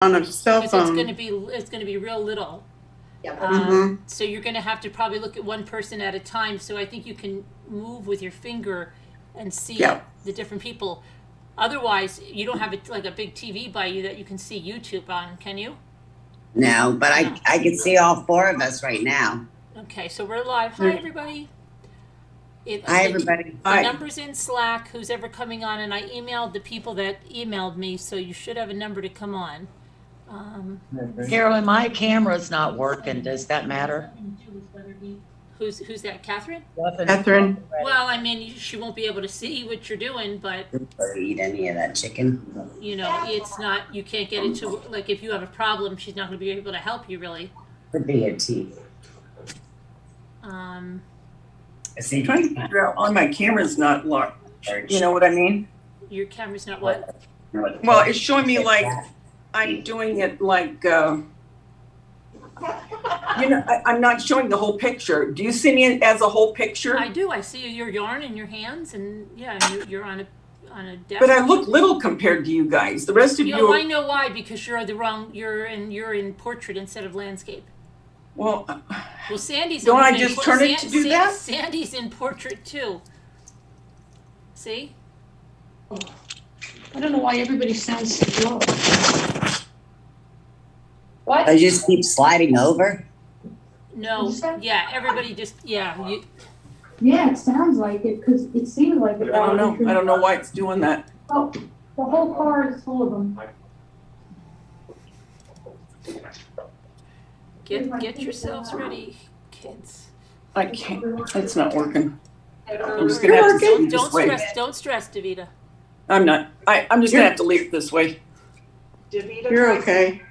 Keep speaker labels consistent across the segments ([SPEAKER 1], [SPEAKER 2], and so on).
[SPEAKER 1] on a cell
[SPEAKER 2] because
[SPEAKER 1] phone.
[SPEAKER 2] it's gonna be real little.
[SPEAKER 3] Yeah,
[SPEAKER 2] So you're gonna have to probably look at one person at a time. So I think you can move with your finger and see
[SPEAKER 1] Yeah.
[SPEAKER 2] the different people. Otherwise, you don't have like a big TV by you that you can see YouTube on, can you?
[SPEAKER 3] no, but
[SPEAKER 2] No.
[SPEAKER 3] I can see all four of us right now.
[SPEAKER 2] Okay, so we're live. Hi, everybody.
[SPEAKER 3] Hi, everybody.
[SPEAKER 2] The
[SPEAKER 1] Hi.
[SPEAKER 2] number's in Slack, who's ever coming on, and I emailed the people that emailed me, so you should have a number to come on.
[SPEAKER 4] Carolyn, my camera's not working. Does that matter?
[SPEAKER 2] Who's that, Catherine?
[SPEAKER 1] Catherine.
[SPEAKER 2] Well, I mean, she won't be able to see what you're doing, but,
[SPEAKER 3] Or eat any of that chicken.
[SPEAKER 2] you know, it's not, you can't get it to, like, if you have a problem, she's not gonna be able to help you, really.
[SPEAKER 3] Could be her teeth. See,
[SPEAKER 5] Trying to figure out why my camera's not locked. You know what I mean?
[SPEAKER 2] Your camera's not what?
[SPEAKER 5] Well, it's showing me like I'm doing it like, I'm not showing the whole picture. Do you see me as a whole picture?
[SPEAKER 2] I do, I see your yarn in your hands, and, yeah, you're on a desk.
[SPEAKER 5] But I look little compared to you guys. The rest of
[SPEAKER 2] You know, I
[SPEAKER 5] you,
[SPEAKER 2] know why, because you're in portrait instead of landscape.
[SPEAKER 5] well,
[SPEAKER 2] Well, Sandy's.
[SPEAKER 5] Don't I just turn it to do that?
[SPEAKER 2] Sandy's in portrait too. See?
[SPEAKER 6] I don't know why everybody sounds so low. What?
[SPEAKER 3] I just keep sliding over.
[SPEAKER 2] No, yeah, everybody just, yeah,
[SPEAKER 6] Yeah, it sounds like it, because it seems like it.
[SPEAKER 5] I don't know. I don't know why it's doing that.
[SPEAKER 6] Oh, the whole car is full of them.
[SPEAKER 2] get yourselves ready, kids.
[SPEAKER 5] I can't, it's not working.
[SPEAKER 2] Don't
[SPEAKER 5] just gonna have to
[SPEAKER 2] don't,
[SPEAKER 5] leave this way.
[SPEAKER 2] don't stress, Davida.
[SPEAKER 5] I'm not. I'm just gonna have to leave it this way.
[SPEAKER 1] You're okay.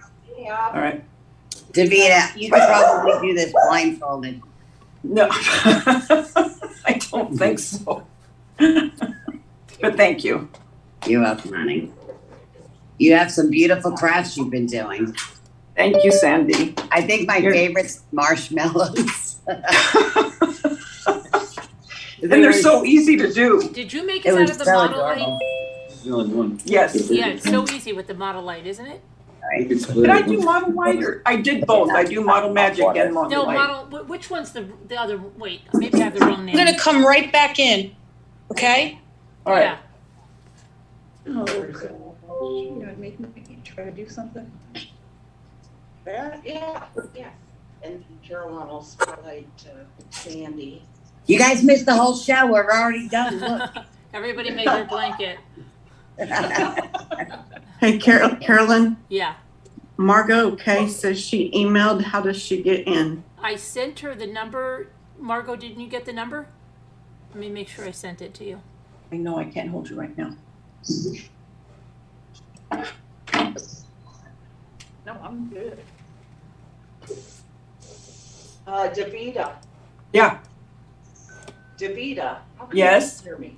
[SPEAKER 5] All right.
[SPEAKER 3] Davida, you could probably do this blindfolded.
[SPEAKER 5] No, I don't think so. But thank you.
[SPEAKER 3] You're welcome, honey. You have some beautiful crafts you've been doing.
[SPEAKER 5] Thank you, Sandy.
[SPEAKER 3] I think my favorite's marshmallows.
[SPEAKER 5] And they're so easy to do.
[SPEAKER 2] Did you make
[SPEAKER 3] It
[SPEAKER 2] it out
[SPEAKER 3] was
[SPEAKER 2] of the
[SPEAKER 3] so
[SPEAKER 2] model
[SPEAKER 3] adorable.
[SPEAKER 2] light?
[SPEAKER 5] Yes.
[SPEAKER 2] Yeah, it's so easy with the model light, isn't it?
[SPEAKER 5] Did I do model light or I did both? I do model magic and model
[SPEAKER 2] No,
[SPEAKER 5] light.
[SPEAKER 2] which one's the other, wait, maybe I have the wrong name.
[SPEAKER 7] I'm gonna come right back in, okay?
[SPEAKER 5] All right.
[SPEAKER 2] Yeah.
[SPEAKER 8] You know, make me try to do something. That, yeah. And Carolyn will spotlight Sandy.
[SPEAKER 3] You guys missed the whole show. We're already done. Look.
[SPEAKER 2] Everybody made their blanket.
[SPEAKER 1] Hey, Carolyn,
[SPEAKER 2] Yeah.
[SPEAKER 1] Margot K says she emailed. How does she get in?
[SPEAKER 2] I sent her the number. Margot, didn't you get the number? Let me make sure I sent it to you.
[SPEAKER 5] I know I can't hold you right now.
[SPEAKER 8] No, I'm good. Davida.
[SPEAKER 5] Yeah.
[SPEAKER 8] Davida. How can
[SPEAKER 5] Yes.
[SPEAKER 8] you hear me?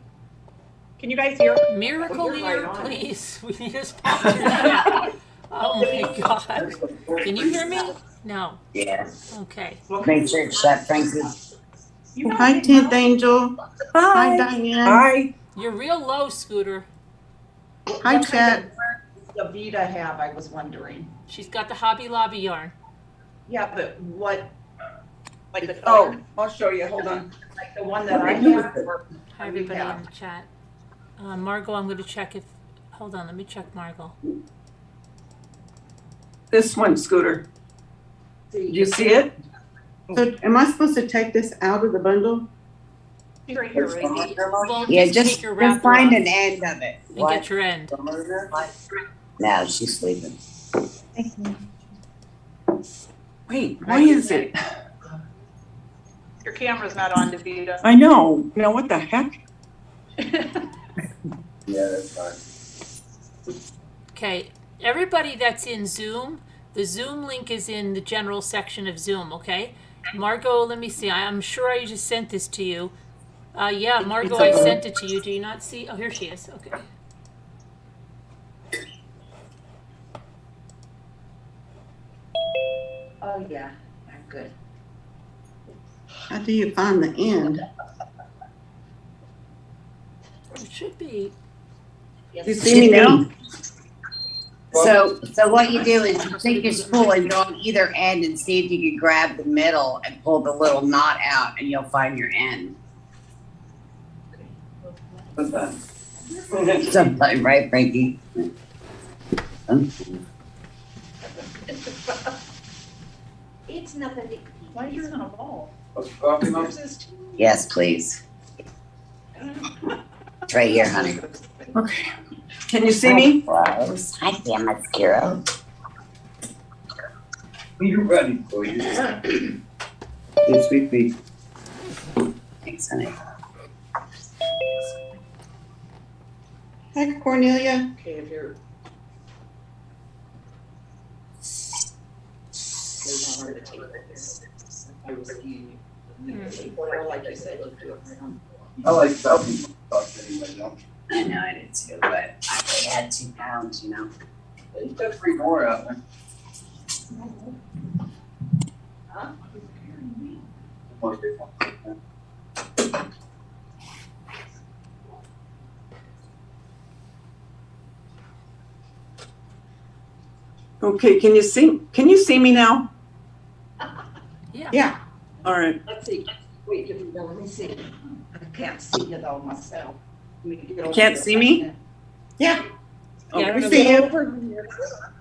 [SPEAKER 8] Can you guys hear?
[SPEAKER 2] Miracle
[SPEAKER 8] Well, you're
[SPEAKER 2] ear,
[SPEAKER 8] right on.
[SPEAKER 2] please. We need a sponsorship. Oh my God. Can you hear me? No.
[SPEAKER 3] Yeah.
[SPEAKER 2] Okay.
[SPEAKER 3] Make sure it's shut, Frankie.
[SPEAKER 8] You
[SPEAKER 1] Hi, 10th Angel. Hi, Diane.
[SPEAKER 5] Hi.
[SPEAKER 2] You're real low, Scooter.
[SPEAKER 1] Hi, Chat.
[SPEAKER 8] Davida have, I was wondering.
[SPEAKER 2] She's got the Hobby Lobby yarn.
[SPEAKER 8] Yeah, but what? Like the
[SPEAKER 5] Oh,
[SPEAKER 8] color,
[SPEAKER 5] I'll show you. Hold on.
[SPEAKER 8] like the one that I have. Or
[SPEAKER 2] Hi,
[SPEAKER 8] what do you
[SPEAKER 2] everybody
[SPEAKER 8] have?
[SPEAKER 2] in the chat. Margot, I'm going to check if. Hold on, let me check Margot.
[SPEAKER 5] This one, Scooter. Do you see it?
[SPEAKER 1] So am I supposed to take this out of the bundle?
[SPEAKER 8] She's right here, right?
[SPEAKER 2] Well,
[SPEAKER 3] Yeah,
[SPEAKER 2] take
[SPEAKER 3] just
[SPEAKER 2] your wrapper
[SPEAKER 3] find
[SPEAKER 2] off
[SPEAKER 3] an end of it.
[SPEAKER 2] and get your end.
[SPEAKER 3] No, she's sleeping.
[SPEAKER 5] Wait, why is it?
[SPEAKER 8] Your camera's not on, Davida.
[SPEAKER 5] I know. You know what the heck?
[SPEAKER 3] Yeah, that's fine.
[SPEAKER 2] Okay, everybody that's in Zoom, the Zoom link is in the general section of Zoom, okay? Margot, let me see. I'm sure I just sent this to you. Yeah, Margot, I sent it to you. Do you not see? Oh, here she is. Okay.
[SPEAKER 8] Oh, yeah, I'm good.
[SPEAKER 1] How do you find the end?
[SPEAKER 2] It should be.
[SPEAKER 5] Do you see me now?
[SPEAKER 3] So what you do is you take your spool and go on either end and see if you can grab the middle and pull the little knot out and you'll find your end.
[SPEAKER 5] What's that?
[SPEAKER 3] Sometime, right, Frankie?
[SPEAKER 8] It's nothing. Why are you on a ball?
[SPEAKER 5] Coffee,
[SPEAKER 3] Yes, please. It's right here, honey.
[SPEAKER 5] Okay. Can you see me?
[SPEAKER 3] Close. Hi, Sam Mascaro.
[SPEAKER 5] You're ready for you.
[SPEAKER 3] Good sweet pea. Thanks, honey.
[SPEAKER 1] Hi, Cornelia.
[SPEAKER 8] Okay, if you're. It's hard to take this. I was eating. Or like you said, you do it right on.
[SPEAKER 5] I like selfie thoughts anyway, don't
[SPEAKER 3] I know I did too, but I only had 2 pounds, you know.
[SPEAKER 5] you? You got 3 more out there.
[SPEAKER 8] Huh?
[SPEAKER 5] Okay, can you see me now?
[SPEAKER 2] Yeah.
[SPEAKER 1] Yeah.
[SPEAKER 5] All right.
[SPEAKER 8] Let's see. Wait, give me, let me see. I can't see you though myself.
[SPEAKER 5] You can't see me?
[SPEAKER 1] Yeah.
[SPEAKER 2] Yeah, I don't
[SPEAKER 1] We
[SPEAKER 2] know.
[SPEAKER 1] see you.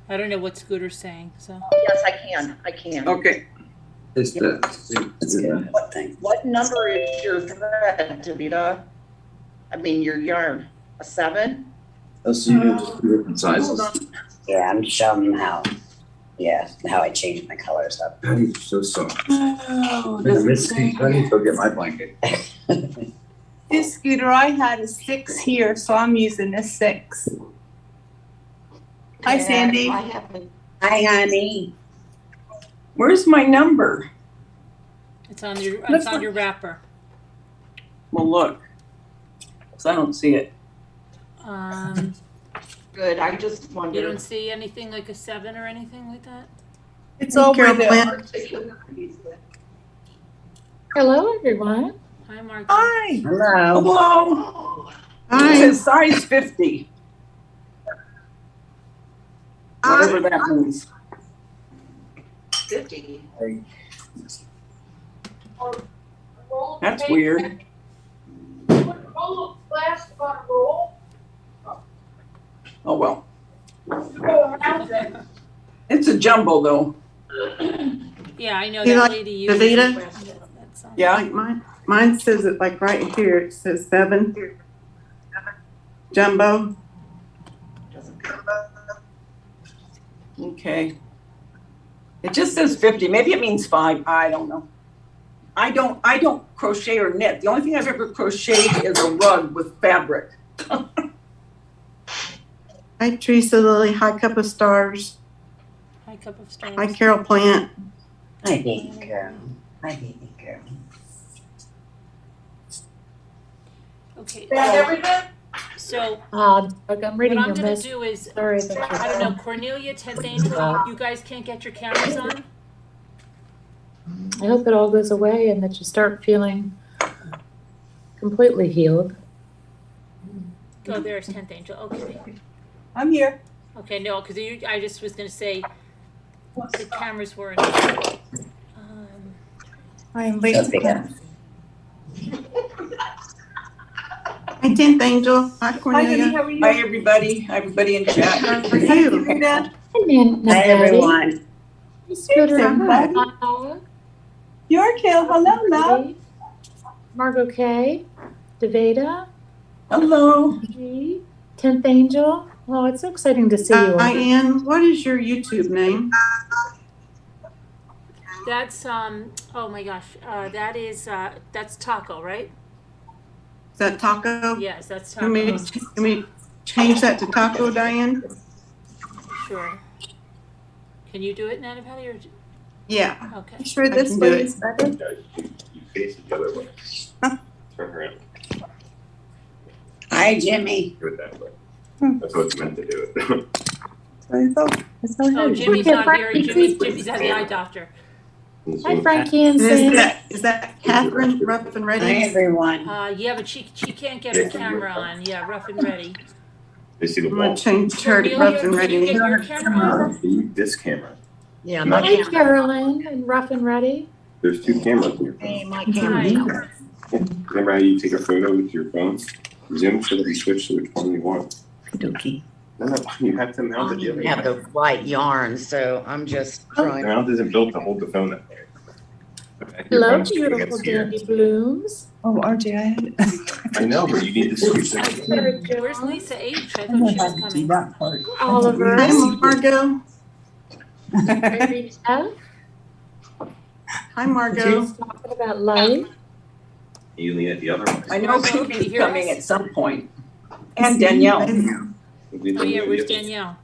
[SPEAKER 2] I don't know what Scooter's saying, so.
[SPEAKER 8] Yes, I can.
[SPEAKER 5] Okay.
[SPEAKER 3] It's a good thing.
[SPEAKER 8] What number is your thread, Davida? I mean, your yarn, a 7?
[SPEAKER 9] So you do just 2 different sizes.
[SPEAKER 3] Yeah, I'm showing them how I change my colors up.
[SPEAKER 9] Honey, so soft.
[SPEAKER 5] Oh,
[SPEAKER 9] I miss these. I need to go get my blanket.
[SPEAKER 10] This Scooter, I had a 6 here, so I'm using a 6. Hi, Sandy.
[SPEAKER 8] I haven't.
[SPEAKER 3] Hi, honey.
[SPEAKER 5] Where's my number?
[SPEAKER 2] It's on your wrapper.
[SPEAKER 5] Well, look. 'Cause I don't see it.
[SPEAKER 8] Good, I just
[SPEAKER 2] You
[SPEAKER 8] wondered.
[SPEAKER 2] don't see anything like a 7 or anything like that?
[SPEAKER 10] It's over
[SPEAKER 1] Carol
[SPEAKER 10] there.
[SPEAKER 1] Plant.
[SPEAKER 6] Hello, everyone.
[SPEAKER 2] Hi, Mark.
[SPEAKER 10] Hi.
[SPEAKER 3] Hello.
[SPEAKER 5] Hello. It
[SPEAKER 1] Hi.
[SPEAKER 5] says size 50. Whatever that means.
[SPEAKER 8] 50.
[SPEAKER 5] That's weird. Oh, well. It's a jumbo though.
[SPEAKER 2] Yeah, I know
[SPEAKER 1] You
[SPEAKER 2] that
[SPEAKER 1] like
[SPEAKER 2] lady uses
[SPEAKER 1] Davida?
[SPEAKER 2] That's,
[SPEAKER 5] Yeah.
[SPEAKER 1] Like mine says it like right here, it says 7. Jumbo.
[SPEAKER 5] Okay. It just says 50. Maybe it means 5. I don't know. I don't crochet or knit. The only thing I've ever crocheted is a rug with fabric.
[SPEAKER 1] Hi, Teresa Lily. Hi, Cup of Stars.
[SPEAKER 2] Hi, Cup of Stars.
[SPEAKER 1] Hi, Carol Plant.
[SPEAKER 3] Hi, baby girl. Hi, baby girl.
[SPEAKER 2] Okay. So
[SPEAKER 6] I'm
[SPEAKER 2] what
[SPEAKER 6] reading
[SPEAKER 2] I'm
[SPEAKER 6] your
[SPEAKER 2] gonna
[SPEAKER 6] message.
[SPEAKER 2] do is,
[SPEAKER 6] Sorry about
[SPEAKER 2] I don't know, Cornelia, 10th Angel, you guys can't get your cameras on?
[SPEAKER 6] I hope it all goes away and that you start feeling completely healed.
[SPEAKER 2] Oh, there's 10th Angel, okay.
[SPEAKER 10] I'm here.
[SPEAKER 2] Okay, no, because I just was gonna say the cameras weren't.
[SPEAKER 10] I am waiting.
[SPEAKER 3] Sophia.
[SPEAKER 1] Hi, 10th Angel. Hi,
[SPEAKER 10] Hi, honey,
[SPEAKER 1] Cornelia.
[SPEAKER 10] how are you?
[SPEAKER 5] Hi, everybody. Hi, everybody in chat.
[SPEAKER 1] How are
[SPEAKER 10] Hi,
[SPEAKER 1] you?
[SPEAKER 10] Davida.
[SPEAKER 3] Hi, everyone.
[SPEAKER 6] Scooter.
[SPEAKER 10] Everybody.
[SPEAKER 6] Hi.
[SPEAKER 10] York Hill, hello, love.
[SPEAKER 6] Margot K. Davida.
[SPEAKER 5] Hello.
[SPEAKER 6] G. 10th Angel. Oh, it's so exciting to see you.
[SPEAKER 1] Hi, Ann. What is your YouTube name?
[SPEAKER 2] That's, oh my gosh, that's Taco, right?
[SPEAKER 1] Is that Taco?
[SPEAKER 2] Yes, that's
[SPEAKER 1] Can we,
[SPEAKER 2] Taco.
[SPEAKER 1] can we change that to Taco, Diane?
[SPEAKER 2] Sure. Can you do it, Nana Patty, or?
[SPEAKER 1] Yeah.
[SPEAKER 2] Okay.
[SPEAKER 10] Sure
[SPEAKER 1] I
[SPEAKER 10] this
[SPEAKER 1] can
[SPEAKER 10] way
[SPEAKER 1] do
[SPEAKER 10] is better?
[SPEAKER 9] Face it the other way. Turn around.
[SPEAKER 3] Hi, Jimmy.
[SPEAKER 9] Do it that way. That's what it's meant to do it.
[SPEAKER 10] I thought, that's how it
[SPEAKER 2] Oh,
[SPEAKER 10] is.
[SPEAKER 2] Jimmy's
[SPEAKER 6] Okay,
[SPEAKER 2] not here.
[SPEAKER 6] Frankie,
[SPEAKER 2] Jimmy's at the eye doctor.
[SPEAKER 6] Hi, Frankie and
[SPEAKER 1] Is
[SPEAKER 6] Sandy.
[SPEAKER 1] that Catherine, rough and
[SPEAKER 3] Hi,
[SPEAKER 1] ready?
[SPEAKER 3] everyone.
[SPEAKER 2] Yeah, but she can't get her camera on. Yeah, rough and ready.
[SPEAKER 9] They see the
[SPEAKER 1] I'm gonna
[SPEAKER 9] wall.
[SPEAKER 1] change her to rough and
[SPEAKER 2] Did you get
[SPEAKER 1] ready.
[SPEAKER 2] your camera on?
[SPEAKER 9] This camera.
[SPEAKER 4] Yeah,
[SPEAKER 9] my
[SPEAKER 6] Hey, Carolyn and Rough and Ready.
[SPEAKER 9] There's two cameras in your
[SPEAKER 8] Hey,
[SPEAKER 9] phone.
[SPEAKER 8] my
[SPEAKER 2] Hi.
[SPEAKER 8] camera.
[SPEAKER 9] Remember how you take a photo with your phone? Zoom so that you switch to which one you want.
[SPEAKER 4] Okey-dokey.
[SPEAKER 9] No, you have to
[SPEAKER 4] I
[SPEAKER 9] mount
[SPEAKER 4] don't
[SPEAKER 9] it the other
[SPEAKER 4] even have
[SPEAKER 9] way.
[SPEAKER 4] the white yarn, so I'm just
[SPEAKER 9] The
[SPEAKER 4] trying.
[SPEAKER 9] mount isn't built to hold the phone that way. Okay, your
[SPEAKER 6] Hello,
[SPEAKER 9] phone's sitting
[SPEAKER 6] beautiful
[SPEAKER 9] against here.
[SPEAKER 6] dandy blooms.
[SPEAKER 10] Oh, RJ, I had it.
[SPEAKER 9] I know, but you need to switch it.
[SPEAKER 2] Where's Lisa H? I thought she was coming.
[SPEAKER 10] That part.
[SPEAKER 6] Oliver.
[SPEAKER 1] Hi, Margot.
[SPEAKER 6] Irene F.
[SPEAKER 1] Hi, Margot.
[SPEAKER 6] Just talking about life.
[SPEAKER 9] You lean it the other way.
[SPEAKER 5] I know
[SPEAKER 2] Margot, can you
[SPEAKER 5] Phoebe's
[SPEAKER 2] hear
[SPEAKER 5] coming
[SPEAKER 2] us?
[SPEAKER 5] at some point. And Danielle.
[SPEAKER 2] Oh yeah, where's Danielle?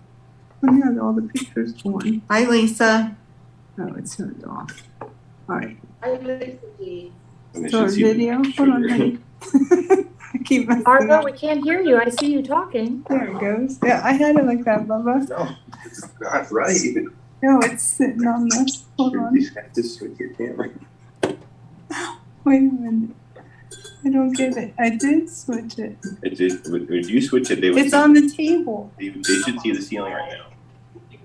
[SPEAKER 10] When had all the pictures going.
[SPEAKER 1] Hi, Lisa.
[SPEAKER 10] Oh, it's turned off. All right.
[SPEAKER 8] I live the
[SPEAKER 9] And they
[SPEAKER 10] So
[SPEAKER 9] should see
[SPEAKER 10] video,
[SPEAKER 9] the
[SPEAKER 10] hold on,
[SPEAKER 9] sugar.
[SPEAKER 10] honey. I keep messing
[SPEAKER 6] Margo,
[SPEAKER 10] up.
[SPEAKER 6] we can't hear you. I see you talking.
[SPEAKER 10] There it goes. Yeah, I had it like that, Bubba.
[SPEAKER 9] No, it's not right.
[SPEAKER 10] No, it's sitting on this. Hold on.
[SPEAKER 9] You have to switch your camera.
[SPEAKER 10] Wait a minute. I don't get it. I did switch it.
[SPEAKER 9] It just, if you switch it, they would.
[SPEAKER 10] It's on the table.
[SPEAKER 9] They should see the ceiling right now.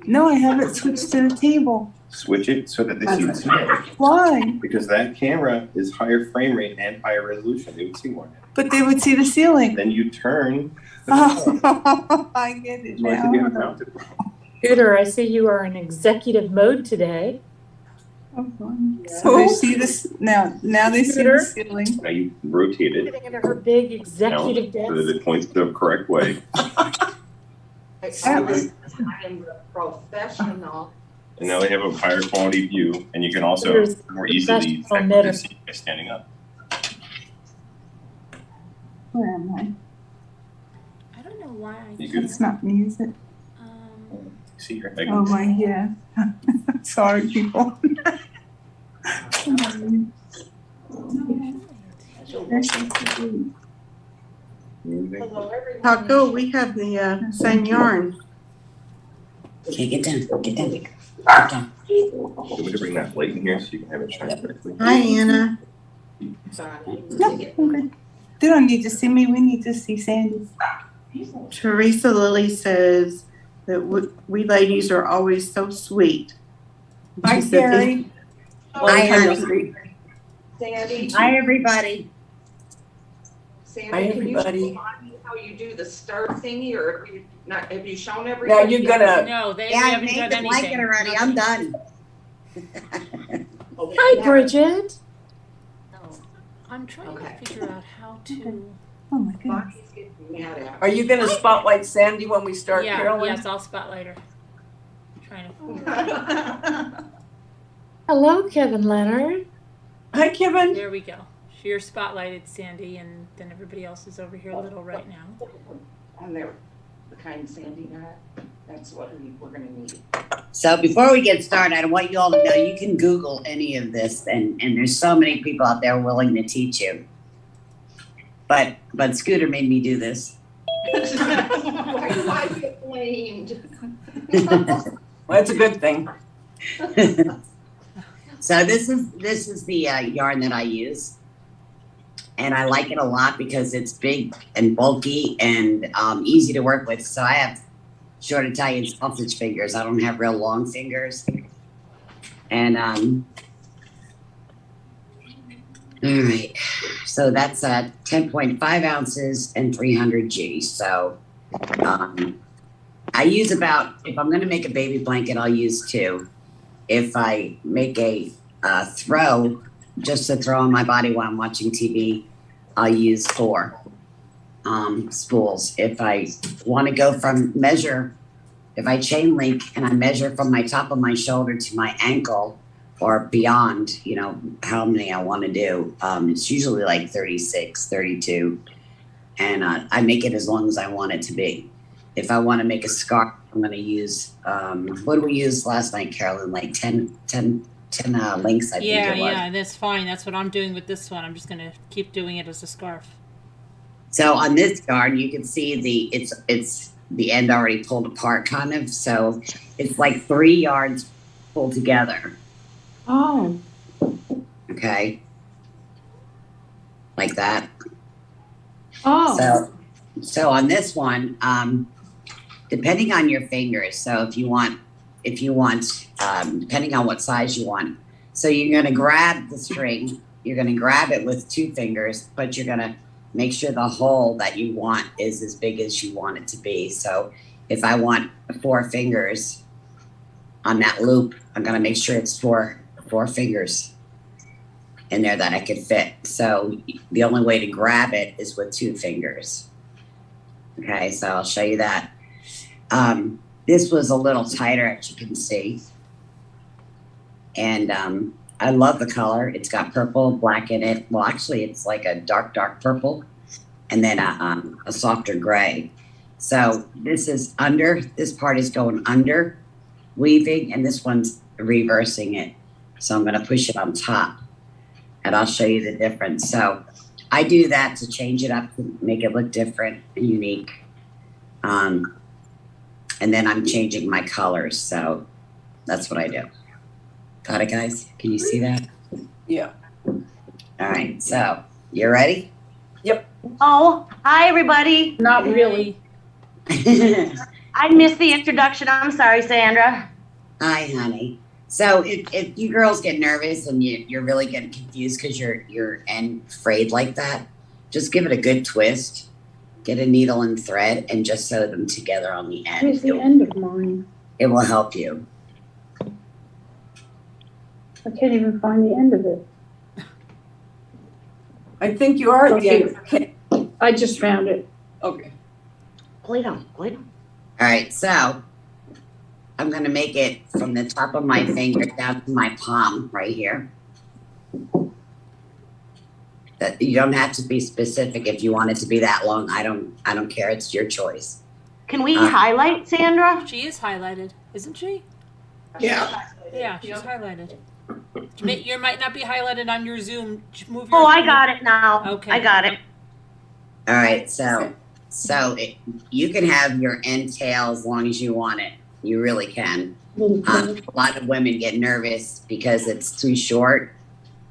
[SPEAKER 10] No, I have it switched to the table.
[SPEAKER 9] Switch it so that they see the ceiling.
[SPEAKER 10] Why?
[SPEAKER 9] Because that camera is higher frame rate and higher resolution. They would see more.
[SPEAKER 10] But they would see the ceiling.
[SPEAKER 9] Then you turn. The phone.
[SPEAKER 10] Oh, I get it
[SPEAKER 9] Why did you have it
[SPEAKER 10] now.
[SPEAKER 9] mounted?
[SPEAKER 6] Scooter, I see you are in executive mode today.
[SPEAKER 10] So they see this now. Now they see the ceiling.
[SPEAKER 9] Now you rotate it
[SPEAKER 6] Sitting in her big
[SPEAKER 9] down
[SPEAKER 6] executive
[SPEAKER 9] so that
[SPEAKER 6] desk.
[SPEAKER 9] it points the correct way.
[SPEAKER 8] I am the professional.
[SPEAKER 9] And now they have a higher quality view, and you can also
[SPEAKER 6] There's
[SPEAKER 9] more easily
[SPEAKER 6] professional
[SPEAKER 9] technically
[SPEAKER 6] knitter.
[SPEAKER 9] see by standing up.
[SPEAKER 10] Where am I?
[SPEAKER 2] I don't know why I
[SPEAKER 9] You
[SPEAKER 2] can't.
[SPEAKER 10] It's not music.
[SPEAKER 9] See your
[SPEAKER 10] Oh my, yeah. Sorry, people.
[SPEAKER 8] Hello, everyone.
[SPEAKER 1] Taco, we have the same yarn.
[SPEAKER 3] Okay, get down, get down. Get down.
[SPEAKER 9] So we can bring that light in here so you can have it shine correctly.
[SPEAKER 1] Hi, Anna.
[SPEAKER 8] Sorry.
[SPEAKER 10] No, okay. They don't need to see me. We need to see Sandy.
[SPEAKER 1] Teresa Lilly says that we ladies are always so sweet.
[SPEAKER 10] Hi,
[SPEAKER 1] She said this-
[SPEAKER 10] Carrie.
[SPEAKER 3] Hi,
[SPEAKER 5] honey.
[SPEAKER 8] Sandy,
[SPEAKER 3] Hi, everybody.
[SPEAKER 8] Sandy,
[SPEAKER 5] Hi,
[SPEAKER 8] can you
[SPEAKER 5] everybody.
[SPEAKER 8] remind me how you do the start thingy, or have you not, have you shown
[SPEAKER 5] Now
[SPEAKER 8] everybody?
[SPEAKER 5] you're gonna,
[SPEAKER 2] No, they
[SPEAKER 3] Yeah, I
[SPEAKER 2] haven't
[SPEAKER 3] made
[SPEAKER 2] done
[SPEAKER 3] the
[SPEAKER 2] anything.
[SPEAKER 3] blanket already. I'm done.
[SPEAKER 8] Okay.
[SPEAKER 6] Hi, Bridget.
[SPEAKER 2] I'm trying
[SPEAKER 8] Okay.
[SPEAKER 2] to figure out how to.
[SPEAKER 10] Oh, my goodness.
[SPEAKER 8] Bonnie's getting mad at
[SPEAKER 5] are you gonna spotlight Sandy when we start,
[SPEAKER 2] Yeah,
[SPEAKER 5] Carolyn?
[SPEAKER 2] yes, I'll spotlight her. Trying to.
[SPEAKER 8] me.
[SPEAKER 6] Hello, Kevin Leonard.
[SPEAKER 5] Hi, Kevin.
[SPEAKER 2] There we go. You're spotlighted, Sandy, and then everybody else is over here little right now.
[SPEAKER 8] And they're the kind Sandy got, that's what we're gonna need.
[SPEAKER 3] So before we get started, I want you all to know you can Google any of this, and there's so many people out there willing to teach you. But Scooter made me do this.
[SPEAKER 8] Why do I get blamed?
[SPEAKER 5] Well, that's a good thing.
[SPEAKER 3] So this is the yarn that I use, and I like it a lot because it's big and bulky and easy to work with. So I have short Italian sausage fingers. I don't have real long fingers, and all right. So that's 10.5 ounces and 300 G. So I use about, if I'm going to make a baby blanket, I'll use 2. If I make a throw, just to throw on my body while I'm watching TV, I'll use 4 spools. If I want to go from measure, if I chain link and I measure from my top of my shoulder to my ankle or beyond, you know, how many I want to do, it's usually like 36, 32. And I make it as long as I want it to be. If I want to make a scarf, I'm going to use, what did we use last night, Carolyn? Like 10 links, I think
[SPEAKER 2] Yeah,
[SPEAKER 3] it was.
[SPEAKER 2] yeah, that's fine. That's what I'm doing with this one. I'm just gonna keep doing it as a scarf.
[SPEAKER 3] So on this yarn, you can see it's the end already pulled apart kind of. So it's like 3 yards pulled together.
[SPEAKER 10] Oh,
[SPEAKER 3] Okay. Like that.
[SPEAKER 10] oh.
[SPEAKER 3] So on this one, depending on your fingers. So if you want, depending on what size you want. So you're going to grab the string, you're going to grab it with 2 fingers, but you're going to make sure the hole that you want is as big as you want it to be. So if I want 4 fingers on that loop, I'm going to make sure it's four fingers in there that I could fit. So the only way to grab it is with 2 fingers. Okay, so I'll show you that. This was a little tighter, as you can see. And I love the color. It's got purple, black in it. Well, actually, it's like a dark, dark purple, and then a softer gray. So this is under, this part is going under, weaving, and this one's reversing it. So I'm gonna push it on top, and I'll show you the difference. So I do that to change it up, to make it look different and unique. And then I'm changing my colors, so that's what I do. Got it, guys? Can you see that?
[SPEAKER 5] Yeah.
[SPEAKER 3] All right, so you ready?
[SPEAKER 11] Oh, hi, everybody.
[SPEAKER 7] Not really.
[SPEAKER 11] I missed the introduction. I'm sorry, Sandra.
[SPEAKER 3] Hi, honey. So if you girls get nervous and you're really getting confused because you're frayed like that, just give it a good twist. Get a needle and thread and just sew them together on the end.
[SPEAKER 10] Here's the end of mine.
[SPEAKER 3] It will help you.
[SPEAKER 10] I can't even find the end of it.
[SPEAKER 5] I think you are at the end. Okay.
[SPEAKER 10] I just found it.
[SPEAKER 5] Okay.
[SPEAKER 11] Wait on.
[SPEAKER 3] All right, so I'm gonna make it from the top of my finger down to my palm right here. That you don't have to be specific if you want it to be that long. I don't care. It's your choice.
[SPEAKER 11] Can we highlight, Sandra?
[SPEAKER 2] She is highlighted, isn't she?
[SPEAKER 1] Yeah.
[SPEAKER 2] Yeah, she's highlighted. You might not be highlighted on your Zoom. Move your,
[SPEAKER 11] Oh, I got it now.
[SPEAKER 2] Okay.
[SPEAKER 11] I got it.
[SPEAKER 3] All right, so you can have your end tail as long as you want it. You really can. A lot of women get nervous because it's too short,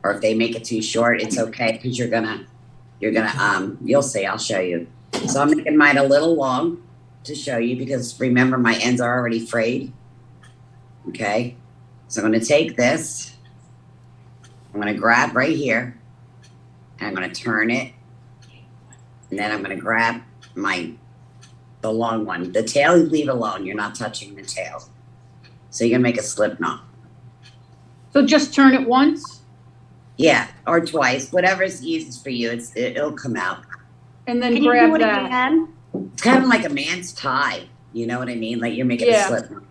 [SPEAKER 3] or if they make it too short, it's okay because you'll see. I'll show you. So I'm making mine a little long to show you because remember my ends are already frayed. Okay, so I'm going to take this. I'm going to grab right here, and I'm going to turn it, and then I'm going to grab the long one. The tail you leave alone. You're not touching the tail. So you're going to make a slip knot.
[SPEAKER 10] So just turn it once
[SPEAKER 3] Yeah, or twice, whatever's easiest for you. It'll come out.
[SPEAKER 10] and then
[SPEAKER 11] Can you
[SPEAKER 10] grab
[SPEAKER 11] do it
[SPEAKER 10] that.
[SPEAKER 11] again?
[SPEAKER 3] It's kind of like a man's tie. You know what I mean? Like you're making a slip knot.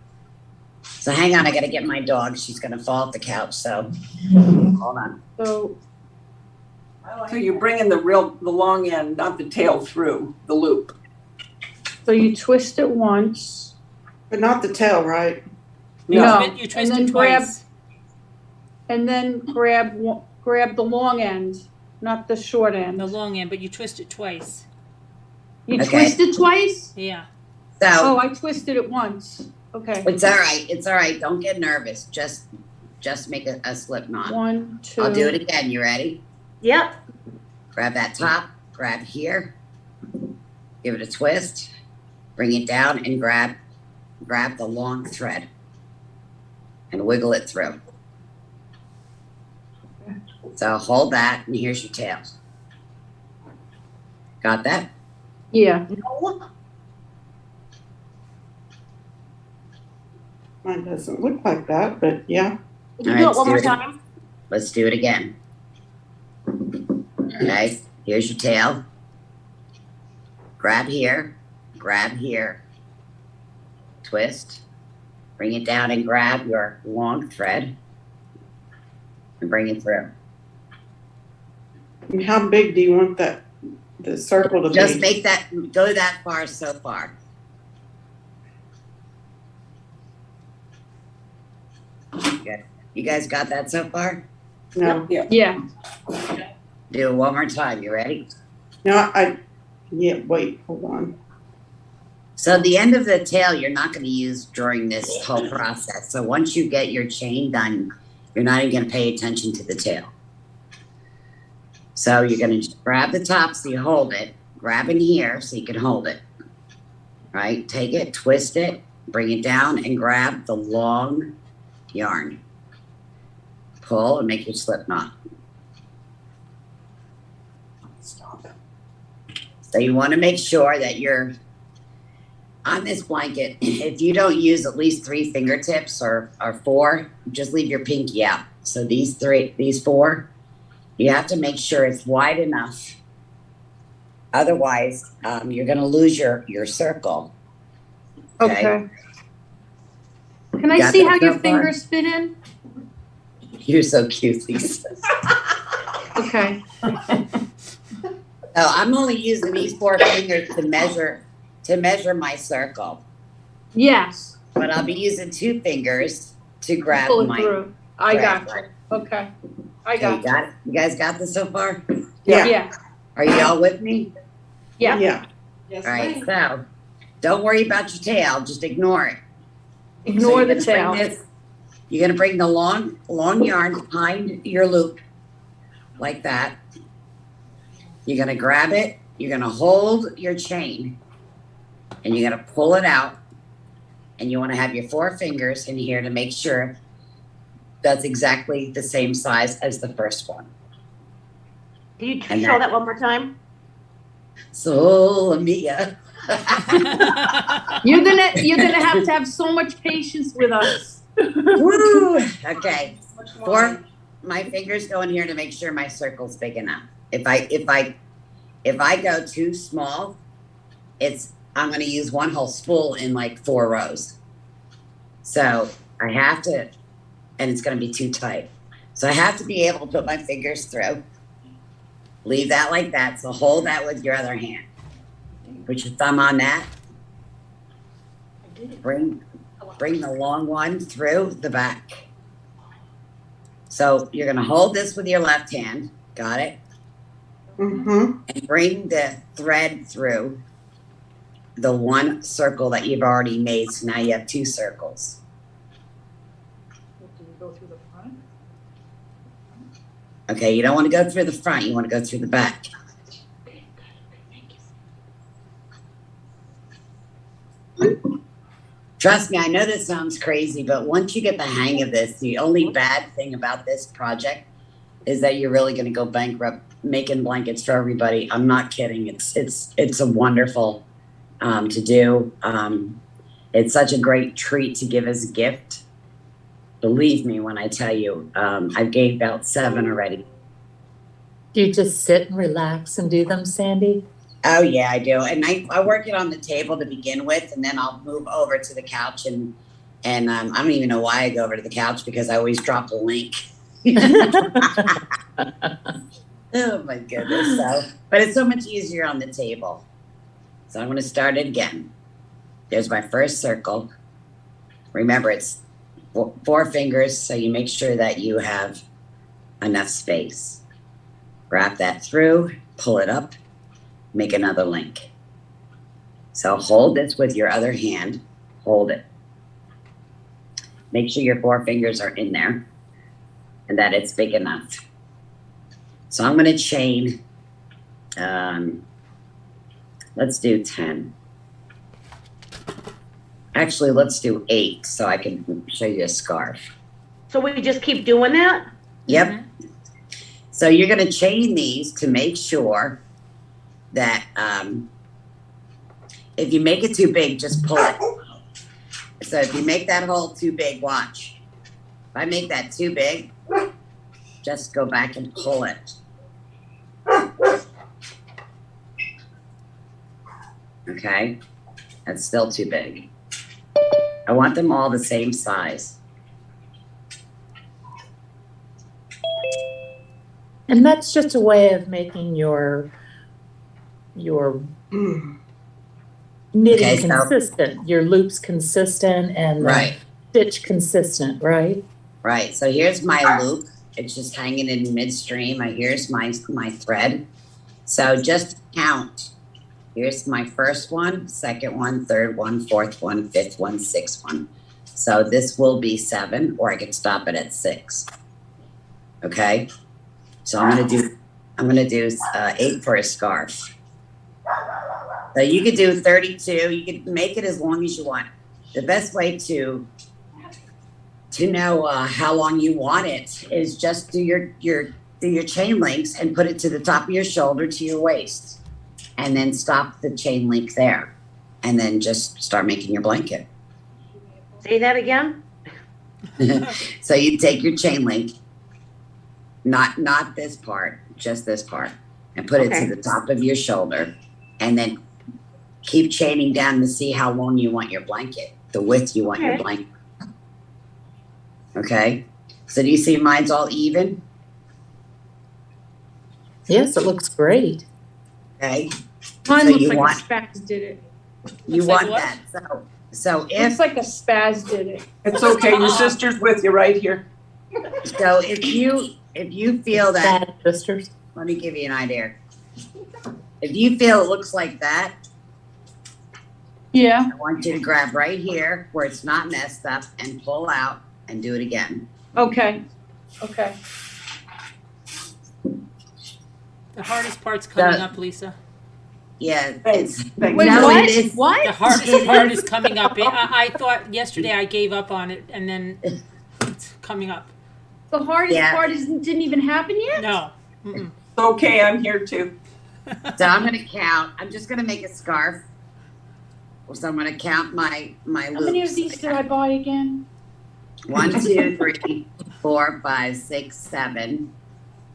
[SPEAKER 3] So hang on, I got to get my dog. She's going to fall off the couch. So hold on.
[SPEAKER 10] So
[SPEAKER 5] So you're bringing the long end, not the tail, through the loop.
[SPEAKER 10] you twist it once.
[SPEAKER 1] But not the tail, right?
[SPEAKER 10] No.
[SPEAKER 2] You twist
[SPEAKER 10] and
[SPEAKER 2] it
[SPEAKER 10] then grab
[SPEAKER 2] twice.
[SPEAKER 10] and then grab the long end, not the short end.
[SPEAKER 2] The long end, but you twist it twice.
[SPEAKER 10] You
[SPEAKER 3] Okay.
[SPEAKER 10] twist it twice?
[SPEAKER 2] Yeah.
[SPEAKER 3] So
[SPEAKER 10] Oh, I twisted it once. Okay.
[SPEAKER 3] it's all right. It's all right. Don't get nervous. Just make a slip knot.
[SPEAKER 10] 1, 2.
[SPEAKER 3] I'll do it again. You ready?
[SPEAKER 11] Yep.
[SPEAKER 3] Grab that top, grab here, give it a twist, bring it down and grab the long thread and wiggle it through. So hold that and here's your tail. Got that?
[SPEAKER 10] Yeah.
[SPEAKER 11] No.
[SPEAKER 1] Mine doesn't look like that, but yeah.
[SPEAKER 11] Can you
[SPEAKER 3] All
[SPEAKER 11] do
[SPEAKER 3] right,
[SPEAKER 11] it one more
[SPEAKER 3] let's do it.
[SPEAKER 11] time?
[SPEAKER 3] Let's do it again. Okay, here's your tail. Grab here, twist, bring it down and grab your long thread and bring it through.
[SPEAKER 1] And how big do you want the circle to
[SPEAKER 3] Just
[SPEAKER 1] be?
[SPEAKER 3] make that, go that far so far. Good. You guys got that so far?
[SPEAKER 1] No,
[SPEAKER 10] Yeah.
[SPEAKER 3] Do it one more time. You ready?
[SPEAKER 1] no, wait, hold on.
[SPEAKER 3] So the end of the tail, you're not going to use during this whole process. So once you get your chain done, you're not even going to pay attention to the tail. So you're going to just grab the top so you hold it, grab in here so you can hold it. right? Take it, twist it, bring it down, and grab the long yarn. Pull and make your slip knot. So you want to make sure that you're on this blanket. If you don't use at least 3 fingertips or 4, just leave your pinky out. So these 4, you have to make sure it's wide enough. Otherwise, you're going to lose your circle.
[SPEAKER 10] Okay.
[SPEAKER 11] Can I
[SPEAKER 3] Got
[SPEAKER 11] see
[SPEAKER 3] that
[SPEAKER 11] how
[SPEAKER 3] so
[SPEAKER 11] your
[SPEAKER 3] far?
[SPEAKER 11] fingers fit in?
[SPEAKER 3] You're so cute, Lisa.
[SPEAKER 11] Okay.
[SPEAKER 3] So I'm only using these 4 fingers to measure my circle,
[SPEAKER 11] Yes.
[SPEAKER 3] but I'll be using 2 fingers to grab
[SPEAKER 11] Pull it
[SPEAKER 3] my.
[SPEAKER 11] through. I
[SPEAKER 3] thread.
[SPEAKER 11] got you. Okay. I
[SPEAKER 3] Okay,
[SPEAKER 11] got you.
[SPEAKER 3] You guys got this so far?
[SPEAKER 1] Yeah.
[SPEAKER 11] Yeah.
[SPEAKER 3] Are you all with me?
[SPEAKER 11] Yeah.
[SPEAKER 1] Yeah.
[SPEAKER 8] Yes,
[SPEAKER 3] All right.
[SPEAKER 8] ma'am.
[SPEAKER 3] So don't worry about your tail. Just ignore it.
[SPEAKER 11] Ignore the
[SPEAKER 3] you're
[SPEAKER 11] tail.
[SPEAKER 3] You're gonna bring the long yarn behind your loop, like that. You're gonna grab it. You're gonna hold your chain, and you're gonna pull it out. And you want to have your 4 fingers in here to make sure that's exactly the same size as the first one.
[SPEAKER 11] Can you
[SPEAKER 3] And
[SPEAKER 11] show that one more time?
[SPEAKER 3] So, Mia.
[SPEAKER 11] You're gonna have so much patience with us.
[SPEAKER 3] Woo! Okay.
[SPEAKER 8] Much
[SPEAKER 3] 4, my fingers go in here to make sure my circle's big enough. If I go too small, I'm going to use 1 whole spool in like 4 rows. So I have to, and it's going to be too tight. So I have to be able to put my fingers through. Leave that like that. So hold that with your other hand. Put your thumb on that. Bring the long one through the back. So you're going to hold this with your left hand. Got it?
[SPEAKER 1] Mm-hmm.
[SPEAKER 3] And bring the thread through the 1 circle that you've already made. So now you have 2 circles.
[SPEAKER 8] Do we go through the front?
[SPEAKER 3] Okay, you don't want to go through the front. You want to go through the back.
[SPEAKER 8] Okay, thank you.
[SPEAKER 3] Trust me, I know this sounds crazy, but once you get the hang of this, the only bad thing about this project is that you're really going to go bankrupt making blankets for everybody. I'm not kidding. It's a wonderful to do. It's such a great treat to give as a gift. Believe me when I tell you, I've gave about 7 already.
[SPEAKER 6] Do you just sit and relax and do them, Sandy?
[SPEAKER 3] Oh yeah, I do. And I work it on the table to begin with, and then I'll move over to the couch and I don't even know why I go over to the couch because I always drop a link. Oh my goodness. But it's so much easier on the table. So I'm going to start it again. There's my first circle. Remember, it's 4 fingers, so you make sure that you have enough space. Wrap that through, pull it up, make another link. So hold this with your other hand. Hold it. Make sure your 4 fingers are in there and that it's big enough. So I'm going to chain, let's do 10. Actually, let's do 8 so I can show you a scarf.
[SPEAKER 11] So we just keep doing that?
[SPEAKER 3] Yep.
[SPEAKER 2] Mm-hmm.
[SPEAKER 3] So you're going to chain these to make sure that if you make it too big, just pull it. So if you make that hole too big, watch. If I make that too big, just go back and pull it. Okay, that's still too big. I want them all the same size.
[SPEAKER 6] And that's just a way of making your knitting
[SPEAKER 3] Okay, so-
[SPEAKER 6] consistent, your loops consistent and the
[SPEAKER 3] Right.
[SPEAKER 6] stitch consistent, right?
[SPEAKER 3] Right, so here's my loop. It's just hanging in midstream. Here's my thread. So just count. Here's my first one, second one, third one, fourth one, fifth one, sixth one. So this will be 7, or I could stop it at 6. Okay, so I'm gonna do 8 for a scarf. So you could do 32. You could make it as long as you want. The best way to know how long you want it is just do your chain links and put it to the top of your shoulder to your waist, and then stop the chain link there, and then just start making your blanket.
[SPEAKER 12] Say that again?
[SPEAKER 3] So you take your chain link, not this part, just this part, and put it
[SPEAKER 12] Okay.
[SPEAKER 3] to the top of your shoulder, and then keep chaining down to see how long you want your blanket, the width you want your
[SPEAKER 12] Okay.
[SPEAKER 3] blanket. Okay? So do you see mine's all even?
[SPEAKER 6] Yes, it looks great.
[SPEAKER 3] Okay?
[SPEAKER 11] Mine
[SPEAKER 3] So
[SPEAKER 11] looks
[SPEAKER 3] you
[SPEAKER 11] like
[SPEAKER 3] want-
[SPEAKER 11] a spaz did it.
[SPEAKER 3] You
[SPEAKER 2] Looks like
[SPEAKER 3] want
[SPEAKER 2] what?
[SPEAKER 3] that. So
[SPEAKER 11] Looks
[SPEAKER 3] if
[SPEAKER 11] like a spaz did it.
[SPEAKER 5] It's okay, your sister's with you right here.
[SPEAKER 3] if you feel that,
[SPEAKER 6] Bad sisters.
[SPEAKER 3] let me give you an idea. If you feel it looks like that,
[SPEAKER 11] Yeah,
[SPEAKER 3] I want you to grab right here where it's not messed up and pull out and do it again.
[SPEAKER 11] okay, okay.
[SPEAKER 2] The hardest part's coming
[SPEAKER 3] That-
[SPEAKER 2] up, Lisa.
[SPEAKER 3] Yeah,
[SPEAKER 5] Thanks.
[SPEAKER 3] it's
[SPEAKER 5] Thanks.
[SPEAKER 11] Wait,
[SPEAKER 3] No,
[SPEAKER 11] what?
[SPEAKER 3] it is-
[SPEAKER 2] The
[SPEAKER 11] What?
[SPEAKER 2] hardest part is coming up. I thought yesterday I gave up on it, and then it's coming up.
[SPEAKER 11] The hardest
[SPEAKER 3] Yeah.
[SPEAKER 11] part didn't even happen yet?
[SPEAKER 2] No. Mm-mm.
[SPEAKER 5] It's okay, I'm here too.
[SPEAKER 3] So I'm gonna count. I'm just gonna make a scarf. So I'm gonna count my
[SPEAKER 11] How many of
[SPEAKER 3] loops.
[SPEAKER 11] these did I buy again?
[SPEAKER 3] 1, 2, 3, 4, 5, 6, 7.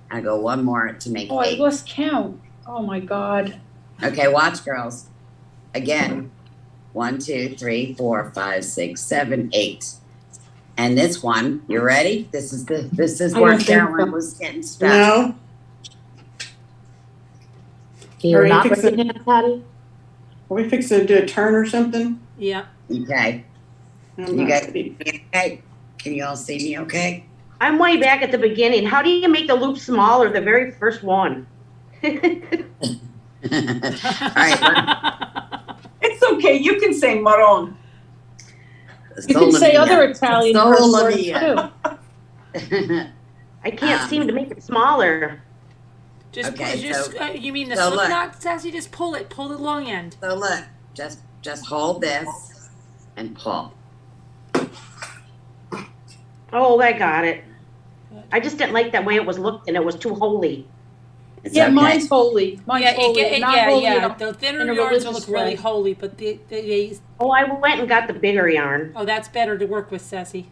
[SPEAKER 3] I go one more to make
[SPEAKER 11] Oh, I
[SPEAKER 3] 8.
[SPEAKER 11] lost count. Oh my God.
[SPEAKER 3] Okay, watch, girls. Again. 1, 2, 3, 4, 5, 6, 7, 8. And this one, you ready? This is
[SPEAKER 6] I
[SPEAKER 3] where
[SPEAKER 6] don't think
[SPEAKER 3] Carolyn
[SPEAKER 6] so.
[SPEAKER 3] was getting stuck.
[SPEAKER 1] No,
[SPEAKER 6] You're
[SPEAKER 1] Are you
[SPEAKER 6] not
[SPEAKER 1] fixing-
[SPEAKER 6] ready now, Patty?
[SPEAKER 1] are we fixing to do a turn or something?
[SPEAKER 2] Yeah.
[SPEAKER 3] Okay.
[SPEAKER 1] I'm
[SPEAKER 3] You
[SPEAKER 1] not
[SPEAKER 3] guys
[SPEAKER 1] ready.
[SPEAKER 3] okay? Can you all see me okay?
[SPEAKER 12] I'm way back at the beginning. How do you make the loop smaller, the very first one?
[SPEAKER 3] All right.
[SPEAKER 5] It's okay, you can say Maron.
[SPEAKER 11] You can say other Italian curse
[SPEAKER 3] Sola
[SPEAKER 11] words
[SPEAKER 3] mia.
[SPEAKER 11] too.
[SPEAKER 12] I can't seem to make it smaller.
[SPEAKER 2] Just,
[SPEAKER 3] Okay,
[SPEAKER 2] just
[SPEAKER 3] so-
[SPEAKER 2] you mean the
[SPEAKER 3] so look.
[SPEAKER 2] slip knot, Sassy? Just pull it. Pull the long end.
[SPEAKER 3] So look, just hold this and pull.
[SPEAKER 12] Oh, I got it. I just didn't like that way it was looked and it was too holy.
[SPEAKER 3] It's
[SPEAKER 11] Yeah,
[SPEAKER 3] okay.
[SPEAKER 11] mine's holy. Mine's holy. Not holy in a-
[SPEAKER 2] The thinner
[SPEAKER 11] in a
[SPEAKER 2] yarns will
[SPEAKER 11] religious
[SPEAKER 2] look really
[SPEAKER 11] way.
[SPEAKER 2] holy, but they
[SPEAKER 12] Oh, I went and got the bigger yarn.
[SPEAKER 2] oh, that's better to work with, Sassy.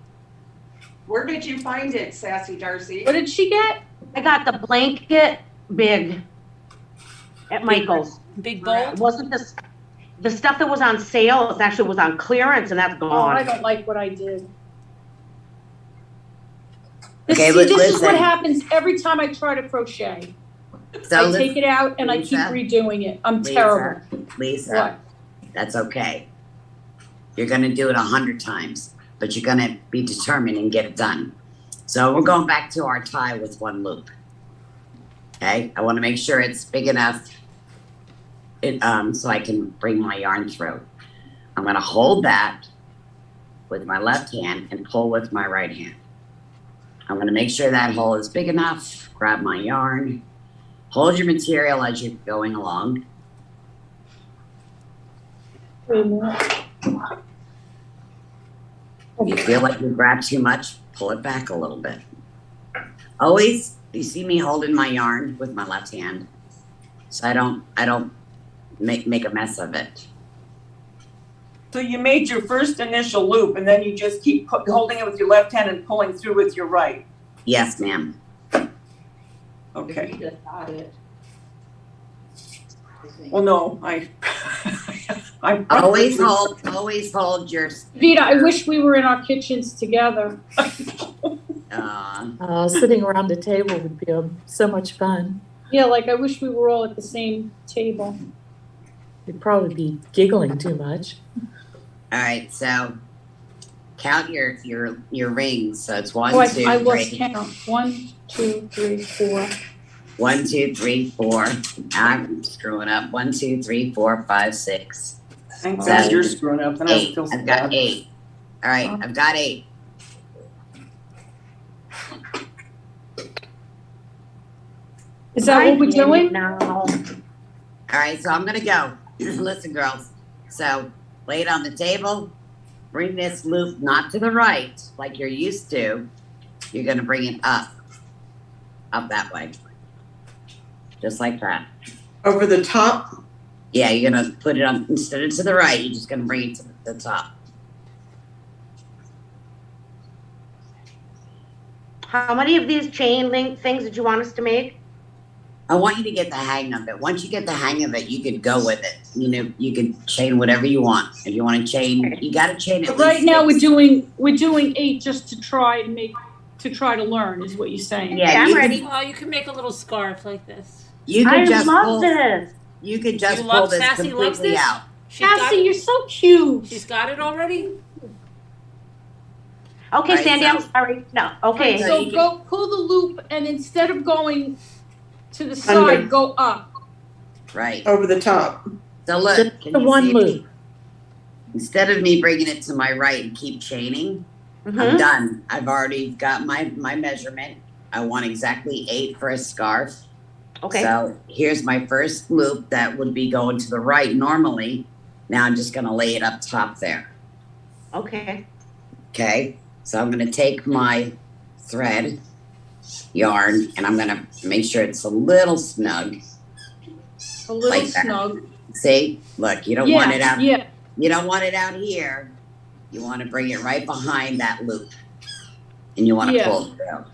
[SPEAKER 8] Where did you find it, Sassy Darcy?
[SPEAKER 11] What did she get?
[SPEAKER 12] I got the blanket big at Michael's.
[SPEAKER 2] Big
[SPEAKER 12] It
[SPEAKER 2] bold.
[SPEAKER 12] wasn't this, the stuff that was on sale, it actually was on clearance and that's
[SPEAKER 11] Oh, I
[SPEAKER 12] gone.
[SPEAKER 11] don't like what I did.
[SPEAKER 3] Okay,
[SPEAKER 11] See, this is what
[SPEAKER 3] listen.
[SPEAKER 11] happens every time I try to crochet.
[SPEAKER 3] So
[SPEAKER 11] I
[SPEAKER 3] let's-
[SPEAKER 11] take it out and I keep
[SPEAKER 3] Lisa.
[SPEAKER 11] redoing it. I'm
[SPEAKER 3] Lisa,
[SPEAKER 11] terrible.
[SPEAKER 3] Lisa,
[SPEAKER 11] What?
[SPEAKER 3] that's okay. You're gonna do it 100 times, but you're gonna be determined and get it done. So we're going back to our tie with one loop. Okay, I wanna make sure it's big enough so I can bring my yarn through. I'm gonna hold that with my left hand and pull with my right hand. I'm gonna make sure that hole is big enough, grab my yarn, hold your material as you're going along.
[SPEAKER 11] Wait a minute.
[SPEAKER 3] If you feel like you grab too much, pull it back a little bit. Always, you see me holding my yarn with my left hand, so I don't make a mess of it.
[SPEAKER 5] So you made your first initial loop and then you just keep holding it with your left hand and pulling through with your right.
[SPEAKER 3] Yes, ma'am.
[SPEAKER 5] Okay.
[SPEAKER 8] You just got it.
[SPEAKER 5] Well, no, I
[SPEAKER 3] Always hold your.
[SPEAKER 11] Vita, I wish we were in our kitchens together.
[SPEAKER 6] Sitting around the table would be so much fun.
[SPEAKER 11] Yeah, like I wish we were all at the same table.
[SPEAKER 6] You'd probably be giggling too much.
[SPEAKER 3] All right, so count your rings. So it's 1,
[SPEAKER 11] Oh,
[SPEAKER 3] 2,
[SPEAKER 11] I lost
[SPEAKER 3] 3.
[SPEAKER 11] count. 1, 2, 3, 4.
[SPEAKER 3] 1, 2, 3, 4. I'm screwing up. 1, 2, 3, 4, 5, 6.
[SPEAKER 5] Thank God
[SPEAKER 3] 7,
[SPEAKER 5] you're screwing up. Then I
[SPEAKER 3] 8.
[SPEAKER 5] feel so
[SPEAKER 3] I've got
[SPEAKER 5] bad.
[SPEAKER 3] 8. All right, I've got 8.
[SPEAKER 11] Is that what we're doing?
[SPEAKER 12] No.
[SPEAKER 3] All right, so I'm gonna go. listen, girls. So lay it on the table. Bring this loop not to the right like you're used to. You're gonna bring it up that way, just like that.
[SPEAKER 1] Over the top.
[SPEAKER 3] Yeah, you're gonna put it on instead of to the right. You're just gonna bring it to the top.
[SPEAKER 12] How many of these chain link things did you want us to make?
[SPEAKER 3] I want you to get the hang of it. Once you get the hang of it, you could go with it. You know, you could chain whatever you want. If you want to chain, you got to chain it.
[SPEAKER 11] But right now, we're doing 8 just to try to learn, is what you're saying.
[SPEAKER 12] Yeah, I'm ready.
[SPEAKER 2] Oh, you can make a little scarf like this.
[SPEAKER 3] You could
[SPEAKER 12] I
[SPEAKER 3] just
[SPEAKER 12] love
[SPEAKER 3] pull,
[SPEAKER 12] this.
[SPEAKER 3] You could just
[SPEAKER 2] You
[SPEAKER 3] pull
[SPEAKER 2] love
[SPEAKER 3] this
[SPEAKER 2] Sassy loves
[SPEAKER 3] completely
[SPEAKER 2] this?
[SPEAKER 3] out.
[SPEAKER 2] She's got
[SPEAKER 11] Cassie,
[SPEAKER 2] it.
[SPEAKER 11] you're so cute.
[SPEAKER 2] She's got it already?
[SPEAKER 12] Okay,
[SPEAKER 3] Right,
[SPEAKER 12] Sandy,
[SPEAKER 3] so-
[SPEAKER 12] I'm sorry. No, okay.
[SPEAKER 3] So
[SPEAKER 11] So
[SPEAKER 3] you can-
[SPEAKER 11] go pull the loop, and instead of going to the
[SPEAKER 1] Under.
[SPEAKER 11] side, go up.
[SPEAKER 3] Right.
[SPEAKER 1] Over the top.
[SPEAKER 3] So look,
[SPEAKER 6] Just
[SPEAKER 3] can
[SPEAKER 6] the
[SPEAKER 3] you
[SPEAKER 6] one
[SPEAKER 3] see
[SPEAKER 6] loop.
[SPEAKER 3] Instead of me bringing it to my right and keep chaining, I'm
[SPEAKER 12] Mhm.
[SPEAKER 3] done. I've already got my measurement. I want exactly 8 for a scarf.
[SPEAKER 12] Okay.
[SPEAKER 3] So here's my first loop that would be going to the right normally. Now I'm just gonna lay it up top there.
[SPEAKER 12] Okay.
[SPEAKER 3] Okay, so I'm gonna take my thread, yarn, and I'm gonna make sure it's a little snug.
[SPEAKER 11] A little
[SPEAKER 3] Like that.
[SPEAKER 11] snug.
[SPEAKER 3] See, look, you don't want it out.
[SPEAKER 11] Yeah.
[SPEAKER 3] You don't want it out here. You want to bring it right behind that loop, and you want to
[SPEAKER 11] Yeah.
[SPEAKER 3] pull it through.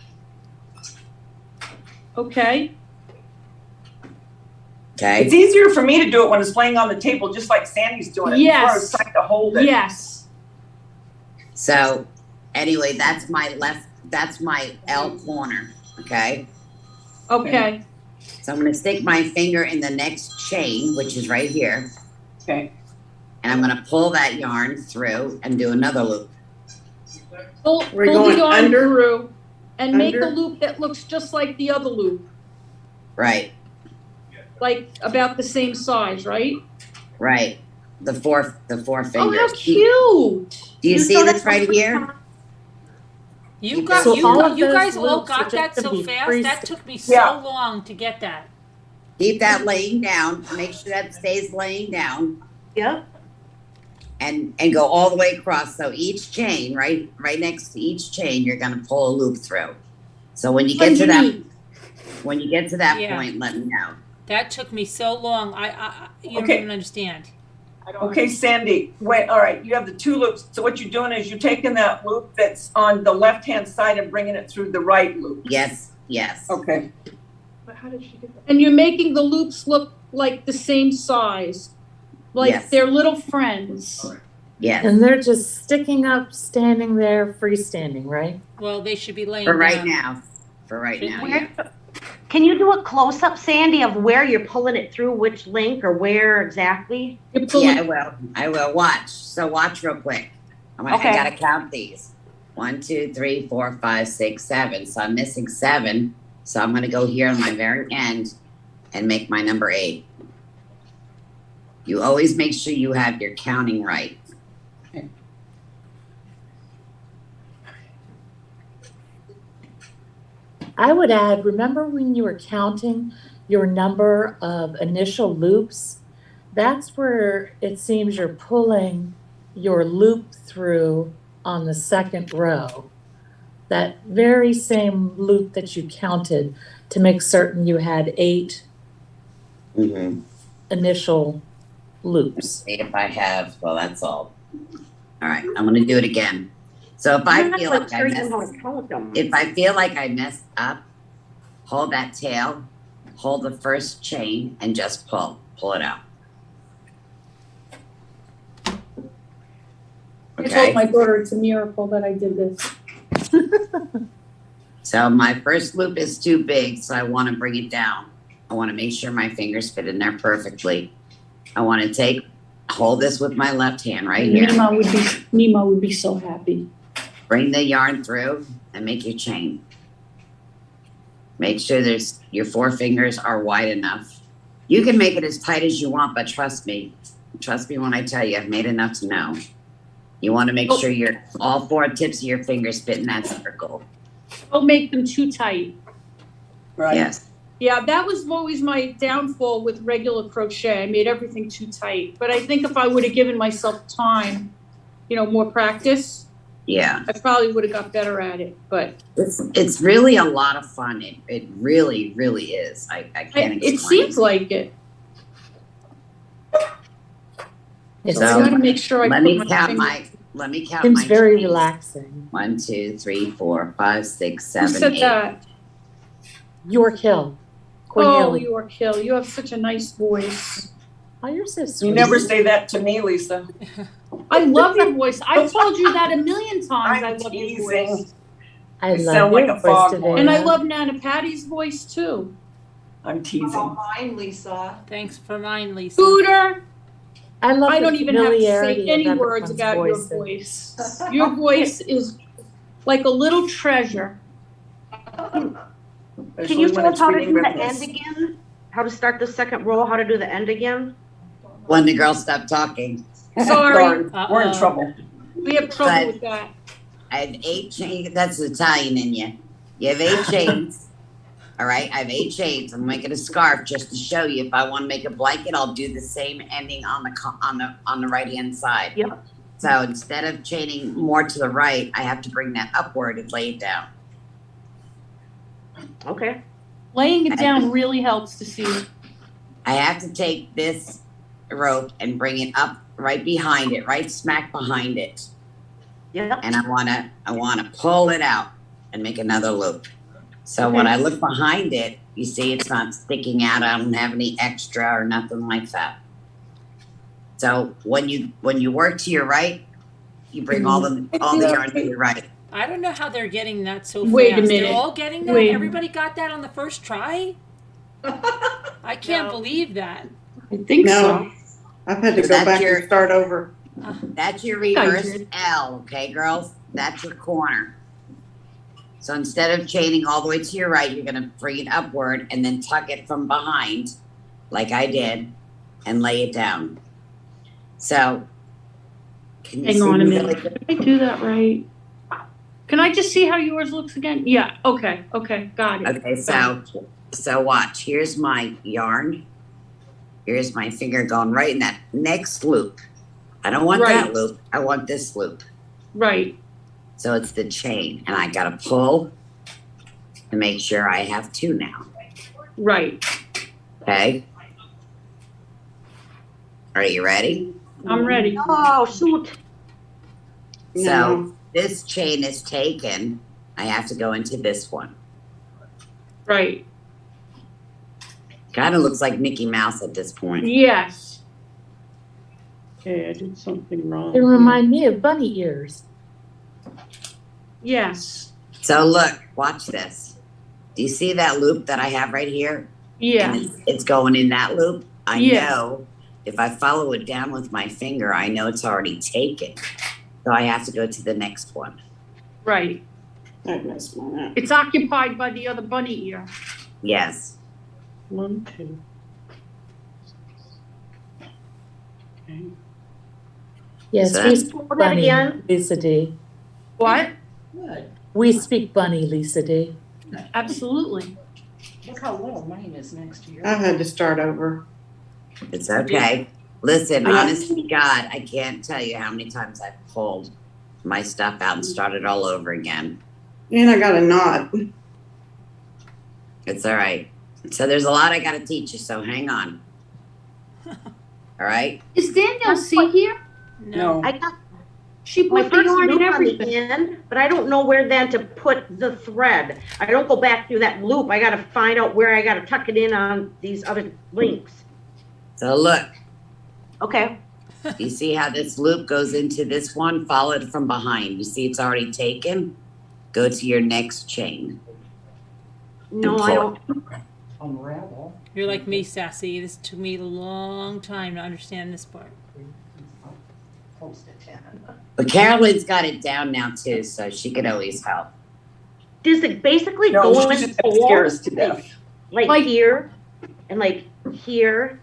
[SPEAKER 11] Okay.
[SPEAKER 3] Okay.
[SPEAKER 5] It's easier for me to do it when it's laying on the table, just like Sandy's doing it.
[SPEAKER 11] Yes.
[SPEAKER 5] Before I was trying to hold it.
[SPEAKER 11] Yes.
[SPEAKER 3] So, anyway, that's my left. That's my L corner. Okay.
[SPEAKER 11] Okay.
[SPEAKER 3] So I'm gonna stick my finger in the next chain, which is right here,
[SPEAKER 5] Okay.
[SPEAKER 3] and I'm gonna pull that yarn through and do another loop.
[SPEAKER 11] Pull
[SPEAKER 1] We're
[SPEAKER 11] the
[SPEAKER 1] going
[SPEAKER 11] yarn
[SPEAKER 1] under?
[SPEAKER 11] through and make a
[SPEAKER 1] Under?
[SPEAKER 11] loop that looks just like the other loop,
[SPEAKER 3] Right.
[SPEAKER 11] like about the same size, right?
[SPEAKER 3] Right. The four
[SPEAKER 11] Oh,
[SPEAKER 3] fingers.
[SPEAKER 11] how cute.
[SPEAKER 3] Do you see
[SPEAKER 12] saw
[SPEAKER 3] this
[SPEAKER 12] that
[SPEAKER 3] right
[SPEAKER 12] one?
[SPEAKER 3] here?
[SPEAKER 2] You got
[SPEAKER 6] So all of
[SPEAKER 2] you
[SPEAKER 6] those
[SPEAKER 2] guys all
[SPEAKER 6] loops are
[SPEAKER 2] got that
[SPEAKER 6] just
[SPEAKER 2] so
[SPEAKER 6] gonna be
[SPEAKER 2] fast. That took me so
[SPEAKER 5] Yeah.
[SPEAKER 2] long to get that.
[SPEAKER 3] Keep that laying down. Make sure that stays laying down.
[SPEAKER 12] Yep.
[SPEAKER 3] And go all the way across. So each chain, right next to each chain, you're gonna pull a loop through. So when you get to that,
[SPEAKER 2] Yeah.
[SPEAKER 3] point, let me know.
[SPEAKER 2] That took me so long. I you don't
[SPEAKER 5] Okay.
[SPEAKER 2] even understand.
[SPEAKER 5] Okay, Sandy, wait, all right, you have the 2 loops. So what you're doing is you're taking that loop that's on the left-hand side and bringing it through the right loop.
[SPEAKER 3] Yes.
[SPEAKER 5] Okay.
[SPEAKER 8] But how did she get that?
[SPEAKER 11] And you're making the loops look like the same size, like
[SPEAKER 3] Yes.
[SPEAKER 11] they're little friends.
[SPEAKER 3] Yes.
[SPEAKER 6] And they're just sticking up, standing there, freestanding, right?
[SPEAKER 2] Well, they should be laying
[SPEAKER 3] For right
[SPEAKER 2] down.
[SPEAKER 3] now. For right now,
[SPEAKER 12] Where-
[SPEAKER 3] yeah.
[SPEAKER 12] Can you do a close-up, Sandy, of where you're pulling it through, which link or where exactly?
[SPEAKER 11] You're pulling,
[SPEAKER 3] Yeah, I will. Watch. So watch real quick. I
[SPEAKER 12] Okay.
[SPEAKER 3] gotta count these. 1, 2, 3, 4, 5, 6, 7. So I'm missing 7. So I'm gonna go here on my very end and make my number 8. You always make sure you have your counting right.
[SPEAKER 6] I would add, remember when you were counting your number of initial loops? That's where it seems you're pulling your loop through on the second row. That very same loop that you counted to make certain you had 8
[SPEAKER 3] Mm-hmm.
[SPEAKER 6] initial loops.
[SPEAKER 3] See if I have, well, that's all. All right, I'm gonna do it again. So if I feel like I messed up, hold that tail, hold the first chain and just pull it out.
[SPEAKER 11] I told
[SPEAKER 3] Okay,
[SPEAKER 11] my daughter it's a miracle that I did this.
[SPEAKER 3] so my first loop is too big, so I wanna bring it down. I wanna make sure my fingers fit in there perfectly. I wanna hold this with my left hand right here.
[SPEAKER 11] Nima would be so happy.
[SPEAKER 3] Bring the yarn through and make your chain. Make sure your 4 fingers are wide enough. You can make it as tight as you want, but trust me when I tell you, I've made enough to know. You want to make sure all 4 tips of your fingers fit in that circle.
[SPEAKER 11] Don't make them too tight.
[SPEAKER 5] Right.
[SPEAKER 3] Yes.
[SPEAKER 7] Yeah, that was always my downfall with regular crochet. I made everything too tight. But I think if I would have given myself time, more practice,
[SPEAKER 3] Yeah.
[SPEAKER 7] I probably would have got better at it. But
[SPEAKER 3] It's really a lot of fun. It really, really is. I can't explain.
[SPEAKER 7] it seems like it.
[SPEAKER 6] It's
[SPEAKER 7] So I gotta make sure I
[SPEAKER 3] let
[SPEAKER 7] put
[SPEAKER 3] me
[SPEAKER 7] my
[SPEAKER 3] count
[SPEAKER 7] finger-
[SPEAKER 3] my. Let me count
[SPEAKER 6] Seems
[SPEAKER 3] my.
[SPEAKER 6] very
[SPEAKER 3] trees.
[SPEAKER 6] relaxing.
[SPEAKER 3] 1, 2, 3, 4, 5, 6,
[SPEAKER 7] Who
[SPEAKER 3] 7,
[SPEAKER 7] said
[SPEAKER 3] 8.
[SPEAKER 7] that?
[SPEAKER 6] York Hill.
[SPEAKER 7] Oh,
[SPEAKER 6] Cornelia.
[SPEAKER 7] York Hill, you have such a nice voice.
[SPEAKER 6] Oh, you're so sweet.
[SPEAKER 5] You never say that to me, Lisa.
[SPEAKER 7] I love your voice. I've told you that a million times. I
[SPEAKER 5] I'm
[SPEAKER 7] love your
[SPEAKER 5] teasing.
[SPEAKER 7] voice.
[SPEAKER 6] I
[SPEAKER 5] You
[SPEAKER 6] love
[SPEAKER 5] sound
[SPEAKER 6] your
[SPEAKER 5] like a
[SPEAKER 6] voice
[SPEAKER 5] foghorn.
[SPEAKER 6] today.
[SPEAKER 7] And I love Nana Patty's voice too.
[SPEAKER 5] I'm teasing.
[SPEAKER 8] Mine, Lisa.
[SPEAKER 2] Thanks for mine, Lisa.
[SPEAKER 7] Scooter,
[SPEAKER 6] I love
[SPEAKER 7] I
[SPEAKER 6] the
[SPEAKER 7] don't even have to
[SPEAKER 6] familiarity
[SPEAKER 7] say
[SPEAKER 6] of
[SPEAKER 7] any words
[SPEAKER 6] everyone's
[SPEAKER 7] about your
[SPEAKER 6] voices.
[SPEAKER 7] voice. Your voice is like a little treasure.
[SPEAKER 12] Can
[SPEAKER 5] Especially
[SPEAKER 12] you
[SPEAKER 5] when
[SPEAKER 12] tell us
[SPEAKER 5] it's
[SPEAKER 12] how to
[SPEAKER 5] reading
[SPEAKER 12] do the
[SPEAKER 5] riddles.
[SPEAKER 12] end again? How to start the second row, how to do the end again?
[SPEAKER 3] When the girls stop talking.
[SPEAKER 7] Sorry,
[SPEAKER 5] Darn, we're in
[SPEAKER 2] Uh-oh.
[SPEAKER 5] trouble.
[SPEAKER 7] we have trouble
[SPEAKER 3] But-
[SPEAKER 7] with that.
[SPEAKER 3] I have 8 chains. That's Italian in you. You have 8 chains. All right, I have 8 chains. I'm making a scarf just to show you. If I want to make a blanket, I'll do the same ending on the right hand side.
[SPEAKER 12] Yep.
[SPEAKER 3] So instead of chaining more to the right, I have to bring that upward and lay it down.
[SPEAKER 12] Okay.
[SPEAKER 7] Laying it down really helps to see.
[SPEAKER 3] I have to take this rope and bring it up right behind it, right smack behind it.
[SPEAKER 12] Yep.
[SPEAKER 3] And I wanna pull it out and make another loop. So when I look behind it, you see it's not sticking out. I don't have any extra or nothing like that. So when you work to your right, you bring all the yarn to your right.
[SPEAKER 2] I don't know how they're getting that so
[SPEAKER 7] Wait a
[SPEAKER 2] fast.
[SPEAKER 7] minute.
[SPEAKER 2] They're all getting that?
[SPEAKER 7] Wait.
[SPEAKER 2] Everybody got that on the first try? I can't believe that.
[SPEAKER 7] I think
[SPEAKER 1] No. I've had to
[SPEAKER 3] So
[SPEAKER 1] go
[SPEAKER 3] that's
[SPEAKER 1] back
[SPEAKER 3] your-
[SPEAKER 1] and start over.
[SPEAKER 3] That's your
[SPEAKER 7] I
[SPEAKER 3] reverse
[SPEAKER 7] did.
[SPEAKER 3] L, okay, girls? That's your corner. So instead of chaining all the way to your right, you're gonna bring it upward and then tuck it from behind, like I did, and lay it down. So, can you
[SPEAKER 7] Hang
[SPEAKER 3] see
[SPEAKER 7] on a
[SPEAKER 3] me
[SPEAKER 7] minute.
[SPEAKER 3] really good?
[SPEAKER 7] Did I do that right? Can I just see how yours looks again? Yeah, okay, got it.
[SPEAKER 3] Okay, so watch. Here's my yarn. Here's my finger going right in that next loop. I don't want that
[SPEAKER 7] Right.
[SPEAKER 3] loop. I want this loop.
[SPEAKER 7] Right,
[SPEAKER 3] So it's the chain, and I gotta pull to make sure I have 2 now.
[SPEAKER 7] right.
[SPEAKER 3] Okay. Are you ready?
[SPEAKER 7] I'm ready.
[SPEAKER 12] Oh, shoot.
[SPEAKER 1] No.
[SPEAKER 3] So this chain is taken. I have to go into this one.
[SPEAKER 7] Right,
[SPEAKER 3] Kind of looks like Mickey Mouse at this point.
[SPEAKER 7] yes.
[SPEAKER 1] Okay, I did something wrong.
[SPEAKER 6] They remind me of bunny ears.
[SPEAKER 7] Yes,
[SPEAKER 3] So look, watch this. Do you see that loop that I have right here?
[SPEAKER 7] yeah,
[SPEAKER 3] And it's going in that loop. I
[SPEAKER 7] Yes.
[SPEAKER 3] know if I follow it down with my finger, I know it's already taken. So I have to go to the next one.
[SPEAKER 7] right.
[SPEAKER 1] I messed mine up.
[SPEAKER 7] It's occupied by the other bunny ear.
[SPEAKER 3] Yes.
[SPEAKER 1] 1, 2. Okay.
[SPEAKER 6] Yes,
[SPEAKER 3] So
[SPEAKER 6] we
[SPEAKER 3] that's-
[SPEAKER 6] speak
[SPEAKER 12] Hold that
[SPEAKER 6] bunny,
[SPEAKER 12] again.
[SPEAKER 6] Lisa D.
[SPEAKER 7] What?
[SPEAKER 8] Good.
[SPEAKER 6] We speak bunny, Lisa D.
[SPEAKER 7] Absolutely.
[SPEAKER 8] Look how little mine is next to yours.
[SPEAKER 1] I had to start over.
[SPEAKER 3] It's okay. Listen,
[SPEAKER 1] Yeah.
[SPEAKER 3] honest to God, I can't tell you how many times I've pulled my stuff out and started all over again.
[SPEAKER 1] And I got a knot.
[SPEAKER 3] It's all right. So there's a lot I got to teach you, so hang on. All right?
[SPEAKER 7] Is Danielle C here?
[SPEAKER 2] No.
[SPEAKER 12] I got
[SPEAKER 7] She
[SPEAKER 12] my
[SPEAKER 7] put the
[SPEAKER 12] first
[SPEAKER 7] yarn
[SPEAKER 12] loop
[SPEAKER 7] and
[SPEAKER 12] on the
[SPEAKER 7] everything.
[SPEAKER 12] end, but I don't know where then to put the thread. I don't go back through that loop. I gotta find out where I gotta tuck it in on these other links.
[SPEAKER 3] So look,
[SPEAKER 12] Okay.
[SPEAKER 3] you see how this loop goes into this one? Follow it from behind. You see it's already taken? Go to your next chain.
[SPEAKER 12] No, I don't.
[SPEAKER 8] Unravel.
[SPEAKER 2] You're like me, Sassy. This took me a long time to understand this part.
[SPEAKER 8] Close to 10.
[SPEAKER 3] But Carolyn's got it down now too, so she could always help.
[SPEAKER 12] Does it basically
[SPEAKER 5] No,
[SPEAKER 12] go
[SPEAKER 5] she's
[SPEAKER 12] in
[SPEAKER 5] just gonna scare us to death.
[SPEAKER 12] like here and like here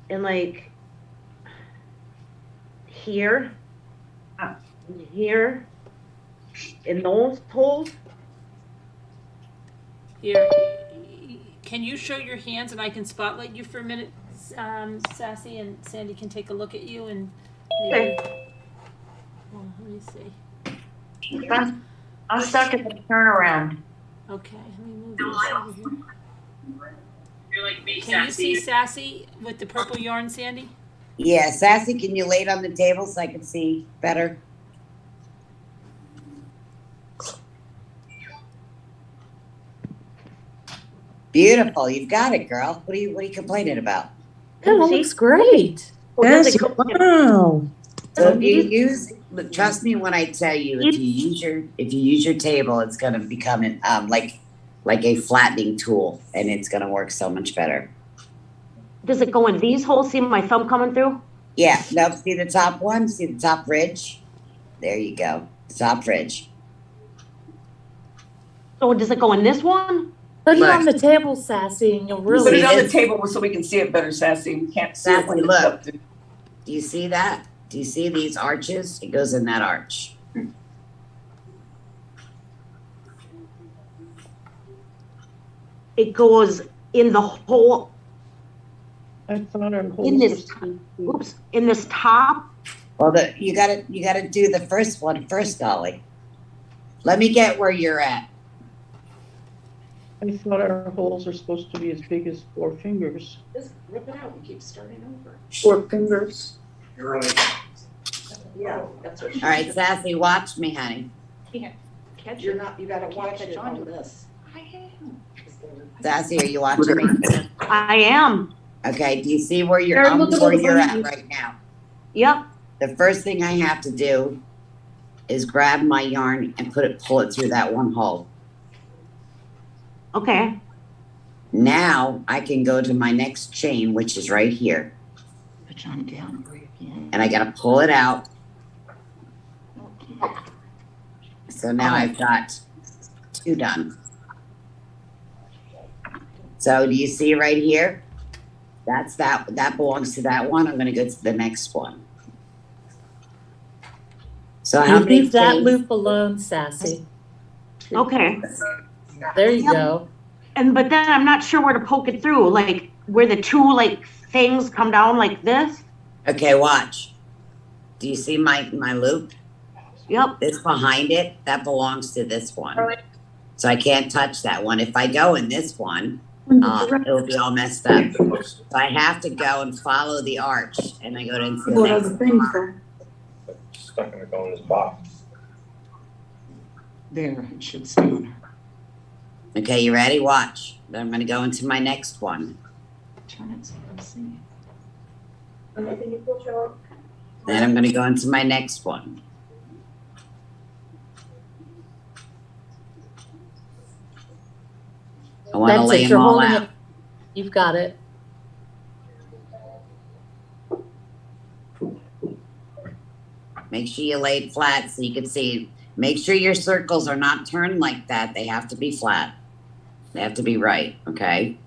[SPEAKER 12] and like here and here in those holes?
[SPEAKER 2] Here. can you show your hands and I can spotlight you for a minute, Sassy, and Sandy can take a look at you and maybe. Well, let me see.
[SPEAKER 4] I'm stuck at the turnaround.
[SPEAKER 2] Okay, let me move this over here. You're like me, Can you see Sassy with the purple yarn, Sandy?
[SPEAKER 3] Yeah, Sassy, can you lay it on the table so I can see better? Beautiful, you've got it, girl. What are you complaining about?
[SPEAKER 6] Yeah, that looks great.
[SPEAKER 3] Yes, wow. So if you use, trust me when I tell you, if you use your table, it's gonna become like a flattening tool, and it's gonna work so much better.
[SPEAKER 12] Does it go in these holes? See my thumb coming through?
[SPEAKER 3] Yeah, nope, see the top one? See the top ridge? There you go, top ridge.
[SPEAKER 12] So does it go in this one?
[SPEAKER 6] Put it on the table, Sassy, and you'll
[SPEAKER 5] Put
[SPEAKER 6] really.
[SPEAKER 5] it on the table so we can see it better, Sassy. We can't see it when
[SPEAKER 3] Sassy,
[SPEAKER 5] it's
[SPEAKER 3] look.
[SPEAKER 5] up.
[SPEAKER 3] Do you see that? Do you see these arches? It goes in that arch.
[SPEAKER 12] It goes in the hole,
[SPEAKER 8] I thought our holes
[SPEAKER 12] in this,
[SPEAKER 8] were-
[SPEAKER 12] oops, in this top?
[SPEAKER 3] Well, you gotta do the first one first, Dolly. Let me get where you're at.
[SPEAKER 8] I thought our holes are supposed to be as big as 4 fingers. Just rip it out and keep starting over.
[SPEAKER 5] 4 fingers.
[SPEAKER 8] Yeah, that's what.
[SPEAKER 3] All right, Sassy, watch me, honey.
[SPEAKER 8] Catch, you're not, you gotta watch it on this.
[SPEAKER 11] I am.
[SPEAKER 3] Sassy, are you watching me?
[SPEAKER 12] I am.
[SPEAKER 3] Okay, do you see where you're,
[SPEAKER 7] Karen, look at
[SPEAKER 3] where
[SPEAKER 7] all the
[SPEAKER 3] you're at
[SPEAKER 7] bunnies.
[SPEAKER 3] right now?
[SPEAKER 12] Yep.
[SPEAKER 3] The first thing I have to do is grab my yarn and pull it through that one hole.
[SPEAKER 12] Okay.
[SPEAKER 3] Now I can go to my next chain, which is right here,
[SPEAKER 8] Put John down again.
[SPEAKER 3] and I gotta pull it out. So now I've got 2 done. So do you see right here? That belongs to that one. I'm gonna go to the next one. So how
[SPEAKER 6] You
[SPEAKER 3] many
[SPEAKER 6] leave that
[SPEAKER 3] chains-
[SPEAKER 6] loop alone, Sassy.
[SPEAKER 12] Okay.
[SPEAKER 6] There you go.
[SPEAKER 12] But then I'm not sure where to poke it through, like where the 2 like things come down like this.
[SPEAKER 3] Okay, watch. Do you see my loop?
[SPEAKER 12] Yep.
[SPEAKER 3] This behind it, that belongs to this one. So I can't touch that one. If I go in this one, it'll be all messed up. So I have to go and follow the arch, and I go into the
[SPEAKER 1] What
[SPEAKER 3] next
[SPEAKER 1] other things are?
[SPEAKER 9] Stuck in this box.
[SPEAKER 8] There, it should stay on her.
[SPEAKER 3] Okay, you ready? Watch. Then I'm gonna go into my next one.
[SPEAKER 8] Turn it so you can see.
[SPEAKER 3] Then I'm gonna go into my next one. I wanna
[SPEAKER 6] That's
[SPEAKER 3] lay
[SPEAKER 6] it.
[SPEAKER 3] them
[SPEAKER 6] You're
[SPEAKER 3] all
[SPEAKER 6] holding
[SPEAKER 3] out.
[SPEAKER 6] it. You've got it.
[SPEAKER 3] Make sure you lay it flat so you can see. Make sure your circles are not turned like that. They have to be flat. They have to be right, okay?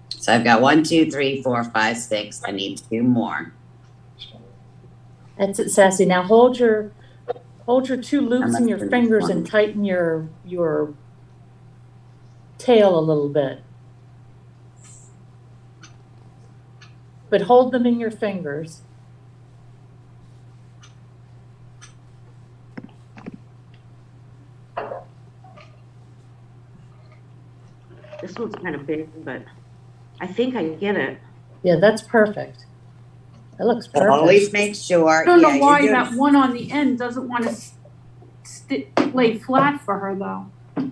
[SPEAKER 3] So I've got 1, 2, 3, 4, 5, 6. I need 2 more.
[SPEAKER 6] That's it, Sassy. Now hold your 2 loops in your
[SPEAKER 3] Unless
[SPEAKER 6] fingers
[SPEAKER 3] there's
[SPEAKER 6] and
[SPEAKER 3] one.
[SPEAKER 6] tighten your tail a little bit. But hold them in your fingers.
[SPEAKER 12] This one's kind of big, but I think I get it.
[SPEAKER 6] Yeah, that's perfect. That looks
[SPEAKER 3] So always
[SPEAKER 6] perfect.
[SPEAKER 3] make sure.
[SPEAKER 7] I don't know
[SPEAKER 3] yeah,
[SPEAKER 7] why
[SPEAKER 3] you're
[SPEAKER 7] that
[SPEAKER 3] doing-
[SPEAKER 7] one on the end doesn't want to lay flat for her though.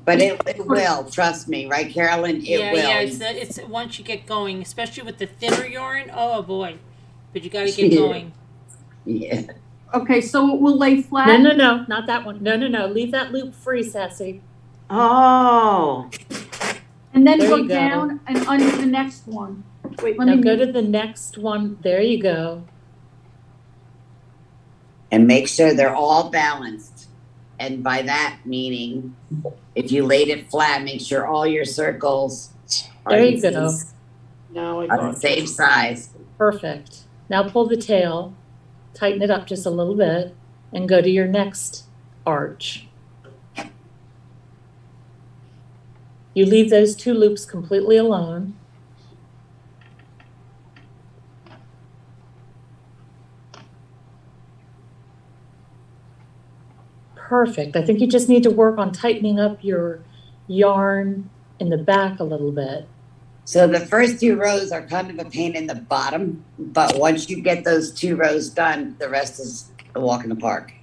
[SPEAKER 3] But it will, trust me, right, Carolyn? It will.
[SPEAKER 2] Yeah, it's once you get going, especially with the thinner yarn. Oh boy, but you got to get going.
[SPEAKER 3] Yeah.
[SPEAKER 7] Okay, so it will lay flat?
[SPEAKER 6] No, not that one. No. Leave that loop free, Sassy.
[SPEAKER 12] Oh.
[SPEAKER 7] And then
[SPEAKER 6] There
[SPEAKER 7] go
[SPEAKER 6] you go.
[SPEAKER 7] down and under the next one. Wait, let
[SPEAKER 6] Now
[SPEAKER 7] me
[SPEAKER 6] go
[SPEAKER 7] move.
[SPEAKER 6] to the next one. There you go.
[SPEAKER 3] And make sure they're all balanced. And by that meaning, if you laid it flat, make sure all your circles are
[SPEAKER 6] There you
[SPEAKER 3] the
[SPEAKER 6] go.
[SPEAKER 3] same-
[SPEAKER 8] Now I
[SPEAKER 3] are
[SPEAKER 8] got
[SPEAKER 3] the same size.
[SPEAKER 6] Perfect. Now pull the tail, tighten it up just a little bit, and go to your next arch. You leave those 2 loops completely alone. Perfect. I think you just need to work on tightening up your yarn in the back a little bit.
[SPEAKER 3] So the first 2 rows are kind of a pain in the bottom, but once you get those 2 rows done, the rest is a walk in the park.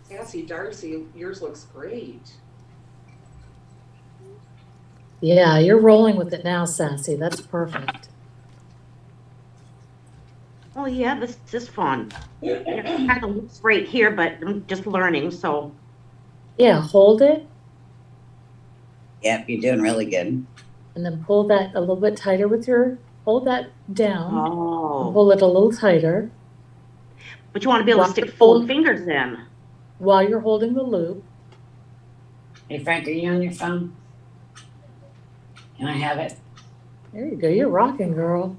[SPEAKER 8] Sassy Darcy, yours looks great.
[SPEAKER 6] Yeah, you're rolling with it now, Sassy. That's perfect.
[SPEAKER 12] Oh, yeah, this is fun. It kind of looks right here, but I'm just learning, so.
[SPEAKER 6] Yeah, hold it
[SPEAKER 3] Yep, you're doing really good.
[SPEAKER 6] and then pull that a little bit tighter with your, hold that down. And
[SPEAKER 12] Oh.
[SPEAKER 6] pull it a little tighter
[SPEAKER 12] But you want to be able to stick full fingers in.
[SPEAKER 6] while you're holding the loop.
[SPEAKER 3] Hey, Frank, are you on your phone? Can I have it?
[SPEAKER 6] There you go. You're rocking, girl.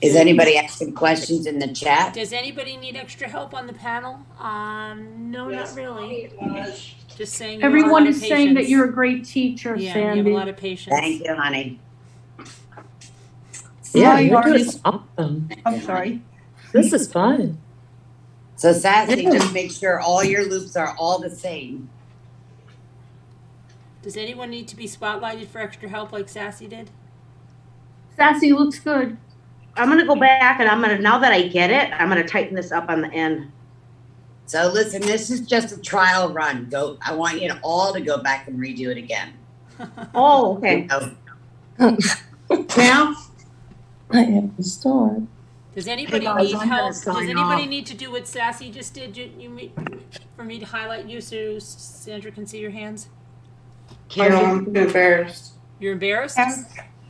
[SPEAKER 3] Is anybody asking questions in the chat?
[SPEAKER 2] Does anybody need extra help on the panel? No, not really. Just saying. You have a lot
[SPEAKER 7] Everyone
[SPEAKER 2] of
[SPEAKER 7] is saying that
[SPEAKER 2] patience.
[SPEAKER 7] you're a great teacher,
[SPEAKER 2] Yeah,
[SPEAKER 7] Sandy.
[SPEAKER 2] you have a lot of patience.
[SPEAKER 3] Thank you, honey.
[SPEAKER 6] Yeah,
[SPEAKER 10] My
[SPEAKER 6] you're
[SPEAKER 10] yarn
[SPEAKER 6] doing
[SPEAKER 10] is-
[SPEAKER 6] awesome.
[SPEAKER 10] I'm sorry.
[SPEAKER 6] This is fun.
[SPEAKER 3] So Sassy, just make sure all your loops are all the same.
[SPEAKER 2] Does anyone need to be spotlighted for extra help like Sassy did?
[SPEAKER 7] Sassy looks good.
[SPEAKER 12] I'm gonna go back and now that I get it, I'm gonna tighten this up on the end.
[SPEAKER 3] So listen, this is just a trial run. I want you to all to go back and redo it again.
[SPEAKER 12] Oh, okay.
[SPEAKER 3] Now,
[SPEAKER 10] I have to start.
[SPEAKER 2] Does anybody
[SPEAKER 12] guys,
[SPEAKER 2] need
[SPEAKER 12] I'm gonna
[SPEAKER 2] help? Does
[SPEAKER 12] sign
[SPEAKER 2] anybody
[SPEAKER 12] off.
[SPEAKER 2] need to do what Sassy just did? For me to highlight you so Sandra can see your hands?
[SPEAKER 1] I'm embarrassed.
[SPEAKER 2] You're embarrassed?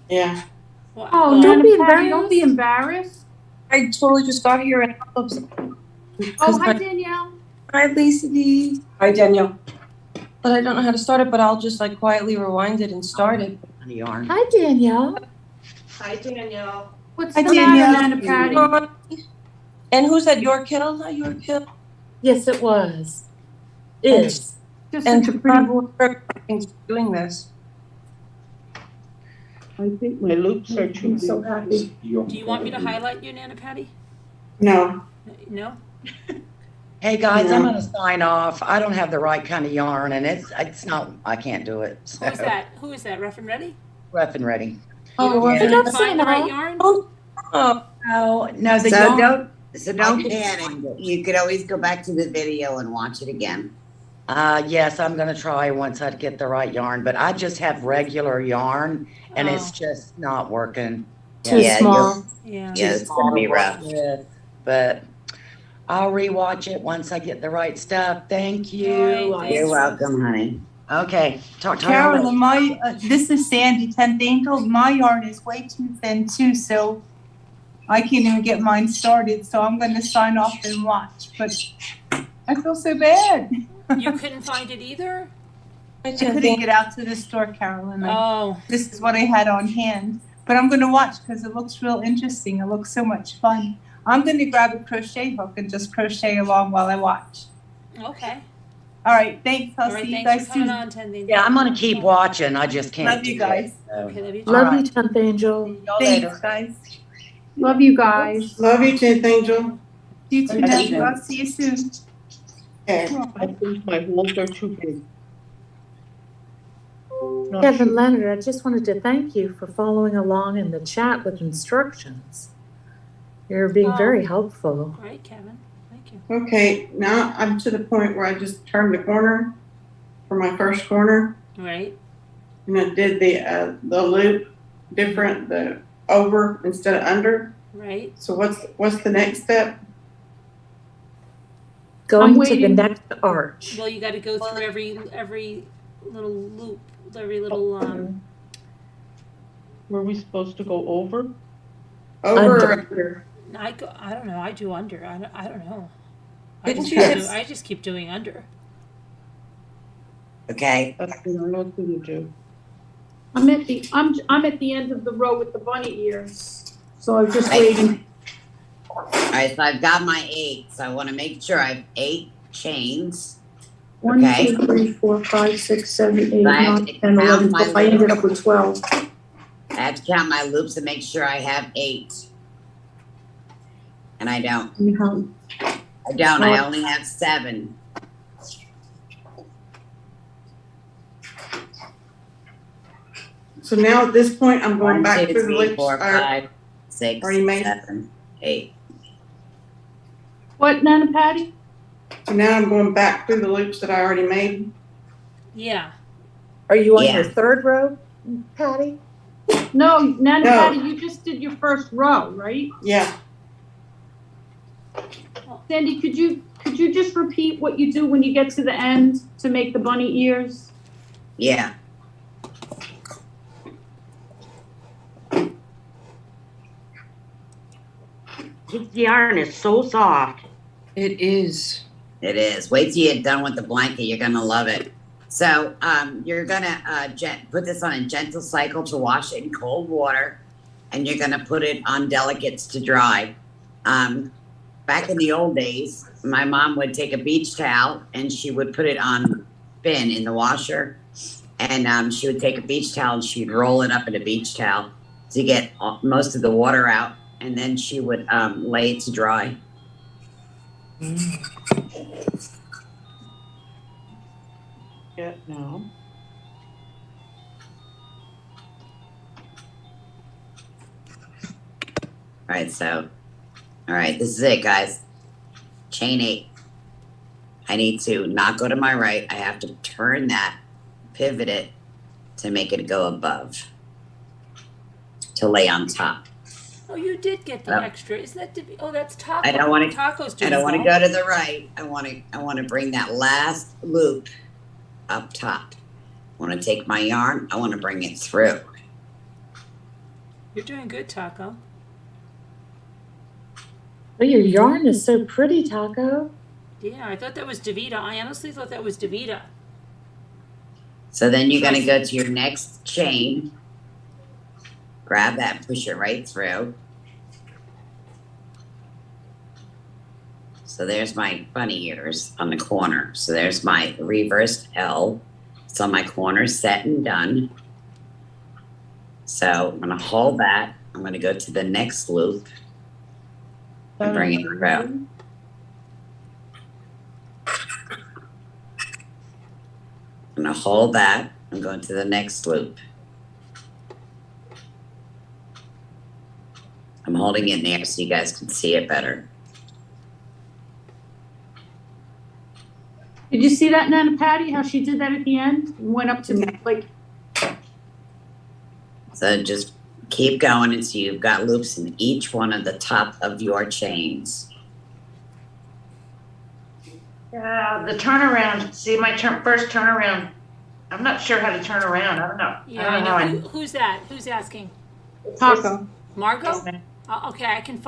[SPEAKER 1] Yeah.
[SPEAKER 2] Well,
[SPEAKER 7] Oh,
[SPEAKER 6] Don't
[SPEAKER 7] Nana
[SPEAKER 6] be
[SPEAKER 7] Patty, don't be embarrassed.
[SPEAKER 10] I totally just got here and
[SPEAKER 7] Oh, hi, Danielle.
[SPEAKER 10] Hi, Lisa D.
[SPEAKER 5] Hi, Danielle.
[SPEAKER 10] But I don't know how to start it, but I'll just like quietly rewind it and start it.
[SPEAKER 3] yarn.
[SPEAKER 6] Hi, Danielle.
[SPEAKER 8] Hi, Danielle.
[SPEAKER 7] What's
[SPEAKER 10] Hi,
[SPEAKER 7] the matter,
[SPEAKER 10] Danielle.
[SPEAKER 7] Nana Patty?
[SPEAKER 10] And who's that? Your kiddo? Not your kiddo.
[SPEAKER 6] Yes, it was. Is.
[SPEAKER 7] Just
[SPEAKER 10] And
[SPEAKER 7] such a pretty boy.
[SPEAKER 10] Thanks for doing this.
[SPEAKER 8] I think my loops are too.
[SPEAKER 1] I'm so happy.
[SPEAKER 2] do you want me to highlight you, Nana Patty?
[SPEAKER 1] No.
[SPEAKER 2] No?
[SPEAKER 4] Hey, guys,
[SPEAKER 1] Yeah.
[SPEAKER 4] I'm gonna sign off. I don't have the right kind of yarn, and it's not, I can't do it. So.
[SPEAKER 2] Who's that? Who is that? Rough and ready?
[SPEAKER 4] Rough and ready.
[SPEAKER 10] Oh,
[SPEAKER 4] Yeah.
[SPEAKER 2] Did
[SPEAKER 6] I'll
[SPEAKER 2] you
[SPEAKER 6] sign
[SPEAKER 2] find the right
[SPEAKER 6] off.
[SPEAKER 2] yarn?
[SPEAKER 10] Oh,
[SPEAKER 4] No, the
[SPEAKER 3] So
[SPEAKER 4] yarn.
[SPEAKER 3] don't panic. You could always go back to the video and watch it again.
[SPEAKER 4] Yes, I'm gonna try once I get the right yarn, but I just have regular yarn, and it's just not working.
[SPEAKER 6] Too
[SPEAKER 3] Yeah,
[SPEAKER 6] small.
[SPEAKER 2] Yeah.
[SPEAKER 3] Yeah, it's gonna be rough.
[SPEAKER 4] But I'll rewatch it once I get the right stuff. Thank you.
[SPEAKER 2] All right,
[SPEAKER 3] You're
[SPEAKER 2] thanks.
[SPEAKER 3] welcome, honey.
[SPEAKER 4] Okay, talk to you
[SPEAKER 10] Carolyn,
[SPEAKER 4] later.
[SPEAKER 10] this is Sandy, 10th Angel. My yarn is way too thin too, so I can't even get mine started. So I'm going to sign off and watch. But I feel so bad.
[SPEAKER 2] You couldn't find it either?
[SPEAKER 10] I couldn't get out to the store, Carolyn.
[SPEAKER 2] Oh,
[SPEAKER 10] This is what I had on hand. But I'm going to watch because it looks real interesting. It looks so much fun. I'm going to grab a crochet hook and just crochet along while I watch.
[SPEAKER 2] okay.
[SPEAKER 10] All right, thanks. I'll
[SPEAKER 2] All right,
[SPEAKER 10] see you
[SPEAKER 2] thanks
[SPEAKER 10] guys
[SPEAKER 2] for coming
[SPEAKER 10] soon.
[SPEAKER 2] on, Tending.
[SPEAKER 4] Yeah, I'm gonna keep watching. I just can't.
[SPEAKER 10] Love you
[SPEAKER 4] do it,
[SPEAKER 10] guys.
[SPEAKER 4] so.
[SPEAKER 2] Okay, love you too.
[SPEAKER 6] Love
[SPEAKER 4] All
[SPEAKER 6] you,
[SPEAKER 4] right.
[SPEAKER 6] 10th Angel.
[SPEAKER 4] Y'all
[SPEAKER 10] Thanks,
[SPEAKER 4] later.
[SPEAKER 10] guys.
[SPEAKER 7] Love you guys.
[SPEAKER 1] Love you, 10th Angel.
[SPEAKER 10] You too, Deb. I'll see you soon.
[SPEAKER 1] Okay.
[SPEAKER 8] I think my holes are too big. Not
[SPEAKER 6] Kevin
[SPEAKER 8] sure.
[SPEAKER 6] Leonard, I just wanted to thank you for following along in the chat with instructions. You're being
[SPEAKER 2] Oh.
[SPEAKER 6] very helpful.
[SPEAKER 2] Great, Kevin. Thank you.
[SPEAKER 1] Okay, now I'm to the point where I just turned the corner for my first corner,
[SPEAKER 2] Right.
[SPEAKER 1] and I did the loop different, the over instead of under.
[SPEAKER 2] Right.
[SPEAKER 1] So what's the next step?
[SPEAKER 6] Going to the
[SPEAKER 7] waiting.
[SPEAKER 6] next arch.
[SPEAKER 2] Well, you got to go through every little loop, every little
[SPEAKER 8] Were we supposed to go over?
[SPEAKER 1] Over or
[SPEAKER 6] Under.
[SPEAKER 1] under?
[SPEAKER 2] I don't know. I do under. I don't know.
[SPEAKER 10] Didn't you
[SPEAKER 2] I just keep doing under.
[SPEAKER 3] Okay.
[SPEAKER 8] That's what I was gonna do.
[SPEAKER 7] I'm at the end of the row with the bunny ears, so I'm just waiting.
[SPEAKER 3] All right, so I've got my 8, so I want to make sure I have 8 chains.
[SPEAKER 7] 1,
[SPEAKER 3] Okay.
[SPEAKER 7] 2, 3, 4, 5, 6, 7, 8,
[SPEAKER 3] I have
[SPEAKER 7] 9,
[SPEAKER 3] to
[SPEAKER 7] 10, 11,
[SPEAKER 3] count my
[SPEAKER 7] 12. I ended up with 12.
[SPEAKER 3] I have to count my loops and make sure I have 8. And I don't. I only have 7.
[SPEAKER 1] So now at this point, I'm going
[SPEAKER 3] 1,
[SPEAKER 1] back
[SPEAKER 3] 2,
[SPEAKER 1] through the
[SPEAKER 3] 3,
[SPEAKER 1] loops.
[SPEAKER 3] 4, 5, 6,
[SPEAKER 1] already made.
[SPEAKER 3] 7, 8.
[SPEAKER 7] What, Nana Patty?
[SPEAKER 1] So now I'm going back through the loops that I already made.
[SPEAKER 2] Yeah.
[SPEAKER 6] Are you on
[SPEAKER 3] Yeah.
[SPEAKER 6] your third row, Patty?
[SPEAKER 7] No, Nana
[SPEAKER 1] No.
[SPEAKER 7] Patty, you just did your first row, right?
[SPEAKER 1] Yeah.
[SPEAKER 7] Sandy, could you just repeat what you do when you get to the end to make the bunny ears?
[SPEAKER 3] Yeah.
[SPEAKER 12] This yarn is so soft.
[SPEAKER 10] It is.
[SPEAKER 3] It is. Wait till you're done with the blanket. You're gonna love it. So you're gonna put this on a gentle cycle to wash it in cold water, and you're gonna put it on delicates to dry. Back in the old days, my mom would take a beach towel and she would put it on spin in the washer, and she would take a beach towel and she'd roll it up in a beach towel to get most of the water out, and then she would lay it to dry.
[SPEAKER 10] Yeah, no.
[SPEAKER 3] All right, this is it, guys. Chain 8. I need to not go to my right. I have to turn that, pivot it to make it go above, to lay on top.
[SPEAKER 2] Oh, you did get the extra. Is that that's taco.
[SPEAKER 3] I don't want to.
[SPEAKER 2] Tacos do
[SPEAKER 3] I don't want to
[SPEAKER 2] that.
[SPEAKER 3] go to the right. I want to bring that last loop up top. I want to take my yarn. I want to bring it through.
[SPEAKER 2] You're doing good, Taco.
[SPEAKER 6] Oh, your yarn is so pretty, Taco.
[SPEAKER 2] Yeah, I thought that was Davita. I honestly thought that was Davita.
[SPEAKER 3] So then you're going to go to your next chain. Grab that, push it right through. So there's my bunny ears on the corner. So there's my reversed L. It's on my corner, set and done. So I'm going to hold that. I'm going to go to the next loop and bring it through. I'm going to hold that and go to the next loop. I'm holding it in there so you guys can see it better.
[SPEAKER 7] Did you see that, Nana Patty, how she did that at the end? Went up to like.
[SPEAKER 3] So just keep going until you've got loops in each one of the top of your chains.
[SPEAKER 8] Yeah, the turnaround, see my first turnaround. I'm not sure how to turn around. I don't know.
[SPEAKER 2] Yeah, I know. Who's that? Who's asking?
[SPEAKER 7] Taco.
[SPEAKER 2] Margot? Okay, I can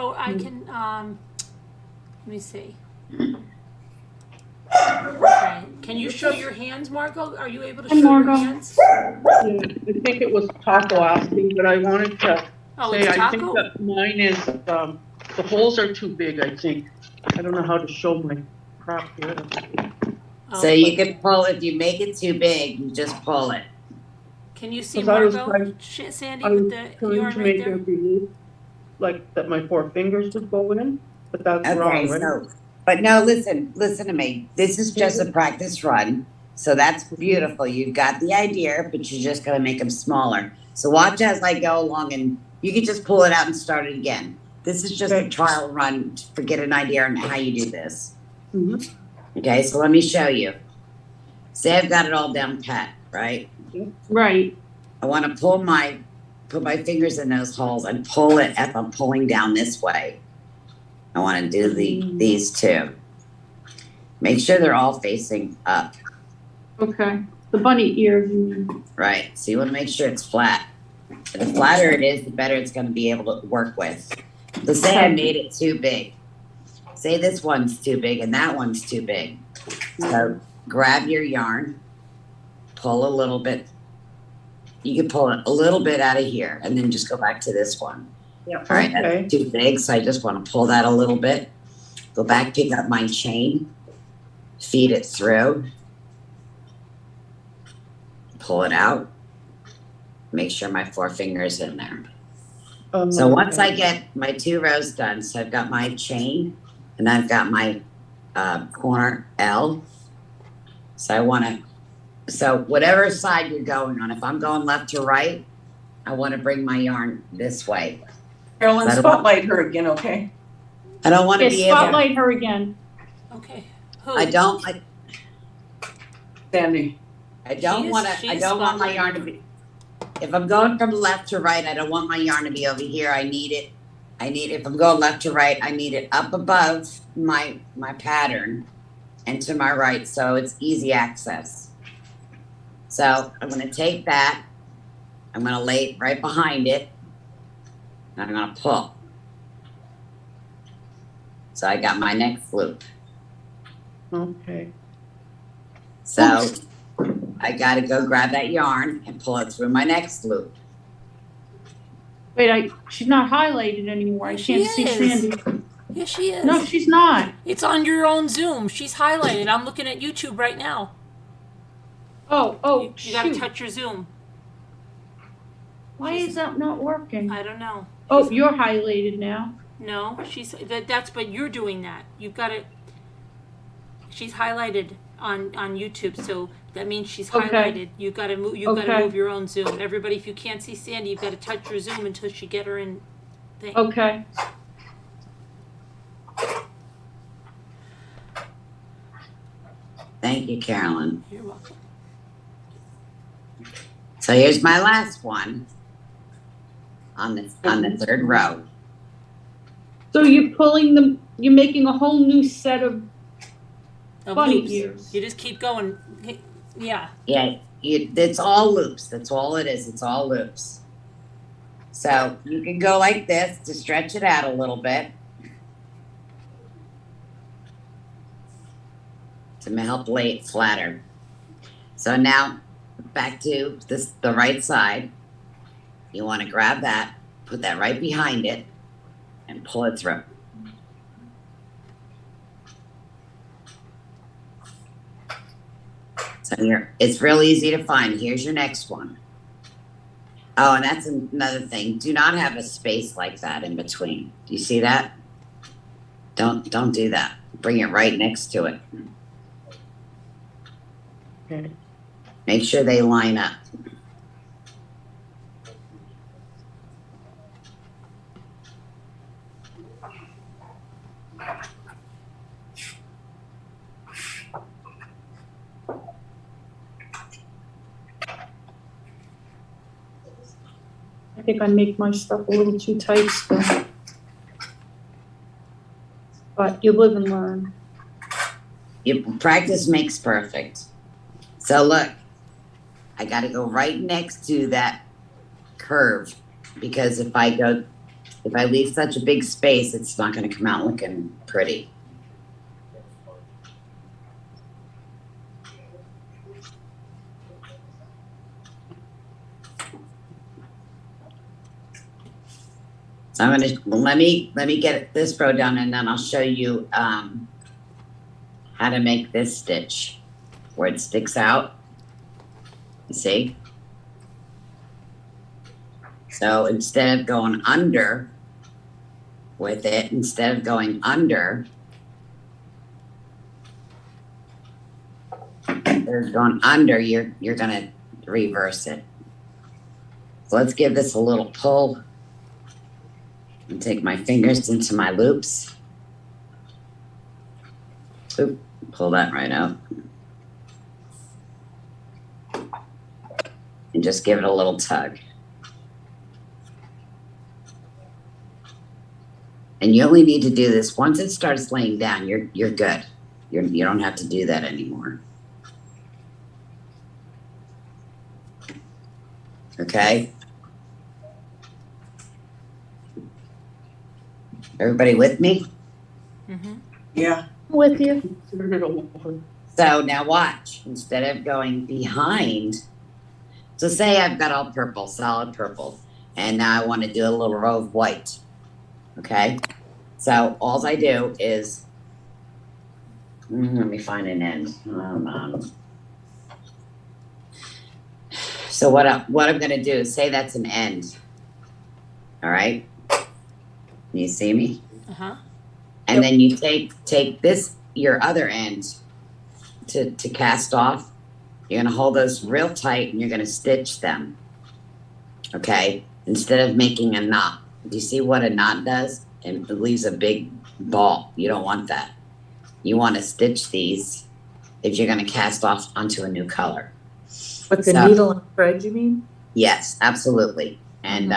[SPEAKER 2] let me see. Okay. Can you show your hands, Margot? Are you able to show your hands?
[SPEAKER 10] I think it was Taco asking, but I wanted to say,
[SPEAKER 2] it's
[SPEAKER 10] I think
[SPEAKER 2] Taco?
[SPEAKER 10] that mine is, the holes are too big, I think. I don't know how to show my crop here.
[SPEAKER 3] So you can pull, if you make it too big, you just pull it.
[SPEAKER 2] Can you see
[SPEAKER 10] 'Cause I was
[SPEAKER 2] Margot? Sandy
[SPEAKER 10] I was
[SPEAKER 2] with the
[SPEAKER 10] trying
[SPEAKER 2] yarn
[SPEAKER 10] to
[SPEAKER 2] right
[SPEAKER 10] make
[SPEAKER 2] there?
[SPEAKER 10] it believe, like that my 4 fingers would go in, but that's
[SPEAKER 3] Okay,
[SPEAKER 10] wrong, right?
[SPEAKER 3] so, but no, listen to me. This is just a practice run. So that's beautiful. You've got the idea, but you're just going to make them smaller. So watch as I go along, and you can just pull it out and start it again. This is just a trial run to get an idea on how you do this.
[SPEAKER 10] Mm-hmm.
[SPEAKER 3] Okay, so let me show you. Say I've got it all down pat, right?
[SPEAKER 7] Right.
[SPEAKER 3] I want to put my fingers in those holes and pull it as I'm pulling down this way. I want to do these two. Make sure they're all facing up.
[SPEAKER 7] Okay. The bunny ears.
[SPEAKER 3] Right. So you want to make sure it's flat. The flatter it is, the better it's going to be able to work with. So say I made it too big. Say this one's too big and that one's too big. So grab your yarn, pull a little bit you can pull it a little bit out of here and then just go back to this one.
[SPEAKER 12] Yeah.
[SPEAKER 3] All right,
[SPEAKER 10] Okay.
[SPEAKER 3] that's too big, so I just want to pull that a little bit. Go back, pick up my chain, feed it through, pull it out, make sure my 4 fingers in there. So once I get my 2 rows done, so I've got my chain and I've got my corner L. So whatever side you're going on, if I'm going left to right, I want to bring my yarn this way.
[SPEAKER 5] Carolyn,
[SPEAKER 3] That'll-
[SPEAKER 5] spotlight her again, okay?
[SPEAKER 3] I don't want to
[SPEAKER 7] Okay,
[SPEAKER 3] be able,
[SPEAKER 7] spotlight her again.
[SPEAKER 2] Okay. Who?
[SPEAKER 3] I don't
[SPEAKER 5] Sandy.
[SPEAKER 3] want my yarn to be, if I'm going from left to right, I don't want my yarn to be over here. I need it, if I'm going left to right, I need it up above my pattern and to my right, so it's easy access. So I'm gonna take that, I'm gonna lay it right behind it, and I'm gonna pull. So I got my next loop.
[SPEAKER 10] Okay.
[SPEAKER 3] So I gotta go grab that yarn and pull it through my next loop.
[SPEAKER 7] Wait, she's not highlighted anymore. I
[SPEAKER 2] Yes, she
[SPEAKER 7] can't see
[SPEAKER 2] is.
[SPEAKER 7] Sandy.
[SPEAKER 2] Yes, she is.
[SPEAKER 7] No, she's not.
[SPEAKER 2] It's on your own Zoom. She's highlighted. I'm looking at YouTube right now.
[SPEAKER 7] Oh,
[SPEAKER 2] You gotta
[SPEAKER 7] shoot.
[SPEAKER 2] touch your Zoom.
[SPEAKER 7] Why is that not working?
[SPEAKER 2] I don't know.
[SPEAKER 7] Oh, you're highlighted now.
[SPEAKER 2] No, that's but you're doing that. You've got it. She's highlighted on YouTube, so that means she's
[SPEAKER 7] Okay.
[SPEAKER 2] highlighted. You've got to move. You've got to
[SPEAKER 7] Okay.
[SPEAKER 2] move your own Zoom. Everybody, if you can't see Sandy, you've got to touch your Zoom until she get her in. Thing.
[SPEAKER 7] Okay.
[SPEAKER 3] Thank you, Carolyn.
[SPEAKER 2] You're welcome.
[SPEAKER 3] So here's my last one on the 3rd row.
[SPEAKER 7] So you're making a whole new set of
[SPEAKER 2] Of
[SPEAKER 7] bunny
[SPEAKER 2] loops.
[SPEAKER 7] ears.
[SPEAKER 2] You just keep going. Yeah.
[SPEAKER 3] Yeah, it's all loops. That's all it is. It's all loops. So you can go like this to stretch it out a little bit. To help lay it flatter. So now back to the right side. You want to grab that, put that right behind it, and pull it through. So it's real easy to find. Here's your next one. Oh, and that's another thing. Do not have a space like that in between. Do you see that? Don't do that. Bring it right next to it.
[SPEAKER 10] Okay.
[SPEAKER 3] Make sure they line up.
[SPEAKER 7] I think I make my stuff a little too tight still. But you live and learn.
[SPEAKER 3] Practice makes perfect. So look, I got to go right next to that curve because if I leave such a big space, it's not going to come out looking pretty. So I'm gonna let me get this row done, and then I'll show you how to make this stitch where it sticks out. You see? So instead of going under with it, instead of going under you're gonna reverse it. So let's give this a little pull. And take my fingers into my loops. Oop, pull that right out. And just give it a little tug. And you only need to do this once it starts laying down, you're good. You don't have to do that anymore. Okay? Everybody with me?
[SPEAKER 2] Mm-hmm.
[SPEAKER 5] Yeah.
[SPEAKER 6] With you.
[SPEAKER 3] So now watch. Instead of going behind, So say I've got all purple, solid purple, and now I want to do a little row of white. Okay? So all I do is, let me find an end. So what I'm going to do is say that's an end. All right? You see me?
[SPEAKER 2] Uh-huh.
[SPEAKER 3] And then you take this, your other end, to cast off. You're going to hold those real tight and you're going to stitch them. Okay? Instead of making a knot. Do you see what a knot does? It leaves a big ball. You don't want that. You want to stitch these if you're going to cast off onto a new color.
[SPEAKER 6] With the needle and thread, you mean?
[SPEAKER 3] Yes, absolutely. And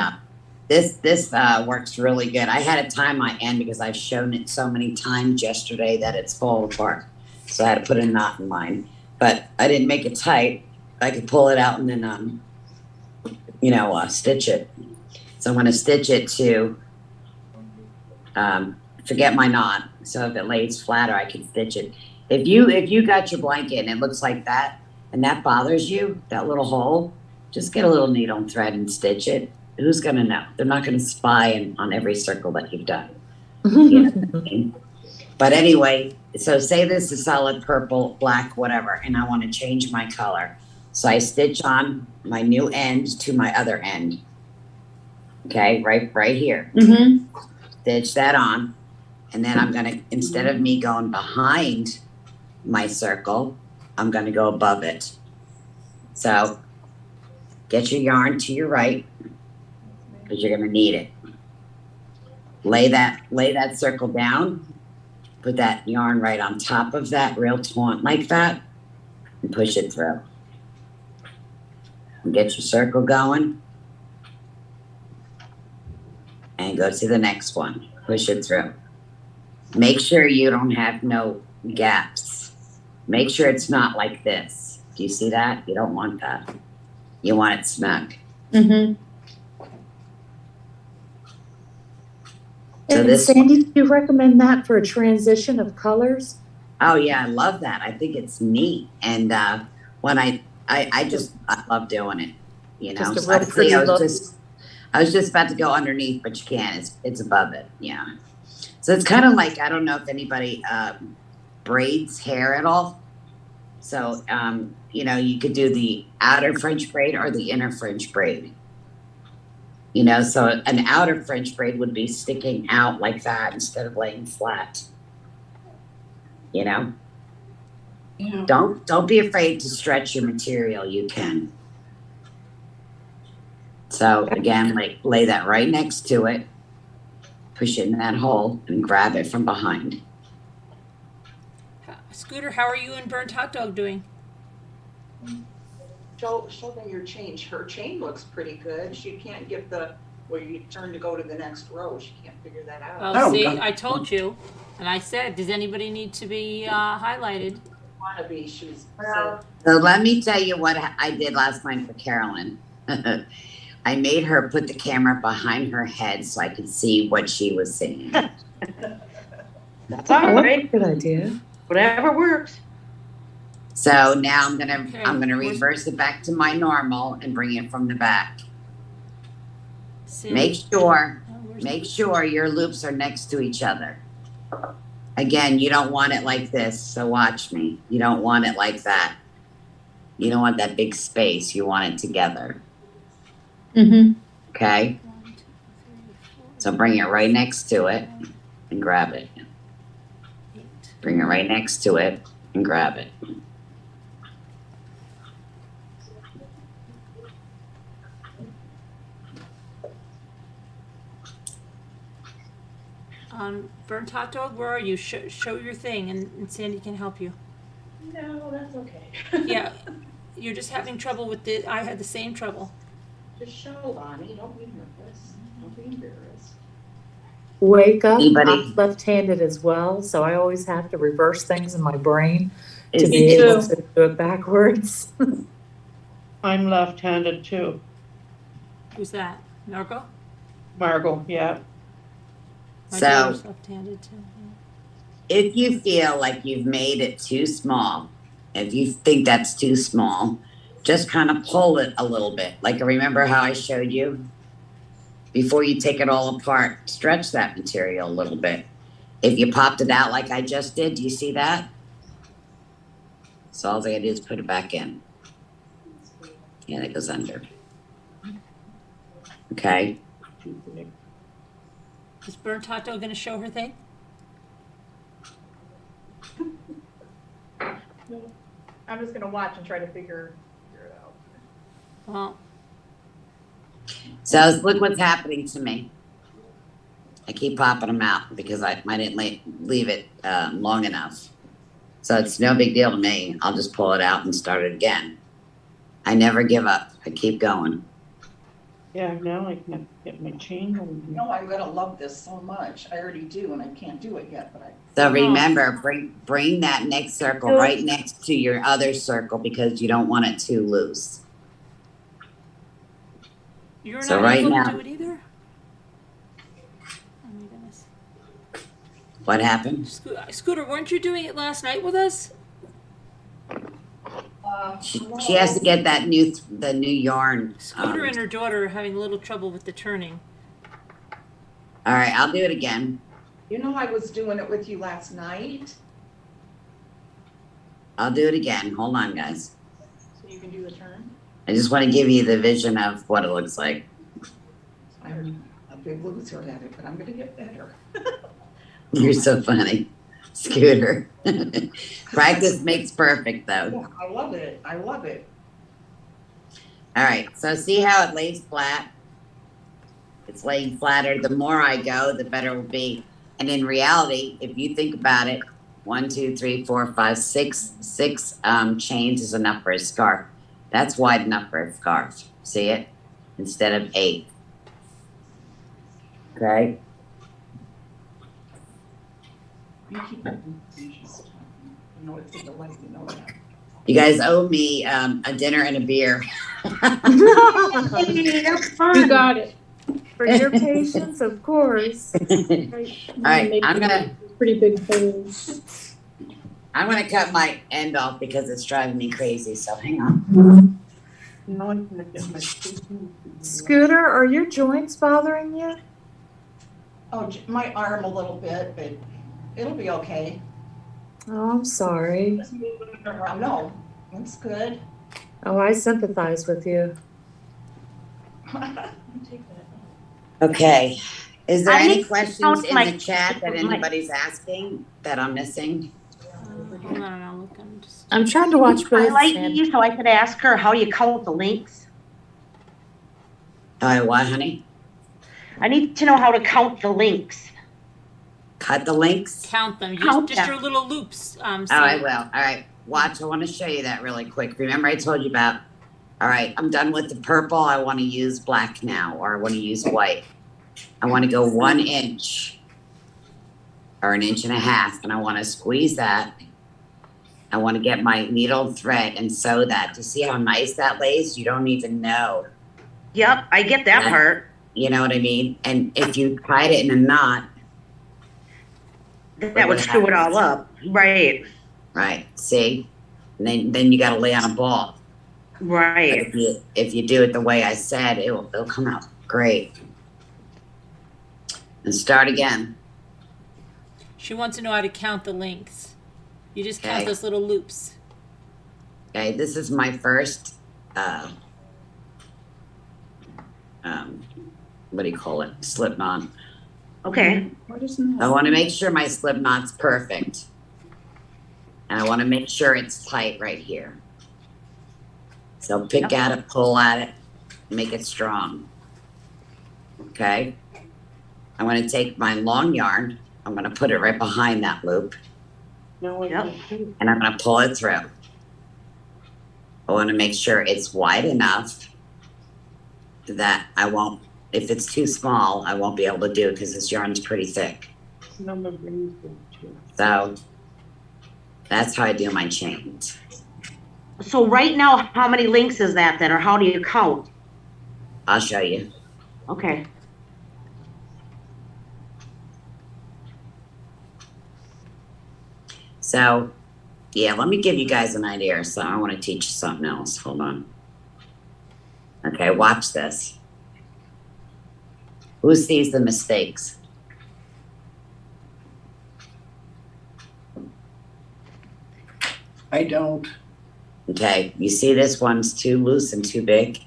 [SPEAKER 3] this works really good. I had to tie my end because I've shown it so many times yesterday that it's falling apart. So I had to put a knot in mine. But I didn't make it tight. I could pull it out and then, stitch it. So I'm going to stitch it to forget my knot. So if it lays flatter, I can stitch it. If you got your blanket and it looks like that, and that bothers you, that little hole, just get a little needle and thread and stitch it. Who's going to know? They're not going to spy on every circle that you've done. You know what I mean? But anyway, so say this is solid purple, black, whatever, and I want to change my color. So I stitch on my new end to my other end. Okay, right here. Stitch that on. And then I'm going to, instead of me going behind my circle, I'm going to go above it. So get your yarn to your right because you're going to need it. Lay that circle down. Put that yarn right on top of that, real taut like that, and push it through. And get your circle going. And go to the next one. Push it through. Make sure you don't have no gaps. Make sure it's not like this. Do you see that? You don't want that. You want it snug. So
[SPEAKER 6] And Sandy, do you recommend that for a transition of colors?
[SPEAKER 3] Oh yeah, I love that. I think it's neat. And when I love doing it. You know,
[SPEAKER 6] Just a real pretty look.
[SPEAKER 3] I was just about to go underneath, but you can't. It's above it. Yeah. So it's kind of like, I don't know if anybody braids hair at all. So you could do the outer French braid or the inner French braid. You know, so an outer French braid would be sticking out like that instead of laying flat. You know?
[SPEAKER 5] Yeah.
[SPEAKER 3] Don't be afraid to stretch your material. You can. So again, lay that right next to it, push it in that hole and grab it from behind.
[SPEAKER 2] Scooter, how are you and Burnt Hot Dog doing?
[SPEAKER 8] Show me your change. Her chain looks pretty good. She can't get where you turn to go to the next row. She can't figure that out.
[SPEAKER 2] Well, see, I told you, and I said, does anybody need to be highlighted?
[SPEAKER 8] Wanna be, she's
[SPEAKER 3] So let me tell you what I did last night for Carolyn. I made her put the camera behind her head so I could see what she was seeing.
[SPEAKER 12] That's all right.
[SPEAKER 6] Good idea.
[SPEAKER 12] Whatever works.
[SPEAKER 3] So now I'm gonna reverse it back to my normal and bring it from the back.
[SPEAKER 2] See?
[SPEAKER 3] Make sure your loops are next to each other. Again, you don't want it like this, so watch me. You don't want it like that. You don't want that big space. You want it together. Okay? So bring it right next to it and grab it. Bring it right next to it and grab it.
[SPEAKER 2] Burnt Hot Dog, where are you? Show your thing, and Sandy can help you.
[SPEAKER 8] No, that's okay.
[SPEAKER 2] Yeah, you're just having trouble with it. I had the same trouble.
[SPEAKER 8] Just show, Bonnie. Don't be nervous. Don't be embarrassed.
[SPEAKER 6] Wake up,
[SPEAKER 3] Anybody?
[SPEAKER 6] I'm left-handed as well, so I always have to reverse things in my brain to
[SPEAKER 3] Is-
[SPEAKER 6] be able to do it backwards.
[SPEAKER 13] I'm left-handed too.
[SPEAKER 2] Who's that? Margot?
[SPEAKER 13] Margot, yeah.
[SPEAKER 2] My
[SPEAKER 3] So-
[SPEAKER 2] daughter's left-handed too.
[SPEAKER 3] If you feel like you've made it too small, if you think that's too small, just kind of pull it a little bit. Like, remember how I showed you? Before you take it all apart, stretch that material a little bit. If you popped it out like I just did, do you see that? So all I gotta do is put it back in. And it goes under. Okay.
[SPEAKER 2] Is Burnt Hot Dog gonna show her thing?
[SPEAKER 8] I'm just gonna watch and try to figure it out.
[SPEAKER 2] Well,
[SPEAKER 3] So look what's happening to me. I keep popping them out because I didn't leave it long enough. So it's no big deal to me. I'll just pull it out and start it again. I never give up. I keep going.
[SPEAKER 13] Yeah, now I can get my chain on.
[SPEAKER 8] No, I'm gonna love this so much. I already do, and I can't do it yet, but I.
[SPEAKER 3] So remember, bring that next circle right next to your other circle because you don't want it too loose.
[SPEAKER 2] you're
[SPEAKER 3] So
[SPEAKER 2] not
[SPEAKER 3] right
[SPEAKER 2] able
[SPEAKER 3] now-
[SPEAKER 2] to do it either? Oh my goodness.
[SPEAKER 3] What happened?
[SPEAKER 2] Scooter, weren't you doing it last night with us?
[SPEAKER 3] She has to get that the new yarn.
[SPEAKER 2] Scooter and her daughter are having a little trouble with the turning.
[SPEAKER 3] All right, I'll do it again.
[SPEAKER 8] You know, I was doing it with you last night,
[SPEAKER 3] I'll do it again. Hold on, guys.
[SPEAKER 8] so you can do the turn.
[SPEAKER 3] I just want to give you the vision of what it looks like.
[SPEAKER 8] I'm a big loser at it, but I'm gonna get better.
[SPEAKER 3] You're so funny, Scooter. Practice makes perfect, though.
[SPEAKER 8] Yeah, I love it. I love it.
[SPEAKER 3] All right, so see how it lays flat? It's laying flatter. The more I go, the better it will be. And in reality, if you think about it, 1, 2, 3, 4, 5, 6 chains is enough for a scarf. That's wide enough for a scarf. See it? Instead of 8. Okay?
[SPEAKER 8] You keep it. You know, it's a delight, you know that.
[SPEAKER 3] You guys owe me a dinner and a beer.
[SPEAKER 7] You got it.
[SPEAKER 6] For your patience, of course.
[SPEAKER 3] All right,
[SPEAKER 7] Pretty big holes.
[SPEAKER 3] I'm gonna cut my end off because it's driving me crazy. So hang on.
[SPEAKER 13] Now I'm gonna get my.
[SPEAKER 6] Scooter, are your joints bothering you?
[SPEAKER 8] Oh, my arm a little bit, but it'll be okay.
[SPEAKER 6] Oh, I'm sorry.
[SPEAKER 8] Just moving it around. No, it's good.
[SPEAKER 6] Oh, I sympathize with you.
[SPEAKER 8] Take that.
[SPEAKER 3] Okay. Is there
[SPEAKER 12] I
[SPEAKER 3] any
[SPEAKER 12] need to
[SPEAKER 3] questions
[SPEAKER 12] count
[SPEAKER 3] in
[SPEAKER 12] my-
[SPEAKER 3] the chat that
[SPEAKER 12] my-
[SPEAKER 3] anybody's asking that I'm missing?
[SPEAKER 2] Hold on, I'll look. I'm just.
[SPEAKER 6] I'm trying to watch both.
[SPEAKER 12] I like
[SPEAKER 6] Sam.
[SPEAKER 12] you, so I could ask her how you count the links.
[SPEAKER 3] What, honey?
[SPEAKER 12] I need to know how to count the links.
[SPEAKER 3] Cut the links?
[SPEAKER 2] Count them.
[SPEAKER 12] Count
[SPEAKER 2] Just
[SPEAKER 12] them.
[SPEAKER 2] your little loops.
[SPEAKER 3] Oh, I will. All right. Watch. I want to show you that really quick. Remember I told you about, all right, I'm done with the purple. I want to use black now, or I want to use white. I want to go 1 inch or 1.5 inches, and I want to squeeze that. I want to get my needle and thread and sew that. To see how nice that lays, you don't even know.
[SPEAKER 12] Yep, I get that
[SPEAKER 3] Yeah.
[SPEAKER 12] part.
[SPEAKER 3] You know what I mean? And if you tied it in a knot,
[SPEAKER 12] That would screw it all up. Right,
[SPEAKER 3] right? See, and then you got to lay on a ball. But
[SPEAKER 12] right.
[SPEAKER 3] if you do it the way I said, it'll come out great. And start again.
[SPEAKER 2] She wants to know how to count the links. You just count
[SPEAKER 3] Okay.
[SPEAKER 2] those little loops.
[SPEAKER 3] Okay, this is my first. What do you call it? Slip knot.
[SPEAKER 12] Okay,
[SPEAKER 7] What is that?
[SPEAKER 3] I want to make sure my slip knot's perfect. And I want to make sure it's tight right here. So pick at it, pull at it, make it strong. Okay? I'm going to take my long yarn. I'm going to put it right behind that loop.
[SPEAKER 13] Now I
[SPEAKER 12] Yep.
[SPEAKER 13] can.
[SPEAKER 3] And I'm going to pull it through. I want to make sure it's wide enough that I won't, if it's too small, I won't be able to do it because this yarn's pretty thick.
[SPEAKER 13] Number brings them to.
[SPEAKER 3] So that's how I do my chains.
[SPEAKER 12] so right now, how many links is that then, or how do you count?
[SPEAKER 3] I'll show you.
[SPEAKER 12] Okay.
[SPEAKER 3] So, yeah, let me give you guys an idea. So I want to teach you something else. Hold on. Okay, watch this. Who sees the mistakes?
[SPEAKER 5] I don't.
[SPEAKER 3] Okay, you see this one's too loose and too big?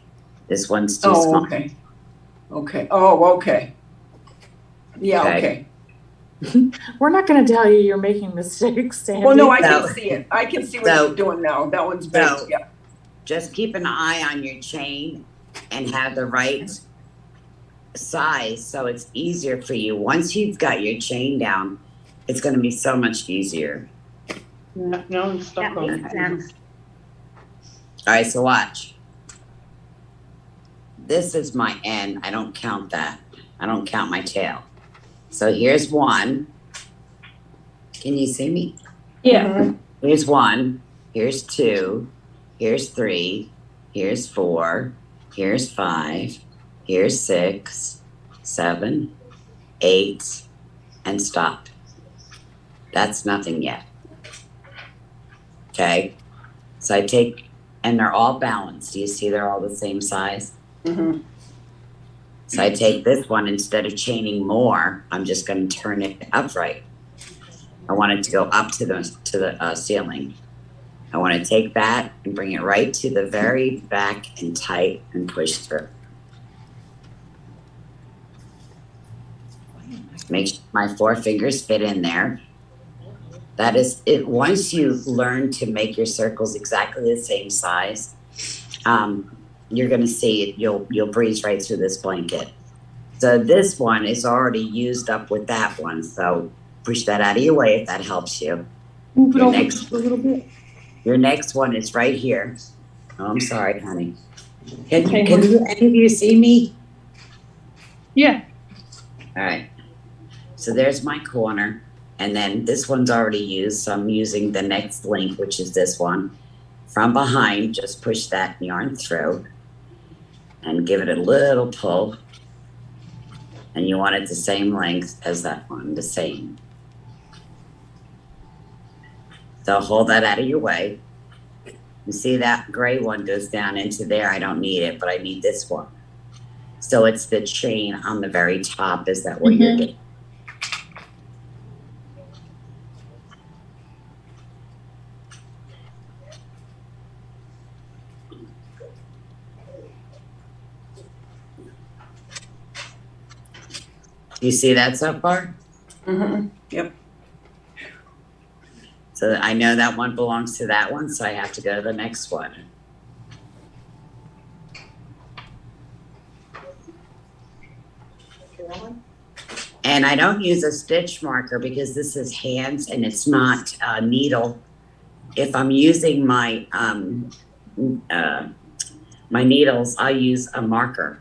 [SPEAKER 3] This one's too
[SPEAKER 5] Oh,
[SPEAKER 3] small.
[SPEAKER 5] okay. Okay, oh, okay. Yeah,
[SPEAKER 3] Okay.
[SPEAKER 5] okay.
[SPEAKER 6] We're not gonna tell you you're making mistakes, Sandy.
[SPEAKER 5] Well, no, I
[SPEAKER 3] So-
[SPEAKER 5] can see it. I can see what
[SPEAKER 3] so-
[SPEAKER 5] you're doing now. That one's big,
[SPEAKER 3] so-
[SPEAKER 5] yeah.
[SPEAKER 3] Just keep an eye on your chain and have the right size so it's easier for you. Once you've got your chain down, it's gonna be so much easier.
[SPEAKER 13] No, I'm stuck
[SPEAKER 12] That
[SPEAKER 13] on
[SPEAKER 12] makes
[SPEAKER 13] it.
[SPEAKER 12] sense.
[SPEAKER 3] All right, so watch. This is my end. I don't count that. I don't count my tail. So here's one. Can you see me?
[SPEAKER 7] Yeah.
[SPEAKER 3] Here's one. Here's two. Here's three. Here's four. Here's five. Here's 6, 7, 8, and stop. That's nothing yet. Okay. So I take, and they're all balanced. Do you see they're all the same size?
[SPEAKER 5] Mhm.
[SPEAKER 3] So I take this one, instead of chaining more, I'm just going to turn it upright. I want it to go up to the ceiling. I want to take that and bring it right to the very back and tight and push through. Make sure my 4 fingers fit in there. That is it. Once you learn to make your circles exactly the same size, you're going to see it. You'll breeze right through this blanket. So this one is already used up with that one. So push that out of your way if that helps you.
[SPEAKER 7] Move it
[SPEAKER 3] Your
[SPEAKER 7] over
[SPEAKER 3] next-
[SPEAKER 7] just a little bit.
[SPEAKER 3] Your next one is right here. Oh, I'm sorry, honey. Can
[SPEAKER 7] Okay.
[SPEAKER 3] any of you see me?
[SPEAKER 7] Yeah.
[SPEAKER 3] All right. So there's my corner. And then this one's already used. So I'm using the next link, which is this one. From behind, just push that yarn through and give it a little pull. And you want it the same length as that one, the same. So hold that out of your way. You see that gray one goes down into there. I don't need it, but I need this one. So it's the chain on the very top. Is that what you're getting? You see that so far?
[SPEAKER 5] Mm-hmm. Yep.
[SPEAKER 3] So I know that one belongs to that one, so I have to go to the next one. And I don't use a stitch marker because this is hands and it's not a needle. If I'm using my my needles, I use a marker.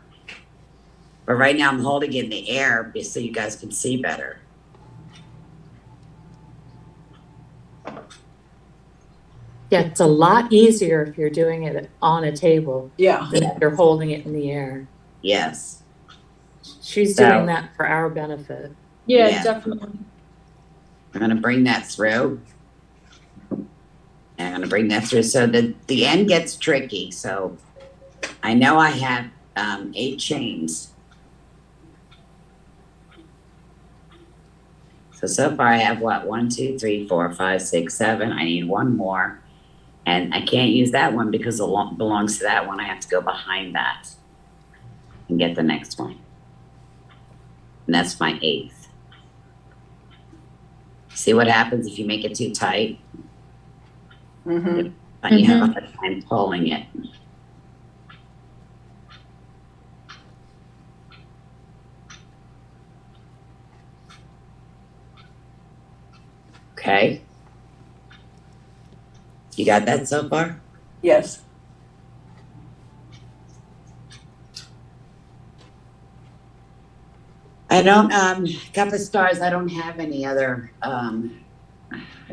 [SPEAKER 3] But right now I'm holding it in the air so you guys can see better.
[SPEAKER 6] Yeah, it's a lot easier if you're doing it on a table
[SPEAKER 5] Yeah.
[SPEAKER 6] than if you're holding it in the air.
[SPEAKER 3] Yes.
[SPEAKER 6] She's
[SPEAKER 3] So-
[SPEAKER 6] doing that for our benefit.
[SPEAKER 7] Yeah,
[SPEAKER 3] Yeah.
[SPEAKER 7] definitely.
[SPEAKER 3] I'm gonna bring that through. And I'm gonna bring that through. So the end gets tricky. So I know I have 8 chains. So far I have what? 1, 2, 3, 4, 5, 6, 7. I need one more. And I can't use that one because it belongs to that one. I have to go behind that and get the next one. And that's my 8th. See what happens if you make it too tight?
[SPEAKER 5] Mm-hmm.
[SPEAKER 3] But you have a hard time pulling it. Okay. You got that so far?
[SPEAKER 5] Yes.
[SPEAKER 3] I don't, cup of stars, I don't have any other, I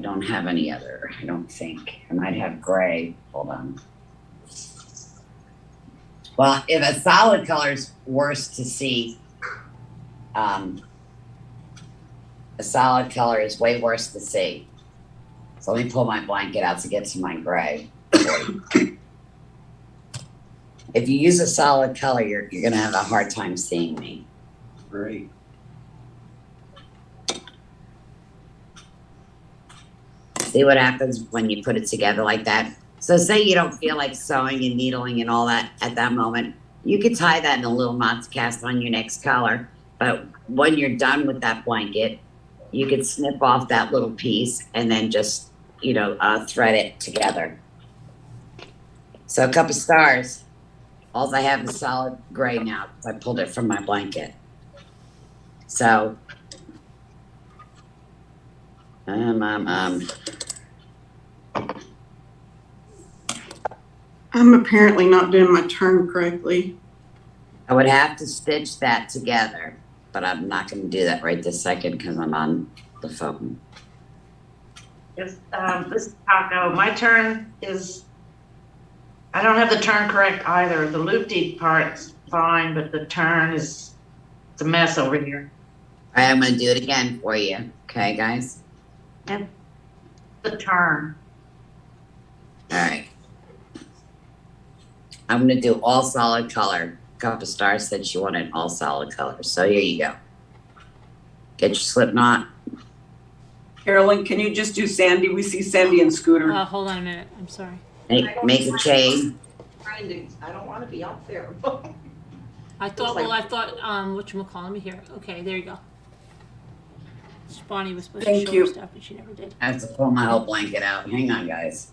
[SPEAKER 3] don't have any other, I don't think. I might have gray, hold on. Well, if a solid color is worse to see, a solid color is way worse to see. So let me pull my blanket out to get to my gray. If if you use a solid color, you're gonna have a hard time seeing me.
[SPEAKER 5] Great.
[SPEAKER 3] See what happens when you put it together like that? So say you don't feel like sewing and needling and all that at that moment, you could tie that in a little knot to cast on your next color. But when you're done with that blanket, you could snip off that little piece and then just, thread it together. So a couple stars. All I have is solid gray now because I pulled it from my blanket. So,
[SPEAKER 1] I'm apparently not doing my turn correctly.
[SPEAKER 3] I would have to stitch that together, but I'm not going to do that right this second because I'm on the phone.
[SPEAKER 8] This is Taco. My turn is, I don't have the turn correct either. The loop-de part's fine, but the turn is, it's a mess over here.
[SPEAKER 3] All right, I'm going to do it again for you. Okay, guys?
[SPEAKER 8] And the turn.
[SPEAKER 3] All right. I'm going to do all solid color. Couple stars said she wanted all solid color. So here you go. Get your slip knot.
[SPEAKER 5] Carolyn, can you just do Sandy? We see Sandy and Scooter.
[SPEAKER 2] Hold on a minute. I'm sorry.
[SPEAKER 3] Make a chain.
[SPEAKER 8] I don't want to be up there.
[SPEAKER 2] I thought whatchamacallit here. Okay, there you go. Bonnie was supposed to show her stuff, but she never did.
[SPEAKER 3] I have to pull my whole blanket out. Hang on, guys.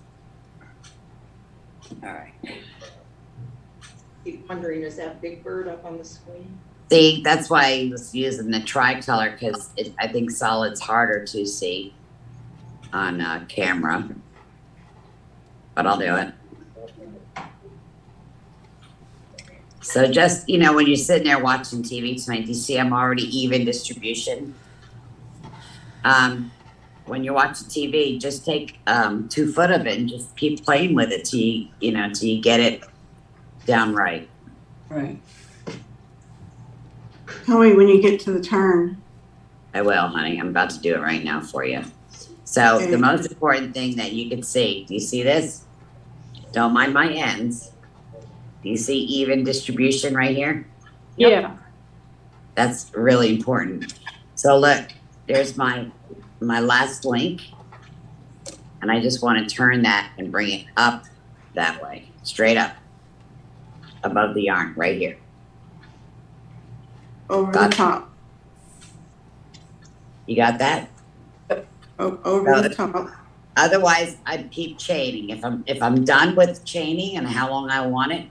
[SPEAKER 3] All right.
[SPEAKER 8] Keep wondering, is that big bird up on the screen?
[SPEAKER 3] See, that's why I was using the tricolor because I think solid's harder to see on camera. But I'll do it. So just, when you're sitting there watching TV tonight, you see I'm already even distribution. When you're watching TV, just take 2 foot of it and just keep playing with it till you get it down right.
[SPEAKER 5] Right.
[SPEAKER 1] Tell me when you get to the turn.
[SPEAKER 3] I will, honey. I'm about to do it right now for you. So
[SPEAKER 1] Okay.
[SPEAKER 3] the most important thing that you can see, do you see this? Don't mind my ends. Do you see even distribution right here?
[SPEAKER 7] Yeah.
[SPEAKER 3] That's really important. So look, there's my last link. And I just want to turn that and bring it up that way, straight up. Above the yarn, right here.
[SPEAKER 1] Over the top.
[SPEAKER 3] You got that?
[SPEAKER 1] Over the top.
[SPEAKER 3] Otherwise, I'd keep chaining. If I'm done with chaining and how long I want it,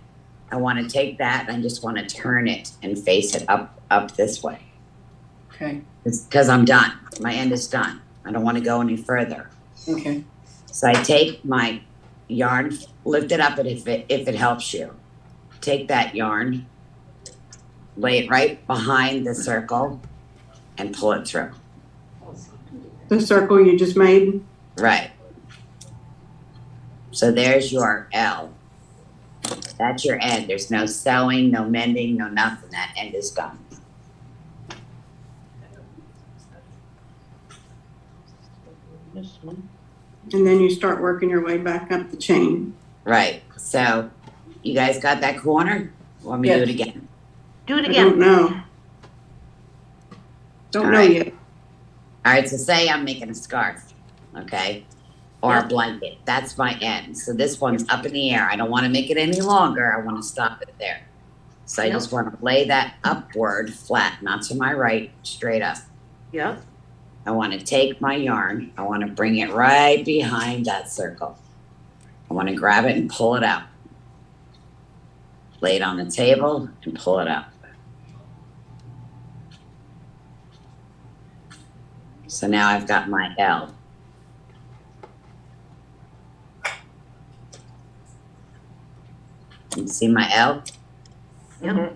[SPEAKER 3] I want to take that and I just want to turn it and face it up this way.
[SPEAKER 5] Okay.
[SPEAKER 3] Because I'm done. My end is done. I don't want to go any further.
[SPEAKER 5] Okay.
[SPEAKER 3] So I take my yarn, lift it up, and if it helps you, take that yarn, lay it right behind the circle, and pull it through.
[SPEAKER 1] The circle you just made?
[SPEAKER 3] Right. So there's your L. That's your end. There's no sewing, no mending, no nothing. That end is done.
[SPEAKER 13] This one.
[SPEAKER 1] And then you start working your way back up the chain.
[SPEAKER 3] Right. So you guys got that corner? Want me to do it again?
[SPEAKER 12] Do it
[SPEAKER 1] I don't
[SPEAKER 12] again.
[SPEAKER 1] know. Don't
[SPEAKER 3] All
[SPEAKER 1] know
[SPEAKER 3] right.
[SPEAKER 1] yet.
[SPEAKER 3] All right, so say I'm making a scarf, okay? Or a blanket. That's my end. So this one's up in the air. I don't want to make it any longer. I want to stop it there. So I just want to lay that upward flat, not to my right, straight up.
[SPEAKER 12] Yep.
[SPEAKER 3] I want to take my yarn. I want to bring it right behind that circle. I want to grab it and pull it out. Lay it on the table and pull it out. So now I've got my L. You see my L?
[SPEAKER 12] Yep.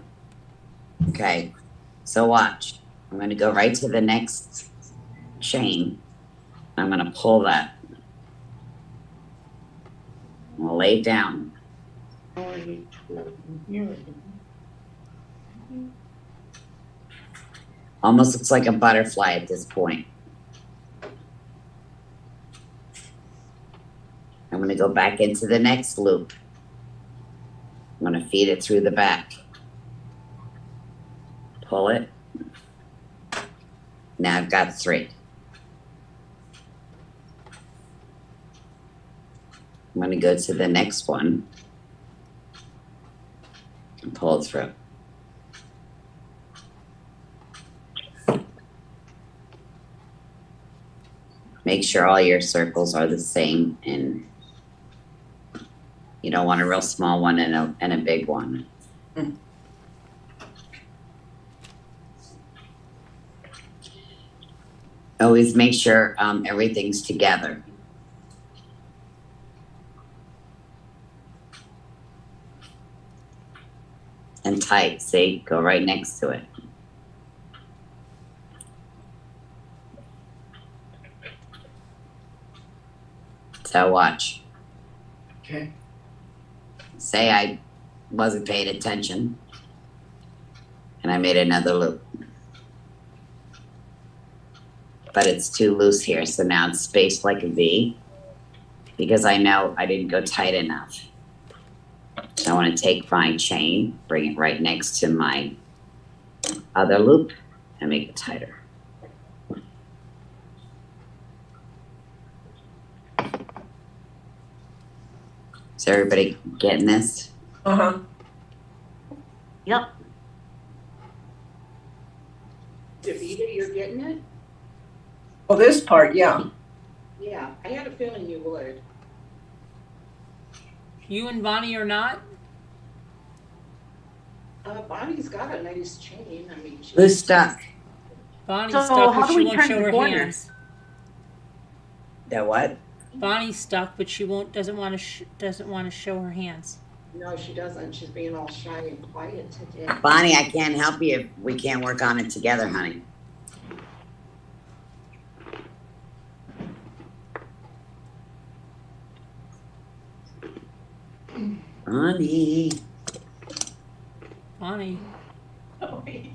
[SPEAKER 3] Okay, so watch. I'm going to go right to the next chain. I'm going to pull that. I'm going to lay it down. Almost looks like a butterfly at this point. I'm going to go back into the next loop. I'm gonna feed it through the back. Pull it. Now I've got 3. I'm gonna go to the next one and pull it through. Make sure all your circles are the same, and you don't want a real small one and a big one. Always make sure everything's together. And tight, see? Go right next to it. So watch.
[SPEAKER 5] Okay.
[SPEAKER 3] Say I wasn't paying attention and I made another loop. But it's too loose here, so now it's spaced like a V because I know I didn't go tight enough. So I want to take my chain, bring it right next to my other loop and make it tighter. Is everybody getting this?
[SPEAKER 5] Uh-huh.
[SPEAKER 12] Yep.
[SPEAKER 13] Davida, you're getting it?
[SPEAKER 5] Oh, this part, yeah.
[SPEAKER 13] Yeah, I had a feeling you would.
[SPEAKER 2] You and Bonnie are not?
[SPEAKER 13] Bonnie's got a nice chain, I mean.
[SPEAKER 3] Who's stuck?
[SPEAKER 2] Bonnie's
[SPEAKER 12] So
[SPEAKER 2] stuck,
[SPEAKER 12] how
[SPEAKER 2] but
[SPEAKER 12] do
[SPEAKER 2] she
[SPEAKER 12] we
[SPEAKER 2] won't
[SPEAKER 12] turn
[SPEAKER 2] show
[SPEAKER 12] the
[SPEAKER 2] her
[SPEAKER 12] corner?
[SPEAKER 2] hands.
[SPEAKER 3] The what?
[SPEAKER 2] Bonnie's stuck, but she doesn't want to show her hands.
[SPEAKER 13] No, she doesn't. She's being all shy and quiet today.
[SPEAKER 3] Bonnie, I can't help you if we can't work on it together, honey. Bonnie.
[SPEAKER 2] Bonnie.
[SPEAKER 13] Oh, wait.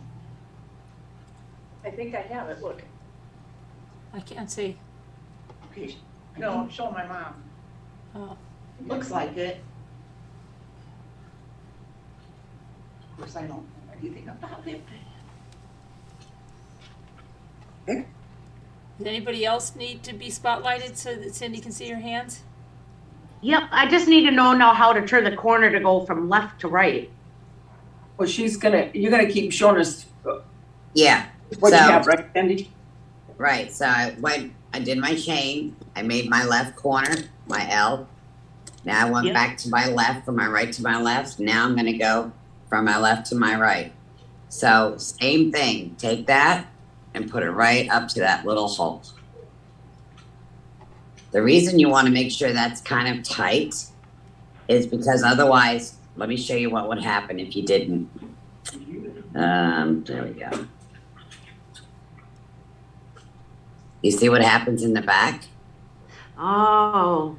[SPEAKER 13] I think I have it, look.
[SPEAKER 2] I can't see.
[SPEAKER 13] Okay. No, I'm showing my mom.
[SPEAKER 2] Oh.
[SPEAKER 13] Looks like it. Of course, I don't know anything about it.
[SPEAKER 2] Does anybody else need to be spotlighted so that Cindy can see her hands?
[SPEAKER 12] Yep, I just need to know now how to turn the corner to go from left to right.
[SPEAKER 5] Well, you're gonna keep showing us
[SPEAKER 3] Yeah.
[SPEAKER 5] what you
[SPEAKER 3] So-
[SPEAKER 5] have, right, Cindy?
[SPEAKER 3] Right, so I did my chain, I made my left corner, my L. Now I went
[SPEAKER 12] Yep.
[SPEAKER 3] back to my left, from my right to my left. Now I'm gonna go from my left to my right. So same thing, take that and put it right up to that little hole. The reason you wanna make sure that's kind of tight is because otherwise, let me show you what would happen if you didn't. There we go. You see what happens in the back?
[SPEAKER 12] Oh,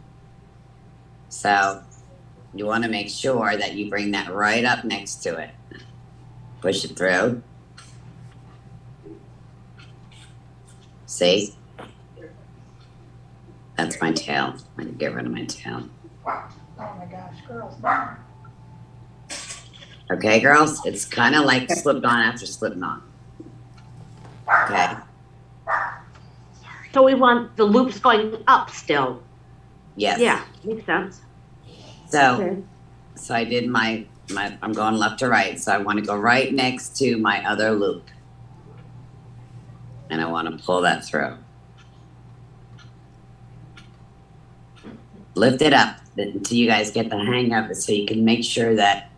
[SPEAKER 3] So you want to make sure that you bring that right up next to it. Push it through. See? That's my tail. I'm going to get rid of my tail.
[SPEAKER 13] Wow. Oh my gosh, girls.
[SPEAKER 3] Okay, girls? It's kind of like slip-on after slip-on. Okay?
[SPEAKER 12] so we want the loops going up still.
[SPEAKER 3] Yes.
[SPEAKER 12] Yeah, makes sense.
[SPEAKER 3] So,
[SPEAKER 12] Okay.
[SPEAKER 3] so I did my, I'm going left to right. So I want to go right next to my other loop. And I want to pull that through. Lift it up until you guys get the hang of it so you can make sure that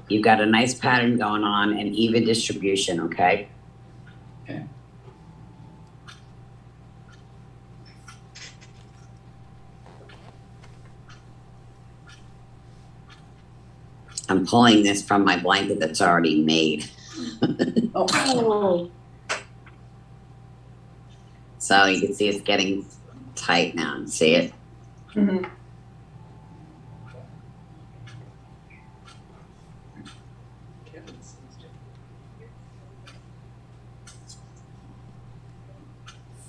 [SPEAKER 3] you've got a nice pattern going on and even distribution, okay?
[SPEAKER 5] Okay.
[SPEAKER 3] I'm pulling this from my blanket that's already made.
[SPEAKER 12] Oh,
[SPEAKER 3] So you can see it's getting tight now. See it?
[SPEAKER 5] Mhm.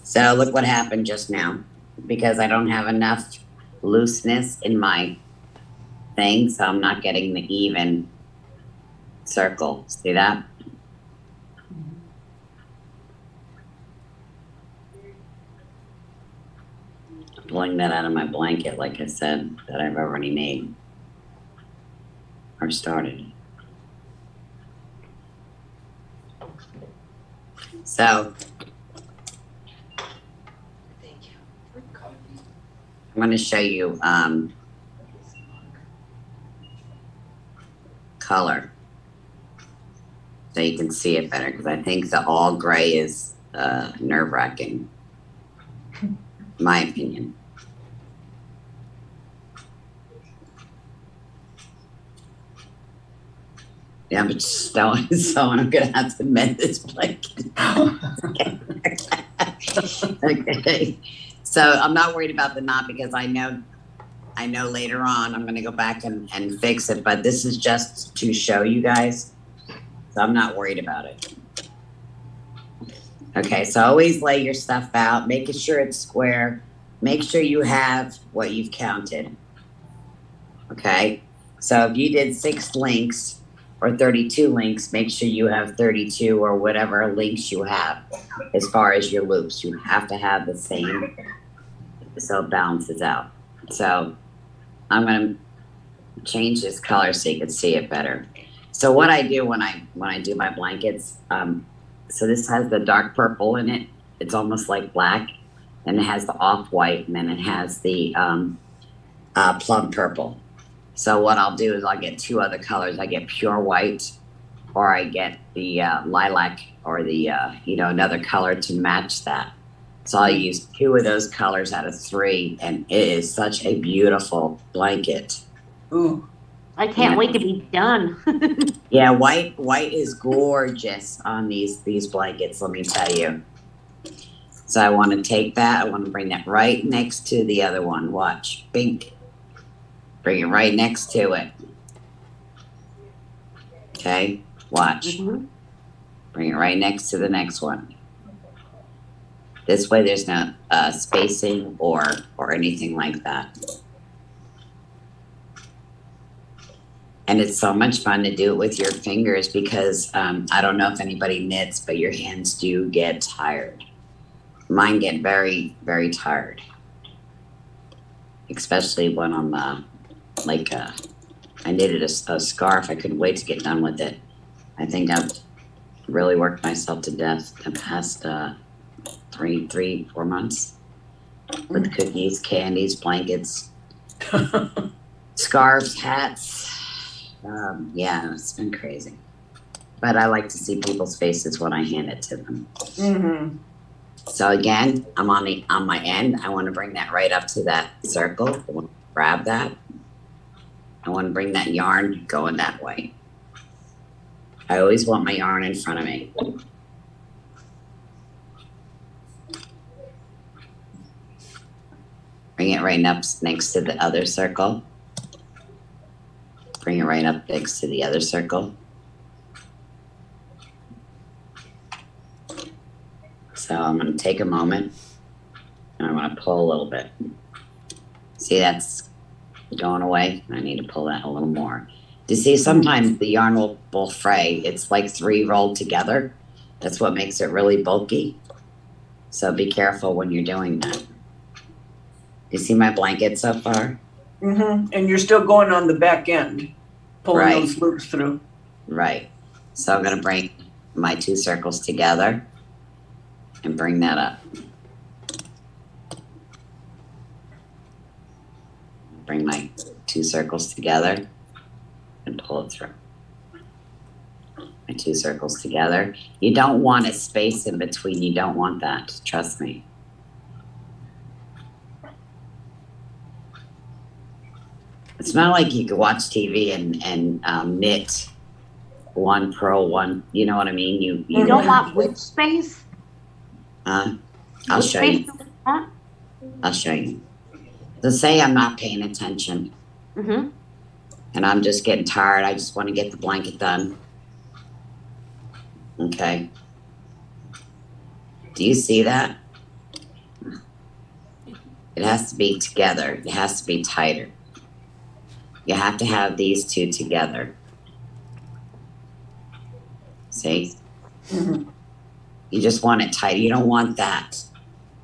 [SPEAKER 3] So look what happened just now. Because I don't have enough looseness in my thing, so I'm not getting the even circle. See that? Pulling that out of my blanket, like I said, that I've already made or started. So I'm going to show you color so you can see it better, because I think the all gray is nerve-wracking, in my opinion. Yeah, but so I'm gonna have to mend this blanket. Okay. So I'm not worried about the knot because I know later on I'm gonna go back and fix it, but this is just to show you guys. So I'm not worried about it. Okay, so always lay your stuff out, making sure it's square. Make sure you have what you've counted. Okay, so if you did 6 links or 32 links, make sure you have 32 or whatever links you have as far as your loops. You have to have the same so it balances out. So I'm going to change this color so you can see it better. So what I do when I do my blankets, so this has the dark purple in it. It's almost like black, and it has the off-white, and then it has the plum purple. So what I'll do is I'll get 2 other colors. I get pure white, or I get the lilac, or the another color to match that. So I'll use 2 of those colors out of 3, and it is such a beautiful blanket.
[SPEAKER 5] Ooh.
[SPEAKER 12] I can't wait to be done.
[SPEAKER 3] Yeah, white is gorgeous on these blankets, let me tell you. So I want to take that, I want to bring that right next to the other one. Watch, pink. Bring it right next to it. Okay, watch.
[SPEAKER 12] Mhm.
[SPEAKER 3] Bring it right next to the next one. This way there's no spacing or anything like that. And it's so much fun to do it with your fingers because I don't know if anybody knits, but your hands do get tired. Mine get very, very tired. Especially when I'm I knitted a scarf. I couldn't wait to get done with it. I think I've really worked myself to death the past 3-4 months with cookies, candies, blankets, scarves, hats. Yeah, it's been crazy. But I like to see people's faces when I hand it to them.
[SPEAKER 5] Mm-hmm.
[SPEAKER 3] So again, I'm on my end. I want to bring that right up to that circle. I want to grab that. I want to bring that yarn going that way. I always want my yarn in front of me. Bring it right up next to the other circle. Bring it right up next to the other circle. So I'm going to take a moment and I'm going to pull a little bit. See, that's going away. I need to pull that a little more. You see, sometimes the yarn will fray. It's like 3 rolled together. That's what makes it really bulky. So be careful when you're doing that. You see my blanket so far?
[SPEAKER 5] Mm-hmm. And you're still going on the back end, pulling those loops through.
[SPEAKER 3] Right. So I'm going to bring my 2 circles together and bring that up. Bring my 2 circles together and pull it through. My 2 circles together. You don't want a space in between. You don't want that. Trust me. It's not like you could watch TV and knit one purl, one. You know what I mean?
[SPEAKER 12] You don't want which space?
[SPEAKER 3] I'll
[SPEAKER 12] Which
[SPEAKER 3] show
[SPEAKER 12] space
[SPEAKER 3] you.
[SPEAKER 12] do you want?
[SPEAKER 3] I'll show you. So say I'm not paying attention
[SPEAKER 12] Mm-hmm.
[SPEAKER 3] and I'm just getting tired. I just want to get the blanket done. Okay. Do you see that? It has to be together. It has to be tighter. You have to have these two together. See?
[SPEAKER 5] Mhm.
[SPEAKER 3] You just want it tight. You don't want that.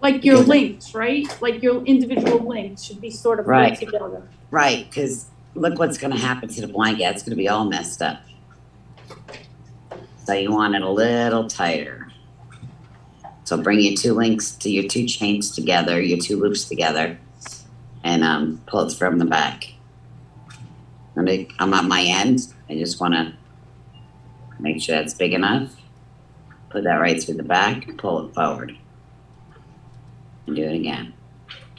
[SPEAKER 7] Like your
[SPEAKER 3] Because-
[SPEAKER 7] links, right? Like your individual links should be sort of put
[SPEAKER 3] Right.
[SPEAKER 7] together.
[SPEAKER 3] Right, because look what's going to happen to the blanket. It's going to be all messed up. So you want it a little tighter. So bring your two links to your two chains together, your two loops together, and pull it from the back. I'm at my end. I just want to make sure that's big enough. Put that right through the back, pull it forward. And do it again.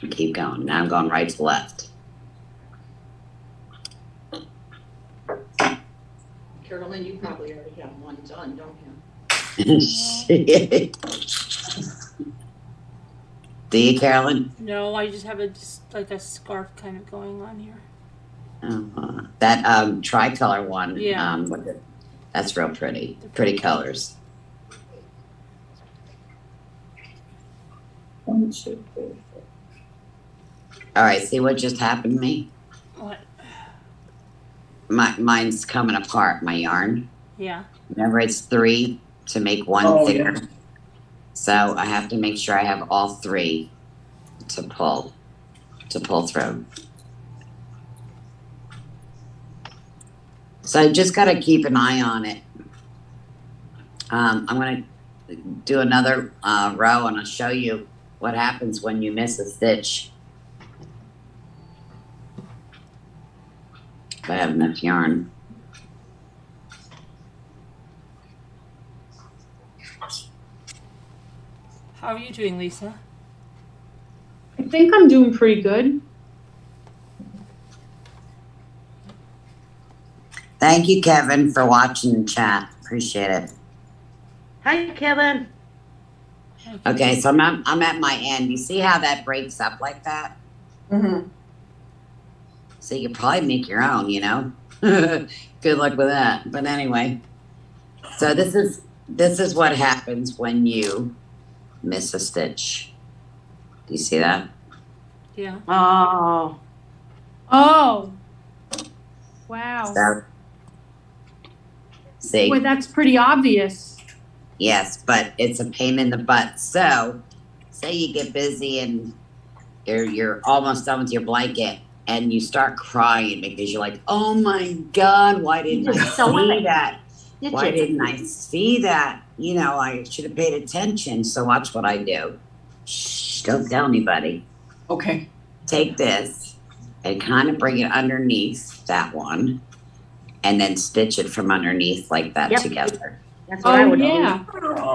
[SPEAKER 3] And keep going. Now I'm going right to left.
[SPEAKER 13] Carolyn, you probably already have one done, don't you?
[SPEAKER 3] Do you, Carolyn?
[SPEAKER 2] No, I just have like a scarf kind of going on here.
[SPEAKER 3] That tricolor one.
[SPEAKER 2] Yeah.
[SPEAKER 3] That's real pretty. Pretty colors.
[SPEAKER 7] 1, 2, 3, 4.
[SPEAKER 3] All right, see what just happened to me?
[SPEAKER 2] What?
[SPEAKER 3] Mine's coming apart, my yarn.
[SPEAKER 2] Yeah.
[SPEAKER 3] Remember, it's 3 to make one
[SPEAKER 5] Oh,
[SPEAKER 3] thicker.
[SPEAKER 5] yeah.
[SPEAKER 3] So I have to make sure I have all 3 to pull through. So I just got to keep an eye on it. I'm going to do another row and I'll show you what happens when you miss a stitch. If I have enough yarn.
[SPEAKER 2] How are you doing, Lisa?
[SPEAKER 7] I think I'm doing pretty good.
[SPEAKER 3] Thank you, Kevin, for watching the chat. Appreciate it.
[SPEAKER 12] Hi, Kevin.
[SPEAKER 3] Okay, so I'm at my end. You see how that breaks up like that?
[SPEAKER 5] Mhm.
[SPEAKER 3] So you could probably make your own, you know? Good luck with that. But anyway, so this is what happens when you miss a stitch. Do you see that?
[SPEAKER 2] Yeah.
[SPEAKER 12] Oh,
[SPEAKER 7] Oh. Wow.
[SPEAKER 3] So, see?
[SPEAKER 7] Boy, that's pretty obvious.
[SPEAKER 3] Yes, but it's a pain in the butt. So, say you get busy and you're almost done with your blanket and you start crying because you're like, oh my God, why didn't I see that? Why didn't I see that? You know, I should have paid attention. So watch what I do. Shh, don't tell anybody.
[SPEAKER 5] Okay.
[SPEAKER 3] Take this and kind of bring it underneath that one and then stitch it from underneath like that
[SPEAKER 12] Yep.
[SPEAKER 3] together.
[SPEAKER 12] that's what I
[SPEAKER 7] Oh,
[SPEAKER 12] would do.
[SPEAKER 7] yeah.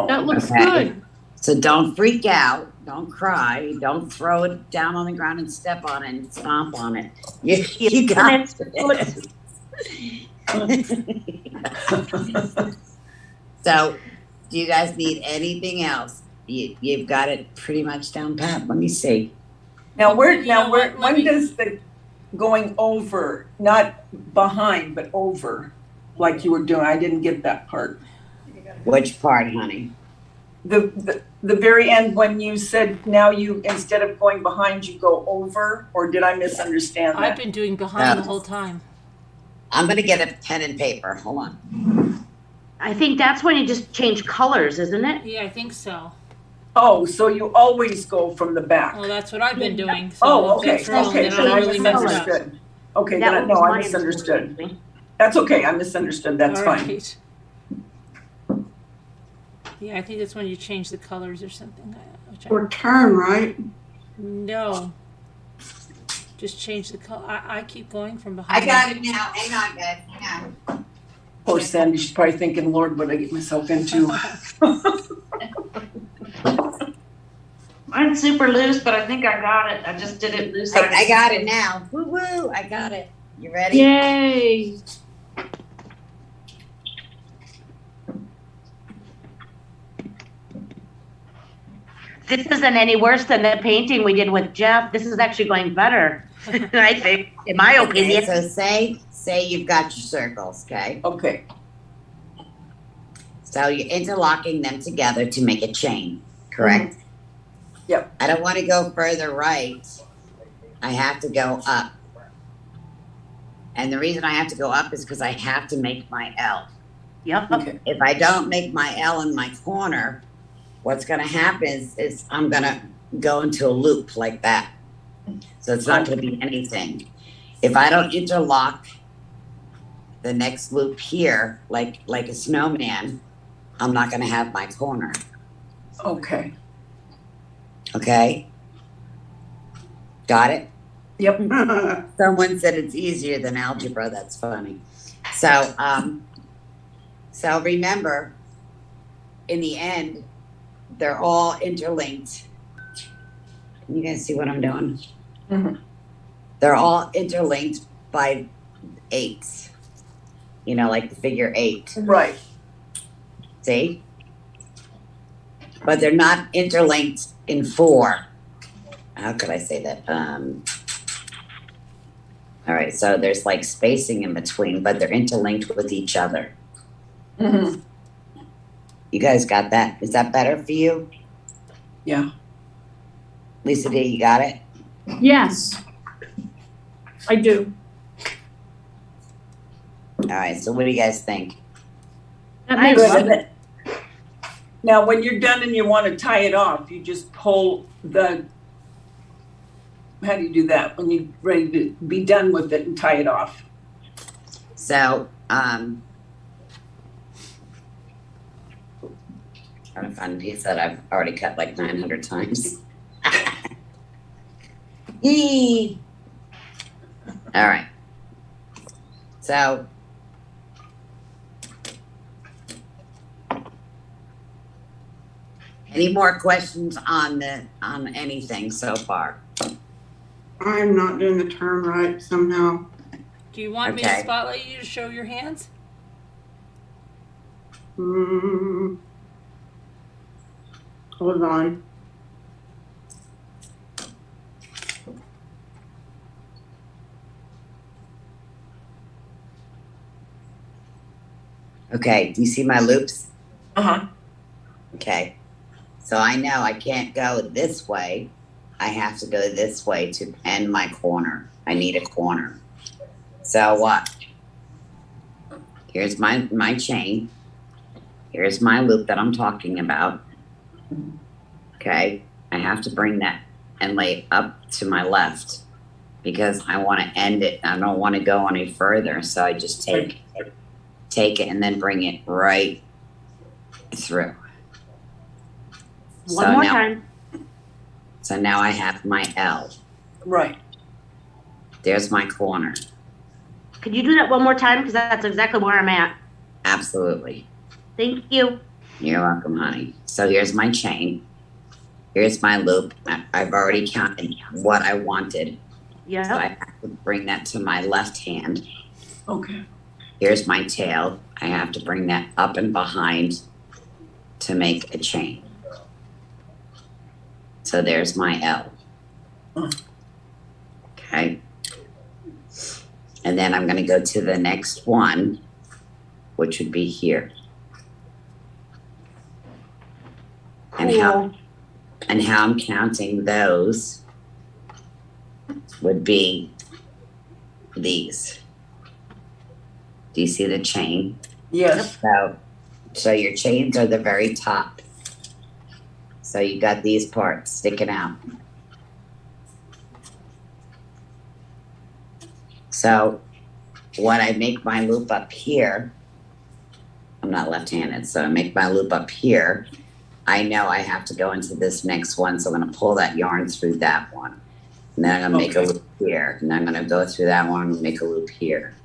[SPEAKER 7] That looks
[SPEAKER 3] Okay.
[SPEAKER 7] good.
[SPEAKER 3] So don't freak out. Don't cry. Don't throw it down on the ground and step on it and stomp on it. You got it. So, do you guys need anything else? You've got it pretty much down pat. Let me see.
[SPEAKER 5] Now,
[SPEAKER 2] You know what, let
[SPEAKER 5] when
[SPEAKER 2] me-
[SPEAKER 5] does the going over, not behind, but over, like you were doing? I didn't get that part.
[SPEAKER 3] Which part, honey?
[SPEAKER 5] The very end when you said now you, instead of going behind, you go over, or did I misunderstand
[SPEAKER 2] I've
[SPEAKER 5] that?
[SPEAKER 2] been doing behind the whole time.
[SPEAKER 3] I'm going to get a pen and paper. Hold on.
[SPEAKER 12] I think that's when you just change colors, isn't it?
[SPEAKER 2] Yeah, I think so.
[SPEAKER 5] Oh, so you always go from the back?
[SPEAKER 2] Well, that's what I've been doing. So
[SPEAKER 5] Oh,
[SPEAKER 2] if
[SPEAKER 5] okay,
[SPEAKER 2] that's wrong,
[SPEAKER 5] okay,
[SPEAKER 2] then
[SPEAKER 5] so
[SPEAKER 2] I
[SPEAKER 5] I
[SPEAKER 2] really messed up.
[SPEAKER 5] misunderstood. Okay,
[SPEAKER 12] That
[SPEAKER 5] then,
[SPEAKER 12] was
[SPEAKER 5] no, I
[SPEAKER 12] my
[SPEAKER 5] misunderstood.
[SPEAKER 12] understanding.
[SPEAKER 5] That's okay, I misunderstood, that's
[SPEAKER 2] All
[SPEAKER 5] fine.
[SPEAKER 2] right. Yeah, I think that's when you change the colors or something.
[SPEAKER 1] Or turn, right?
[SPEAKER 2] No. Just change the color. I keep going from behind.
[SPEAKER 3] I got it now. Hang on, guys. Hang on.
[SPEAKER 5] Poor Sandy, she's probably thinking, Lord, what did I get myself into?
[SPEAKER 8] Mine's super loose, but I think I got it. I just did it loose.
[SPEAKER 3] I got it now. Woo woo! I got it. You ready?
[SPEAKER 7] Yay.
[SPEAKER 12] This isn't any worse than the painting we did with Jeff. This is actually going better, I think, in my
[SPEAKER 3] Okay,
[SPEAKER 12] opinion.
[SPEAKER 3] so say you've got your circles, okay?
[SPEAKER 5] Okay,
[SPEAKER 3] So you're interlocking them together to make a chain, correct?
[SPEAKER 5] Yep.
[SPEAKER 3] I don't want to go further right. I have to go up. And the reason I have to go up is because I have to make my L.
[SPEAKER 12] Yep.
[SPEAKER 5] Okay.
[SPEAKER 3] If I don't make my L in my corner, what's gonna happen is I'm gonna go into a loop like that. So it's not gonna be anything. If I don't interlock the next loop here, like a snowman, I'm not gonna have my corner,
[SPEAKER 5] Okay.
[SPEAKER 3] okay? Got it?
[SPEAKER 5] Yep.
[SPEAKER 3] Someone said it's easier than algebra, that's funny. So, so remember, in the end, they're all interlinked. Can you guys see what I'm doing?
[SPEAKER 5] Mhm.
[SPEAKER 3] They're all interlinked by 8s. You know, like the figure 8.
[SPEAKER 5] Right.
[SPEAKER 3] See? But they're not interlinked in 4. How could I say that? All right, so there's like spacing in between, but they're interlinked with each other.
[SPEAKER 5] Mhm.
[SPEAKER 3] You guys got that? Is that better for you?
[SPEAKER 5] Yeah.
[SPEAKER 3] Lisa D, you got it?
[SPEAKER 7] Yes. I do.
[SPEAKER 3] All right, so what do you guys think?
[SPEAKER 7] That makes
[SPEAKER 5] Good.
[SPEAKER 7] sense.
[SPEAKER 5] Now, when you're done and you want to tie it off, you just pull the, how do you do that? When you're ready to be done with it and tie it off?
[SPEAKER 3] So, trying to find a piece that I've already cut like 900 times. Yee. All right. So, any more questions on anything so far?
[SPEAKER 1] I'm not doing the turn right somehow.
[SPEAKER 2] Do you want me to
[SPEAKER 3] Okay.
[SPEAKER 2] spotlight you to show your hands?
[SPEAKER 1] Hold on.
[SPEAKER 3] Okay, do you see my loops?
[SPEAKER 5] Uh-huh.
[SPEAKER 3] Okay. So I know I can't go this way. I have to go this way to end my corner. I need a corner. So what? Here's my chain. Here's my loop that I'm talking about. Okay. I have to bring that and lay up to my left because I want to end it. I don't want to go any further. So I just take it and then bring it right through.
[SPEAKER 12] One more time.
[SPEAKER 3] So now I have my L.
[SPEAKER 5] Right.
[SPEAKER 3] There's my corner.
[SPEAKER 12] Could you do that one more time? Because that's exactly where I'm at.
[SPEAKER 3] Absolutely.
[SPEAKER 12] Thank you.
[SPEAKER 3] You're welcome, honey. So here's my chain. Here's my loop. I've already counted what I wanted. So
[SPEAKER 12] Yeah.
[SPEAKER 3] I have to bring that to my left hand.
[SPEAKER 5] Okay.
[SPEAKER 3] Here's my tail. I have to bring that up and behind to make a chain. So there's my L. Okay. And then I'm going to go to the next one, which would be here. And how I'm counting those would be these. Do you see the chain?
[SPEAKER 5] Yes.
[SPEAKER 3] So your chains are the very top. So you got these parts sticking out. So when I make my loop up here, I'm not left-handed, so I make my loop up here, I know I have to go into this next one, so I'm gonna pull that yarn through that one. And then I'm gonna make a loop here, and I'm gonna go through that one and make a loop here,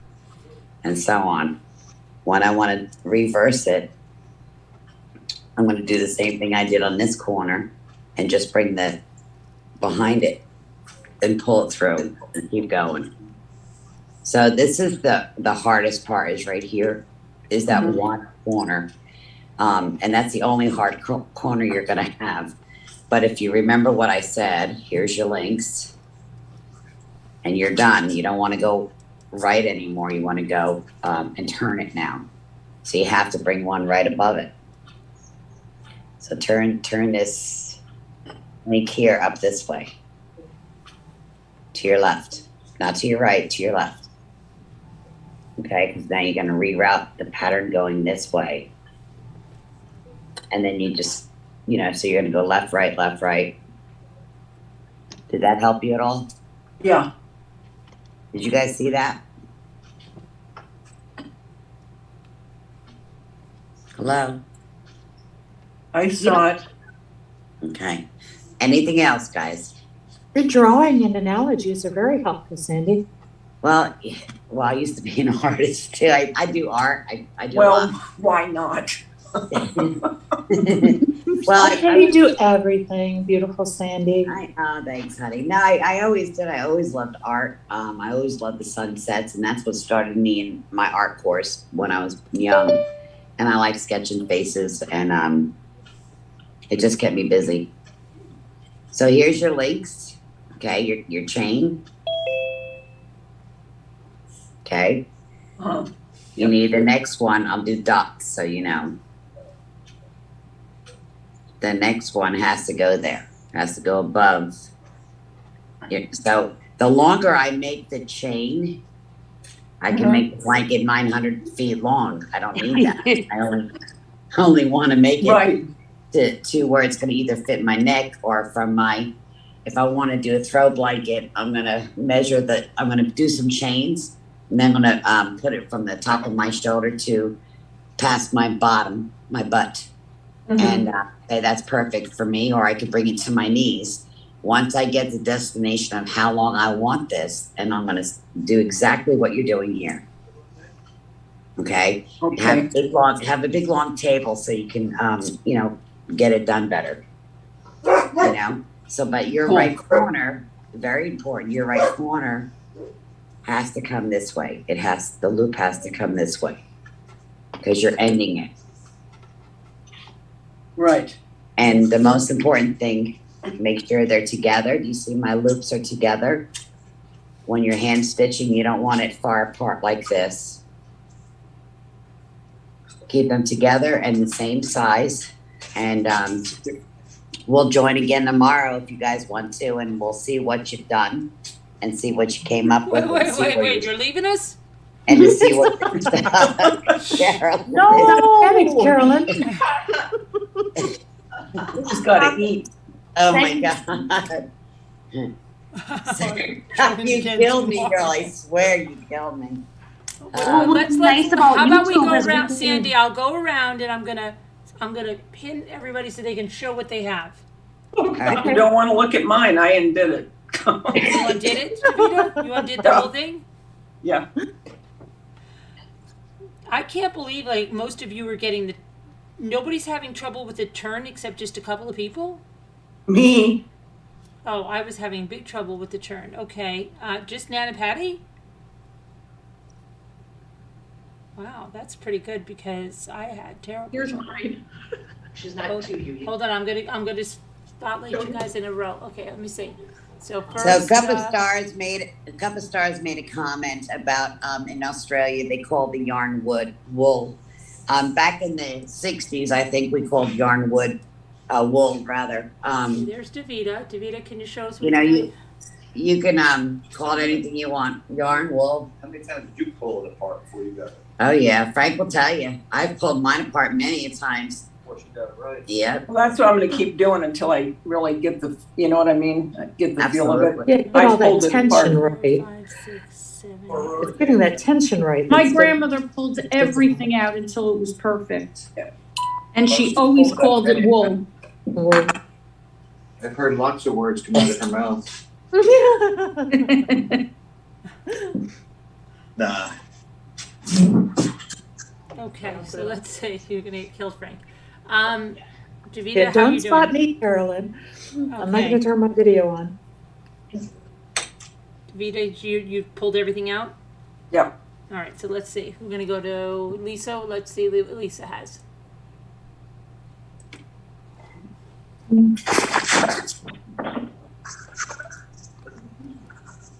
[SPEAKER 3] and so on. When I wanna reverse it, I'm gonna do the same thing I did on this corner and just bring the behind it and pull it through and keep going. So this is the hardest part is right here, is that one corner. And that's the only hard corner you're gonna have. But if you remember what I said, here's your links and you're done. You don't wanna go right anymore. You wanna go and turn it now. So you have to bring one right above it. So turn this link here up this way. To your left, not to your right, to your left. Okay, because now you're gonna reroute the pattern going this way. And then you just, so you're gonna go left, right, left, right. Did that help you at all?
[SPEAKER 5] Yeah.
[SPEAKER 3] Did you guys see that? Hello?
[SPEAKER 5] I saw it.
[SPEAKER 3] Okay. Anything else, guys?
[SPEAKER 6] Your drawing and analogies are very helpful, Sandy.
[SPEAKER 3] Well, I used to be an artist too. I do art. I do a
[SPEAKER 5] Well,
[SPEAKER 3] lot.
[SPEAKER 5] why not?
[SPEAKER 3] Well,
[SPEAKER 6] You do everything, beautiful Sandy.
[SPEAKER 3] Thanks, honey. No, I always did. I always loved art. I always loved the sunsets, and that's what started me in my art course when I was young. And I like sketching faces, and it just kept me busy. So here's your links. Okay, your chain. Okay. You need the next one. I'll do dots, so you know. The next one has to go there. Has to go above. So the longer I make the chain, I can make the blanket 900 feet long. I don't need that. I only want to make it to where it's going to either fit my neck or from my. If I want to do a throw blanket, I'm going to measure I'm going to do some chains, and then I'm going to put it from the top of my shoulder to past my bottom, my butt. And say that's perfect for me, or I could bring it to my knees. Once I get the destination of how long I want this, and I'm going to do exactly what you're doing here. Okay. Have a big long table so you can, get it done better. So, but your right corner, very important. Your right corner has to come this way. The loop has to come this way because you're ending it.
[SPEAKER 5] Right.
[SPEAKER 3] And the most important thing, make sure they're together. Do you see my loops are together? When you're hand stitching, you don't want it far apart like this. Keep them together and the same size. And we'll join again tomorrow if you guys want to, and we'll see what you've done and see what you came up with.
[SPEAKER 2] Wait, you're leaving us?
[SPEAKER 3] And to see what Carolyn.
[SPEAKER 6] No, Carolyn.
[SPEAKER 5] Just gotta eat.
[SPEAKER 3] Oh my God. You killed me, girl. I swear you killed me.
[SPEAKER 2] How about we go around, Sandy? I'll go around and I'm gonna pin everybody so they can show what they have.
[SPEAKER 5] Okay. You don't want to look at mine. I undid it.
[SPEAKER 2] You undid it, Davida? You undid the whole thing?
[SPEAKER 5] Yeah.
[SPEAKER 2] I can't believe most of you are getting nobody's having trouble with the turn except just a couple of people?
[SPEAKER 5] Me.
[SPEAKER 2] Oh, I was having big trouble with the turn. Okay. Just Nan and Patty? Wow, that's pretty good because I had terrible.
[SPEAKER 7] Here's mine.
[SPEAKER 13] She's not to you.
[SPEAKER 2] Hold on, I'm gonna spotlight you guys in a row. Okay, let me see. So first,
[SPEAKER 3] a couple of stars made a comment about in Australia they call the yarn wool. Back in the 60s, I think we called yarn wool rather.
[SPEAKER 2] There's Davida. Davida, can you show us what
[SPEAKER 3] you can call it anything you want. Yarn, wool.
[SPEAKER 9] How many times did you pull it apart before you got it?
[SPEAKER 3] Oh yeah, Frank will tell you. I've pulled mine apart many a times.
[SPEAKER 9] Before she got it right.
[SPEAKER 3] Yeah.
[SPEAKER 5] Well, that's what I'm going to keep doing until I really get the, you know what I mean? Get the feel of it.
[SPEAKER 6] Get all that tension right.
[SPEAKER 2] 5, 6, 7.
[SPEAKER 6] It's getting that tension right.
[SPEAKER 7] My grandmother pulled everything out until it was perfect. And she always called it wool.
[SPEAKER 9] I've heard lots of words come out of her mouth. Nah.
[SPEAKER 2] Okay, so let's say you're gonna get killed, Frank. Davida, how
[SPEAKER 6] don't
[SPEAKER 2] you
[SPEAKER 6] spot
[SPEAKER 2] doing?
[SPEAKER 6] me, Carolyn. I'm not
[SPEAKER 2] Okay.
[SPEAKER 6] going to turn my video on.
[SPEAKER 2] Davida, you pulled everything out?
[SPEAKER 5] Yep.
[SPEAKER 2] All right, so let's see. We're gonna go to Lisa. Let's see what Lisa has.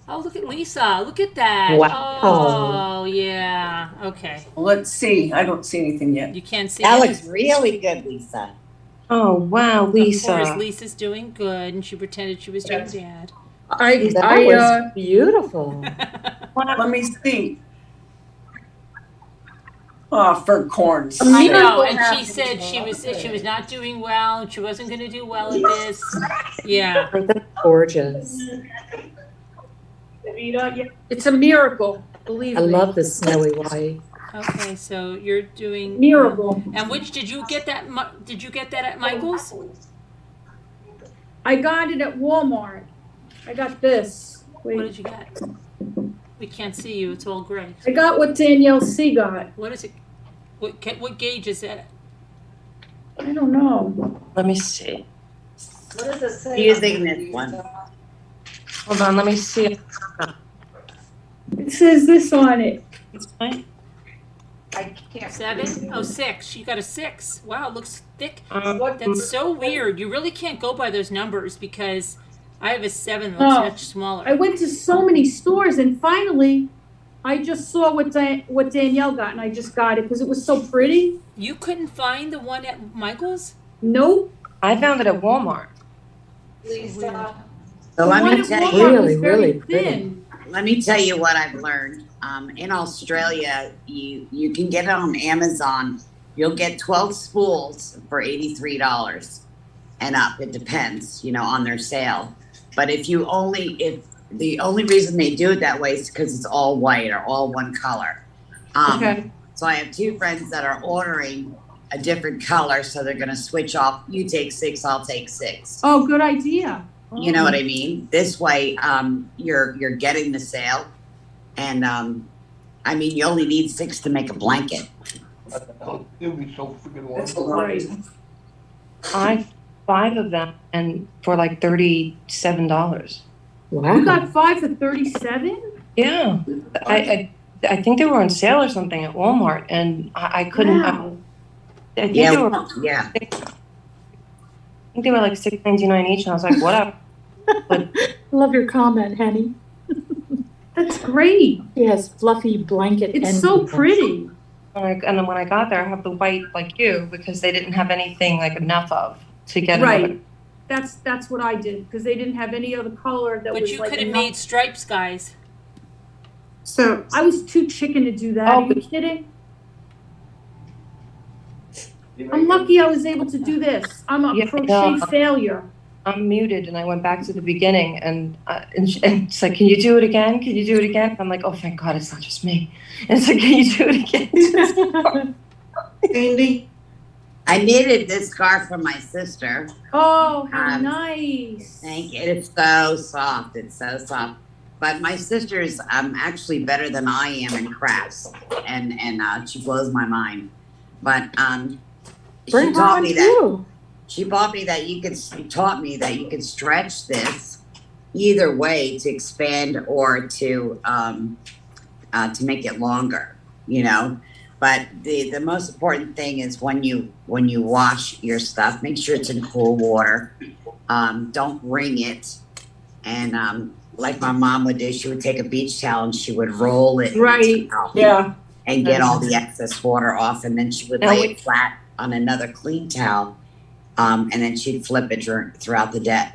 [SPEAKER 2] Oh, look at Lisa. Look at that.
[SPEAKER 6] Wow.
[SPEAKER 2] Oh, yeah. Okay.
[SPEAKER 5] Well, let's see. I don't see anything yet.
[SPEAKER 2] You can't see
[SPEAKER 3] That
[SPEAKER 2] it?
[SPEAKER 3] looks really good, Lisa.
[SPEAKER 11] Oh, wow,
[SPEAKER 2] Of course,
[SPEAKER 11] Lisa.
[SPEAKER 2] Lisa's doing good, and she pretended she was doing bad.
[SPEAKER 6] That was beautiful.
[SPEAKER 5] Let me see. Oh, for corn's
[SPEAKER 7] A
[SPEAKER 2] I
[SPEAKER 5] sake.
[SPEAKER 2] know,
[SPEAKER 7] miracle
[SPEAKER 2] and she
[SPEAKER 7] happened.
[SPEAKER 2] said she was not doing well, and she wasn't gonna do well at this. Yeah.
[SPEAKER 6] That's gorgeous.
[SPEAKER 7] It's a miracle, believe
[SPEAKER 6] I
[SPEAKER 7] me.
[SPEAKER 6] love the snowy white.
[SPEAKER 2] Okay, so you're doing
[SPEAKER 7] Miracle.
[SPEAKER 2] And which did you get that? Did you get that at Michael's?
[SPEAKER 7] I got it at Walmart. I got this.
[SPEAKER 2] What
[SPEAKER 7] Wait.
[SPEAKER 2] did you get? We can't see you. It's all gray.
[SPEAKER 7] I got what Danielle C got.
[SPEAKER 2] What is it? What gauge is that?
[SPEAKER 7] I don't know.
[SPEAKER 13] Let me see.
[SPEAKER 11] What does it say?
[SPEAKER 3] Using this one.
[SPEAKER 13] Hold on, let me see.
[SPEAKER 7] It says this on it.
[SPEAKER 13] It's fine.
[SPEAKER 12] I can't.
[SPEAKER 2] 7? Oh, 6. You got a 6. Wow, it looks thick.
[SPEAKER 13] What?
[SPEAKER 2] That's so weird. You really can't go by those numbers because I have a 7 that
[SPEAKER 7] Oh.
[SPEAKER 2] looks much smaller.
[SPEAKER 7] I went to so many stores and finally I just saw what Danielle got and I just got it because it was so pretty.
[SPEAKER 2] You couldn't find the one at Michael's?
[SPEAKER 7] Nope.
[SPEAKER 13] I found it at Walmart.
[SPEAKER 11] Lisa.
[SPEAKER 3] So
[SPEAKER 7] The
[SPEAKER 3] let
[SPEAKER 7] one
[SPEAKER 3] me
[SPEAKER 7] at
[SPEAKER 3] tell
[SPEAKER 7] Walmart
[SPEAKER 3] you.
[SPEAKER 7] was
[SPEAKER 6] Really,
[SPEAKER 7] very
[SPEAKER 6] really pretty.
[SPEAKER 7] thin.
[SPEAKER 3] Let me tell you what I've learned. In Australia, you can get it on Amazon. You'll get 12 spools for $83 and up. It depends, on their sale. But if the only reason they do it that way is because it's all white or all one color.
[SPEAKER 7] Okay.
[SPEAKER 3] So I have 2 friends that are ordering a different color, so they're going to switch off. You take 6, I'll take 6.
[SPEAKER 7] Oh, good idea.
[SPEAKER 3] You know what I mean? This way, you're getting the sale, and you only need 6 to make a blanket.
[SPEAKER 14] It'll be so freaking
[SPEAKER 7] That's
[SPEAKER 14] wonderful.
[SPEAKER 7] great.
[SPEAKER 13] I 5 of them and for like $37.
[SPEAKER 6] Wow.
[SPEAKER 7] You got 5 for 37?
[SPEAKER 13] Yeah. I think they were on sale or something at Walmart and I couldn't.
[SPEAKER 7] Wow.
[SPEAKER 13] I think they were.
[SPEAKER 3] Yeah.
[SPEAKER 13] I think they were like $6.99 each, and I was like, whatever. But
[SPEAKER 6] Love your comment, Henny.
[SPEAKER 7] That's great.
[SPEAKER 6] She has fluffy blanket.
[SPEAKER 7] It's so pretty.
[SPEAKER 13] and then when I got there, I have the white like you because they didn't have anything like enough of to get
[SPEAKER 7] Right. That's what I did because they didn't have any other color that
[SPEAKER 2] But
[SPEAKER 7] was
[SPEAKER 2] you
[SPEAKER 7] like
[SPEAKER 2] could have
[SPEAKER 7] enough.
[SPEAKER 2] made stripes, guys.
[SPEAKER 1] So
[SPEAKER 7] I was too chicken to do that.
[SPEAKER 13] Oh,
[SPEAKER 7] Are you kidding? I'm lucky I was able to do this. I'm a
[SPEAKER 13] Yeah,
[SPEAKER 7] crochet
[SPEAKER 13] no.
[SPEAKER 7] failure.
[SPEAKER 13] I'm muted, and I went back to the beginning, and it's like, can you do it again? Can you do it again? I'm like, oh, thank God, it's not just me. And it's like, can you do it again?
[SPEAKER 1] Sandy,
[SPEAKER 3] I knitted this scarf for my sister.
[SPEAKER 7] Oh, how
[SPEAKER 3] Um,
[SPEAKER 7] nice.
[SPEAKER 3] Thank you. It's so soft. It's so soft. But my sister's actually better than I am in crafts, and she blows my mind. But she
[SPEAKER 6] Bring her
[SPEAKER 3] taught
[SPEAKER 6] on
[SPEAKER 3] me that.
[SPEAKER 6] too.
[SPEAKER 3] She taught me that you could stretch this either way to expand or to make it longer, But the most important thing is when you wash your stuff, make sure it's in cool water. Don't wring it. And like my mom would do, she would take a beach towel and she would roll it. in the
[SPEAKER 7] Right.
[SPEAKER 3] towel
[SPEAKER 7] Yeah.
[SPEAKER 3] and get all the excess water off, and then she would
[SPEAKER 13] Now
[SPEAKER 3] lay
[SPEAKER 13] we-
[SPEAKER 3] it flat on another clean towel, and then she'd flip it throughout the day.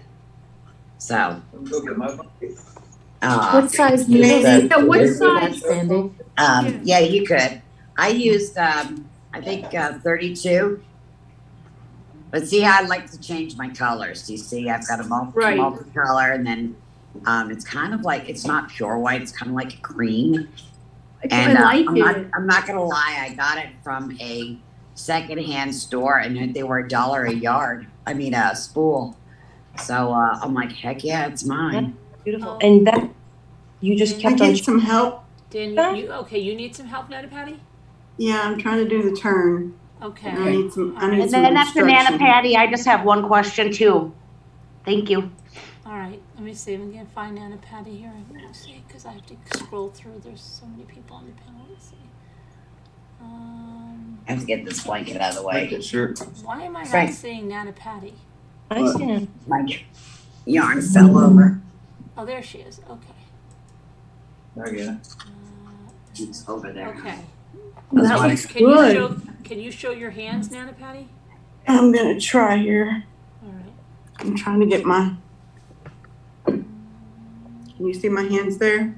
[SPEAKER 3] So,
[SPEAKER 6] What size
[SPEAKER 3] use
[SPEAKER 6] needle?
[SPEAKER 3] the-
[SPEAKER 7] Yeah, what
[SPEAKER 6] Is that,
[SPEAKER 7] size?
[SPEAKER 6] Sandy?
[SPEAKER 3] yeah, you could. I used, I think 32. But see how I like to change my colors. You see, I've got a
[SPEAKER 7] Right.
[SPEAKER 3] multicolor, and then it's kind of like, it's not pure white. It's kind of like a cream. And
[SPEAKER 7] I like
[SPEAKER 3] I'm not gonna lie, I got it from a secondhand store, and they were $1 a yard. I mean, a spool. So I'm like, heck yeah, it's mine.
[SPEAKER 13] Beautiful. And that you just
[SPEAKER 1] I
[SPEAKER 13] kept on.
[SPEAKER 1] get some help.
[SPEAKER 2] Dan, you need some help, Nana Patty?
[SPEAKER 1] Yeah, I'm trying to do the turn.
[SPEAKER 2] Okay.
[SPEAKER 1] I need some
[SPEAKER 12] And then after Nana
[SPEAKER 1] instruction.
[SPEAKER 12] Patty, I just have one question too. Thank you.
[SPEAKER 2] All right. Let me see if I can find Nana Patty here. Let me see, because I have to scroll through. There's so many people on the panel. Let's see.
[SPEAKER 3] I have to get this blanket out of the way.
[SPEAKER 9] Sure.
[SPEAKER 2] Why am I not
[SPEAKER 3] Frank.
[SPEAKER 2] seeing Nana Patty?
[SPEAKER 13] I seen it.
[SPEAKER 3] My yarn fell over.
[SPEAKER 2] Oh, there she is. Okay.
[SPEAKER 3] It's over there.
[SPEAKER 2] Okay.
[SPEAKER 3] That's
[SPEAKER 7] That
[SPEAKER 3] why-
[SPEAKER 7] looks
[SPEAKER 2] Can
[SPEAKER 7] good.
[SPEAKER 2] you show your hands, Nana Patty?
[SPEAKER 1] I'm gonna try here.
[SPEAKER 2] All right.
[SPEAKER 1] I'm trying to get my. Can you see my hands there?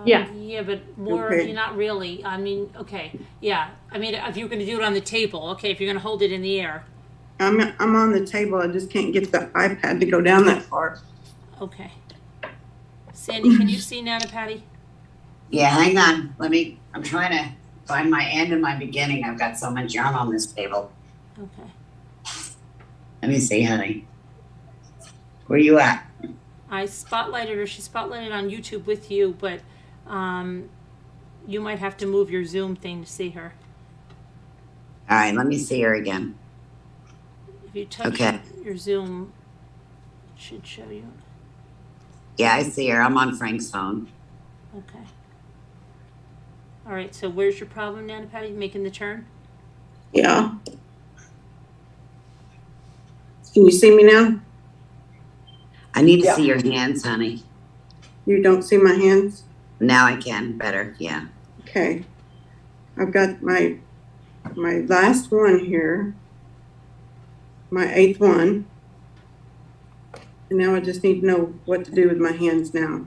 [SPEAKER 11] Yeah.
[SPEAKER 2] Yeah, but more,
[SPEAKER 1] Okay.
[SPEAKER 2] not really. I mean, okay, yeah. I mean, if you're gonna do it on the table, okay, if you're gonna hold it in the air,
[SPEAKER 1] I'm on the table. I just can't get the iPad to go down that far.
[SPEAKER 2] okay. Sandy, can you see Nana Patty?
[SPEAKER 3] Yeah, hang on. I'm trying to find my end and my beginning. I've got so much yarn on this table.
[SPEAKER 2] Okay.
[SPEAKER 3] Let me see, honey. Where you at?
[SPEAKER 2] I spotlighted her. She spotlighted on YouTube with you, but you might have to move your Zoom thing to see her.
[SPEAKER 3] All right, let me see her again.
[SPEAKER 2] If you touch
[SPEAKER 3] Okay.
[SPEAKER 2] your Zoom, it should show you.
[SPEAKER 3] Yeah, I see her. I'm on Frank's phone.
[SPEAKER 2] Okay. All right, so where's your problem, Nana Patty? Making the turn?
[SPEAKER 1] Yeah. Can you see me now?
[SPEAKER 3] I need to
[SPEAKER 5] Yeah.
[SPEAKER 3] see your hands, honey.
[SPEAKER 1] You don't see my hands?
[SPEAKER 3] Now I can better. Yeah.
[SPEAKER 1] Okay. I've got my last one here. My 8th one. And now I just need to know what to do with my hands now.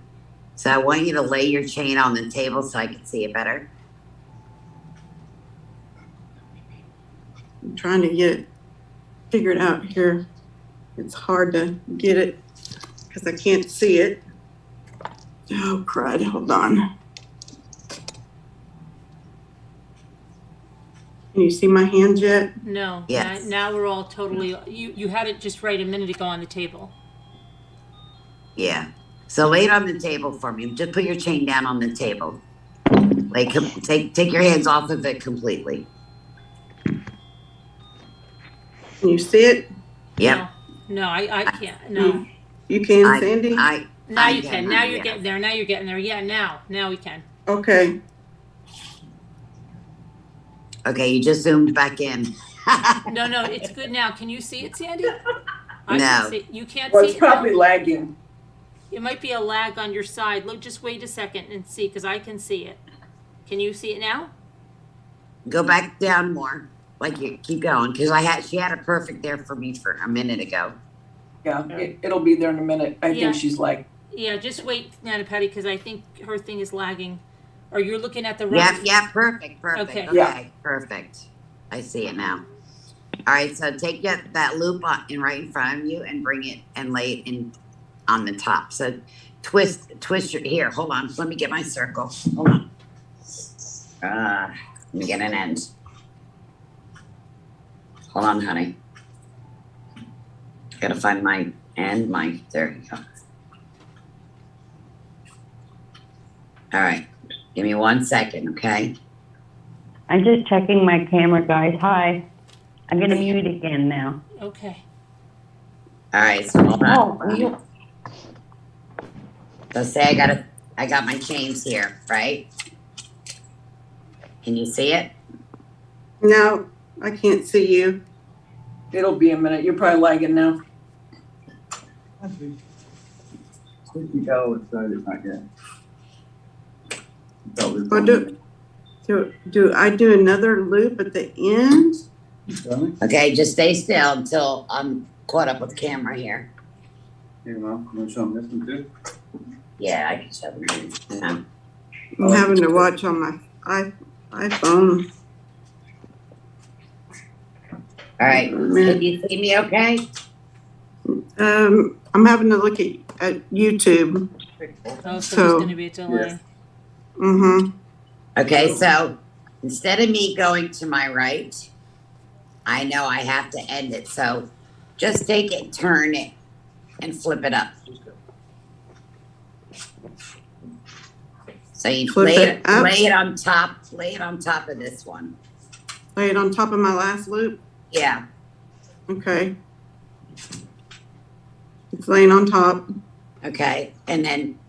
[SPEAKER 3] So I want you to lay your chain on the table so I can see it better.
[SPEAKER 1] I'm trying to get it figured out here. It's hard to get it because I can't see it. Oh, crud. Hold on. Can you see my hands yet?
[SPEAKER 2] No.
[SPEAKER 3] Yes.
[SPEAKER 2] Now we're all totally. You had it just right a minute ago on the table.
[SPEAKER 3] Yeah. So lay it on the table for me. Just put your chain down on the table. Like take your hands off of it completely.
[SPEAKER 1] Can you see it?
[SPEAKER 3] Yep.
[SPEAKER 2] No, I can't. No.
[SPEAKER 1] You can, Sandy?
[SPEAKER 2] Now you can. Now you're getting there. Now you're getting there. Yeah, now we can.
[SPEAKER 1] Okay.
[SPEAKER 3] Okay, you just zoomed back in.
[SPEAKER 2] No, it's good now. Can you see it, Sandy?
[SPEAKER 3] No.
[SPEAKER 2] Can see. You can't
[SPEAKER 5] Well,
[SPEAKER 2] see
[SPEAKER 5] it's
[SPEAKER 2] it.
[SPEAKER 5] probably lagging.
[SPEAKER 2] It might be a lag on your side. Look, just wait a second and see, because I can see it. Can you see it now?
[SPEAKER 3] Go back down more. Like you keep going. Because she had it perfect there for me for a minute ago.
[SPEAKER 5] Yeah, it'll be there in a minute. I
[SPEAKER 2] Yeah.
[SPEAKER 5] think she's like,
[SPEAKER 2] Yeah, just wait, Nana Patty, because I think her thing is lagging. Or you're looking at the right.
[SPEAKER 3] Yeah, perfect.
[SPEAKER 2] Okay.
[SPEAKER 3] Okay,
[SPEAKER 5] Yeah.
[SPEAKER 3] perfect. I see it now. All right, so take that loop right in front of you and bring it and lay it in on the top. So twist here, hold on. Let me get my circle. Hold on. Let me get an end. Hold on, honey. Gotta find my end, there you go. All right, give me 1 second, okay?
[SPEAKER 15] I'm just checking my camera, guys. Hi. I'm gonna mute again now.
[SPEAKER 2] Okay.
[SPEAKER 3] All right, so hold on.
[SPEAKER 15] Oh, you,
[SPEAKER 3] So say I got my chains here, right? Can you see it?
[SPEAKER 1] No, I can't see you.
[SPEAKER 5] it'll be a minute. You're probably lagging now.
[SPEAKER 9] Go, it's not yet.
[SPEAKER 1] Well, do I do another loop at the end?
[SPEAKER 3] Okay, just stay still until I'm caught up with the camera here.
[SPEAKER 9] Here, Mom, you want to show them this one too?
[SPEAKER 3] Yeah, I can show them. Yeah.
[SPEAKER 1] I'm having to watch on my iPhone.
[SPEAKER 3] All right, can you see me okay?
[SPEAKER 1] I'm having to look at YouTube.
[SPEAKER 2] Oh, so
[SPEAKER 1] So-
[SPEAKER 2] there's going to be a delay.
[SPEAKER 1] Mm-hmm.
[SPEAKER 3] Okay, so instead of me going to my right, I know I have to end it. So just take it, turn it, and flip it up. So you
[SPEAKER 1] Flip
[SPEAKER 3] lay
[SPEAKER 1] it up?
[SPEAKER 3] lay it on top of this one.
[SPEAKER 1] Lay it on top of my last loop.
[SPEAKER 3] Yeah.
[SPEAKER 1] Okay. It's laying on top.
[SPEAKER 3] Okay, and then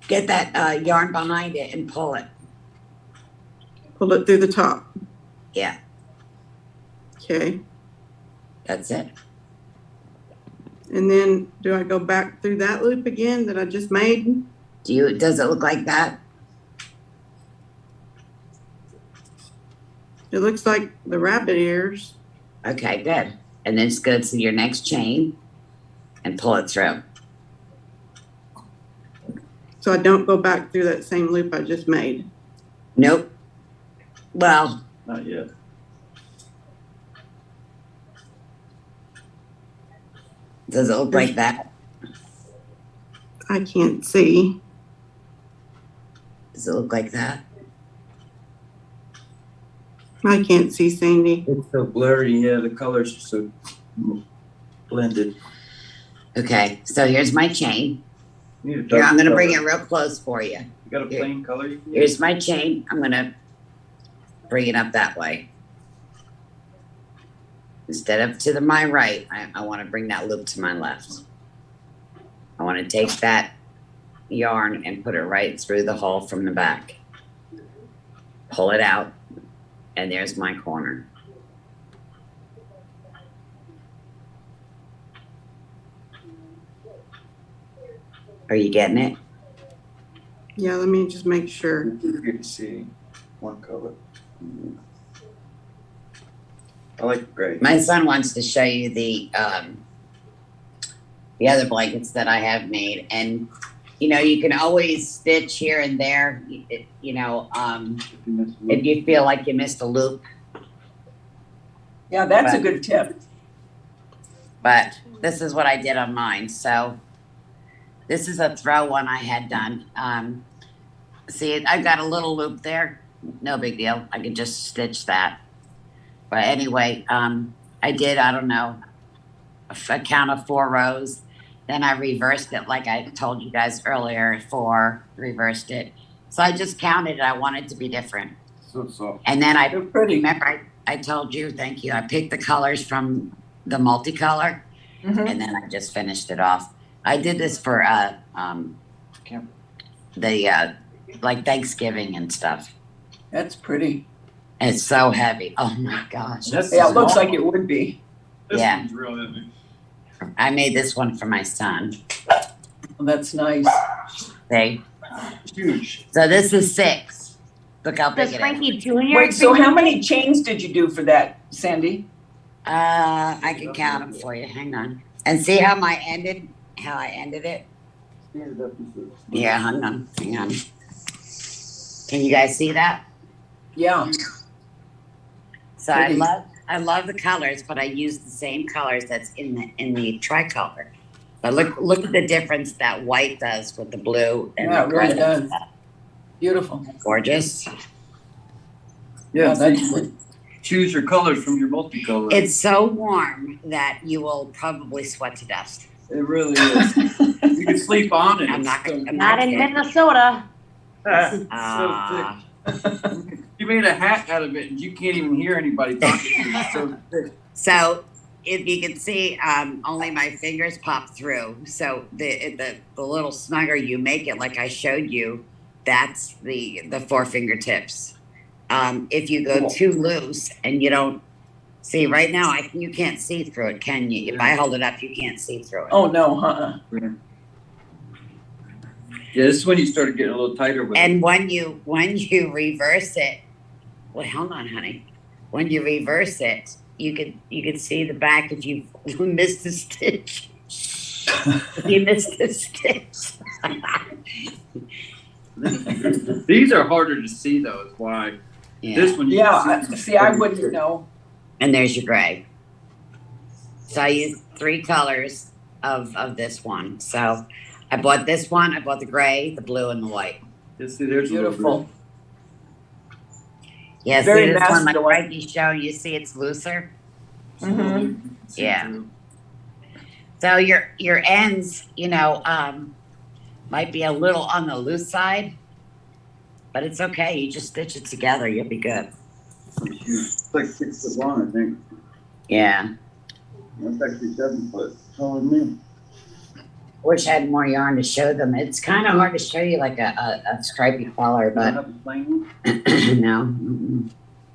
[SPEAKER 3] get that yarn behind it and pull it.
[SPEAKER 1] Pull it through the top.
[SPEAKER 3] Yeah,
[SPEAKER 1] Okay.
[SPEAKER 3] that's it.
[SPEAKER 1] And then do I go back through that loop again that I just made?
[SPEAKER 3] Does it look like that?
[SPEAKER 1] It looks like the rabbit ears.
[SPEAKER 3] Okay, good. And then just go to your next chain and pull it through.
[SPEAKER 1] So I don't go back through that same loop I just made.
[SPEAKER 3] Nope. Well,
[SPEAKER 14] Not yet.
[SPEAKER 3] does it look like that?
[SPEAKER 1] I can't see.
[SPEAKER 3] Does it look like that?
[SPEAKER 1] I can't see, Sandy.
[SPEAKER 14] It's so blurry, yeah, the colors are so blended.
[SPEAKER 3] Okay, so here's my chain.
[SPEAKER 14] You need a
[SPEAKER 3] Here,
[SPEAKER 14] dark
[SPEAKER 3] I'm gonna bring it
[SPEAKER 14] color.
[SPEAKER 3] real close for you.
[SPEAKER 14] You got a plain color you can use?
[SPEAKER 3] Here's my chain. I'm gonna bring it up that way. Instead of to my right, I wanna bring that loop to my left. I wanna take that yarn and put it right through the hole from the back. Pull it out, and there's my corner. Are you getting it?
[SPEAKER 1] Yeah, let me just make sure.
[SPEAKER 14] You can see one color. I like gray.
[SPEAKER 3] My son wants to show you the other blankets that I have made, and you know, you can always stitch here and there, you know, if you feel like you missed a loop.
[SPEAKER 5] Yeah, that's a good tip.
[SPEAKER 3] But this is what I did on mine. So this is a throw one I had done. See, I've got a little loop there. No big deal. I can just stitch that. But anyway, I did, I don't know, a count of 4 rows. Then I reversed it like I told you guys earlier, 4, reversed it. So I just counted it. I wanted it to be different.
[SPEAKER 14] So soft.
[SPEAKER 3] And then
[SPEAKER 5] They're pretty.
[SPEAKER 3] remember I told you, thank you, I picked the colors from the multicolor, and then I just finished it off. I did this for the like Thanksgiving and stuff.
[SPEAKER 5] That's pretty.
[SPEAKER 3] It's so heavy. Oh my gosh.
[SPEAKER 5] Yeah, it looks like it would be.
[SPEAKER 3] Yeah.
[SPEAKER 14] One's real heavy.
[SPEAKER 3] I made this one for my son.
[SPEAKER 5] Well, that's nice.
[SPEAKER 3] See?
[SPEAKER 14] Huge.
[SPEAKER 3] So this is 6. Look how big
[SPEAKER 12] Does
[SPEAKER 3] it is.
[SPEAKER 12] Frankie Jr.
[SPEAKER 5] Wait, so how many chains did you do for that, Sandy?
[SPEAKER 3] I can count them for you. Hang on. And see how I ended it? Yeah, hang on. Can you guys see that?
[SPEAKER 5] Yeah.
[SPEAKER 3] So I love the colors, but I use the same colors that's in the tricolor. But look at the difference that white does with the blue and
[SPEAKER 5] Yeah,
[SPEAKER 3] the
[SPEAKER 5] it really
[SPEAKER 3] red.
[SPEAKER 5] does. Beautiful.
[SPEAKER 3] Gorgeous.
[SPEAKER 14] Yeah,
[SPEAKER 5] that's
[SPEAKER 14] choose your colors from your multicolor.
[SPEAKER 3] It's so warm that you will probably sweat to death.
[SPEAKER 14] It really is. You can sleep on it.
[SPEAKER 3] I'm not
[SPEAKER 12] Not in Minnesota.
[SPEAKER 3] Ah.
[SPEAKER 14] You made a hat out of it and you can't even hear anybody talking to you. It's so thick.
[SPEAKER 3] So if you can see, only my fingers pop through. So the little snugger you make it like I showed you, that's the 4 fingertips. If you go too loose and you don't see right now, you can't see through it, can you? If I hold it up, you can't see through it.
[SPEAKER 5] Oh, no,
[SPEAKER 14] Yeah, this is when you started getting a little tighter with
[SPEAKER 3] And
[SPEAKER 14] it.
[SPEAKER 3] when you reverse it, well, hold on, honey. When you reverse it, you can see the back if you missed a stitch. If you missed a stitch.
[SPEAKER 14] These are harder to see though, is why.
[SPEAKER 3] Yeah.
[SPEAKER 14] This one you
[SPEAKER 5] Yeah,
[SPEAKER 14] can
[SPEAKER 5] see, I wouldn't know.
[SPEAKER 3] And there's your gray. So I used 3 colors of this one. So I bought this one, I bought the gray, the blue, and the white.
[SPEAKER 14] Just see, there's
[SPEAKER 5] Beautiful.
[SPEAKER 3] Yeah,
[SPEAKER 5] Very
[SPEAKER 3] see this one, like
[SPEAKER 5] masculine.
[SPEAKER 3] right you show, you see it's looser?
[SPEAKER 5] Mhm.
[SPEAKER 3] Yeah. So your ends, might be a little on the loose side, but it's okay. You just stitch it together, you'll be good.
[SPEAKER 14] It's like 6 foot long, I think.
[SPEAKER 3] Yeah.
[SPEAKER 14] That's actually 7 foot. Taller than me.
[SPEAKER 3] Wish I had more yarn to show them. It's kind of hard to show you like a stripy color, but
[SPEAKER 14] Have a plain one?
[SPEAKER 3] no,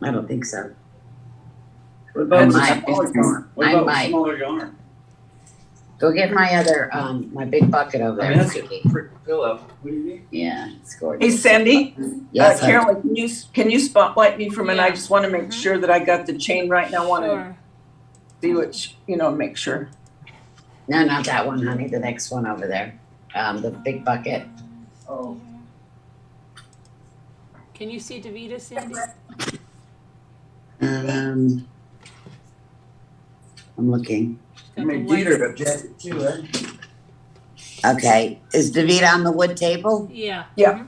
[SPEAKER 3] I don't think so.
[SPEAKER 14] What about
[SPEAKER 3] I might.
[SPEAKER 14] smaller yarn? What
[SPEAKER 3] I
[SPEAKER 14] about
[SPEAKER 3] might.
[SPEAKER 14] smaller yarn?
[SPEAKER 3] Go get my other, my big bucket over
[SPEAKER 14] I
[SPEAKER 3] there.
[SPEAKER 14] mean, that's a
[SPEAKER 3] Vicky.
[SPEAKER 14] pretty pillow. What do you mean?
[SPEAKER 3] Yeah, it's gorgeous.
[SPEAKER 5] Hey, Sandy,
[SPEAKER 3] Yes, honey.
[SPEAKER 5] Carolyn, can you spotlight me for a minute? I
[SPEAKER 2] Yeah.
[SPEAKER 5] just want to make sure that I got the chain right, and I want to
[SPEAKER 2] Sure.
[SPEAKER 5] see which, make sure.
[SPEAKER 3] No, not that one, honey. The next one over there. The big bucket.
[SPEAKER 5] Oh.
[SPEAKER 2] Can you see Davita, Sandy?
[SPEAKER 3] I'm looking.
[SPEAKER 14] You made Dieter a jacket too, eh?
[SPEAKER 3] Okay, is Davita on the wood table?
[SPEAKER 2] Yeah.
[SPEAKER 5] Yeah.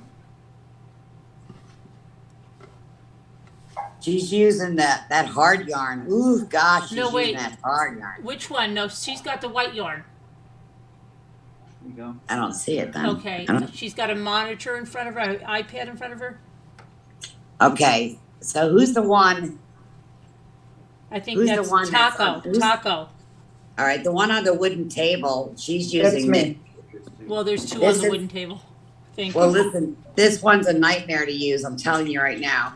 [SPEAKER 3] She's using that hard yarn. Ooh, gosh, she's
[SPEAKER 2] No, wait.
[SPEAKER 3] using that hard yarn.
[SPEAKER 2] Which one? No, she's got the white yarn.
[SPEAKER 14] There you go.
[SPEAKER 3] I don't see it then.
[SPEAKER 2] Okay, she's got a monitor in front of her, an iPad in front of her.
[SPEAKER 3] Okay, so who's the one?
[SPEAKER 2] I think
[SPEAKER 3] Who's the
[SPEAKER 2] that's
[SPEAKER 3] one that's
[SPEAKER 2] Taco.
[SPEAKER 3] on- who's-
[SPEAKER 2] Taco.
[SPEAKER 3] All right, the one on the wooden table, she's
[SPEAKER 5] That's
[SPEAKER 3] using
[SPEAKER 5] me.
[SPEAKER 2] Well, there's two
[SPEAKER 3] This
[SPEAKER 2] on the
[SPEAKER 3] is-
[SPEAKER 2] wooden table. Thank
[SPEAKER 3] Well,
[SPEAKER 2] you.
[SPEAKER 3] listen, this one's a nightmare to use. I'm telling you right now.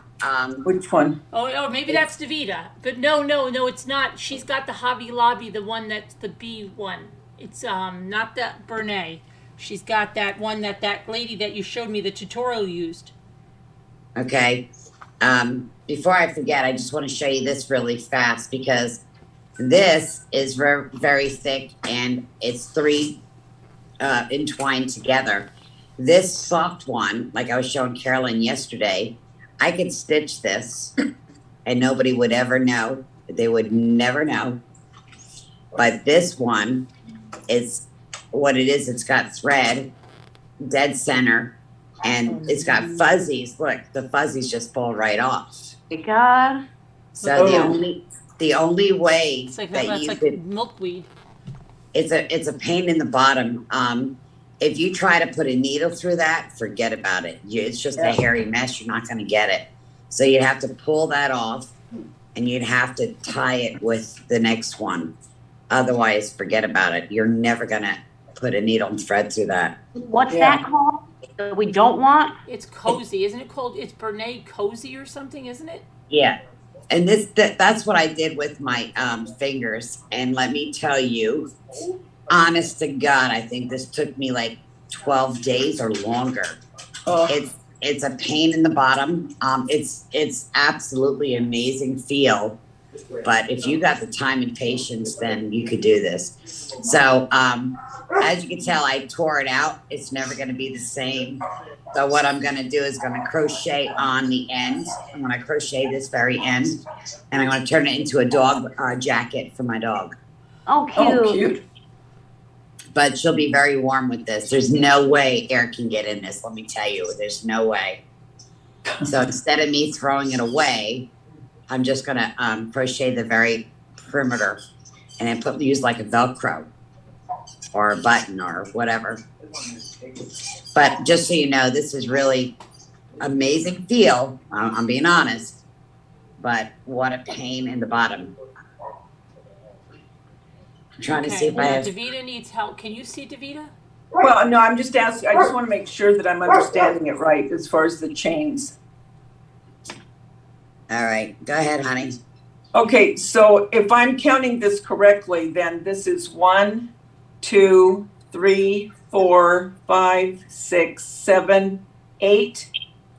[SPEAKER 5] Which one?
[SPEAKER 2] Oh, maybe that's Davita. But no, it's not. She's got the Hobby Lobby, the one that's the B one. It's not the Bernay. She's got that one that lady that you showed me the tutorial used.
[SPEAKER 3] Okay. Before I forget, I just want to show you this really fast because this is very, very thick and it's three entwined together. This soft one, like I was showing Carolyn yesterday, I could stitch this and nobody would ever know. They would never know. But this one is what it is. It's got thread, dead center, and it's got fuzzies. Look, the fuzzies just pull right off.
[SPEAKER 12] God.
[SPEAKER 3] So the only way
[SPEAKER 2] It's like
[SPEAKER 3] that
[SPEAKER 2] that's
[SPEAKER 3] you
[SPEAKER 2] like
[SPEAKER 3] could,
[SPEAKER 2] milkweed.
[SPEAKER 3] it's a pain in the bottom. If you try to put a needle through that, forget about it. It's just a hairy mess. You're not going to get it. So you'd have to pull that off, and you'd have to tie it with the next one. Otherwise, forget about it. You're never going to put a needle and thread through that.
[SPEAKER 12] What's that called? That we don't want?
[SPEAKER 2] It's cozy, isn't it called? It's Bernay Cozy or something, isn't it?
[SPEAKER 3] Yeah. And that's what I did with my fingers. And let me tell you, honest to God, I think this took me like 12 days or longer. It's a pain in the bottom. It's absolutely amazing feel. But if you got the time and patience, then you could do this. So as you can tell, I tore it out. It's never going to be the same. So what I'm going to do is going to crochet on the end. I'm going to crochet this very end, and I'm going to turn it into a dog jacket for my dog.
[SPEAKER 12] Oh, cute.
[SPEAKER 3] But she'll be very warm with this. There's no way air can get in this. Let me tell you, there's no way. So instead of me throwing it away, I'm just going to crochet the very perimeter and then use like a Velcro or a button or whatever. But just so you know, this is really amazing feel. I'm being honest, but what a pain in the bottom. I'm trying to see if I have.
[SPEAKER 2] Davita needs help. Can you see Davita?
[SPEAKER 5] Well, no, I'm just asking. I just want to make sure that I'm understanding it right as far as the chains.
[SPEAKER 3] All right, go ahead, honey.
[SPEAKER 5] Okay, so if I'm counting this correctly, then this is 1, 2, 3, 4, 5, 6, 7, 8,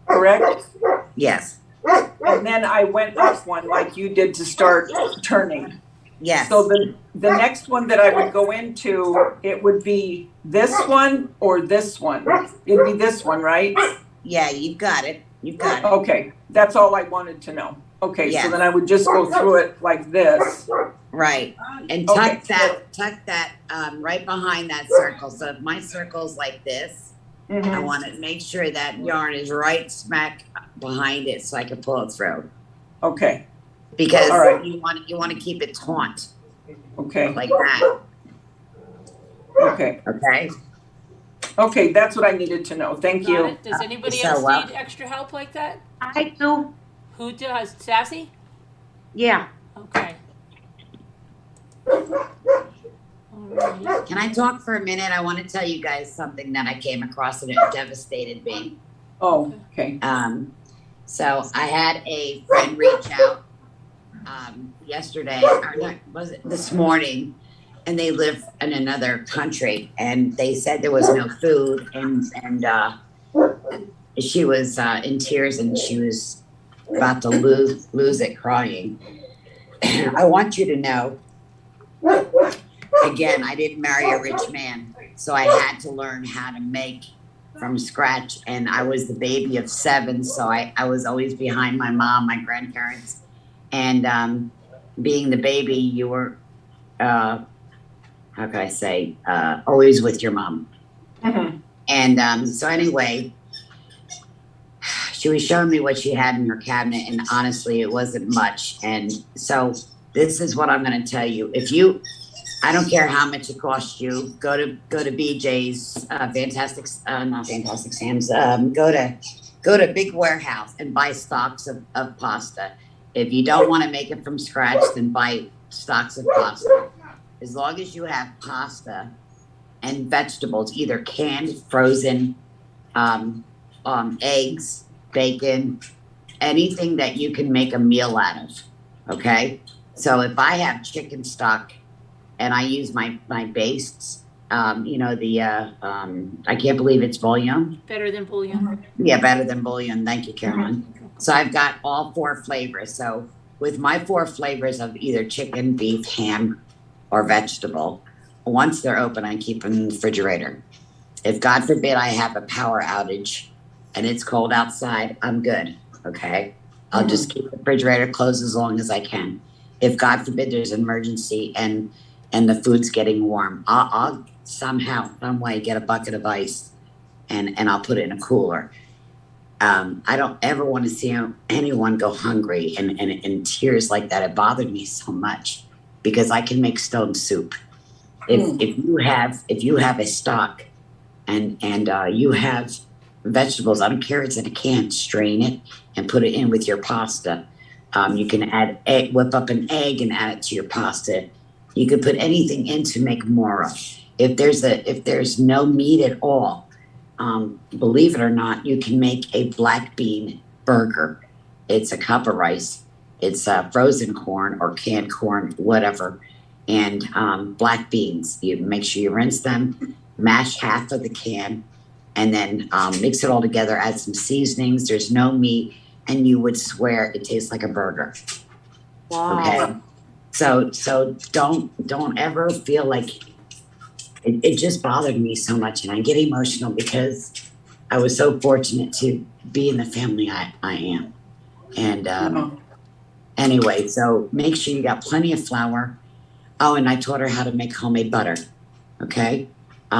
[SPEAKER 5] correct?
[SPEAKER 3] Yes.
[SPEAKER 5] And then I went up one like you did to start turning.
[SPEAKER 3] Yes.
[SPEAKER 5] So the next one that I would go into, it would be this one or this one? It'd be this one, right?
[SPEAKER 3] Yeah, you've got it. You've got it.
[SPEAKER 5] Okay, that's all I wanted to know. Okay,
[SPEAKER 3] Yeah.
[SPEAKER 5] so then I would just go through it like this.
[SPEAKER 3] Right. And
[SPEAKER 5] Okay.
[SPEAKER 3] tuck that right behind that circle. So if my circle's like this, I want to make sure that yarn is right smack behind it so I can pull it through.
[SPEAKER 5] Okay.
[SPEAKER 3] Because
[SPEAKER 5] All right.
[SPEAKER 3] you want to keep it taut.
[SPEAKER 5] Okay.
[SPEAKER 3] Like that.
[SPEAKER 5] Okay.
[SPEAKER 3] Okay.
[SPEAKER 5] Okay, that's what I needed to know. Thank
[SPEAKER 2] Got
[SPEAKER 5] you.
[SPEAKER 2] it? Does anybody
[SPEAKER 3] so
[SPEAKER 2] else
[SPEAKER 3] well.
[SPEAKER 2] need extra help like that?
[SPEAKER 12] I do.
[SPEAKER 2] Who does? Sassy?
[SPEAKER 12] Yeah.
[SPEAKER 2] Okay. Alright.
[SPEAKER 3] Can I talk for a minute? I want to tell you guys something that I came across and it devastated me.
[SPEAKER 5] Oh, okay.
[SPEAKER 3] So I had a friend reach out yesterday, or not, was it this morning, and they live in another country, and they said there was no food, and she was in tears, and she was about to lose it, crying. I want you to know, again, I didn't marry a rich man, so I had to learn how to make from scratch, and I was the baby of 7, so I was always behind my mom, my grandparents, and being the baby, you were how can I say, always with your mom.
[SPEAKER 5] Mm-hmm.
[SPEAKER 3] And so anyway, she was showing me what she had in her cabinet, and honestly, it wasn't much. And so this is what I'm going to tell you. I don't care how much it costs you, go to BJ's, not Fantastic Sam's, go to Big Warehouse and buy stocks of pasta. If you don't want to make it from scratch, then buy stocks of pasta. As long as you have pasta and vegetables, either canned, frozen, eggs, bacon, anything that you can make a meal out of, okay? So if I have chicken stock and I use my bastes, I can't believe it's bouillon.
[SPEAKER 2] Better than bouillon.
[SPEAKER 3] Yeah, better than bouillon. Thank you, Carolyn. So I've got all 4 flavors. So with my 4 flavors of either chicken, beef, ham, or vegetable, once they're open, I keep them in the refrigerator. If God forbid I have a power outage and it's cold outside, I'm good. Okay. I'll just keep the refrigerator closed as long as I can. If God forbid there's an emergency and the food's getting warm, I'll somehow, some way get a bucket of ice and I'll put it in a cooler. I don't ever want to see anyone go hungry and in tears like that. It bothered me so much because I can make stone soup. If you have a stock and you have vegetables, I don't care if it's in a can, strain it and put it in with your pasta. You can add egg, whip up an egg and add it to your pasta. You could put anything in to make more of. If there's no meat at all, believe it or not, you can make a black bean burger. It's a cup of rice. It's frozen corn or canned corn, whatever, and black beans. You make sure you rinse them, mash half of the can, and then mix it all together, add some seasonings. There's no meat, and you would swear it tastes like a burger.
[SPEAKER 12] Wow.
[SPEAKER 3] Okay. So don't ever feel like it just bothered me so much, and I get emotional because I was so fortunate to be in the family I am. And anyway, so make sure you got plenty of flour. Oh, and I taught her how to make homemade butter. Okay.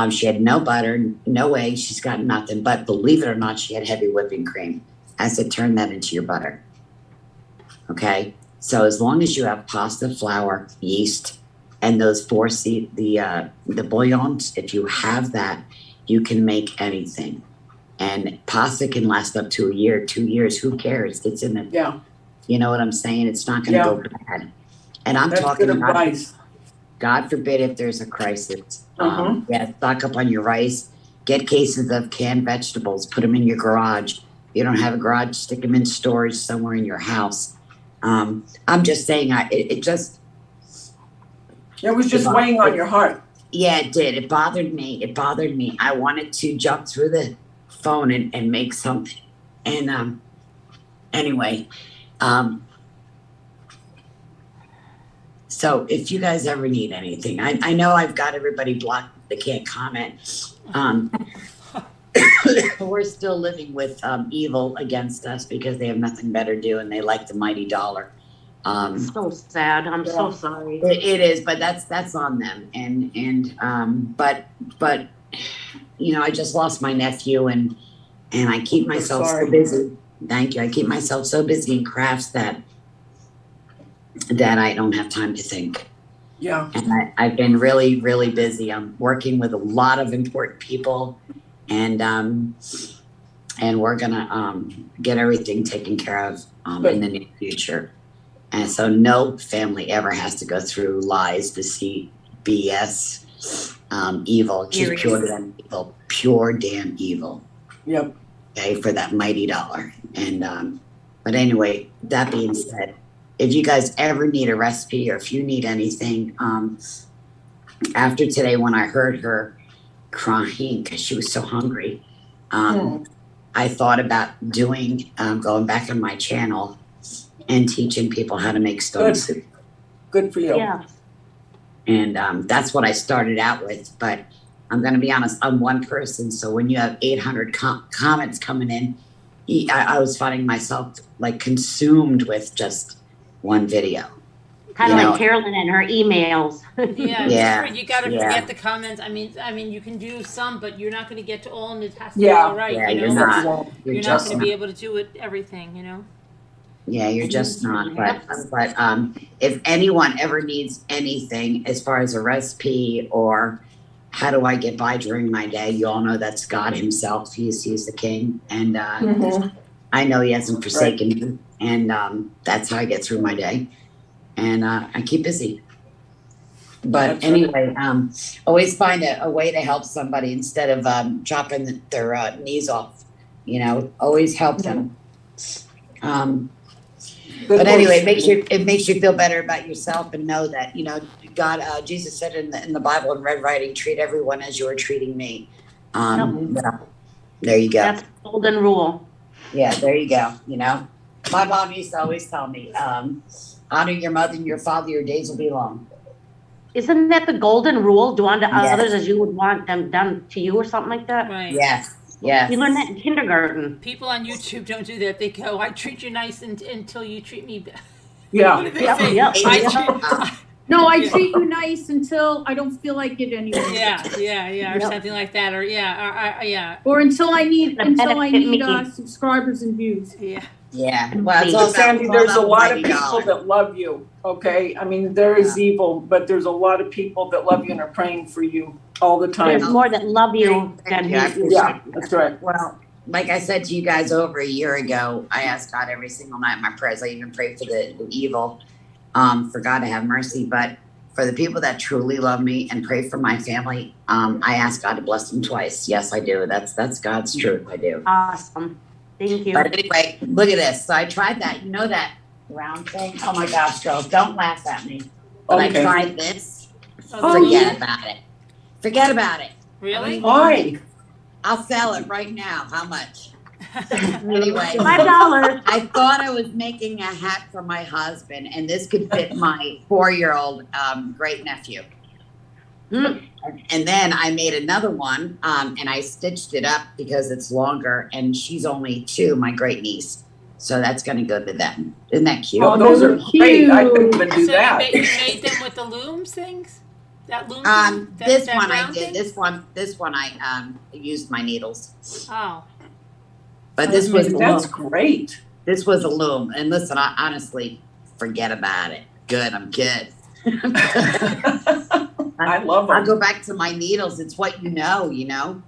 [SPEAKER 3] She had no butter, no eggs. She's got nothing, but believe it or not, she had heavy whipping cream. I said, turn that into your butter. Okay. So as long as you have pasta, flour, yeast, and those the bouillons, if you have that, you can make anything. And pasta can last up to a year, 2 years. Who cares? It's in the, you know what I'm saying? It's not going to go bad. And I'm talking about, God forbid if there's a crisis. Stock up on your rice. Get cases of canned vegetables. Put them in your garage. If you don't have a garage, stick them in storage somewhere in your house. I'm just saying, it was just weighing on your heart. Yeah, it did. It bothered me. I wanted to jump through the phone and make something. And anyway, so if you guys ever need anything, I know I've got everybody blocked. They can't comment. We're still living with evil against us because they have nothing better to do and they like the mighty dollar.
[SPEAKER 12] So sad. I'm so sorry.
[SPEAKER 3] It is, but that's on them. But you know, I just lost my nephew and I keep myself so busy. Thank you. I keep myself so busy in crafts that I don't have time to think. Yeah. And I've been really, really busy. I'm working with a lot of important people and we're gonna get everything taken care of in the near future. And so no family ever has to go through lies, deceit, BS, evil, just pure damn evil. Yep. Okay, for that mighty dollar. And but anyway, that being said, if you guys ever need a recipe or if you need anything, after today when I heard her crying because she was so hungry, I thought about doing going back on my channel and teaching people how to make stone soup. Good for you. Yeah. And that's what I started out with, but I'm going to be honest, I'm one person. So when you have 800 comments coming in, I was finding myself like consumed with just one video.
[SPEAKER 12] Kind of like Carolyn and her emails.
[SPEAKER 2] Yeah, you gotta forget the comments. I mean, you can do some, but you're not gonna get to all, and it has to be all right.
[SPEAKER 3] Yeah,
[SPEAKER 2] you know?
[SPEAKER 3] you're
[SPEAKER 2] You're not
[SPEAKER 3] just
[SPEAKER 2] gonna be able to do it everything. You know.
[SPEAKER 3] Yeah, you're just not. But if anyone ever needs anything as far as a recipe or how do I get by during my day, you all know that's God Himself. He's the King, and I know He hasn't forsaken me, and that's how I get through my day. And I keep busy. But anyway, always find a way to help somebody instead of chopping their knees off. You know, always help them. But anyway, it makes you feel better about yourself and know that, you know, God, Jesus said in the Bible in Red Writing, treat everyone as you are treating me. Well, there you go.
[SPEAKER 12] That's the golden rule.
[SPEAKER 3] Yeah, there you go. You know, my mom used to always tell me, honor your mother and your father, your days will be long.
[SPEAKER 12] Isn't that the golden rule? Do unto others as you would want them done to you or something like that?
[SPEAKER 2] Right.
[SPEAKER 3] Yes. Yes.
[SPEAKER 12] You learned that in kindergarten.
[SPEAKER 2] People on YouTube don't do that. They go, I treat you nice until you treat me bad.
[SPEAKER 5] Yeah.
[SPEAKER 2] What do they say?
[SPEAKER 7] No, I treat you nice until I don't feel like it anymore.
[SPEAKER 2] Yeah, or something like that, or yeah.
[SPEAKER 7] Or until I need subscribers and views.
[SPEAKER 2] Yeah.
[SPEAKER 3] Yeah. Well, it's all
[SPEAKER 5] Sandy,
[SPEAKER 3] about,
[SPEAKER 5] there's a lot of
[SPEAKER 3] $90.
[SPEAKER 5] people that love you. Okay, I mean there is evil, but there's a lot of people that love you and are praying for you all the time.
[SPEAKER 12] There's more that love you than hate you.
[SPEAKER 5] Yeah, that's right.
[SPEAKER 3] Well, like I said to you guys over a year ago, I ask God every single night in my prayers. I even pray for the evil, for God to have mercy. But for the people that truly love me and pray for my family, I ask God to bless them twice. Yes, I do. That's God's truth. I do.
[SPEAKER 12] Awesome. Thank you.
[SPEAKER 3] But anyway, look at this. So I tried that. You know that round thing? Oh my gosh, girls, don't laugh at me. But I tried this. Forget about it. Forget about it.
[SPEAKER 2] Really?
[SPEAKER 5] Why?
[SPEAKER 3] I'll sell it right now. How much? Anyway,
[SPEAKER 12] $5.
[SPEAKER 3] I thought I was making a hat for my husband, and this could fit my 4-year-old great nephew. And then I made another one, and I stitched it up because it's longer, and she's only 2, my great niece. So that's going to go to them. Isn't that cute?
[SPEAKER 5] Oh, those are great. I couldn't even do that.
[SPEAKER 2] You made them with the looms things? That loom thing?
[SPEAKER 3] This
[SPEAKER 2] that
[SPEAKER 3] one I
[SPEAKER 2] round
[SPEAKER 3] did.
[SPEAKER 2] thing?
[SPEAKER 3] This one I used my needles.
[SPEAKER 2] Oh.
[SPEAKER 3] But this was
[SPEAKER 5] that's great.
[SPEAKER 3] This was a loom. And listen, I honestly forget about it. Good, I'm good.
[SPEAKER 5] I love them.
[SPEAKER 3] I'll go back to my needles. It's what you know, you know?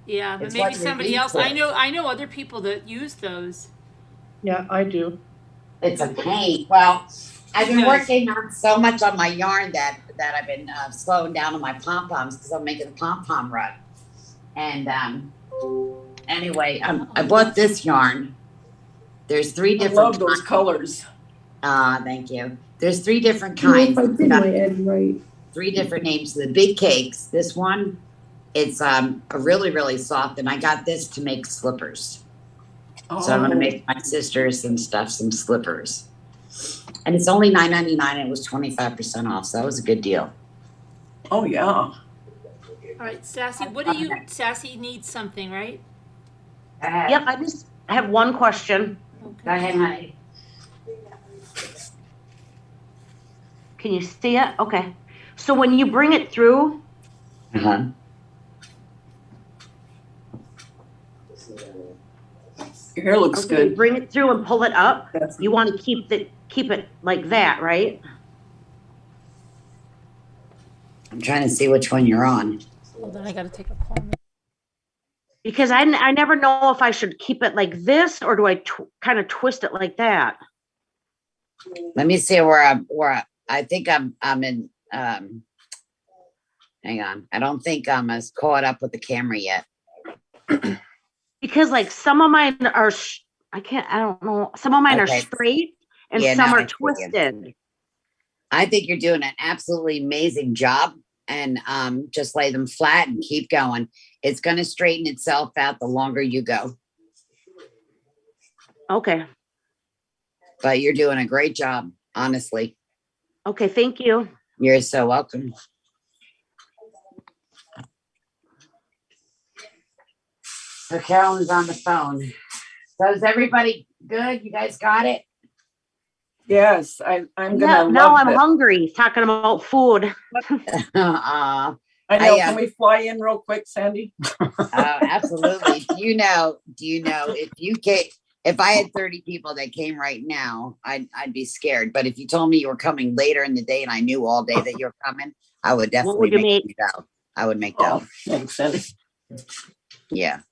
[SPEAKER 2] Yeah, but
[SPEAKER 3] It's
[SPEAKER 2] maybe
[SPEAKER 3] what you're
[SPEAKER 2] somebody
[SPEAKER 3] used
[SPEAKER 2] else.
[SPEAKER 3] to.
[SPEAKER 2] I know other people that use those.
[SPEAKER 6] Yeah, I do.
[SPEAKER 3] It's a pain. Well, I've been
[SPEAKER 2] Yes.
[SPEAKER 3] working on so much on my yarn that I've been slowing down on my pom-poms because I'm making a pom-pom rug. And anyway, I bought this yarn. There's 3 different.
[SPEAKER 5] I love those colors.
[SPEAKER 3] Thank you. There's 3 different kinds.
[SPEAKER 7] I did my Ed right.
[SPEAKER 3] 3 different names. The big cakes. This one, it's a really, really soft. And I got this to make slippers. So I'm going to make my sisters and stuff some slippers. And it's only $9.99 and it was 25% off. So that was a good deal.
[SPEAKER 5] Oh, yeah.
[SPEAKER 2] All right, Sassy, Sassy needs something, right?
[SPEAKER 12] Yep, I have one question.
[SPEAKER 3] Go ahead, honey.
[SPEAKER 12] Can you see it? Okay. So when you bring it through,
[SPEAKER 5] Your hair looks
[SPEAKER 12] okay,
[SPEAKER 5] good.
[SPEAKER 12] bring it through and pull it up. You want to keep it like that, right?
[SPEAKER 3] I'm trying to see which one you're on.
[SPEAKER 2] Hold on, I gotta take a call.
[SPEAKER 12] Because I never know if I should keep it like this or do I kind of twist it like that.
[SPEAKER 3] Let me see where I think I'm in. Hang on. I don't think I'm as caught up with the camera yet.
[SPEAKER 12] Because like some of mine are, I don't know. Some of mine are
[SPEAKER 3] Okay.
[SPEAKER 12] straight and
[SPEAKER 3] Yeah,
[SPEAKER 12] some
[SPEAKER 3] no, I
[SPEAKER 12] are
[SPEAKER 3] see you.
[SPEAKER 12] twisted.
[SPEAKER 3] I think you're doing an absolutely amazing job, and just lay them flat and keep going. It's going to straighten itself out the longer you go.
[SPEAKER 12] Okay.
[SPEAKER 3] But you're doing a great job, honestly.
[SPEAKER 12] Okay, thank you.
[SPEAKER 3] You're so welcome. So Carolyn's on the phone. So is everybody good? You guys got it?
[SPEAKER 5] Yes, I'm
[SPEAKER 12] Yeah,
[SPEAKER 5] gonna
[SPEAKER 12] now
[SPEAKER 5] love
[SPEAKER 12] I'm
[SPEAKER 5] this.
[SPEAKER 12] hungry, talking about food.
[SPEAKER 3] Uh,
[SPEAKER 5] I know,
[SPEAKER 3] I,
[SPEAKER 5] can we fly in real quick, Sandy?
[SPEAKER 3] absolutely. Do you know, if I had 30 people that came right now, I'd be scared. But if you told me you were coming later in the day and I knew all day that you're coming, I would definitely
[SPEAKER 12] would you
[SPEAKER 3] make
[SPEAKER 12] make?
[SPEAKER 3] dough. I would make dough.
[SPEAKER 5] Oh, thanks, Sandy.
[SPEAKER 3] Yeah.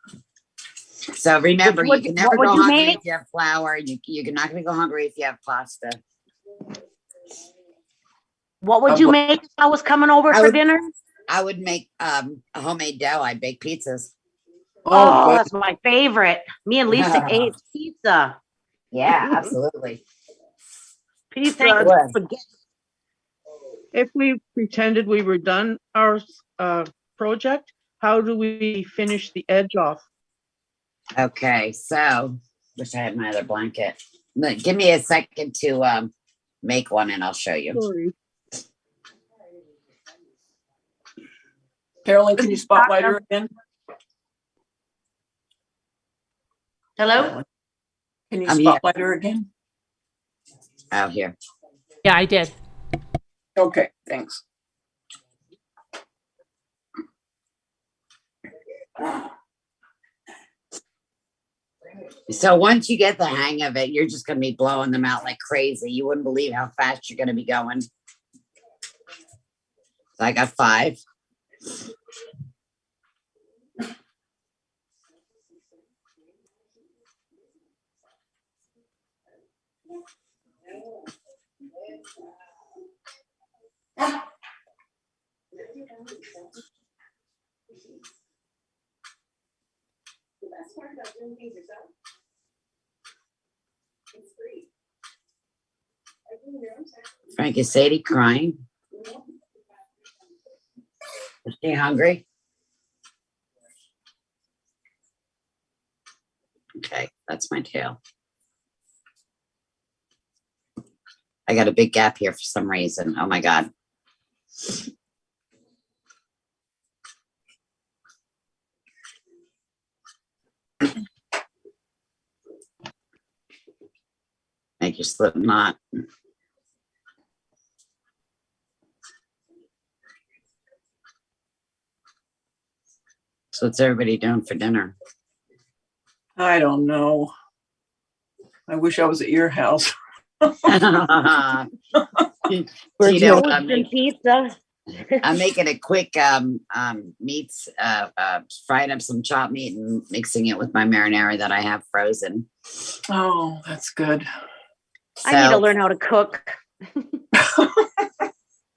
[SPEAKER 3] So remember,
[SPEAKER 12] What
[SPEAKER 3] you
[SPEAKER 12] would-
[SPEAKER 3] can never
[SPEAKER 12] what would
[SPEAKER 3] go
[SPEAKER 12] you
[SPEAKER 3] hungry
[SPEAKER 12] make?
[SPEAKER 3] if you have flour. You're not going to go hungry if you have pasta.
[SPEAKER 12] What would you make if I was coming over for dinner?
[SPEAKER 3] I would make a homemade dough. I bake pizzas.
[SPEAKER 12] Oh, that's my favorite. Me and Lisa ate pizza.
[SPEAKER 3] Yeah, absolutely.
[SPEAKER 12] Pizza, spaghetti.
[SPEAKER 16] If we pretended we were done our project, how do we finish the edge off?
[SPEAKER 3] Okay, so wish I had my other blanket. Look, give me a second to make one and I'll show you.
[SPEAKER 16] Sorry.
[SPEAKER 5] Carolyn, can you spotlight her again?
[SPEAKER 8] Hello?
[SPEAKER 5] Can you
[SPEAKER 3] I'm here.
[SPEAKER 5] spotlight her again?
[SPEAKER 3] Out here.
[SPEAKER 2] Yeah, I did.
[SPEAKER 5] Okay, thanks.
[SPEAKER 3] So once you get the hang of it, you're just going to be blowing them out like crazy. You wouldn't believe how fast you're going to be going. So I got 5. Frank, is Sadie crying? Is she hungry? Okay, that's my tail. I got a big gap here for some reason. Oh my God. Make your slip knot. So what's everybody doing for dinner?
[SPEAKER 5] I don't know. I wish I was at your house.
[SPEAKER 12] We're toasting pizza.
[SPEAKER 3] I'm making a quick meats, frying up some chopped meat and mixing it with my marinara that I have frozen.
[SPEAKER 5] Oh, that's good.
[SPEAKER 12] I need to learn how to cook.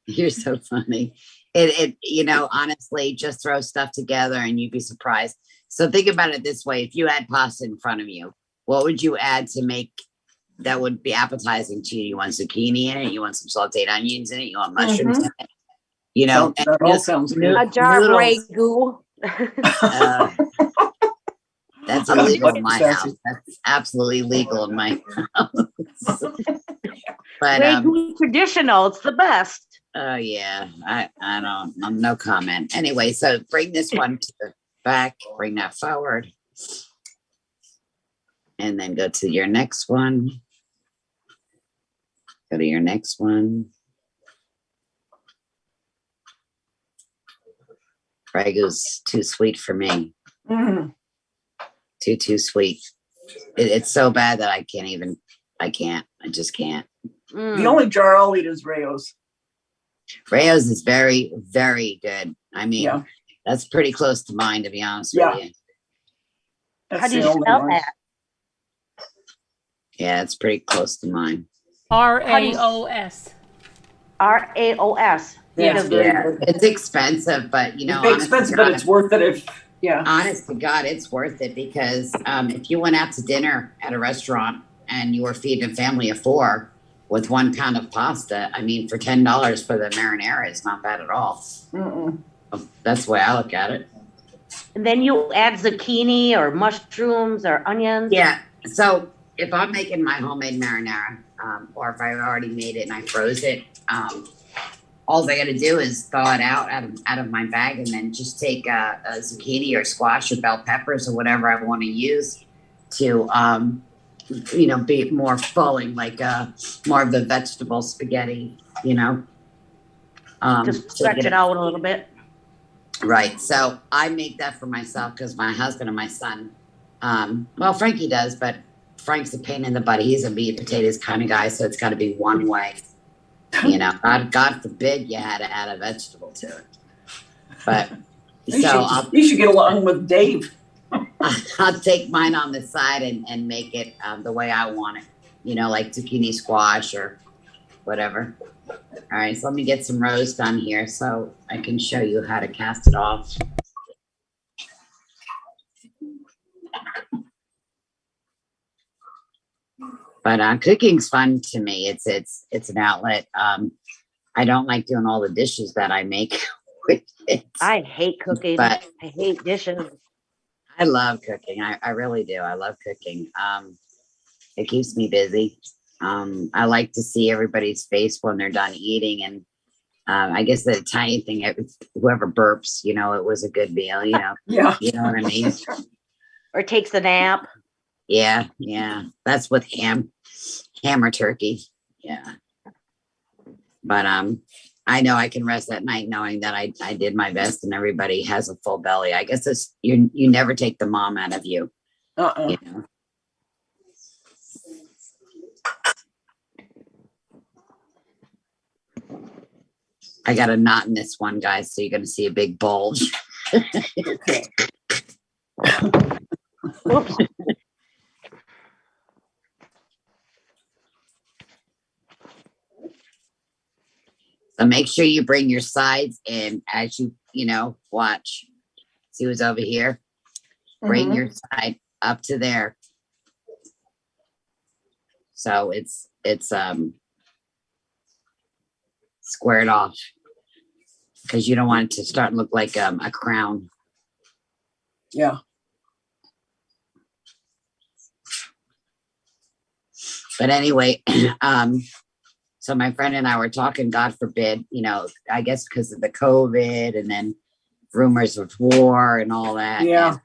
[SPEAKER 3] You're so funny. Honestly, just throw stuff together and you'd be surprised. So think about it this way. If you had pasta in front of you, what would you add to make that would be appetizing to you? You want zucchini in it? You want some sauteed onions in it? You want mushrooms in it?
[SPEAKER 5] That all sounds good.
[SPEAKER 12] A jar of ragu.
[SPEAKER 3] That's illegal in my house. That's absolutely legal in my house. But
[SPEAKER 12] ragu traditional, it's the best.
[SPEAKER 3] Oh yeah, I don't. No comment. Anyway, so bring this one to the back. Bring that forward, and then go to your next one. Go to your next one. Ragu's too sweet for me.
[SPEAKER 5] Mm.
[SPEAKER 3] Too sweet. It's so bad that I can't. I just can't.
[SPEAKER 5] The only jar I'll eat is Rayo's.
[SPEAKER 3] Rayo's is very, very good. I mean, that's pretty close to mine, to be honest with you.
[SPEAKER 12] How do you spell that?
[SPEAKER 3] Yeah, it's pretty close to mine.
[SPEAKER 2] RAOS.
[SPEAKER 12] RAOS.
[SPEAKER 3] Yeah, it's expensive, but
[SPEAKER 5] it's expensive, but it's worth it
[SPEAKER 3] honest to God, it's worth it because if you went out to dinner at a restaurant and you were feeding a family of 4 with 1 pound of pasta, I mean, for $10 for the marinara is not bad at all. That's the way I look at it.
[SPEAKER 12] And then you add zucchini or mushrooms or onions.
[SPEAKER 3] Yeah. So if I'm making my homemade marinara, or if I already made it and I froze it, all I got to do is thaw it out of my bag, and then just take a zucchini or squash or bell peppers or whatever I want to use to, be more fulling, like more of the vegetable spaghetti,
[SPEAKER 12] Just
[SPEAKER 3] to
[SPEAKER 12] stretch
[SPEAKER 3] get
[SPEAKER 12] it out a little bit.
[SPEAKER 3] Right. So I make that for myself because my husband and my son, well, Frankie does, but Frank's a pain in the butt. He's a meat and potatoes kind of guy, so it's got to be one way. God forbid you had to add a vegetable to it. But
[SPEAKER 5] you should get along with Dave.
[SPEAKER 3] I'll take mine on the side and make it the way I want it, like zucchini squash or whatever. All right, so let me get some rows done here so I can show you how to cast it off. But cooking's fun to me. It's an outlet. I don't like doing all the dishes that I make.
[SPEAKER 12] I hate cooking.
[SPEAKER 3] But
[SPEAKER 12] I hate dishes.
[SPEAKER 3] I love cooking. I really do. I love cooking. It keeps me busy. I like to see everybody's face when they're done eating. And I guess the Italian thing, whoever burps, it was a good meal,
[SPEAKER 5] Yeah.
[SPEAKER 3] You know what I mean?
[SPEAKER 12] Or takes a nap.
[SPEAKER 3] Yeah. That's with ham or turkey. Yeah. But I know I can rest at night knowing that I did my best and everybody has a full belly. I guess you never take the mom out of you. I got a knot in this one, guys, so you're going to see a big bulge.
[SPEAKER 12] Oops.
[SPEAKER 3] So make sure you bring your sides in as you, watch. See who's over here? Bring your side up to there. So it's squared off because you don't want it to start look like a crown.
[SPEAKER 5] Yeah.
[SPEAKER 3] But anyway, so my friend and I were talking, God forbid, I guess because of the COVID and then rumors of war and all that.
[SPEAKER 5] Yeah.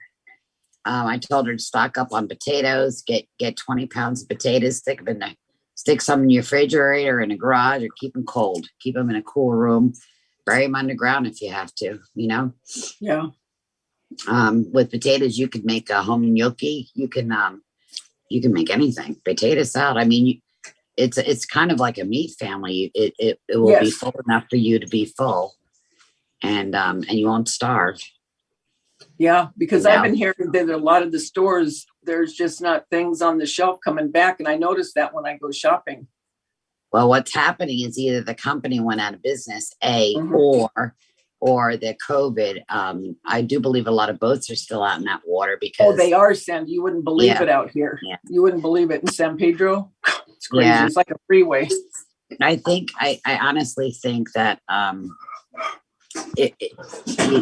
[SPEAKER 3] And, I told her to stock up on potatoes, get 20 pounds of potatoes, stick some in your refrigerator or in a garage or keep them cold. Keep them in a cool room. Bury them underground if you have to,
[SPEAKER 5] Yeah.
[SPEAKER 3] With potatoes, you could make a home gnocchi. You can make anything. Potato salad. I mean, it's kind of like a meat family. It will be full enough for you to be full, and you won't starve.
[SPEAKER 5] Yeah, because I've been hearing that a lot of the stores, there's just not things on the shelf coming back, and I noticed that when I go shopping.
[SPEAKER 3] Well, what's happening is either the company went out of business, or the COVID. I do believe a lot of boats are still out in that water because
[SPEAKER 5] they are, Sam. You wouldn't believe it out here. Yeah. You wouldn't believe it in San Pedro. It's crazy. Yeah. It's like a freeway.
[SPEAKER 3] I honestly think that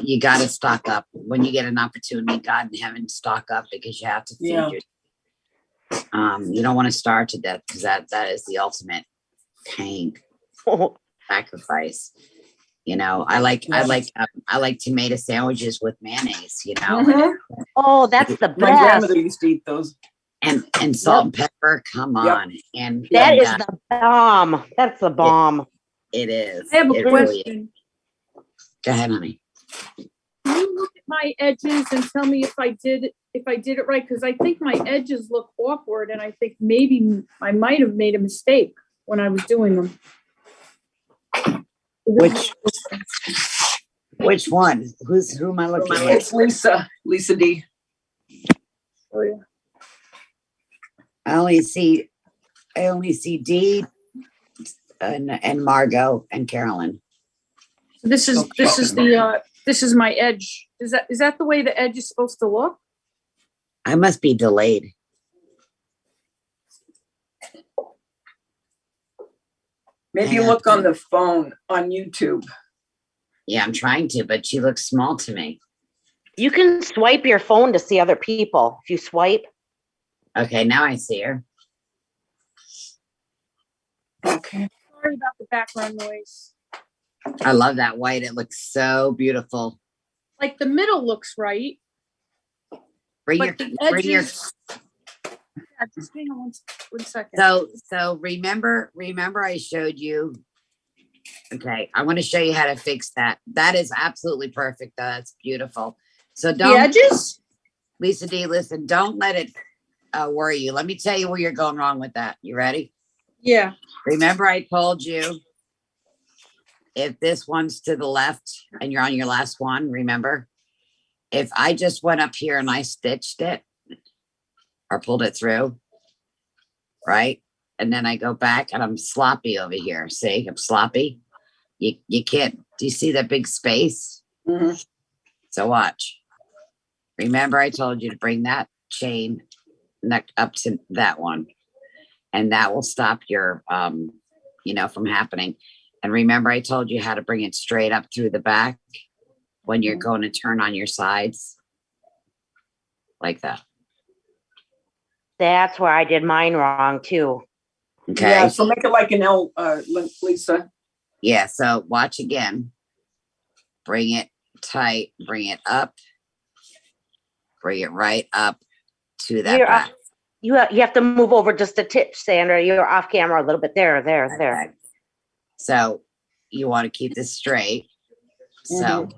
[SPEAKER 3] you got to stock up when you get an opportunity. God in heaven, stock up because you have to feed yourself. You don't want to starve to death because that is the ultimate pain sacrifice. I like tomato sandwiches with mayonnaise.
[SPEAKER 12] Oh, that's the best.
[SPEAKER 5] My grandmother used to eat those.
[SPEAKER 3] And salt and pepper. Come on, and
[SPEAKER 12] that is the bomb. That's the bomb.
[SPEAKER 3] It is.
[SPEAKER 7] I have a question.
[SPEAKER 3] Really Go ahead, honey.
[SPEAKER 7] Can you look at my edges and tell me if I did it right? Because I think my edges look awkward, and I think maybe I might have made a mistake when I was doing them.
[SPEAKER 3] Which one? Who am I looking at?
[SPEAKER 5] It's Lisa D.
[SPEAKER 7] Oh yeah.
[SPEAKER 3] I only see D and Margot and Carolyn.
[SPEAKER 7] This is my edge. Is that the way the edge is supposed to look?
[SPEAKER 3] I must be delayed.
[SPEAKER 5] Maybe look on the phone on YouTube.
[SPEAKER 3] Yeah, I'm trying to, but she looks small to me.
[SPEAKER 12] You can swipe your phone to see other people. If you swipe.
[SPEAKER 3] Okay, now I see her.
[SPEAKER 5] Okay.
[SPEAKER 7] Sorry about the background noise.
[SPEAKER 3] I love that white. It looks so beautiful.
[SPEAKER 7] Like the middle looks right,
[SPEAKER 3] Bring
[SPEAKER 7] but the edges. Yeah, just hang on one second.
[SPEAKER 3] So remember I showed you. Okay, I want to show you how to fix that. That is absolutely perfect. That's beautiful. So
[SPEAKER 7] The edges?
[SPEAKER 3] Lisa D, listen, don't let it worry you. Let me tell you where you're going wrong with that. You ready?
[SPEAKER 7] Yeah.
[SPEAKER 3] Remember I told you if this one's to the left and you're on your last one, remember? If I just went up here and I stitched it or pulled it through, right? And then I go back and I'm sloppy over here. See, I'm sloppy. You can't, do you see that big space?
[SPEAKER 5] Mm-hmm.
[SPEAKER 3] So watch. Remember I told you to bring that chain neck up to that one. And that will stop your, from happening. And remember I told you how to bring it straight up through the back when you're going to turn on your sides. Like that.
[SPEAKER 12] That's where I did mine wrong too.
[SPEAKER 3] Okay.
[SPEAKER 5] Yeah, so make it like an L, Lisa.
[SPEAKER 3] Yeah, so watch again. Bring it tight, bring it up. Bring it right up to that back.
[SPEAKER 12] You have to move over just a tip, Sandra. You're off camera a little bit. There.
[SPEAKER 3] Okay. So you want to keep this straight. So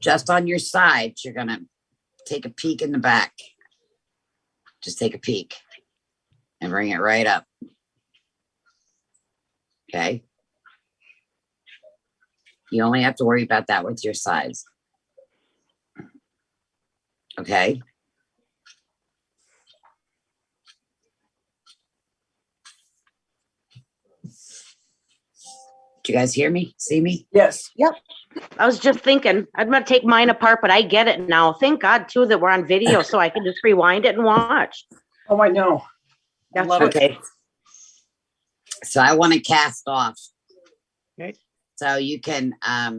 [SPEAKER 3] just on your sides, you're going to take a peek in the back. Just take a peek and bring it right up. Okay. You only have to worry about that with your sides. Okay. Do you guys hear me? See me?
[SPEAKER 5] Yes.
[SPEAKER 12] Yep. I was just thinking, I'm going to take mine apart, but I get it now. Thank God, too, that we're on video so I can just rewind it and watch.
[SPEAKER 5] Oh, I know.
[SPEAKER 12] That's
[SPEAKER 5] love
[SPEAKER 3] okay. So I want to cast off.
[SPEAKER 16] Okay.
[SPEAKER 3] So you can, I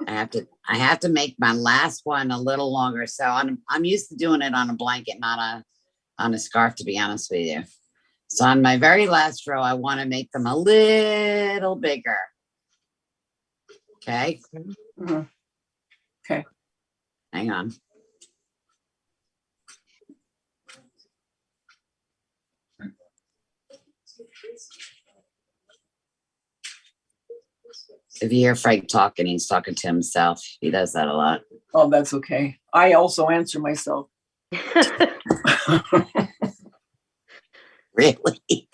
[SPEAKER 3] have to make my last one a little longer. So I'm used to doing it on a blanket, not on a scarf, to be honest with you. So on my very last row, I want to make them a little bigger. Okay.
[SPEAKER 5] Mm-hmm. Okay.
[SPEAKER 3] Hang on. If you hear Frank talking, he's talking to himself. He does that a lot.
[SPEAKER 5] Oh, that's okay. I also answer myself.
[SPEAKER 3] Really?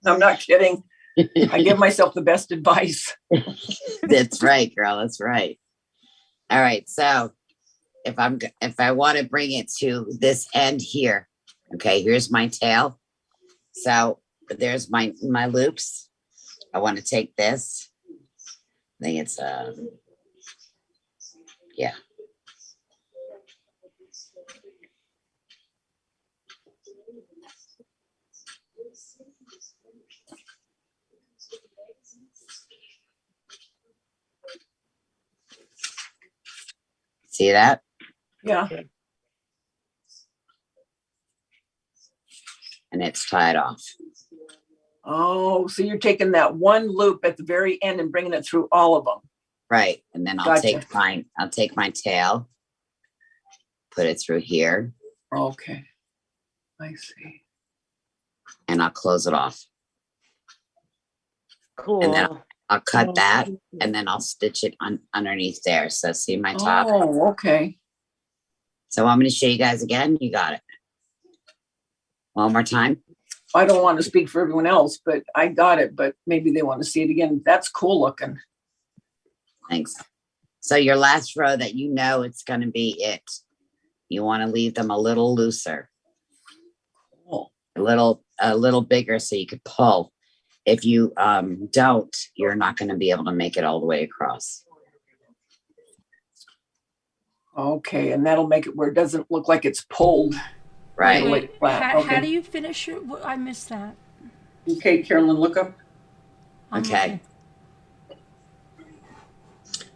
[SPEAKER 5] I'm not kidding. I give myself the best advice.
[SPEAKER 3] That's right, girl. That's right. All right. So if I want to bring it to this end here, okay, here's my tail. So there's my loops. I want to take this. I think it's yeah. See that?
[SPEAKER 5] Yeah.
[SPEAKER 3] And it's tied off.
[SPEAKER 5] Oh, so you're taking that one loop at the very end and bringing it through all of them.
[SPEAKER 3] Right. And then I'll take my tail, put it through here.
[SPEAKER 5] Okay. I see.
[SPEAKER 3] And I'll close it off.
[SPEAKER 12] Cool.
[SPEAKER 3] And then I'll cut that and then I'll stitch it underneath there. So see my top?
[SPEAKER 5] Oh, okay.
[SPEAKER 3] So I'm going to show you guys again. You got it. One more time.
[SPEAKER 5] I don't want to speak for everyone else, but I got it, but maybe they want to see it again. That's cool looking.
[SPEAKER 3] Thanks. So your last row that you know it's going to be it. You want to leave them a little looser.
[SPEAKER 5] Cool.
[SPEAKER 3] A little bigger so you could pull. If you don't, you're not going to be able to make it all the way across.
[SPEAKER 5] Okay, and that'll make it where it doesn't look like it's pulled.
[SPEAKER 3] Right.
[SPEAKER 2] Wait,
[SPEAKER 5] Flat.
[SPEAKER 2] how do you finish your? I missed that.
[SPEAKER 5] Okay, Carolyn, look up.
[SPEAKER 3] Okay.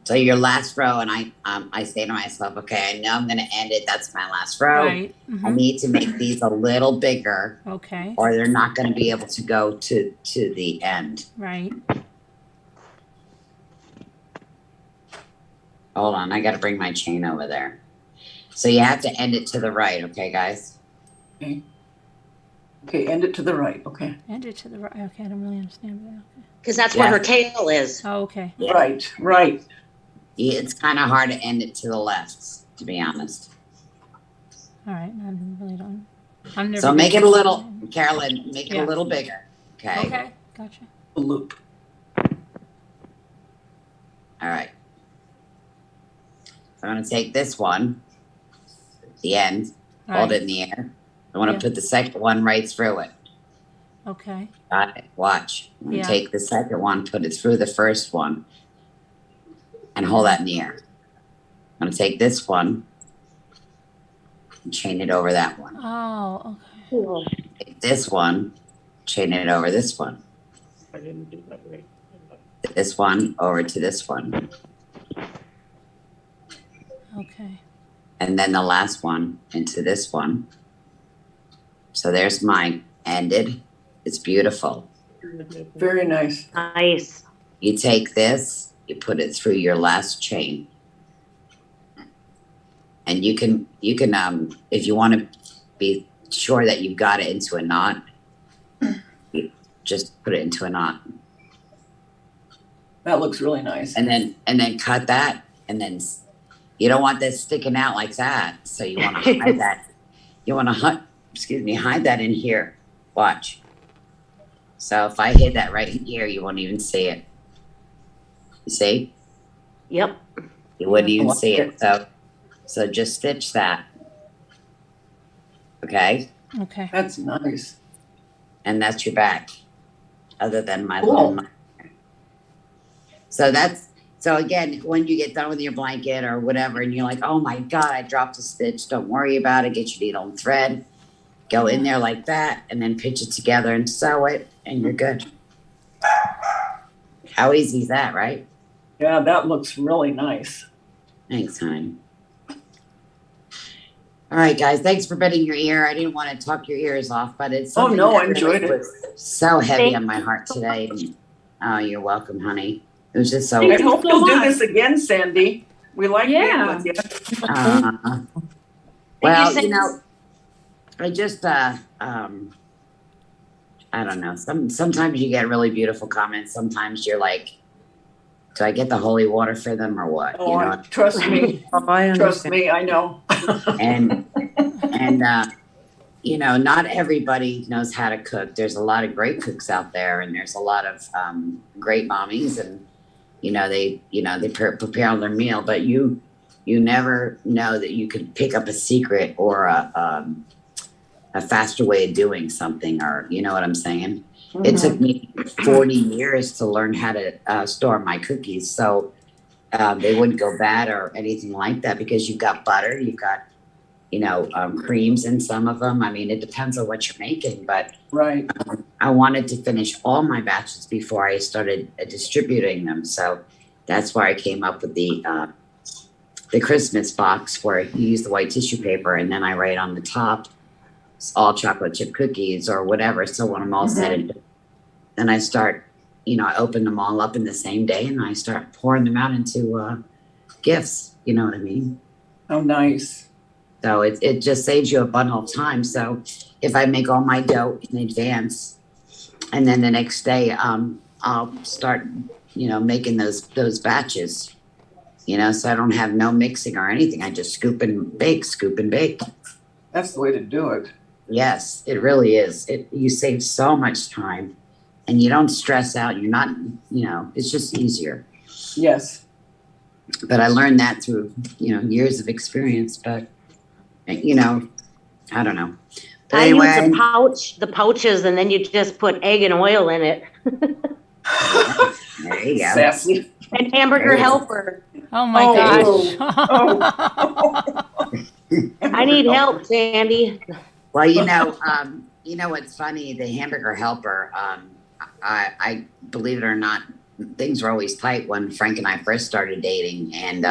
[SPEAKER 3] So your last row, and I say to myself, okay, I know I'm going to end it. That's my last row.
[SPEAKER 2] Right.
[SPEAKER 3] I need to make these a little bigger.
[SPEAKER 2] Okay.
[SPEAKER 3] Or they're not going to be able to go to the end.
[SPEAKER 2] Right.
[SPEAKER 3] Hold on, I gotta bring my chain over there. So you have to end it to the right, okay, guys?
[SPEAKER 5] Okay. Okay, end it to the right, okay.
[SPEAKER 2] End it to the right. Okay, I don't really understand that. Okay.
[SPEAKER 12] Because that's where her tail is.
[SPEAKER 2] Oh, okay.
[SPEAKER 5] Right, right.
[SPEAKER 3] Yeah, it's kind of hard to end it to the left, to be honest.
[SPEAKER 2] All right. I really don't. I'm never.
[SPEAKER 3] So make it a little, Carolyn, make it
[SPEAKER 2] Yeah.
[SPEAKER 3] a little bigger, okay?
[SPEAKER 2] Okay, gotcha.
[SPEAKER 5] A loop.
[SPEAKER 3] All right. So I'm gonna take this one, the end, hold it in the air. I want to
[SPEAKER 2] Yeah.
[SPEAKER 3] put the second one right through it.
[SPEAKER 2] Okay.
[SPEAKER 3] Got it. Watch. I'm gonna
[SPEAKER 2] Yeah.
[SPEAKER 3] take the second one, put it through the first one, and hold that in the air. I'm gonna take this one and chain it over that one.
[SPEAKER 2] Oh, okay.
[SPEAKER 3] Take this one, chain it over this one.
[SPEAKER 16] I didn't do that right.
[SPEAKER 3] This one over to this one.
[SPEAKER 2] Okay.
[SPEAKER 3] And then the last one into this one. So there's mine ended. It's beautiful.
[SPEAKER 5] Very nice.
[SPEAKER 12] Nice.
[SPEAKER 3] You take this, you put it through your last chain. And you can if you want to be sure that you've got it into a knot, you just put it into a knot.
[SPEAKER 5] That looks really nice.
[SPEAKER 3] And then cut that, and then you don't want this sticking out like that. So you want to hide that. You want to hide that in here. Watch. So if I hid that right in here, you won't even see it. You see?
[SPEAKER 12] Yep.
[SPEAKER 3] You wouldn't even see it. So just stitch that. Okay?
[SPEAKER 2] Okay.
[SPEAKER 5] That's nice.
[SPEAKER 3] And that's your back. Other than my
[SPEAKER 5] Cool.
[SPEAKER 3] little. So again, when you get done with your blanket or whatever, and you're like, oh my God, I dropped a stitch. Don't worry about it. Get your needle and thread. Go in there like that, and then pinch it together and sew it, and you're good. How easy is that, right?
[SPEAKER 5] Yeah, that looks really nice.
[SPEAKER 3] Thanks, honey. All right, guys. Thanks for bending your ear. I didn't want to talk your ears off, but it's something
[SPEAKER 5] no,
[SPEAKER 3] that
[SPEAKER 5] I enjoyed
[SPEAKER 3] really
[SPEAKER 5] it.
[SPEAKER 3] was so heavy on my heart today. Oh, you're welcome, honey. It was just so.
[SPEAKER 5] I hope you'll do this again, Sandy. We like being
[SPEAKER 7] Yeah.
[SPEAKER 5] with you.
[SPEAKER 3] Well,
[SPEAKER 12] Sandy.
[SPEAKER 3] I just I don't know. Sometimes you get really beautiful comments. Sometimes you're like, do I get the holy water for them or what?
[SPEAKER 5] Oh,
[SPEAKER 3] You know?
[SPEAKER 5] trust me.
[SPEAKER 16] I
[SPEAKER 5] Trust me, I know.
[SPEAKER 3] And not everybody knows how to cook. There's a lot of great cooks out there, and there's a lot of great mommies, and they prepare their meal, but you never know that you could pick up a secret or a faster way of doing something, or you know what I'm saying. It took me 40 years to learn how to store my cookies, so they wouldn't go bad or anything like that, because you've got butter, you've got creams in some of them. I mean, it depends on what you're making, but
[SPEAKER 5] Right.
[SPEAKER 3] I wanted to finish all my batches before I started distributing them. So that's why I came up with the Christmas box, where you use the white tissue paper, and then I write on the top all chocolate chip cookies or whatever. So when I'm all set, then I start, I open them all up in the same day, and I start pouring them out into gifts. You know what I mean?
[SPEAKER 5] Oh, nice.
[SPEAKER 3] So it just saves you a bundle of time. So if I make all my dough in advance, and then the next day I'll start, making those batches, so I don't have no mixing or anything. I just scoop and bake.
[SPEAKER 5] That's the way to do it.
[SPEAKER 3] Yes, it really is. You save so much time, and you don't stress out. You're not, it's just easier.
[SPEAKER 5] Yes.
[SPEAKER 3] But I learned that through, years of experience. But, I don't know. But
[SPEAKER 12] I
[SPEAKER 3] anyway,
[SPEAKER 12] use the pouches, and then you just put egg and oil in it.
[SPEAKER 3] there you go.
[SPEAKER 5] Sassy.
[SPEAKER 12] And hamburger helper.
[SPEAKER 2] Oh my gosh.
[SPEAKER 12] I need help, Sandy.
[SPEAKER 3] Well, you know what's funny? The hamburger helper. I believe it or not, things were always tight when Frank and I first started dating, and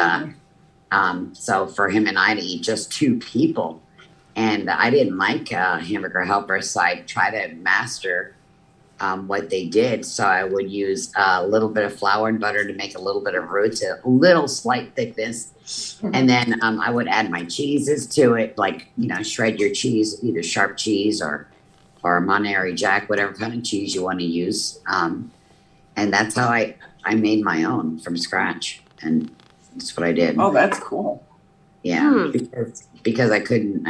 [SPEAKER 3] so for him and I to eat just 2 people, and I didn't like hamburger helper, so I tried to master what they did. So I would use a little bit of flour and butter to make a little bit of roots, a little slight thickness. And then I would add my cheeses to it, like, shred your cheese, either sharp cheese or Monterey Jack, whatever kind of cheese you want to use. And that's how I made my own from scratch. And that's what I did.
[SPEAKER 5] Oh, that's cool.
[SPEAKER 3] Yeah, because I couldn't,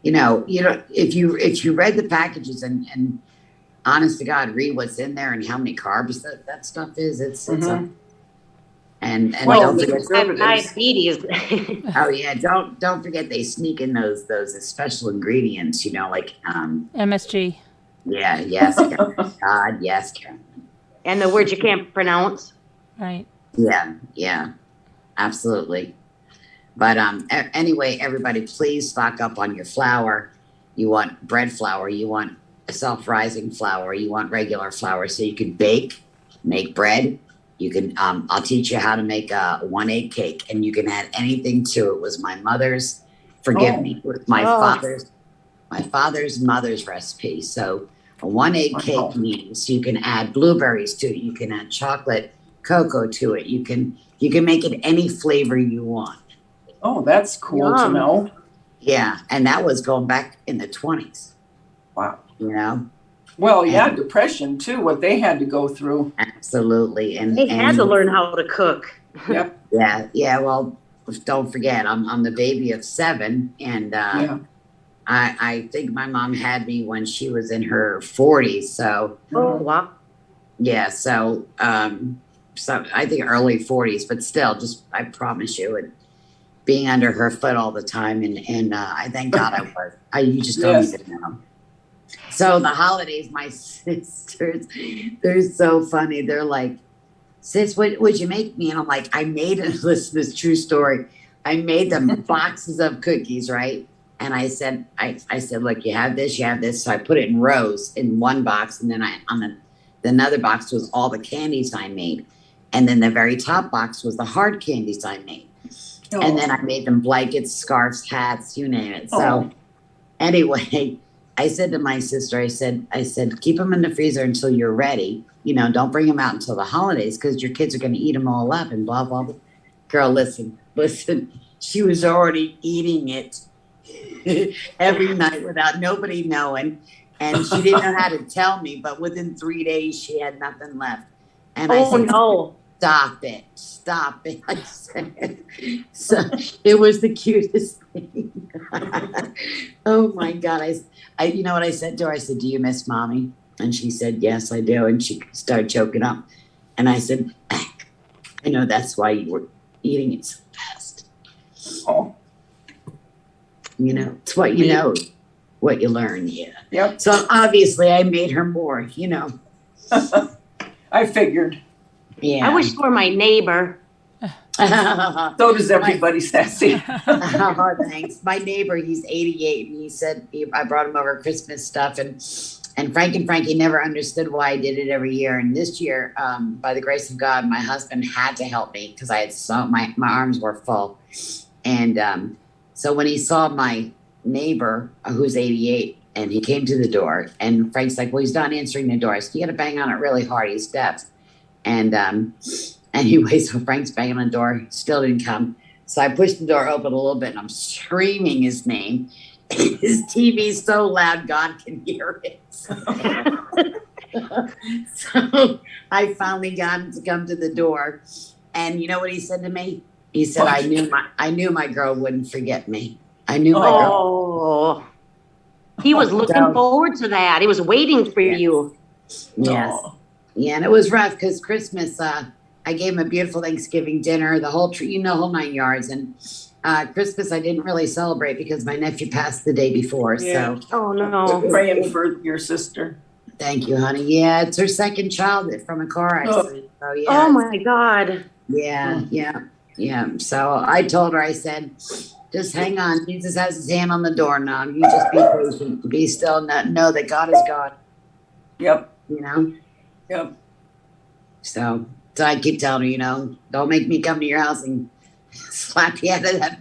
[SPEAKER 3] if you read the packages and honest to God, read what's in there and how many carbs that stuff is, it's and
[SPEAKER 12] Well,
[SPEAKER 3] don't forget
[SPEAKER 12] I have diabetes.
[SPEAKER 3] oh yeah, don't forget they sneak in those special ingredients, like
[SPEAKER 2] MSG.
[SPEAKER 3] Yeah, yes, Karen. God, yes, Karen.
[SPEAKER 12] And the words you can't pronounce.
[SPEAKER 2] Right.
[SPEAKER 3] Yeah, absolutely. But anyway, everybody, please stock up on your flour. You want bread flour, you want self-rising flour, you want regular flour, so you can make bread. You can, I'll teach you how to make a 1-egg cake, and you can add anything to it. It was my mother's, forgive me, my father's mother's recipe. So a 1-egg cake means you can add blueberries to it. You can add chocolate, cocoa to it. You can make it any flavor you want.
[SPEAKER 5] Oh, that's cool to know.
[SPEAKER 3] Yeah, and that was going back in the 20s.
[SPEAKER 5] Wow.
[SPEAKER 3] Well,
[SPEAKER 5] yeah, depression too, what they had to go through.
[SPEAKER 3] Absolutely. And
[SPEAKER 12] they had to learn how to cook.
[SPEAKER 5] Yep.
[SPEAKER 3] Yeah. Well, don't forget, I'm the baby of 7, and I think my mom had me when she was in her 40s. So.
[SPEAKER 12] Oh wow.
[SPEAKER 3] Yeah. So I think early 40s, but still, just I promise you, and being under her foot all the time, and I thank God I was. You just don't even know. So the holidays, my sisters, they're so funny. They're like, "Sis, what would you make me?" And I'm like, "I made it." Listen, this true story. I made them boxes of cookies, right? And I said, "Look, you have this, you have this." So I put it in rows in one box, and then the another box was all the candies I made, and then the very top box was the hard candies I made. Oh. And then I made them blankets, scarves, hats, you name it. So anyway, I said to my sister, I said, keep them in the freezer until you're ready. Don't bring them out until the holidays because your kids are going to eat them all up and blah, blah, blah. Girl, listen. She was already eating it every night without nobody knowing. And she didn't know how to tell me, but within 3 days, she had nothing left. And I said,
[SPEAKER 12] no.
[SPEAKER 3] Stop it. I said, so it was the cutest thing. Oh my God. I you know what I said to her? I said, "Do you miss mommy?" And she said, "Yes, I do." And she started choking up. And I said, "I know that's why you were eating it so fast."
[SPEAKER 5] Oh.
[SPEAKER 3] It's what you know, what you learn. Yeah.
[SPEAKER 5] Yep.
[SPEAKER 3] So obviously I made her more,
[SPEAKER 5] I figured.
[SPEAKER 3] Yeah.
[SPEAKER 12] I wish you were my neighbor.
[SPEAKER 5] So does everybody, Sassy.
[SPEAKER 3] Oh, thanks. My neighbor, he's 88, and he said I brought him over Christmas stuff, and Frank and Frankie never understood why I did it every year. And this year, by the grace of God, my husband had to help me because I had my arms were full, and so when he saw my neighbor who's 88, and he came to the door, and Frank's like, "Well, he's not answering the door." I said, "You got to bang on it really hard. He's deaf." And anyway, so Frank's banging on the door, still didn't come. So I pushed the door open a little bit, and I'm screaming his name. His TV's so loud, God can hear it. So I finally got him to come to the door. And you know what he said to me? He said, I knew my girl wouldn't forget me. I knew my girl.
[SPEAKER 12] He was looking forward to that. He was waiting for you.
[SPEAKER 3] Yes. Yeah, and it was rough because Christmas, I gave him a beautiful Thanksgiving dinner, the whole tree, whole 9 yards. And Christmas, I didn't really celebrate because my nephew passed the day before.
[SPEAKER 5] Yeah.
[SPEAKER 3] So,
[SPEAKER 12] oh no,
[SPEAKER 5] praying for your sister.
[SPEAKER 3] Thank you, honey. Yeah, it's her second child from a car accident. So, yeah.
[SPEAKER 12] Oh my God.
[SPEAKER 3] Yeah. So I told her, I said, just hang on. Jesus has his hand on the doorknob. You just be patient. Be still. Know that God is God.
[SPEAKER 5] Yep.
[SPEAKER 3] Yep. So I keep telling her, don't make me come to your house and slap you out of that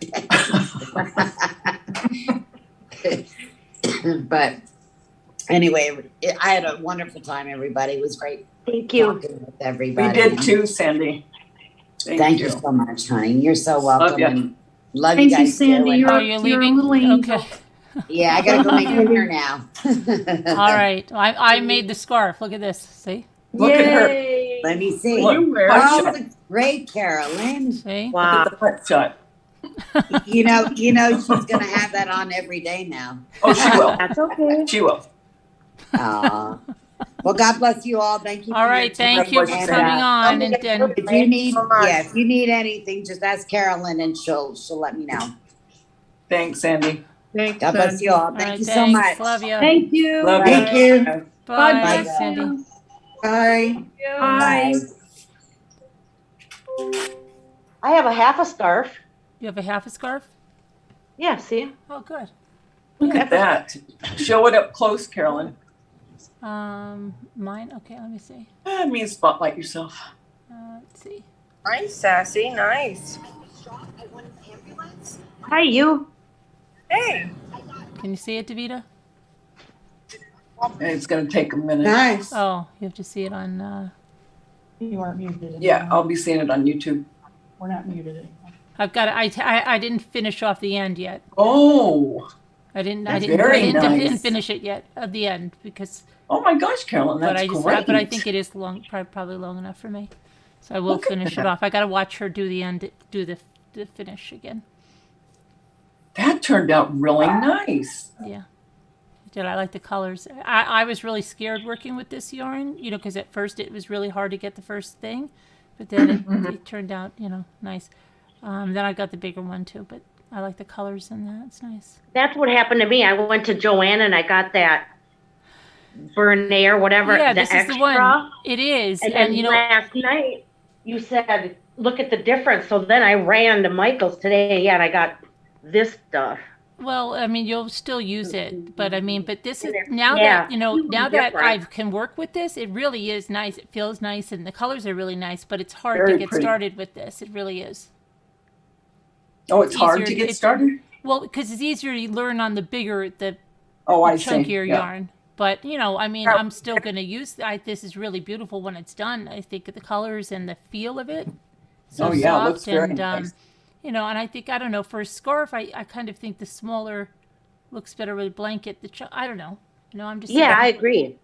[SPEAKER 3] bed. But Anyway, I had a wonderful time, everybody. It was great.
[SPEAKER 12] Thank you.
[SPEAKER 3] Talking with everybody.
[SPEAKER 5] We did too, Sandy.
[SPEAKER 3] Thank you so much, honey. You're so welcome.
[SPEAKER 5] ya.
[SPEAKER 3] And love
[SPEAKER 7] Thank
[SPEAKER 3] you
[SPEAKER 7] you,
[SPEAKER 3] guys
[SPEAKER 7] Sandy.
[SPEAKER 3] too.
[SPEAKER 2] Oh,
[SPEAKER 3] And,
[SPEAKER 2] you're
[SPEAKER 7] You're a
[SPEAKER 2] leaving?
[SPEAKER 7] little angel.
[SPEAKER 2] Okay.
[SPEAKER 3] yeah, I gotta go make dinner now.
[SPEAKER 2] All right. I made the scarf. Look at this. See?
[SPEAKER 5] Look at her.
[SPEAKER 12] Yay.
[SPEAKER 3] Let me see.
[SPEAKER 5] Look,
[SPEAKER 3] Oh, it's great, Carolyn.
[SPEAKER 2] See?
[SPEAKER 5] Look at the front shot.
[SPEAKER 3] You know, she's gonna have that on every day now.
[SPEAKER 5] Oh, she will.
[SPEAKER 12] That's okay.
[SPEAKER 5] She will.
[SPEAKER 3] Aw. Well, God bless you all. Thank you.
[SPEAKER 2] All
[SPEAKER 3] for
[SPEAKER 2] right.
[SPEAKER 3] your time.
[SPEAKER 2] Thank you for
[SPEAKER 3] And,
[SPEAKER 2] coming on. And
[SPEAKER 3] if you need, if you need anything, just ask Carolyn and she'll let me know.
[SPEAKER 5] Thanks, Sandy.
[SPEAKER 16] Thanks.
[SPEAKER 3] God bless you all.
[SPEAKER 2] all
[SPEAKER 3] Thank
[SPEAKER 2] right,
[SPEAKER 3] you so
[SPEAKER 2] thanks.
[SPEAKER 3] much.
[SPEAKER 2] Love you.
[SPEAKER 7] Thank you.
[SPEAKER 5] Love
[SPEAKER 3] Thank
[SPEAKER 5] you.
[SPEAKER 3] you.
[SPEAKER 2] Bye,
[SPEAKER 3] Bye.
[SPEAKER 2] Sandy.
[SPEAKER 1] Bye.
[SPEAKER 7] Bye.
[SPEAKER 12] I have a half a scarf.
[SPEAKER 2] You have a half a scarf?
[SPEAKER 12] Yeah, see?
[SPEAKER 2] Oh, good.
[SPEAKER 5] Look at that. Show it up close, Carolyn.
[SPEAKER 2] Mine. Okay, let me see.
[SPEAKER 5] Me and spotlight yourself.
[SPEAKER 2] Let's see.
[SPEAKER 13] Nice, Sassy. Nice.
[SPEAKER 12] Hi, you.
[SPEAKER 13] Hey.
[SPEAKER 2] Can you see it, Davida?
[SPEAKER 5] It's gonna take a minute.
[SPEAKER 1] Nice.
[SPEAKER 2] Oh, you have to see it on.
[SPEAKER 6] You aren't muted.
[SPEAKER 5] Yeah, I'll be seeing it on YouTube.
[SPEAKER 6] We're not muted anymore.
[SPEAKER 2] I've got. I didn't finish off the end yet.
[SPEAKER 5] Oh.
[SPEAKER 2] I didn't
[SPEAKER 5] Very nice.
[SPEAKER 2] finish it yet at the end because.
[SPEAKER 5] Oh my gosh, Carolyn, that's great.
[SPEAKER 2] But I think it is long, probably long enough for me. So I will
[SPEAKER 5] Look at
[SPEAKER 2] finish it
[SPEAKER 5] that.
[SPEAKER 2] off. I got to watch her do the end, do the finish again.
[SPEAKER 5] That turned out really nice.
[SPEAKER 2] Yeah. Did I like the colors? I was really scared working with this yarn, because at first it was really hard to get the first thing, but then it turned out, nice. Then I got the bigger one too, but I like the colors in that. It's nice.
[SPEAKER 12] That's what happened to me. I went to Joanne and I got that Bernier, whatever,
[SPEAKER 2] Yeah,
[SPEAKER 12] the
[SPEAKER 2] this
[SPEAKER 12] extra.
[SPEAKER 2] is the one. It is.
[SPEAKER 12] And then
[SPEAKER 2] And,
[SPEAKER 12] last night you said, look at the difference. So then I ran to Michael's today. Yeah, and I got this stuff.
[SPEAKER 2] well, you'll still use it, but this is now
[SPEAKER 12] Yeah.
[SPEAKER 2] that now that
[SPEAKER 12] Different.
[SPEAKER 2] I can work with this, it really is nice. It feels nice, and the colors are really nice. But it's hard
[SPEAKER 5] Very
[SPEAKER 2] to get
[SPEAKER 5] pretty.
[SPEAKER 2] started with this. It really is.
[SPEAKER 5] Oh, it's hard to
[SPEAKER 2] easier-
[SPEAKER 5] get started?
[SPEAKER 2] Well, because it's easier to learn on the
[SPEAKER 5] Oh, I see.
[SPEAKER 2] chunkier
[SPEAKER 5] Yeah.
[SPEAKER 2] yarn. But I'm still going to use. This is really beautiful when it's done. I think the colors and the feel of it. So
[SPEAKER 5] Oh, yeah, it
[SPEAKER 2] soft
[SPEAKER 5] looks very
[SPEAKER 2] and
[SPEAKER 5] nice.
[SPEAKER 2] and I think I don't know for a scarf. I kind of think the smaller looks better with a blanket. I don't know. I'm just
[SPEAKER 12] Yeah, I
[SPEAKER 2] saying.
[SPEAKER 12] agree.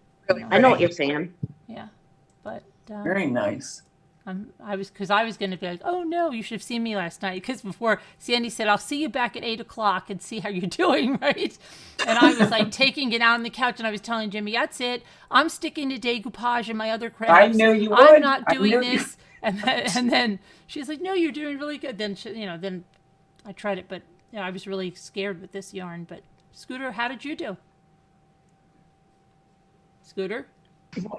[SPEAKER 12] I know what you're saying.
[SPEAKER 2] Yeah, but
[SPEAKER 5] Very nice.
[SPEAKER 2] I was going to be like, oh no, you should have seen me last night because before Sandy said, I'll see you back at 8:00 and see how you're doing, right? And I was like taking it out on the couch and I was telling Jimmy, that's it. I'm sticking to decoupage and my other crafts.
[SPEAKER 5] I knew you
[SPEAKER 2] I'm
[SPEAKER 5] would.
[SPEAKER 2] not
[SPEAKER 5] I
[SPEAKER 2] doing
[SPEAKER 5] knew you-
[SPEAKER 2] this. And then she's like, no, you're doing really good. Then then I tried it, but I was really scared with this yarn. But Scooter, how did you do? Scooter?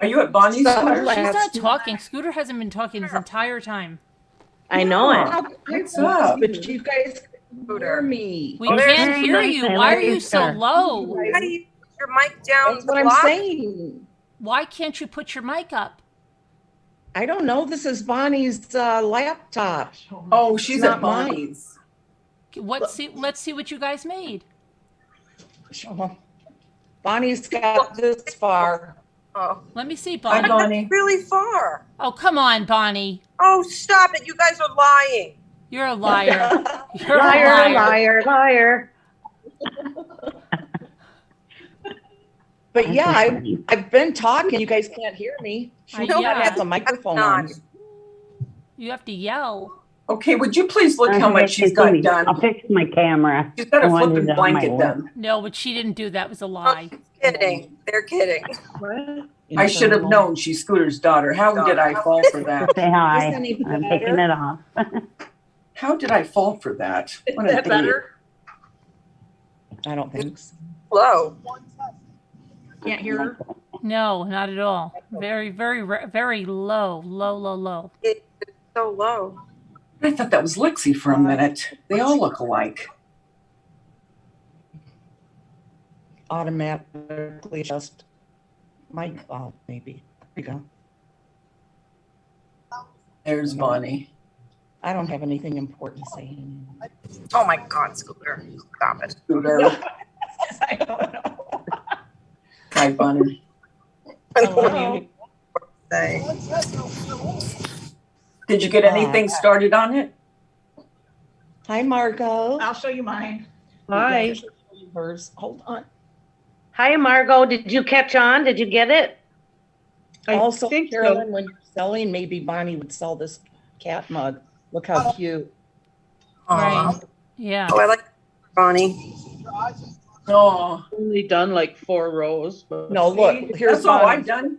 [SPEAKER 5] Are you at Bonnie's?
[SPEAKER 2] She's not talking. Scooter hasn't been talking this entire time.
[SPEAKER 12] I know it.
[SPEAKER 5] What's up?
[SPEAKER 4] But you guys hear me.
[SPEAKER 2] We can't hear you. Why are you so low?
[SPEAKER 13] How do you put your mic down?
[SPEAKER 4] That's what I'm
[SPEAKER 13] block?
[SPEAKER 4] saying.
[SPEAKER 2] Why can't you put your mic up?
[SPEAKER 4] I don't know. This is Bonnie's laptop.
[SPEAKER 5] Oh, she's
[SPEAKER 4] It's
[SPEAKER 5] at
[SPEAKER 4] not mine.
[SPEAKER 5] Bonnie's.
[SPEAKER 2] Let's see what you guys made.
[SPEAKER 4] Bonnie's got this far.
[SPEAKER 13] Oh,
[SPEAKER 2] Let me see,
[SPEAKER 5] Hi,
[SPEAKER 2] Bonnie.
[SPEAKER 5] Bonnie.
[SPEAKER 13] really far.
[SPEAKER 2] Oh, come on, Bonnie.
[SPEAKER 13] Oh, stop it. You guys are lying.
[SPEAKER 2] You're a liar. You're
[SPEAKER 12] Liar,
[SPEAKER 2] a liar.
[SPEAKER 12] liar, liar.
[SPEAKER 4] But yeah, I've been talking. You guys can't hear me. She
[SPEAKER 2] Yeah.
[SPEAKER 4] has a microphone on.
[SPEAKER 2] You have to yell.
[SPEAKER 5] Okay, would you please look how much she's got done?
[SPEAKER 15] I'll fix my camera.
[SPEAKER 5] She's got
[SPEAKER 15] I
[SPEAKER 5] a
[SPEAKER 15] wanted
[SPEAKER 5] flipping
[SPEAKER 15] it on my
[SPEAKER 5] blanket
[SPEAKER 15] wall.
[SPEAKER 5] done.
[SPEAKER 2] No, what she didn't do, that was a lie.
[SPEAKER 13] Kidding. They're kidding.
[SPEAKER 5] I should have known she's Scooter's daughter. How did I fall for that?
[SPEAKER 15] Say hi.
[SPEAKER 4] Is this any
[SPEAKER 15] I'm
[SPEAKER 4] better?
[SPEAKER 15] taking it off.
[SPEAKER 5] How did I fall for that?
[SPEAKER 13] Is
[SPEAKER 5] What an
[SPEAKER 13] that
[SPEAKER 5] idiot.
[SPEAKER 13] better?
[SPEAKER 4] I don't think so.
[SPEAKER 13] Low. Can't hear her?
[SPEAKER 2] No, not at all. Very, very, very low, low, low, low.
[SPEAKER 13] It's so low.
[SPEAKER 5] I thought that was Lexi for a minute. They all look alike.
[SPEAKER 4] Automatically just mic off, maybe. There you go.
[SPEAKER 5] There's Bonnie.
[SPEAKER 4] I don't have anything important to say.
[SPEAKER 13] Oh my God, Scooter. Stop it.
[SPEAKER 5] Scooter.
[SPEAKER 4] I don't know.
[SPEAKER 5] Hi, Bonnie. Did you get anything started on it?
[SPEAKER 4] Hi, Margot.
[SPEAKER 17] I'll show you mine.
[SPEAKER 16] Hi.
[SPEAKER 4] Hers. Hold on.
[SPEAKER 12] Hi, Margot. Did you catch on? Did you get it?
[SPEAKER 4] Also,
[SPEAKER 16] think so.
[SPEAKER 4] Carolyn, when you're selling, maybe Bonnie would sell this cat mug. Look how cute.
[SPEAKER 2] Right. Yeah.
[SPEAKER 1] Oh, I like Bonnie.
[SPEAKER 5] No.
[SPEAKER 16] Only done like 4 rows, but.
[SPEAKER 4] No, look, here's
[SPEAKER 5] That's all
[SPEAKER 4] Bonnie.
[SPEAKER 5] I've done.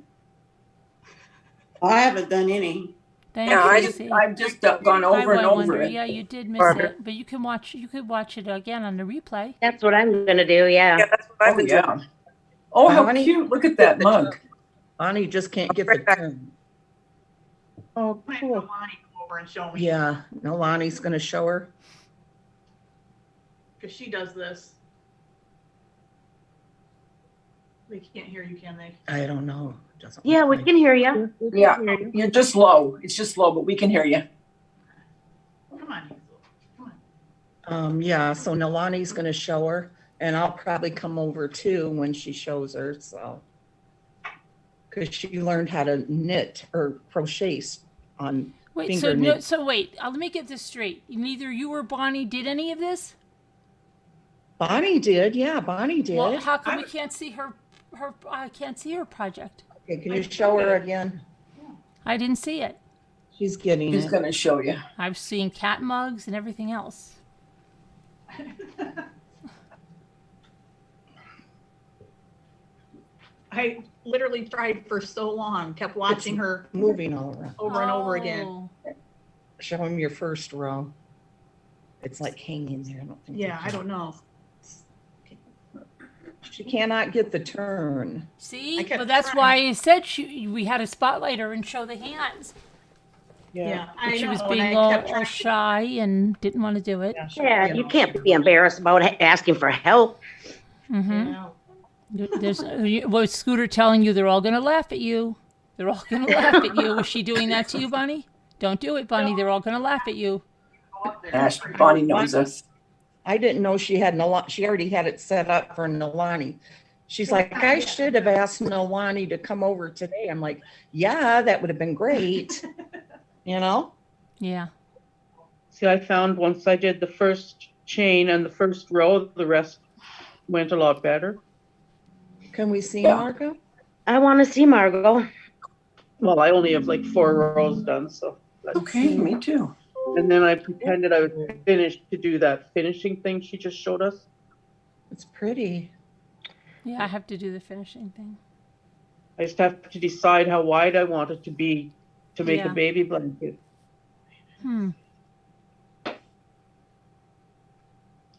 [SPEAKER 1] I haven't done any.
[SPEAKER 2] Thank
[SPEAKER 5] Yeah,
[SPEAKER 2] you.
[SPEAKER 5] I've just gone over and over it.
[SPEAKER 2] Yeah, you did miss it, but you could watch it again on the replay.
[SPEAKER 12] That's what I'm gonna do, yeah.
[SPEAKER 1] That's what I've
[SPEAKER 5] Oh,
[SPEAKER 1] been
[SPEAKER 5] yeah.
[SPEAKER 1] doing.
[SPEAKER 5] Oh, how
[SPEAKER 4] Bonnie?
[SPEAKER 5] cute. Look at that mug.
[SPEAKER 4] Bonnie just can't get the turn.
[SPEAKER 16] Oh, cool.
[SPEAKER 17] Lonnie come over and show me.
[SPEAKER 4] Yeah, Nolani's gonna show her.
[SPEAKER 17] Because she does this. They can't hear you, can they?
[SPEAKER 4] I don't know. Doesn't
[SPEAKER 12] Yeah, we can hear you.
[SPEAKER 5] Yeah, you're just low. It's just low, but we can hear you.
[SPEAKER 17] Come on, Hazel. Come on.
[SPEAKER 4] Yeah, so Nolani's gonna show her, and I'll probably come over too when she shows her, so. Because she learned how to knit or crochet on
[SPEAKER 2] Wait,
[SPEAKER 4] finger knit.
[SPEAKER 2] so wait, let me get this straight. Neither you or Bonnie did any of this?
[SPEAKER 4] Bonnie did, yeah, Bonnie did.
[SPEAKER 2] Well, how come we can't see her? I can't see her project.
[SPEAKER 4] Okay, can you show her again?
[SPEAKER 2] I didn't see it.
[SPEAKER 4] She's getting
[SPEAKER 5] He's
[SPEAKER 4] it.
[SPEAKER 5] gonna show you.
[SPEAKER 2] I've seen cat mugs and everything else.
[SPEAKER 17] I literally tried for so long, kept watching her
[SPEAKER 4] Moving all around.
[SPEAKER 17] over and over again.
[SPEAKER 2] Oh.
[SPEAKER 4] Show him your first row. It's like hanging there. I don't think.
[SPEAKER 17] Yeah, I don't know.
[SPEAKER 4] She cannot get the turn.
[SPEAKER 2] See,
[SPEAKER 17] I kept
[SPEAKER 2] but that's
[SPEAKER 17] trying.
[SPEAKER 2] why I said we had to spotlight her and show the hands.
[SPEAKER 17] Yeah,
[SPEAKER 2] But
[SPEAKER 17] I
[SPEAKER 2] she
[SPEAKER 17] know.
[SPEAKER 2] was
[SPEAKER 17] and
[SPEAKER 2] being
[SPEAKER 17] I
[SPEAKER 2] all
[SPEAKER 17] kept trying.
[SPEAKER 2] shy and didn't want to do it.
[SPEAKER 12] Yeah, you can't be embarrassed about asking for help.
[SPEAKER 2] Mm-hmm.
[SPEAKER 17] No.
[SPEAKER 2] Was Scooter telling you they're all going to laugh at you? They're all going to laugh at you. Was she doing that to you, Bonnie? Don't do it, Bonnie. They're all going to laugh at you.
[SPEAKER 5] Ash, Bonnie knows us.
[SPEAKER 4] I didn't know she had Nolani. She already had it set up for Nolani. She's like, I should have asked Nolani to come over today. I'm like, yeah, that would have been great. You know?
[SPEAKER 2] Yeah.
[SPEAKER 16] See, I found once I did the first chain and the first row, the rest went a lot better.
[SPEAKER 4] Can we see
[SPEAKER 5] Yeah.
[SPEAKER 4] Margot?
[SPEAKER 12] I want to see Margot.
[SPEAKER 16] Well, I only have like 4 rows done, so. let's
[SPEAKER 5] Okay,
[SPEAKER 16] see.
[SPEAKER 5] me too.
[SPEAKER 16] And then I pretended I was finished to do that finishing thing she just showed us.
[SPEAKER 4] It's pretty.
[SPEAKER 2] Yeah, I have to do the finishing thing.
[SPEAKER 16] I just have to decide how wide I want it to be to make
[SPEAKER 2] Yeah.
[SPEAKER 16] a baby blanket.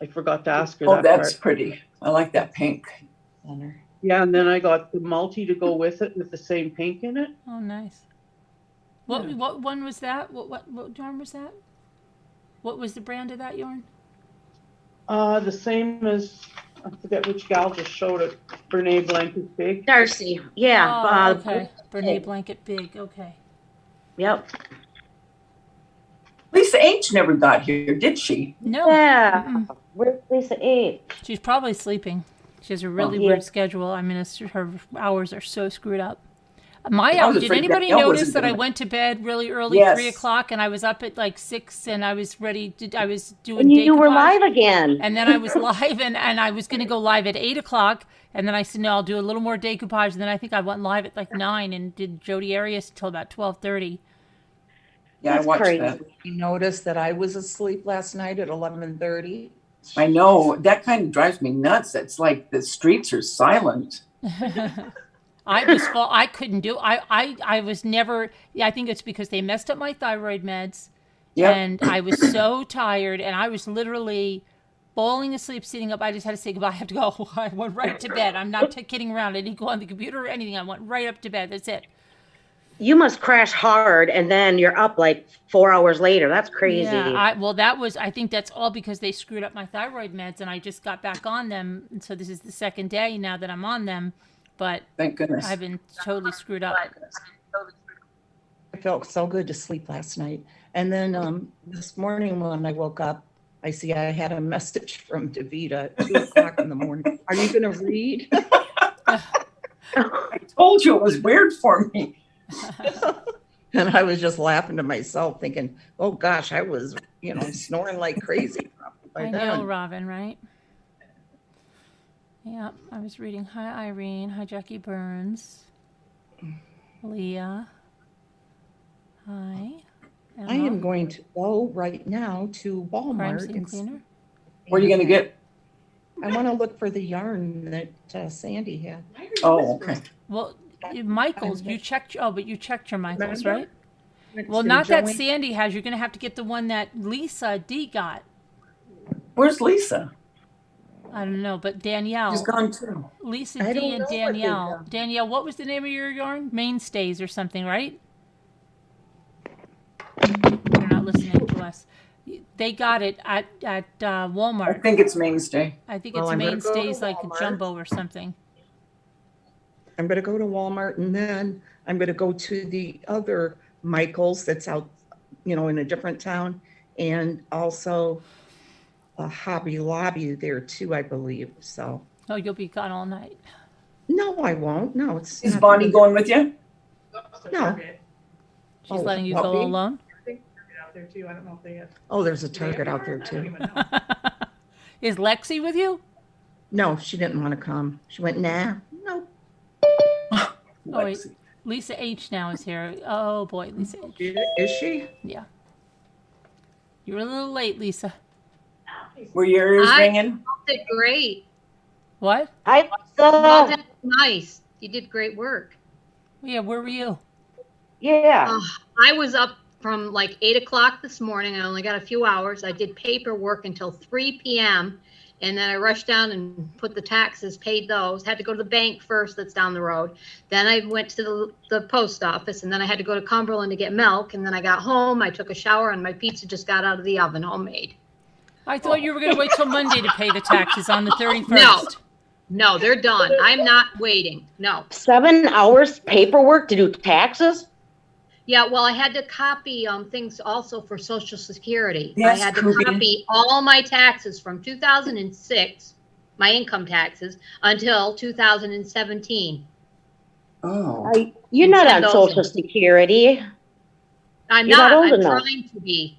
[SPEAKER 16] I forgot to ask her
[SPEAKER 5] Oh,
[SPEAKER 16] that
[SPEAKER 5] that's
[SPEAKER 16] part.
[SPEAKER 5] pretty. I like that pink.
[SPEAKER 4] Center.
[SPEAKER 16] Yeah, and then I got the multi to go with it with the same pink in it.
[SPEAKER 2] Oh, nice. What one was that? What yarn was that? What was the brand of that yarn?
[SPEAKER 16] The same as, I forget which gal just showed it. Brene Blanket Big.
[SPEAKER 12] Darcy, yeah.
[SPEAKER 2] Oh, okay. Brene Blanket Big. Okay.
[SPEAKER 12] Yep.
[SPEAKER 5] Lisa H never got here, did she?
[SPEAKER 2] No.
[SPEAKER 12] Yeah.
[SPEAKER 2] Mm-mm.
[SPEAKER 12] Where's Lisa H?
[SPEAKER 2] She's probably sleeping. She has a really
[SPEAKER 12] Yeah.
[SPEAKER 2] weird schedule. I mean, her hours are so screwed up. My
[SPEAKER 5] I was
[SPEAKER 2] did
[SPEAKER 5] afraid
[SPEAKER 2] anybody
[SPEAKER 5] Danielle
[SPEAKER 2] notice
[SPEAKER 5] wasn't
[SPEAKER 2] that I
[SPEAKER 5] gonna-
[SPEAKER 2] went to bed really early,
[SPEAKER 5] Yes.
[SPEAKER 2] 3 o'clock, and I was up at like 6, and I was ready to, I was doing
[SPEAKER 12] And you were
[SPEAKER 2] decoupage.
[SPEAKER 12] live again.
[SPEAKER 2] And then I was live, and I was going to go live at 8 o'clock, and then I said, no, I'll do a little more decoupage, and then I think I went live at like 9 and did Jodi Arias until about 12:30.
[SPEAKER 5] Yeah,
[SPEAKER 12] That's
[SPEAKER 5] I watched
[SPEAKER 12] crazy.
[SPEAKER 5] that.
[SPEAKER 4] You noticed that I was asleep last night at 11:30.
[SPEAKER 5] I know. That kind of drives me nuts. It's like the streets are silent.
[SPEAKER 2] I couldn't do, I was never, I think it's because they messed up my thyroid meds.
[SPEAKER 5] Yep.
[SPEAKER 2] And I was so tired, and I was literally falling asleep, sitting up. I just had to say goodbye. I have to go. I went right to bed. I'm not kidding around. I didn't go on the computer or anything. I went right up to bed. That's it.
[SPEAKER 12] You must crash hard and then you're up like 4 hours later. That's crazy.
[SPEAKER 2] Yeah, I think that's all because they screwed up my thyroid meds, and I just got back on them. And so this is the second day now that I'm on them. But
[SPEAKER 5] Thank goodness.
[SPEAKER 2] I've been totally screwed up.
[SPEAKER 4] I felt so good to sleep last night. And then this morning when I woke up, I see I had a message from Davita at 2 o'clock in the morning. Are you going to read?
[SPEAKER 5] I told you it was weird for me.
[SPEAKER 4] And I was just laughing to myself thinking, oh gosh, I was, snoring like crazy. by
[SPEAKER 2] I
[SPEAKER 4] then.
[SPEAKER 2] know, Robin, right? Yeah, I was reading. Hi, Irene. Hi, Jackie Burns. Leah. Hi.
[SPEAKER 4] I am going to go right now to
[SPEAKER 2] Crime
[SPEAKER 4] Walmart.
[SPEAKER 2] scene cleaner.
[SPEAKER 5] What are you gonna get?
[SPEAKER 4] I want to look for the yarn that Sandy had.
[SPEAKER 5] Oh, okay.
[SPEAKER 2] Well, Michael's, you checked. Oh, but you checked your Michael's,
[SPEAKER 4] Remember?
[SPEAKER 2] right?
[SPEAKER 4] Went
[SPEAKER 2] Well,
[SPEAKER 4] to
[SPEAKER 2] not that
[SPEAKER 4] Joanne-
[SPEAKER 2] Sandy has. You're going to have to get the one that Lisa D got.
[SPEAKER 5] Where's Lisa?
[SPEAKER 2] I don't know, but Danielle.
[SPEAKER 5] She's gone too.
[SPEAKER 2] Lisa
[SPEAKER 4] I
[SPEAKER 2] D
[SPEAKER 4] don't
[SPEAKER 2] and
[SPEAKER 4] know what they've
[SPEAKER 2] Danielle.
[SPEAKER 4] done.
[SPEAKER 2] Danielle, what was the name of your yarn? Mainstays or something, right? They're not listening to us. They got it at
[SPEAKER 5] I
[SPEAKER 2] Walmart.
[SPEAKER 5] think it's Mainstay.
[SPEAKER 2] I think
[SPEAKER 4] Well,
[SPEAKER 2] it's
[SPEAKER 4] I'm gonna go to
[SPEAKER 2] Mainstays like a
[SPEAKER 4] Walmart.
[SPEAKER 2] jumbo or something.
[SPEAKER 4] I'm going to go to Walmart and then I'm going to go to the other Michael's that's out, in a different town, and also a Hobby Lobby there too, I believe. So,
[SPEAKER 2] Oh, you'll be gone all night.
[SPEAKER 4] no, I won't. No, it's
[SPEAKER 5] Is
[SPEAKER 4] not-
[SPEAKER 5] Bonnie going with you?
[SPEAKER 4] No.
[SPEAKER 2] She's
[SPEAKER 4] Oh,
[SPEAKER 2] letting you
[SPEAKER 4] what,
[SPEAKER 2] go
[SPEAKER 4] Bea?
[SPEAKER 2] alone.
[SPEAKER 16] Out there too. I don't know if they have.
[SPEAKER 4] Oh, there's a Target out there too.
[SPEAKER 2] Is Lexi with you?
[SPEAKER 4] No, she didn't want to come. She went, nah, no.
[SPEAKER 2] Oh, wait. Lisa H now is here. Oh, boy, Lisa H.
[SPEAKER 4] Is she?
[SPEAKER 2] Yeah. You're a little late, Lisa.
[SPEAKER 5] Were your ears ringing?
[SPEAKER 17] Did great.
[SPEAKER 2] What?
[SPEAKER 12] Hi,
[SPEAKER 17] Well,
[SPEAKER 12] Lisa.
[SPEAKER 17] that's nice. You did great work.
[SPEAKER 2] Yeah, where were you?
[SPEAKER 12] Yeah.
[SPEAKER 17] I was up from like 8 o'clock this morning. I only got a few hours. I did paperwork until 3 p.m. And then I rushed down and put the taxes, paid those. Had to go to the bank first, that's down the road. Then I went to the post office, and then I had to go to Cumberland to get milk. And then I got home. I took a shower, and my pizza just got out of the oven, homemade.
[SPEAKER 2] I thought you were going to wait till Monday to pay the taxes on the 31st.
[SPEAKER 17] No, they're done. I'm not waiting. No.
[SPEAKER 12] 7 hours paperwork to do taxes?
[SPEAKER 17] Yeah, well, I had to copy things also for Social Security.
[SPEAKER 5] Yes,
[SPEAKER 17] I had to
[SPEAKER 5] Ruby.
[SPEAKER 17] copy all my taxes from 2006, my income taxes, until 2017.
[SPEAKER 5] Oh.
[SPEAKER 12] You're not on
[SPEAKER 17] Send those
[SPEAKER 12] Social
[SPEAKER 17] in.
[SPEAKER 12] Security.
[SPEAKER 17] I'm
[SPEAKER 12] You're not
[SPEAKER 17] not.
[SPEAKER 12] old
[SPEAKER 17] I'm
[SPEAKER 12] enough.
[SPEAKER 17] trying to be.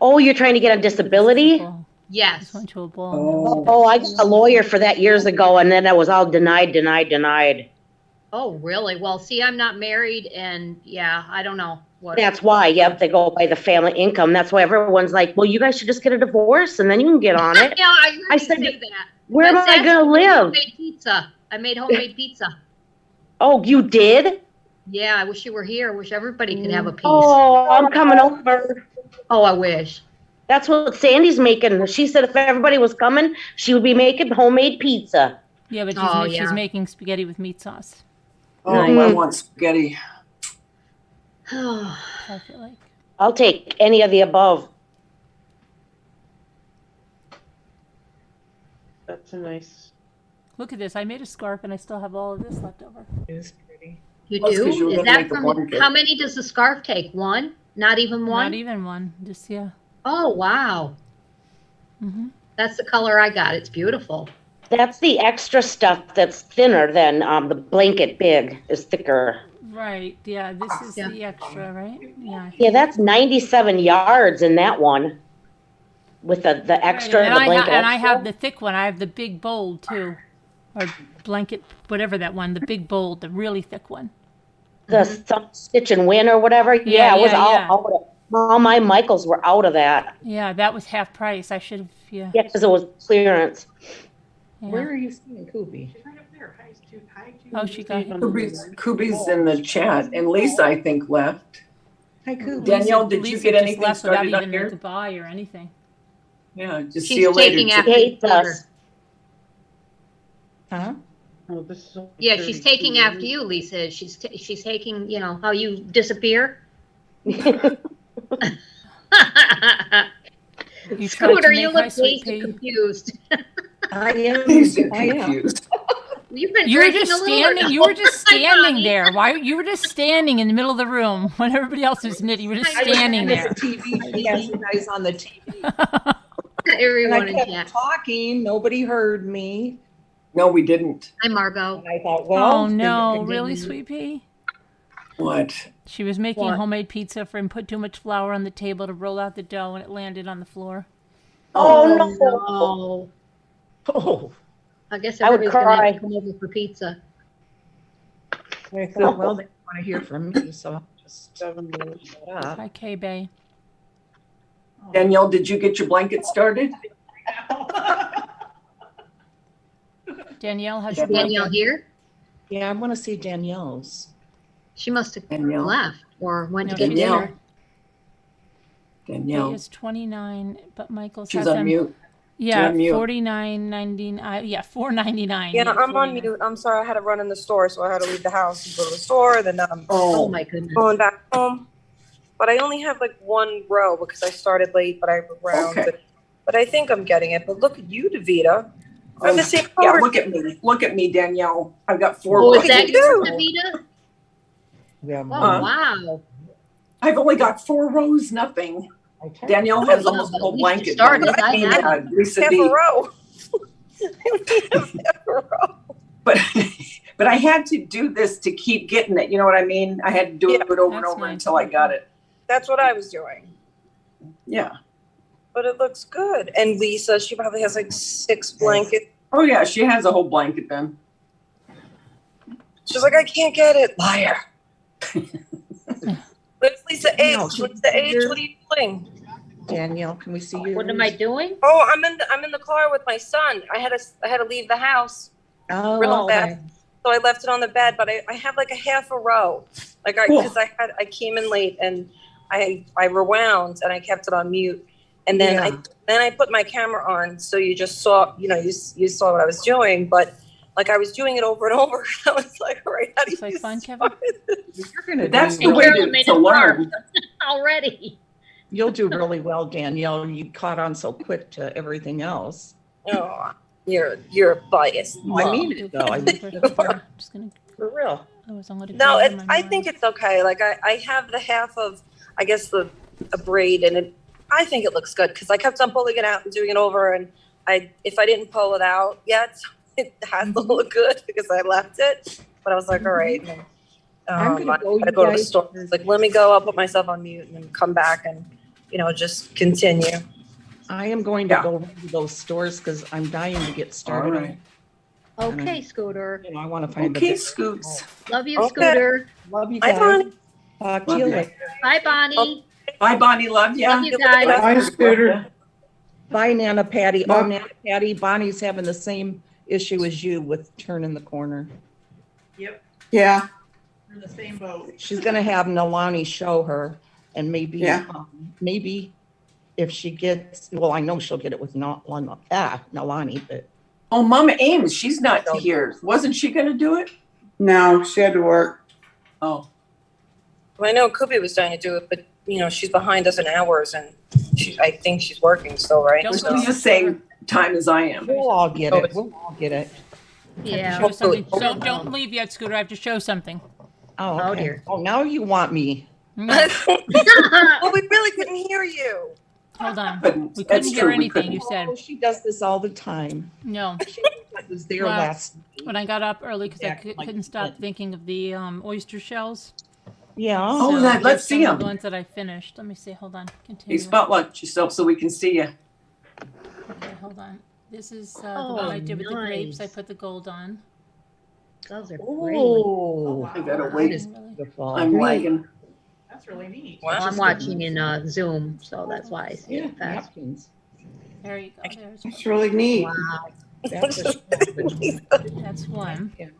[SPEAKER 12] Oh, you're trying to get on disability?
[SPEAKER 17] Yes.
[SPEAKER 2] Just went to a ball.
[SPEAKER 12] Oh, I got a lawyer for that years ago, and then I was all denied.
[SPEAKER 17] Oh, really? Well, see, I'm not married, and yeah, I don't know what.
[SPEAKER 12] That's why, yep, they go by the family income. That's why everyone's like, well, you guys should just get a divorce and then you can get on it.
[SPEAKER 17] Yeah, I heard
[SPEAKER 12] I
[SPEAKER 17] you
[SPEAKER 12] said,
[SPEAKER 17] say that.
[SPEAKER 12] where am
[SPEAKER 17] But
[SPEAKER 12] I
[SPEAKER 17] that's
[SPEAKER 12] gonna live?
[SPEAKER 17] Homemade pizza. I made homemade pizza.
[SPEAKER 12] Oh, you did?
[SPEAKER 17] Yeah, I wish you were here. I wish everybody could have a piece.
[SPEAKER 12] Oh, I'm coming over.
[SPEAKER 17] Oh, I wish.
[SPEAKER 12] That's what Sandy's making. She said if everybody was coming, she would be making homemade pizza.
[SPEAKER 2] Yeah, but
[SPEAKER 17] Oh,
[SPEAKER 2] she's
[SPEAKER 17] yeah.
[SPEAKER 2] making spaghetti with meat sauce.
[SPEAKER 5] Oh, I want spaghetti.
[SPEAKER 2] I feel like.
[SPEAKER 12] I'll take any of the above.
[SPEAKER 16] That's a nice.
[SPEAKER 2] Look at this. I made a scarf and I still have all of this left over.
[SPEAKER 4] It is pretty.
[SPEAKER 17] You
[SPEAKER 5] That's 'cause you
[SPEAKER 17] do?
[SPEAKER 5] were
[SPEAKER 17] Is
[SPEAKER 5] looking at
[SPEAKER 17] that
[SPEAKER 5] the
[SPEAKER 17] from,
[SPEAKER 5] blanket.
[SPEAKER 17] how many does the scarf take? One? Not even one?
[SPEAKER 2] Not even one. Just, yeah.
[SPEAKER 17] Oh, wow.
[SPEAKER 2] Mm-hmm.
[SPEAKER 17] That's the color I got. It's beautiful.
[SPEAKER 12] That's the extra stuff that's thinner than the blanket big is thicker.
[SPEAKER 2] Right. Yeah, this is
[SPEAKER 17] Yeah.
[SPEAKER 2] the extra, right? Yeah.
[SPEAKER 12] Yeah, that's 97 yards in that one. With the extra,
[SPEAKER 2] and,
[SPEAKER 12] the
[SPEAKER 2] I
[SPEAKER 12] blanket
[SPEAKER 2] and I
[SPEAKER 12] extra.
[SPEAKER 2] have the thick one. I have the big bold too. Or blanket, whatever that one, the big bold, the really thick one.
[SPEAKER 12] The some stitch and win or whatever. Yeah, it was all my Michaels were out of that.
[SPEAKER 2] Yeah, that was half price. I should have, yeah.
[SPEAKER 12] Yeah, because it was clearance.
[SPEAKER 2] Yeah.
[SPEAKER 4] Where are you seeing Kubi?
[SPEAKER 2] Oh, she got him.
[SPEAKER 5] Kubi's in the chat, and Lisa, I think, left.
[SPEAKER 4] Hi, Kubi.
[SPEAKER 5] Danielle, did you
[SPEAKER 2] Lisa
[SPEAKER 5] get
[SPEAKER 2] just
[SPEAKER 5] anything
[SPEAKER 2] left without
[SPEAKER 5] started up
[SPEAKER 2] even
[SPEAKER 5] here?
[SPEAKER 2] a goodbye or anything.
[SPEAKER 5] Yeah, just see
[SPEAKER 17] She's
[SPEAKER 5] you later.
[SPEAKER 17] taking
[SPEAKER 5] Jim.
[SPEAKER 17] after
[SPEAKER 12] Hates
[SPEAKER 17] you.
[SPEAKER 12] us.
[SPEAKER 4] Huh?
[SPEAKER 16] Oh, this is.
[SPEAKER 17] Yeah, she's taking after you, Lisa. She's taking, how you disappear.
[SPEAKER 2] You tried to
[SPEAKER 17] Scooter, you
[SPEAKER 2] make my
[SPEAKER 17] look
[SPEAKER 2] sweet
[SPEAKER 17] dazed
[SPEAKER 2] pea.
[SPEAKER 17] and confused.
[SPEAKER 4] I am.
[SPEAKER 5] He's
[SPEAKER 4] I am.
[SPEAKER 5] confused.
[SPEAKER 17] You've been
[SPEAKER 2] You were
[SPEAKER 17] drinking
[SPEAKER 2] just
[SPEAKER 17] a little or
[SPEAKER 2] standing.
[SPEAKER 17] no?
[SPEAKER 2] You were just
[SPEAKER 17] Hi,
[SPEAKER 2] standing
[SPEAKER 17] Bonnie.
[SPEAKER 2] there. Why? You were just standing in the middle of the room when everybody else was knitting. You were just
[SPEAKER 4] I was
[SPEAKER 2] standing
[SPEAKER 4] looking
[SPEAKER 2] there.
[SPEAKER 4] at the TV. She has you guys on the TV. And
[SPEAKER 17] Everyone
[SPEAKER 4] I
[SPEAKER 17] in
[SPEAKER 4] kept
[SPEAKER 17] chat.
[SPEAKER 4] talking. Nobody heard me.
[SPEAKER 5] No, we didn't.
[SPEAKER 17] Hi, Margot.
[SPEAKER 4] And I thought, well.
[SPEAKER 2] Oh,
[SPEAKER 4] then you
[SPEAKER 2] no,
[SPEAKER 4] can
[SPEAKER 2] really,
[SPEAKER 4] maybe-
[SPEAKER 2] Sweet Pea?
[SPEAKER 5] What?
[SPEAKER 2] She was making
[SPEAKER 17] What?
[SPEAKER 2] homemade pizza and put too much flour on the table to roll out the dough, and it landed on the floor.
[SPEAKER 11] Oh,
[SPEAKER 17] no.
[SPEAKER 11] Oh,
[SPEAKER 17] I guess
[SPEAKER 11] I would
[SPEAKER 17] everybody's gonna have
[SPEAKER 11] cry.
[SPEAKER 17] to come over for pizza.
[SPEAKER 4] I thought, well, they want to hear from me, so I'll just shut up.
[SPEAKER 2] Hi, K-Bay.
[SPEAKER 5] Danielle, did you get your blanket started?
[SPEAKER 2] Danielle, how's your
[SPEAKER 17] Is Danielle
[SPEAKER 2] blanket?
[SPEAKER 17] here?
[SPEAKER 4] Yeah, I want to see Danielle's.
[SPEAKER 17] She must have
[SPEAKER 5] Danielle.
[SPEAKER 17] left or went
[SPEAKER 2] No,
[SPEAKER 17] to get
[SPEAKER 2] she's
[SPEAKER 5] Danielle.
[SPEAKER 17] dinner.
[SPEAKER 5] Danielle.
[SPEAKER 2] He is 29, but Michael's
[SPEAKER 5] She's
[SPEAKER 2] has
[SPEAKER 5] on
[SPEAKER 2] him.
[SPEAKER 5] mute.
[SPEAKER 2] Yeah,
[SPEAKER 5] on mute.
[SPEAKER 2] 49.99. Yeah, 4.99.
[SPEAKER 13] Yeah, I'm on mute. I'm sorry, I had to run in the store, so I had to leave the house and go to the store, then I'm
[SPEAKER 17] Oh, my goodness.
[SPEAKER 13] going back home. But I only have like one row because I started late, but I rounded.
[SPEAKER 5] Okay.
[SPEAKER 13] But I think I'm getting it. But look at you, Davita. I'm the same
[SPEAKER 5] Yeah,
[SPEAKER 13] color.
[SPEAKER 5] look at me. Look at me, Danielle. I've got 4
[SPEAKER 17] Oh, is
[SPEAKER 5] blankets.
[SPEAKER 17] that yours, Davita?
[SPEAKER 4] Yeah,
[SPEAKER 17] Oh,
[SPEAKER 5] Huh?
[SPEAKER 17] wow.
[SPEAKER 5] I've only got 4 rows, nothing. Danielle has almost a whole blanket.
[SPEAKER 17] started.
[SPEAKER 5] done.
[SPEAKER 17] I have
[SPEAKER 5] Lisa
[SPEAKER 13] half
[SPEAKER 5] D.
[SPEAKER 13] a row. I only have half a row.
[SPEAKER 5] But but I had to do this to keep getting it. You know what I mean? I had to do it over and
[SPEAKER 2] That's
[SPEAKER 5] over
[SPEAKER 2] nice.
[SPEAKER 5] until I got it.
[SPEAKER 13] That's what I was doing.
[SPEAKER 5] Yeah.
[SPEAKER 13] But it looks good. And Lisa, she probably has like 6 blankets.
[SPEAKER 5] Oh yeah, she has a whole blanket then.
[SPEAKER 13] She's like, I can't get it. Liar. Where's Lisa H?
[SPEAKER 4] No,
[SPEAKER 13] Lisa H, what are you doing?
[SPEAKER 4] Danielle, can we see you?
[SPEAKER 17] What am I doing?
[SPEAKER 13] Oh, I'm in the car with my son. I had to leave the house
[SPEAKER 4] Oh,
[SPEAKER 13] real
[SPEAKER 4] okay.
[SPEAKER 13] fast. So I left it on the bed, but I have like a half a row. Like
[SPEAKER 5] Cool.
[SPEAKER 13] because I came in late and I rewound and I kept it on mute. And then I put my camera on, so you just saw, you saw what I was doing, but like I was doing it over and over. I was like, all right, how do you
[SPEAKER 2] It's like fun, Kevin.
[SPEAKER 4] You're gonna
[SPEAKER 5] That's
[SPEAKER 4] do,
[SPEAKER 5] the way
[SPEAKER 17] Carolyn made
[SPEAKER 5] to
[SPEAKER 17] it
[SPEAKER 5] learn.
[SPEAKER 17] Already.
[SPEAKER 4] you'll do really well, Danielle. You caught on so quick to everything else.
[SPEAKER 13] Oh, you're biased.
[SPEAKER 4] I mean it though. I mean,
[SPEAKER 2] Just gonna,
[SPEAKER 4] for real.
[SPEAKER 2] I was gonna
[SPEAKER 13] No,
[SPEAKER 2] get it in my
[SPEAKER 13] I
[SPEAKER 2] mind.
[SPEAKER 13] think it's okay. Like I have the half of, I guess a braid, and I think it looks good because I kept on pulling it out and doing it over, and if I didn't pull it out yet, it has to look good because I left it. But I was like, all right, and,
[SPEAKER 4] I'm gonna go,
[SPEAKER 13] I gotta
[SPEAKER 4] you
[SPEAKER 13] go to the
[SPEAKER 4] guys.
[SPEAKER 13] store. It's like, let me go. I'll put myself on mute and then come back and just continue.
[SPEAKER 4] I am going to
[SPEAKER 5] Yeah.
[SPEAKER 4] go to those stores because I'm dying to get
[SPEAKER 5] All
[SPEAKER 4] started.
[SPEAKER 5] right.
[SPEAKER 17] Okay, Scooter.
[SPEAKER 4] I want to find
[SPEAKER 5] Okay,
[SPEAKER 4] the
[SPEAKER 5] Scoots.
[SPEAKER 17] Love you,
[SPEAKER 13] Okay.
[SPEAKER 17] Scooter.
[SPEAKER 4] Love you
[SPEAKER 13] Bye,
[SPEAKER 4] guys.
[SPEAKER 13] Bonnie.
[SPEAKER 4] Talk to
[SPEAKER 5] Love
[SPEAKER 4] you
[SPEAKER 5] you.
[SPEAKER 4] later.
[SPEAKER 17] Bye, Bonnie.
[SPEAKER 5] Bye, Bonnie. Love ya.
[SPEAKER 17] Love you guys.
[SPEAKER 1] Bye, Scooter.
[SPEAKER 4] Bye, Nana Patty. Oh,
[SPEAKER 1] Bye.
[SPEAKER 4] Nana Patty, Bonnie's having the same issue as you with turning the corner.
[SPEAKER 1] Yeah,
[SPEAKER 10] We're in the same boat.
[SPEAKER 4] She's gonna have Nalani show her, and maybe,
[SPEAKER 1] Yeah.
[SPEAKER 4] maybe if she gets, well, I know she'll get it with Nalani, but
[SPEAKER 5] Oh, Mama Ames, she's not here. Wasn't she gonna do it?
[SPEAKER 1] no, she had to work.
[SPEAKER 5] Oh,
[SPEAKER 13] Well, I know Kubi was trying to do it, but she's behind us in hours, and I think she's working still, right?
[SPEAKER 2] Don't
[SPEAKER 5] she's
[SPEAKER 2] go
[SPEAKER 5] the same time as I am.
[SPEAKER 4] we'll all get it. We'll all get it.
[SPEAKER 2] I have to
[SPEAKER 17] Yeah.
[SPEAKER 2] show something.
[SPEAKER 13] Hopefully.
[SPEAKER 2] Don't leave yet, Scooter. I have to show something.
[SPEAKER 4] Oh,
[SPEAKER 17] Oh,
[SPEAKER 4] okay.
[SPEAKER 17] dear.
[SPEAKER 4] Oh, now you want me.
[SPEAKER 13] Well, we really couldn't hear you.
[SPEAKER 2] Hold on.
[SPEAKER 5] Couldn't.
[SPEAKER 2] We
[SPEAKER 5] That's
[SPEAKER 2] couldn't hear
[SPEAKER 5] true, we
[SPEAKER 2] anything
[SPEAKER 5] couldn't.
[SPEAKER 2] you said.
[SPEAKER 4] Oh, she does this all the time.
[SPEAKER 2] No.
[SPEAKER 4] She was there
[SPEAKER 2] Well,
[SPEAKER 4] last.
[SPEAKER 2] When I got up early because I
[SPEAKER 4] Yeah, like
[SPEAKER 2] couldn't stop
[SPEAKER 4] that.
[SPEAKER 2] thinking of the oyster shells.
[SPEAKER 4] Yeah.
[SPEAKER 5] Oh,
[SPEAKER 2] So
[SPEAKER 5] let's
[SPEAKER 2] just
[SPEAKER 5] see
[SPEAKER 2] some of
[SPEAKER 5] 'em.
[SPEAKER 2] The ones that I finished. Let me see. Hold on. Continue.
[SPEAKER 5] Hey, spotlight yourself so we can see you.
[SPEAKER 2] Okay, hold on. This is the
[SPEAKER 17] Oh,
[SPEAKER 2] one I did with the grapes. I
[SPEAKER 17] nice.
[SPEAKER 2] put the gold on.
[SPEAKER 17] Those are great.
[SPEAKER 4] Oh,
[SPEAKER 5] I gotta
[SPEAKER 2] That
[SPEAKER 5] wait.
[SPEAKER 2] is really-
[SPEAKER 4] beautiful.
[SPEAKER 5] I'm lagging.
[SPEAKER 10] That's really neat.
[SPEAKER 17] Well, I'm watching in Zoom, so that's why I see
[SPEAKER 4] Yeah,
[SPEAKER 17] it fast.
[SPEAKER 4] napkins.
[SPEAKER 2] There you go. There's
[SPEAKER 1] It's really neat.
[SPEAKER 17] Wow.
[SPEAKER 4] That's a-
[SPEAKER 2] That's one. And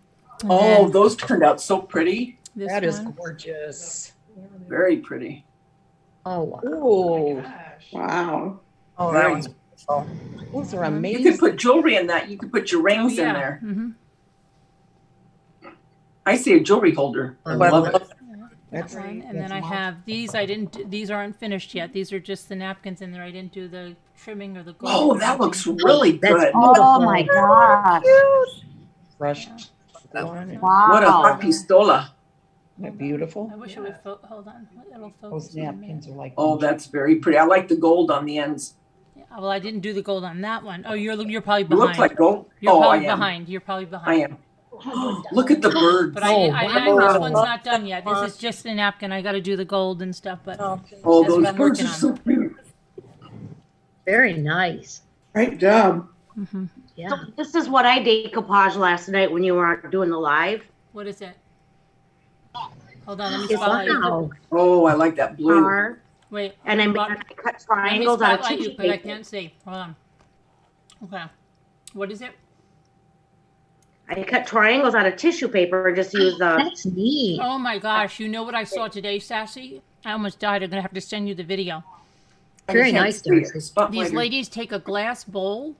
[SPEAKER 5] Oh,
[SPEAKER 2] then
[SPEAKER 5] those turned out so pretty.
[SPEAKER 2] this
[SPEAKER 4] That is
[SPEAKER 2] one.
[SPEAKER 4] gorgeous.
[SPEAKER 5] Very pretty.
[SPEAKER 17] Oh, wow.
[SPEAKER 4] Oh,
[SPEAKER 1] Wow.
[SPEAKER 13] Oh, that
[SPEAKER 5] Very.
[SPEAKER 13] one's beautiful.
[SPEAKER 4] those are
[SPEAKER 2] Mhm.
[SPEAKER 5] You
[SPEAKER 4] amazing.
[SPEAKER 5] could put jewelry in that. You could put your
[SPEAKER 2] Oh,
[SPEAKER 5] rings in
[SPEAKER 2] yeah.
[SPEAKER 5] there.
[SPEAKER 2] Mm-hmm.
[SPEAKER 5] I see a jewelry holder. I
[SPEAKER 13] Well,
[SPEAKER 5] love it.
[SPEAKER 4] That's
[SPEAKER 2] That one. And
[SPEAKER 4] that's
[SPEAKER 2] then I
[SPEAKER 4] awesome.
[SPEAKER 2] have these. I didn't. These aren't finished yet. These are just the napkins in there. I didn't do the trimming or the gold.
[SPEAKER 5] Oh, that looks really
[SPEAKER 17] That's
[SPEAKER 5] good.
[SPEAKER 15] Oh my God.
[SPEAKER 4] Crushed.
[SPEAKER 5] What a
[SPEAKER 15] Wow.
[SPEAKER 5] hot pistola.
[SPEAKER 4] Isn't that beautiful?
[SPEAKER 2] I wish it would. Hold on. It'll focus.
[SPEAKER 4] Those
[SPEAKER 2] in a
[SPEAKER 4] napkins
[SPEAKER 2] minute.
[SPEAKER 4] are like.
[SPEAKER 5] Oh, that's very pretty. I like the gold on the ends.
[SPEAKER 2] Yeah, Well, I didn't do the gold on that one. Oh, you're probably
[SPEAKER 5] You
[SPEAKER 2] behind.
[SPEAKER 5] look like gold.
[SPEAKER 2] You're
[SPEAKER 5] Oh, I
[SPEAKER 2] probably
[SPEAKER 5] am.
[SPEAKER 2] behind. You're probably
[SPEAKER 5] I
[SPEAKER 2] behind.
[SPEAKER 5] am. Look at the birds.
[SPEAKER 2] But this one's not done yet. This is just a napkin. I got to do the gold and stuff. But
[SPEAKER 5] Oh,
[SPEAKER 2] that's what
[SPEAKER 5] those
[SPEAKER 2] I'm
[SPEAKER 5] birds
[SPEAKER 2] working
[SPEAKER 5] are
[SPEAKER 2] on.
[SPEAKER 5] so cute.
[SPEAKER 17] Very nice.
[SPEAKER 1] Great job.
[SPEAKER 2] Mm-hmm.
[SPEAKER 17] Yeah.
[SPEAKER 12] So this is what I decoupaged last night when you weren't doing the live.
[SPEAKER 2] What is it? Hold on, let me
[SPEAKER 12] It's
[SPEAKER 2] spotlight you.
[SPEAKER 12] wow.
[SPEAKER 5] Oh, I like that blue.
[SPEAKER 12] Car.
[SPEAKER 2] Wait.
[SPEAKER 12] And I cut
[SPEAKER 2] Let me
[SPEAKER 12] triangles out of
[SPEAKER 2] spotlight you,
[SPEAKER 12] tissue
[SPEAKER 2] but I
[SPEAKER 12] paper.
[SPEAKER 2] can't see. Hold on. Okay. What is it?
[SPEAKER 12] I cut triangles out of tissue paper and just used the.
[SPEAKER 17] That's neat.
[SPEAKER 2] Oh my gosh! You know what I saw today, Sassy? I almost died. I'm gonna have to send you the video.
[SPEAKER 17] Very nice, Darcy.
[SPEAKER 2] These ladies take a glass bowl,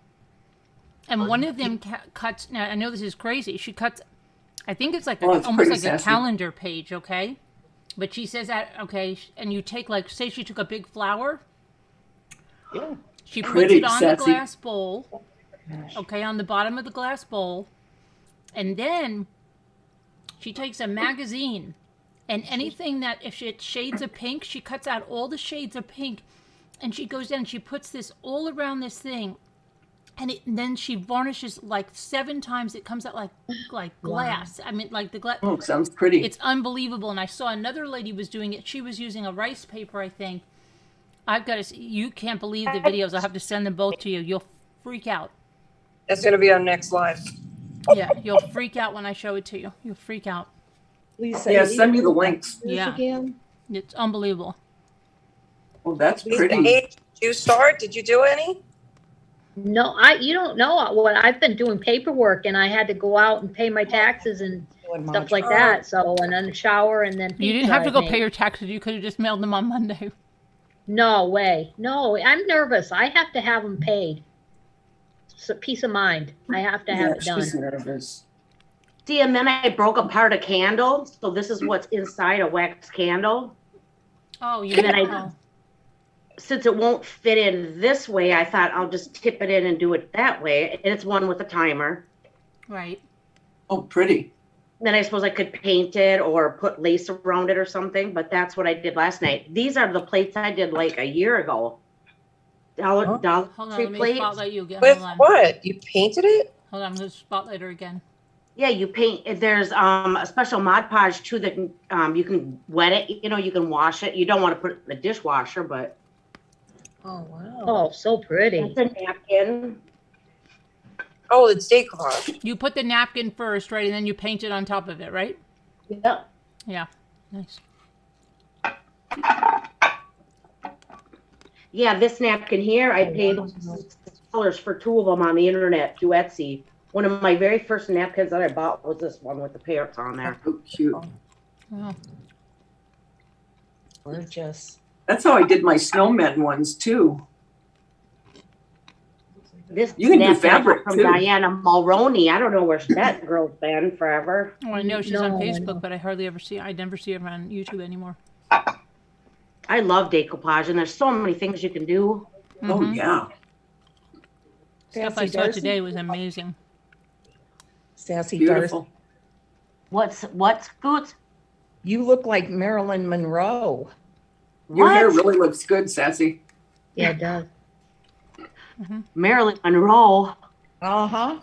[SPEAKER 2] and one of them cuts. Now I know this is crazy. She cuts. I think it's like
[SPEAKER 5] it's
[SPEAKER 2] almost
[SPEAKER 5] pretty
[SPEAKER 2] like a
[SPEAKER 5] sassy.
[SPEAKER 2] calendar page. Okay, but she says that and you take like say she took a big flower.
[SPEAKER 5] Yeah.
[SPEAKER 2] She puts
[SPEAKER 5] Pretty
[SPEAKER 2] it on the
[SPEAKER 5] sassy.
[SPEAKER 2] glass bowl. Okay, on the bottom of the glass bowl, and then she takes a magazine. And anything that, if it's shades of pink, she cuts out all the shades of pink. And she goes down and she puts this all around this thing. And then she varnishes like 7 times. It comes out like glass. I mean, like the glass.
[SPEAKER 5] Oh, sounds pretty.
[SPEAKER 2] It's unbelievable. And I saw another lady was doing it. She was using a rice paper, I think. I've got to, you can't believe the videos. I'll have to send them both to you. You'll freak out.
[SPEAKER 13] That's going to be our next live.
[SPEAKER 2] Yeah, you'll freak out when I show it to you. You'll freak out.
[SPEAKER 4] Lisa,
[SPEAKER 5] Yeah, send me the links.
[SPEAKER 2] Yeah.
[SPEAKER 4] Again?
[SPEAKER 2] It's unbelievable.
[SPEAKER 5] Well, that's
[SPEAKER 13] Lisa,
[SPEAKER 5] pretty.
[SPEAKER 13] hey, did you start? Did you do any?
[SPEAKER 17] No, you don't know what I've been doing paperwork and I had to go out and pay my taxes and stuff like that. So, and then shower and then.
[SPEAKER 2] You didn't have to go pay your taxes. You could have just mailed them on Monday.
[SPEAKER 17] No way. No, I'm nervous. I have to have them paid. It's a peace of mind. I have to have it done.
[SPEAKER 5] She's nervous.
[SPEAKER 12] See, and then I broke apart a candle. So this is what's inside a wax candle.
[SPEAKER 2] Oh, you
[SPEAKER 12] And then
[SPEAKER 2] know.
[SPEAKER 12] since it won't fit in this way, I thought I'll just tip it in and do it that way. And it's one with a timer.
[SPEAKER 2] Right.
[SPEAKER 5] Oh, pretty.
[SPEAKER 12] Then I suppose I could paint it or put lace around it or something, but that's what I did last night. These are the plates I did like a year ago. Dollar
[SPEAKER 2] Hold on,
[SPEAKER 12] Tree
[SPEAKER 2] let me
[SPEAKER 12] plates.
[SPEAKER 2] spotlight you again.
[SPEAKER 13] With
[SPEAKER 2] Hold on.
[SPEAKER 13] what? You painted it?
[SPEAKER 2] Hold on, I'm going to spotlight her again.
[SPEAKER 12] Yeah, you paint. There's a special Mod Podge too that you can wet it. You know, you can wash it. You don't want to put it in the dishwasher, but
[SPEAKER 17] Oh, wow. Oh, so pretty.
[SPEAKER 12] it's a napkin.
[SPEAKER 13] Oh, it's decoupage.
[SPEAKER 2] You put the napkin first, right, and then you paint it on top of it, right?
[SPEAKER 12] Yep.
[SPEAKER 2] Yeah, nice.
[SPEAKER 12] Yeah, this napkin here, I paid $6 for 2 of them on the internet through Etsy. One of my very first napkins that I bought was this one with the parrots on there.
[SPEAKER 5] So cute.
[SPEAKER 2] Wow.
[SPEAKER 4] Gorgeous.
[SPEAKER 5] That's how I did my snowmen ones too.
[SPEAKER 12] This
[SPEAKER 5] You can do
[SPEAKER 12] napkin I got
[SPEAKER 5] fabric,
[SPEAKER 12] from
[SPEAKER 5] too.
[SPEAKER 12] Diana Mulroney. I don't know where that girl's been forever.
[SPEAKER 2] Oh, I know she's
[SPEAKER 17] No,
[SPEAKER 2] on
[SPEAKER 17] I
[SPEAKER 2] Facebook,
[SPEAKER 17] know.
[SPEAKER 2] but I hardly ever see. I never see her on YouTube anymore.
[SPEAKER 12] I love decoupage, and there's so many things you can do.
[SPEAKER 5] Oh,
[SPEAKER 2] Mhm.
[SPEAKER 5] yeah.
[SPEAKER 2] Stuff I
[SPEAKER 4] Sassy
[SPEAKER 2] saw
[SPEAKER 4] Darcy?
[SPEAKER 2] today was amazing.
[SPEAKER 4] Sassy
[SPEAKER 5] Beautiful.
[SPEAKER 4] Darcy.
[SPEAKER 12] What's Scoots?
[SPEAKER 4] You look like Marilyn Monroe.
[SPEAKER 5] Your hair
[SPEAKER 12] What?
[SPEAKER 5] really looks good, Sassy.
[SPEAKER 17] Yeah, it does.
[SPEAKER 12] Marilyn Monroe.
[SPEAKER 4] Uh-huh.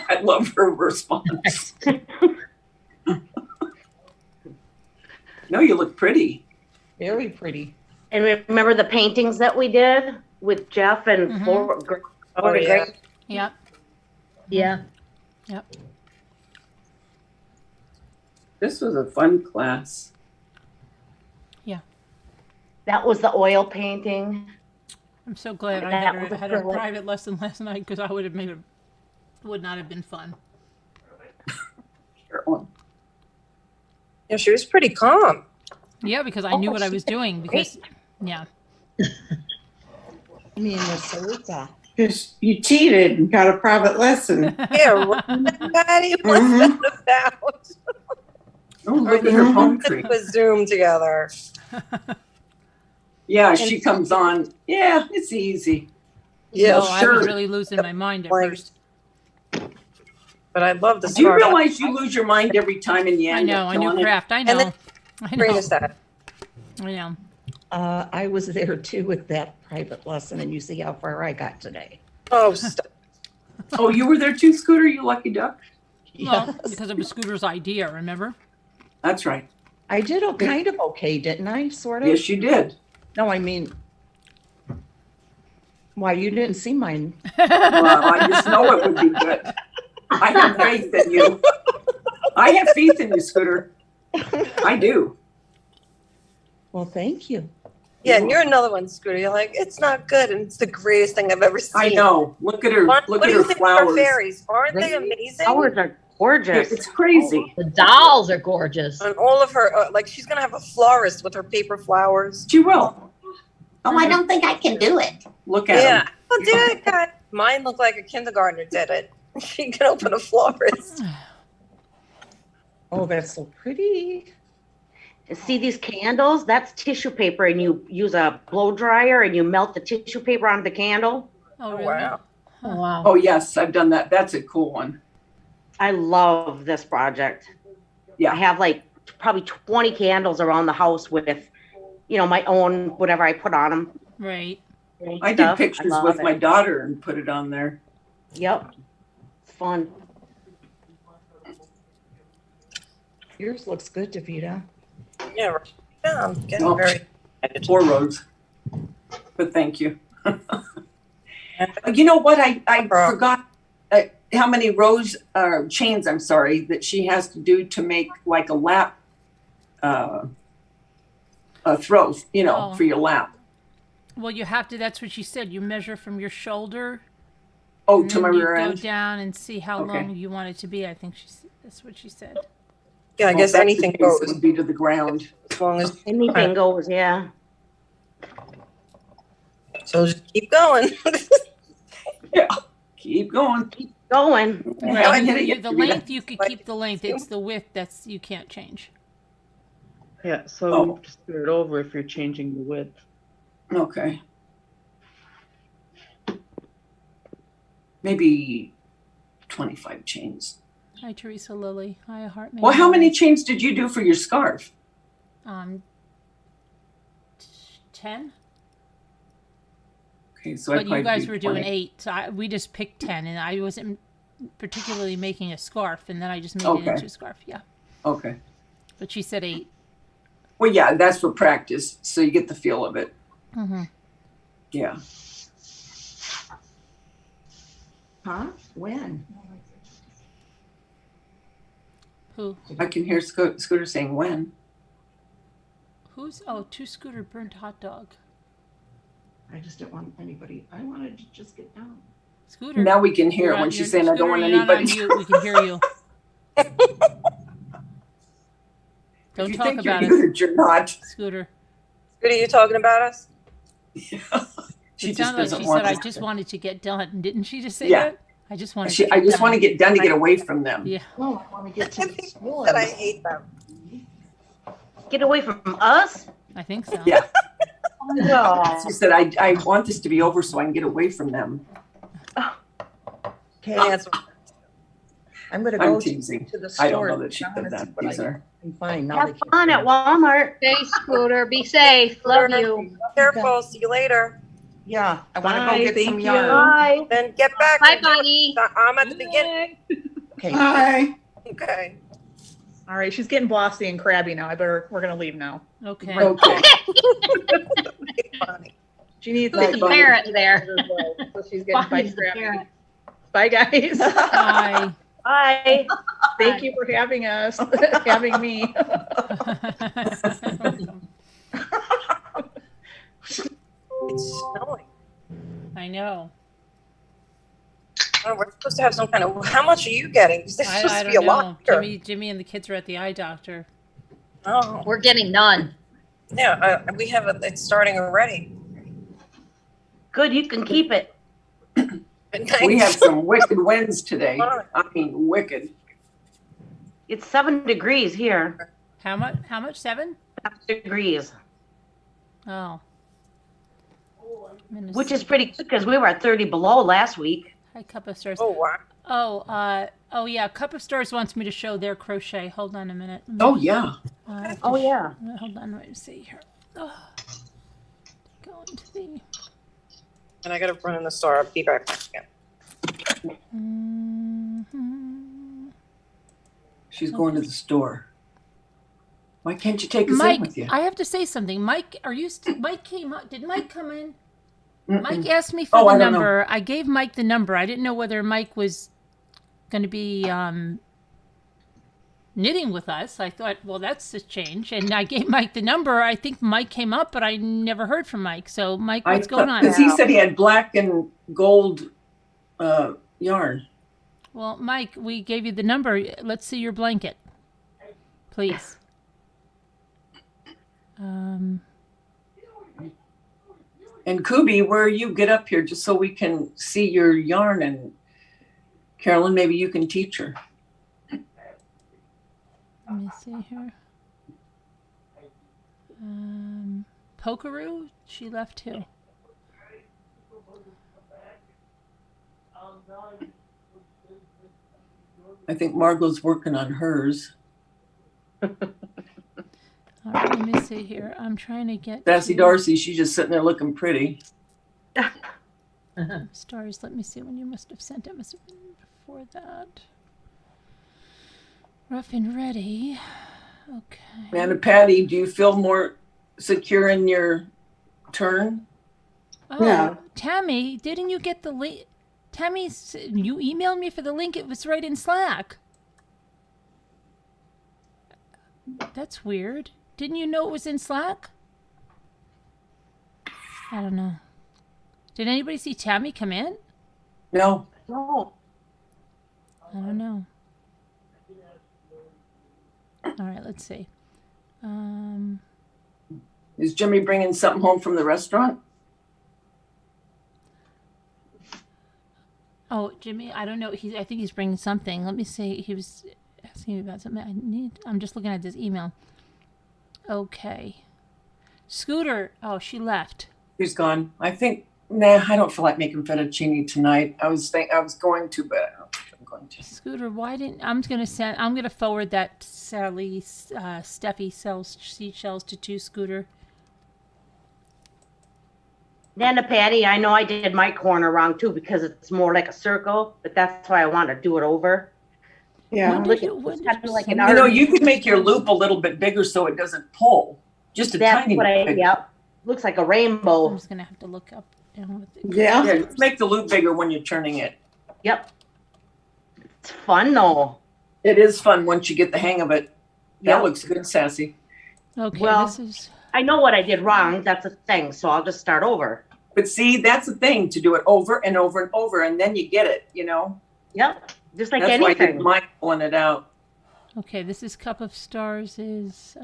[SPEAKER 5] I love her response. No, you look pretty.
[SPEAKER 4] Very pretty.
[SPEAKER 12] And remember the paintings that we did with Jeff and
[SPEAKER 2] Mhm.
[SPEAKER 12] Flora?
[SPEAKER 13] Oh, yeah.
[SPEAKER 2] Yep.
[SPEAKER 17] Yeah.
[SPEAKER 2] Yep.
[SPEAKER 5] This was a fun class.
[SPEAKER 12] That was the oil painting.
[SPEAKER 2] I'm so glad I
[SPEAKER 12] That
[SPEAKER 2] had
[SPEAKER 12] was
[SPEAKER 2] a,
[SPEAKER 12] a
[SPEAKER 2] had a
[SPEAKER 12] acrylic.
[SPEAKER 2] private lesson last night because I would have made it, would not have been fun.
[SPEAKER 5] Carolyn.
[SPEAKER 13] Yeah, she was pretty calm.
[SPEAKER 2] Yeah, because I knew what I was doing. Because, yeah.
[SPEAKER 4] Minnesota.
[SPEAKER 1] Because you cheated and got a private lesson.
[SPEAKER 13] Yeah, right, Patty? What's
[SPEAKER 1] Mhm.
[SPEAKER 13] that about?
[SPEAKER 5] Oh, look at her palm tree.
[SPEAKER 13] With Zoom together.
[SPEAKER 5] Yeah, she comes on. Yeah, it's easy.
[SPEAKER 13] Yeah,
[SPEAKER 2] So I
[SPEAKER 5] sure.
[SPEAKER 2] was really losing my mind at
[SPEAKER 13] Like,
[SPEAKER 2] first.
[SPEAKER 13] But I love the
[SPEAKER 5] Do you
[SPEAKER 13] start.
[SPEAKER 5] realize you lose your mind every time and you
[SPEAKER 2] I
[SPEAKER 5] end
[SPEAKER 2] know,
[SPEAKER 5] up
[SPEAKER 2] I knew
[SPEAKER 5] killing it?
[SPEAKER 2] craft. I
[SPEAKER 13] And
[SPEAKER 2] know.
[SPEAKER 13] then
[SPEAKER 2] I
[SPEAKER 13] Bring
[SPEAKER 2] know.
[SPEAKER 13] us that.
[SPEAKER 2] I know.
[SPEAKER 4] I was there too with that private lesson, and you see how far I got today.
[SPEAKER 13] Oh, stop.
[SPEAKER 5] Oh, you were there too, Scooter, you lucky duck?
[SPEAKER 2] Well, because it was Scooter's idea, remember?
[SPEAKER 5] That's right.
[SPEAKER 4] I did kind of okay, didn't I? Sort of.
[SPEAKER 5] Yes, you did.
[SPEAKER 4] No, I mean, why you didn't see mine?
[SPEAKER 5] Well, I just know it would be good. I have faith in you. I have faith in you, Scooter. I do.
[SPEAKER 4] Well, thank you.
[SPEAKER 13] Yeah, and you're another one, Scooter. You're like, it's not good, and it's the greatest thing I've ever seen.
[SPEAKER 5] I know. Look at her.
[SPEAKER 13] What
[SPEAKER 5] Look
[SPEAKER 13] do
[SPEAKER 5] at
[SPEAKER 13] you
[SPEAKER 5] her
[SPEAKER 13] think of our
[SPEAKER 5] flowers.
[SPEAKER 13] fairies? Aren't they amazing?
[SPEAKER 12] Flowers are gorgeous.
[SPEAKER 5] It's crazy.
[SPEAKER 17] The dolls are gorgeous.
[SPEAKER 13] And all of her, like, she's gonna have a florist with her paper flowers.
[SPEAKER 5] She will.
[SPEAKER 12] Oh, I don't think I can do it.
[SPEAKER 5] Look at
[SPEAKER 13] Yeah,
[SPEAKER 5] them.
[SPEAKER 13] I'll do it, God. Mine looked like a kindergartner did it. She can open a florist.
[SPEAKER 4] Oh, that's so pretty.
[SPEAKER 12] See these candles? That's tissue paper, and you use a blow dryer and you melt the tissue paper onto the candle.
[SPEAKER 2] Oh,
[SPEAKER 13] Oh,
[SPEAKER 2] really?
[SPEAKER 13] wow.
[SPEAKER 17] Oh, wow.
[SPEAKER 5] Oh, yes, I've done that. That's a cool one.
[SPEAKER 12] I love this project.
[SPEAKER 5] Yeah.
[SPEAKER 12] I have like probably 20 candles around the house with, my own, whatever I put on them.
[SPEAKER 2] Right.
[SPEAKER 5] I did pictures with my daughter and put it on there.
[SPEAKER 12] Yep. It's fun.
[SPEAKER 4] Yours looks good, Davida.
[SPEAKER 13] Yeah, right. Yeah, I'm getting
[SPEAKER 5] Oh.
[SPEAKER 13] very.
[SPEAKER 5] 4 rows. But thank you. You know what? I forgot how many rows, chains, I'm sorry, that she has to do to make like a lap throw,
[SPEAKER 2] Oh.
[SPEAKER 5] for your lap.
[SPEAKER 2] Well, you have to, that's what she said. You measure from your shoulder.
[SPEAKER 5] Oh,
[SPEAKER 2] and
[SPEAKER 5] to
[SPEAKER 2] then
[SPEAKER 5] my
[SPEAKER 2] you
[SPEAKER 5] rear
[SPEAKER 2] go
[SPEAKER 5] end?
[SPEAKER 2] down and see how
[SPEAKER 5] Okay.
[SPEAKER 2] long you want it to be. I think that's what she said.
[SPEAKER 13] Yeah, I
[SPEAKER 5] Well,
[SPEAKER 13] guess
[SPEAKER 5] if that's
[SPEAKER 13] anything
[SPEAKER 5] the case,
[SPEAKER 13] goes
[SPEAKER 5] It would be to the ground.
[SPEAKER 13] as long as.
[SPEAKER 12] Anything goes, yeah.
[SPEAKER 13] So just keep going.
[SPEAKER 5] Yeah, keep going.
[SPEAKER 12] Going.
[SPEAKER 5] Yeah, I hit it
[SPEAKER 2] The
[SPEAKER 5] yesterday.
[SPEAKER 2] length, you could keep the length. It's the width you can't change.
[SPEAKER 16] Yeah, so
[SPEAKER 5] Oh.
[SPEAKER 16] you just do it over if you're changing the width.
[SPEAKER 5] Okay. Maybe 25 chains.
[SPEAKER 2] Hi, Teresa Lilly. Hi, Heart.
[SPEAKER 5] Well, how many chains did you do for your scarf?
[SPEAKER 2] 10.
[SPEAKER 5] Okay, so I
[SPEAKER 2] But you
[SPEAKER 5] probably
[SPEAKER 2] guys
[SPEAKER 5] do
[SPEAKER 2] were doing
[SPEAKER 5] 20.
[SPEAKER 2] 8. So we just picked 10, and I wasn't particularly making a scarf, and then I just made it
[SPEAKER 5] Okay.
[SPEAKER 2] into a scarf. Yeah.
[SPEAKER 5] Okay.
[SPEAKER 2] But she said 8.
[SPEAKER 5] Well, yeah, that's for practice, so you get the feel of it.
[SPEAKER 2] Mm-hmm.
[SPEAKER 5] Yeah.
[SPEAKER 4] Huh? When?
[SPEAKER 2] Who?
[SPEAKER 5] I can hear Scooter saying when.
[SPEAKER 2] Who's? Oh, 2 Scooter burnt hot dog.
[SPEAKER 4] I just didn't want anybody. I wanted to just get down.
[SPEAKER 2] Scooter.
[SPEAKER 5] Now we can hear it
[SPEAKER 2] You're
[SPEAKER 5] when
[SPEAKER 2] on-
[SPEAKER 5] she's
[SPEAKER 2] you're-
[SPEAKER 5] saying, I don't
[SPEAKER 2] Scooter,
[SPEAKER 5] want
[SPEAKER 2] you're not on
[SPEAKER 5] anybody.
[SPEAKER 2] mute. We can hear you. Don't
[SPEAKER 5] you
[SPEAKER 2] talk
[SPEAKER 5] think
[SPEAKER 2] about
[SPEAKER 5] you're
[SPEAKER 2] us,
[SPEAKER 5] good, you're not.
[SPEAKER 2] Scooter.
[SPEAKER 13] Scooter, you talking about us?
[SPEAKER 5] She
[SPEAKER 2] It
[SPEAKER 5] just
[SPEAKER 2] sounded like
[SPEAKER 5] doesn't
[SPEAKER 2] she
[SPEAKER 5] want
[SPEAKER 2] said, I
[SPEAKER 5] us
[SPEAKER 2] just
[SPEAKER 5] to.
[SPEAKER 2] wanted to get done. Didn't she just say
[SPEAKER 5] Yeah.
[SPEAKER 2] that? I just wanted
[SPEAKER 5] I just want to get done to get away from them.
[SPEAKER 2] Yeah.
[SPEAKER 4] No, I want to get to the school.
[SPEAKER 13] That I hate them.
[SPEAKER 12] Get away from us?
[SPEAKER 2] I think so.
[SPEAKER 5] Yeah.
[SPEAKER 12] No.
[SPEAKER 5] She said, I want this to be over so I can get away from them.
[SPEAKER 4] Okay,
[SPEAKER 13] That's
[SPEAKER 4] I'm going to
[SPEAKER 5] I'm
[SPEAKER 4] go
[SPEAKER 5] teasing.
[SPEAKER 4] to the
[SPEAKER 5] I
[SPEAKER 4] store.
[SPEAKER 5] don't know that she
[SPEAKER 4] I'm
[SPEAKER 5] said
[SPEAKER 4] gonna see
[SPEAKER 5] that.
[SPEAKER 4] what I
[SPEAKER 5] These are.
[SPEAKER 4] can find now.
[SPEAKER 12] Have fun at Walmart.
[SPEAKER 17] Hey, Scooter, be safe. Love you.
[SPEAKER 13] Careful. See you later.
[SPEAKER 4] Yeah, I want to
[SPEAKER 16] Bye,
[SPEAKER 4] go get some
[SPEAKER 16] thank
[SPEAKER 4] yarn.
[SPEAKER 12] Bye.
[SPEAKER 13] Then get back.
[SPEAKER 17] Bye, buddy.
[SPEAKER 13] I'm at the beginning.
[SPEAKER 4] Okay.
[SPEAKER 5] Hi.
[SPEAKER 13] Okay.
[SPEAKER 16] All right, she's getting bossy and crabby now. We're gonna leave now.
[SPEAKER 2] Okay.
[SPEAKER 5] Okay.
[SPEAKER 13] Funny.
[SPEAKER 16] She needs
[SPEAKER 5] Bye,
[SPEAKER 16] to
[SPEAKER 17] The parent there.
[SPEAKER 16] so she's getting quite
[SPEAKER 17] Bonnie's the
[SPEAKER 16] crabby.
[SPEAKER 17] parent.
[SPEAKER 16] Bye, guys.
[SPEAKER 2] Bye.
[SPEAKER 12] Bye.
[SPEAKER 16] Thank you for having us, having me.
[SPEAKER 13] It's snowing.
[SPEAKER 2] I know.
[SPEAKER 13] Oh, we're supposed to have some kind of. How much are you getting? 'Cause there's supposed
[SPEAKER 2] I
[SPEAKER 13] to be a
[SPEAKER 2] don't know.
[SPEAKER 13] lot here.
[SPEAKER 2] Jimmy and the kids are at the eye doctor.
[SPEAKER 13] Oh,
[SPEAKER 17] We're getting none.
[SPEAKER 13] yeah. We have it. It's starting already.
[SPEAKER 12] Good, you can keep it.
[SPEAKER 5] We have some wicked winds today. I mean, wicked.
[SPEAKER 12] It's 7 degrees here.
[SPEAKER 2] How much? 7?
[SPEAKER 12] 7 degrees,
[SPEAKER 2] Oh.
[SPEAKER 12] which is pretty good because we were at 30 below last week.
[SPEAKER 2] Hi, Cup of Stars.
[SPEAKER 13] Oh wow.
[SPEAKER 2] Oh yeah. Cup of Stars wants me to show their crochet. Hold on a minute.
[SPEAKER 5] Oh, yeah.
[SPEAKER 2] I have to
[SPEAKER 12] Oh, yeah.
[SPEAKER 2] hold on. Let me see here. Oh. go into the.
[SPEAKER 13] And I gotta run in the store. I'll be back again.
[SPEAKER 5] She's going to the store. Why can't you take us
[SPEAKER 2] Mike,
[SPEAKER 5] in with you?
[SPEAKER 2] I have to say something. Mike, are you? Mike came up. Did Mike come in?
[SPEAKER 5] Mm-mm.
[SPEAKER 2] Mike asked me for
[SPEAKER 5] Oh,
[SPEAKER 2] the
[SPEAKER 5] I don't know.
[SPEAKER 2] number. I gave Mike the number. I didn't know whether Mike was going to be knitting with us. I thought, well, that's a change. And I gave Mike the number. I think Mike came up, but I never heard from Mike. So, Mike, what's going on?
[SPEAKER 5] Because he said he had black and gold yarn.
[SPEAKER 2] Well, Mike, we gave you the number. Let's see your blanket, please.
[SPEAKER 5] And Kubi, where you get up here just so we can see your yarn, and Carolyn, maybe you can teach her.
[SPEAKER 2] Let me see here. Pokeroo, she left too.
[SPEAKER 5] I think Margot's working on hers.
[SPEAKER 2] All right, let me see here. I'm trying to get
[SPEAKER 5] Sassy
[SPEAKER 2] to
[SPEAKER 5] Darcy, she's just sitting there looking pretty.
[SPEAKER 2] stars. Let me see when you must have sent it. Must have been before that. Rough and ready. Okay.
[SPEAKER 5] And Patty, do you feel more secure in your turn?
[SPEAKER 2] Oh,
[SPEAKER 1] Yeah.
[SPEAKER 2] Tammy, didn't you get the link? Tammy, you emailed me for the link. It was right in Slack. That's weird. Didn't you know it was in Slack? I don't know. Did anybody see Tammy come in?
[SPEAKER 5] No.
[SPEAKER 12] No.
[SPEAKER 2] I don't know. All right, let's see.
[SPEAKER 5] Is Jimmy bringing something home from the restaurant?
[SPEAKER 2] Oh, Jimmy, I don't know. I think he's bringing something. Let me see. He was asking me about something. I'm just looking at this email. Okay. Scooter. Oh, she left.
[SPEAKER 5] She's gone. I think, nah, I don't feel like making fettuccine tonight. I was going to, but I don't think I'm going to.
[SPEAKER 2] Scooter, why didn't I'm gonna forward that Sally Steffi sells seashells to Scooter.
[SPEAKER 12] Then Patty, I know I did my corner wrong too because it's more like a circle, but that's why I want to do it over.
[SPEAKER 1] Yeah.
[SPEAKER 12] Look, it's kind of like an
[SPEAKER 5] You know, you could make your loop a little bit bigger so it doesn't pull. Just a
[SPEAKER 12] That's
[SPEAKER 5] tiny
[SPEAKER 12] what
[SPEAKER 5] bit. bigger.
[SPEAKER 12] yep. Looks like a rainbow.
[SPEAKER 2] I'm just gonna have to look up.
[SPEAKER 5] Yeah, just make the loop bigger when you're turning it.
[SPEAKER 12] Yep. It's fun though.
[SPEAKER 5] It is fun once you get the hang of it. That
[SPEAKER 12] Yep.
[SPEAKER 5] looks good, Sassy.
[SPEAKER 2] Okay,
[SPEAKER 12] Well,
[SPEAKER 2] this is.
[SPEAKER 12] I know what I did wrong. That's a thing. So I'll just start over.
[SPEAKER 5] But see, that's the thing, to do it over and over and over, and then you get it, you know?
[SPEAKER 12] Yep. Just like
[SPEAKER 5] That's why I
[SPEAKER 12] anything.
[SPEAKER 5] didn't mind pulling it out.
[SPEAKER 2] Okay, this is Cup of Stars is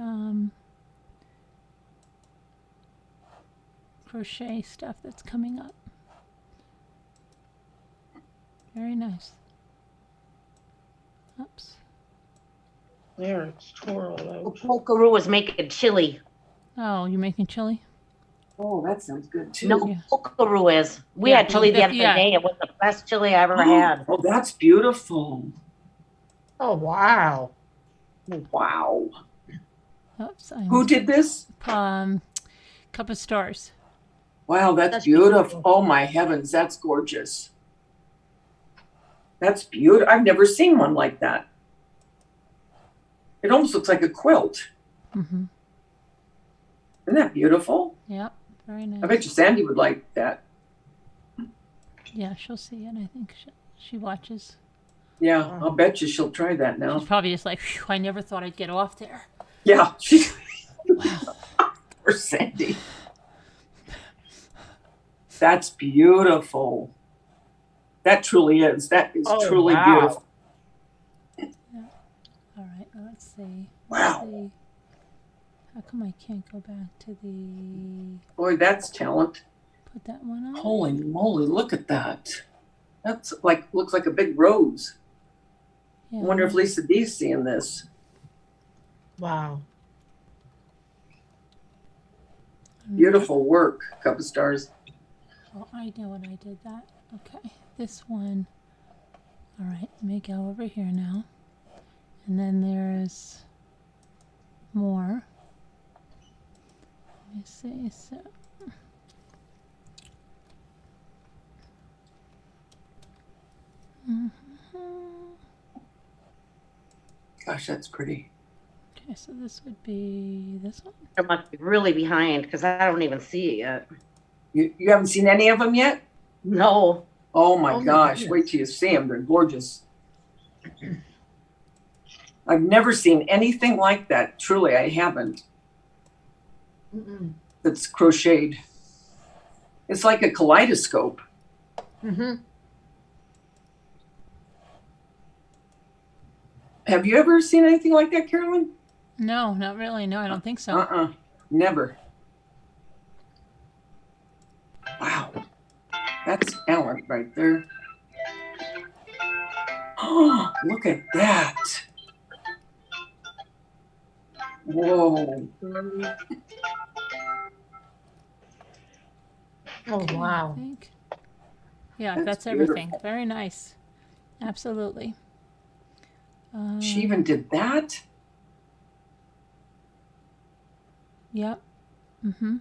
[SPEAKER 2] crochet stuff that's coming up. Very nice. Oops.
[SPEAKER 16] There, it's twirled out.
[SPEAKER 12] Pokeroo was making chili.
[SPEAKER 2] Oh, you're making chili?
[SPEAKER 5] Oh, that sounds good too.
[SPEAKER 12] No, Pokeroo is. We
[SPEAKER 2] Yeah,
[SPEAKER 12] had chili the other
[SPEAKER 2] yeah.
[SPEAKER 12] day. It was the best chili I ever had.
[SPEAKER 5] Oh, that's beautiful.
[SPEAKER 16] Oh, wow.
[SPEAKER 5] Wow.
[SPEAKER 2] Oops.
[SPEAKER 5] Who did this?
[SPEAKER 2] Cup of Stars.
[SPEAKER 5] Wow, that's beautiful. Oh my heavens, that's gorgeous. That's beautiful. I've never seen one like that. It almost looks like a quilt.
[SPEAKER 2] Mm-hmm.
[SPEAKER 5] Isn't that beautiful?
[SPEAKER 2] Yep, very nice.
[SPEAKER 5] I bet you Sandy would like that.
[SPEAKER 2] Yeah, she'll see it. I think she watches.
[SPEAKER 5] Yeah, I'll bet you she'll try that now.
[SPEAKER 2] She's probably just like, phew, I never thought I'd get off there.
[SPEAKER 5] Yeah, she. Poor Sandy. That's beautiful. That truly is. That is truly beautiful.
[SPEAKER 2] Yeah. All right, let's see.
[SPEAKER 5] Wow.
[SPEAKER 2] Let's see. How come I can't go back to the...
[SPEAKER 5] Boy, that's talent.
[SPEAKER 2] Put that one on.
[SPEAKER 5] Holy moly, look at that. That's like, looks like a big rose.
[SPEAKER 2] Yeah.
[SPEAKER 5] I wonder if Lisa D's seeing this.
[SPEAKER 16] Wow.
[SPEAKER 5] Beautiful work, Cup of Stars.
[SPEAKER 2] Oh, I know when I did that. Okay, this one. All right, let me go over here now. And then there's more. Let me see. So
[SPEAKER 5] Gosh, that's pretty.
[SPEAKER 2] Okay, so this would be this one.
[SPEAKER 12] It must be really behind because I don't even see it yet.
[SPEAKER 5] You haven't seen any of them yet?
[SPEAKER 12] No.
[SPEAKER 5] Oh my
[SPEAKER 12] Oh my
[SPEAKER 5] gosh,
[SPEAKER 12] goodness.
[SPEAKER 5] wait till you see them. They're gorgeous. I've never seen anything like that. Truly, I haven't. That's crocheted. It's like a kaleidoscope.
[SPEAKER 17] Mm-hmm.
[SPEAKER 5] Have you ever seen anything like that, Carolyn?
[SPEAKER 2] No, not really. No, I don't think so.
[SPEAKER 5] Never. Wow. That's talent right there. Oh, look at that. Whoa.
[SPEAKER 17] Oh, wow.
[SPEAKER 2] I think. Yeah, that's everything. Very nice. Absolutely.
[SPEAKER 5] She even did that?
[SPEAKER 2] Yep. Mm-hmm.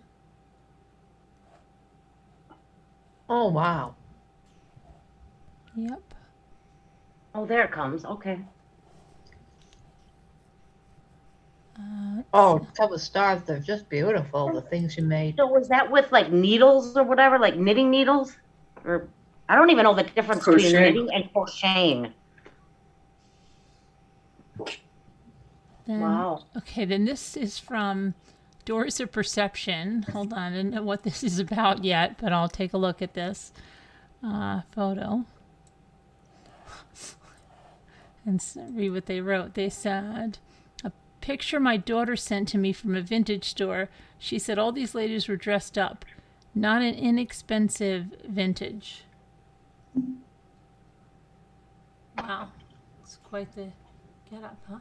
[SPEAKER 17] Oh, wow.
[SPEAKER 2] Yep.
[SPEAKER 12] Oh, there it comes. Okay.
[SPEAKER 17] Oh, tell the stars, they're just beautiful, the things you made.
[SPEAKER 12] So was that with like needles or whatever, like knitting needles? Or I don't even know the difference between
[SPEAKER 5] Crochet.
[SPEAKER 12] knitting and crocheting.
[SPEAKER 2] Then,
[SPEAKER 12] Wow.
[SPEAKER 2] Okay, then this is from Doors of Perception. Hold on, I don't know what this is about yet, but I'll take a look at this photo and read what they wrote. They said, a picture my daughter sent to me from a vintage store. She said all these ladies were dressed up. Not an inexpensive vintage. Wow, it's quite the get up, huh?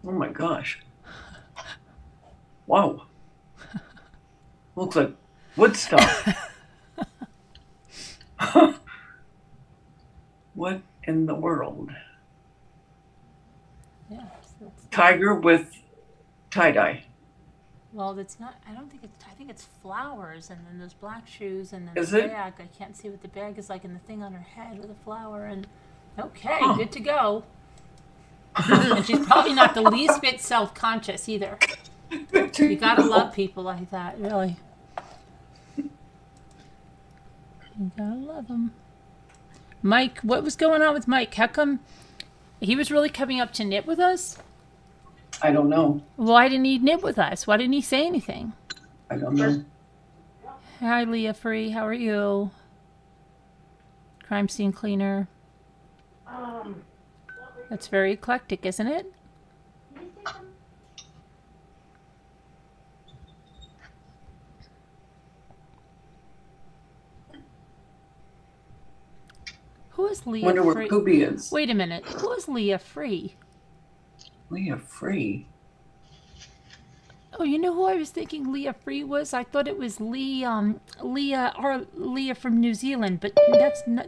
[SPEAKER 5] Oh my gosh. Wow. Looks like Woodstock. What in the world?
[SPEAKER 2] Yeah. So
[SPEAKER 5] Tiger with tie-dye.
[SPEAKER 2] well, it's not. I don't think it's. I think it's flowers, and then those black shoes, and then
[SPEAKER 5] Is
[SPEAKER 2] the
[SPEAKER 5] it?
[SPEAKER 2] bag. I can't see what the bag is like, and the thing on her head with a flower. And okay,
[SPEAKER 5] Huh.
[SPEAKER 2] good to go. And she's probably not the least bit self-conscious either. You gotta love people like that, really. You gotta love them. Mike, what was going on with Mike? How come he was really coming up to knit with us?
[SPEAKER 5] I don't know.
[SPEAKER 2] Why didn't he knit with us? Why didn't he say anything?
[SPEAKER 5] I don't know.
[SPEAKER 2] Hi, Leah Free. How are you? Crime scene cleaner. That's very eclectic, isn't it? Who is Leah
[SPEAKER 5] Wonder where
[SPEAKER 2] Free?
[SPEAKER 5] Poopy is.
[SPEAKER 2] Wait a minute. Who is Leah Free?
[SPEAKER 5] Leah Free.
[SPEAKER 2] Oh, you know who I was thinking Leah Free was? I thought it was Leah from New Zealand, but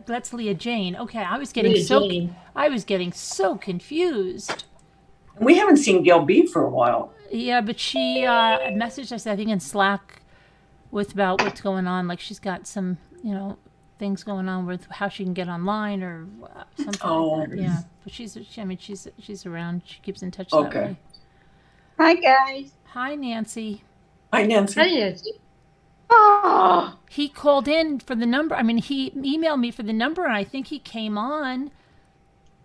[SPEAKER 2] that's Leah Jane. Okay, I was getting so confused.
[SPEAKER 5] We haven't seen Gail B for a while.
[SPEAKER 2] Yeah, but she messaged us, I think, in Slack with about what's going on. Like she's got some, things going on with how she can get online or something like that. Yeah, but she's around. She keeps in touch that way.
[SPEAKER 18] Hi, guys.
[SPEAKER 2] Hi, Nancy.
[SPEAKER 5] Hi, Nancy.
[SPEAKER 17] Hi, Nancy.
[SPEAKER 18] Oh,
[SPEAKER 2] He called in for the number. I mean, he emailed me for the number, and I think he came on.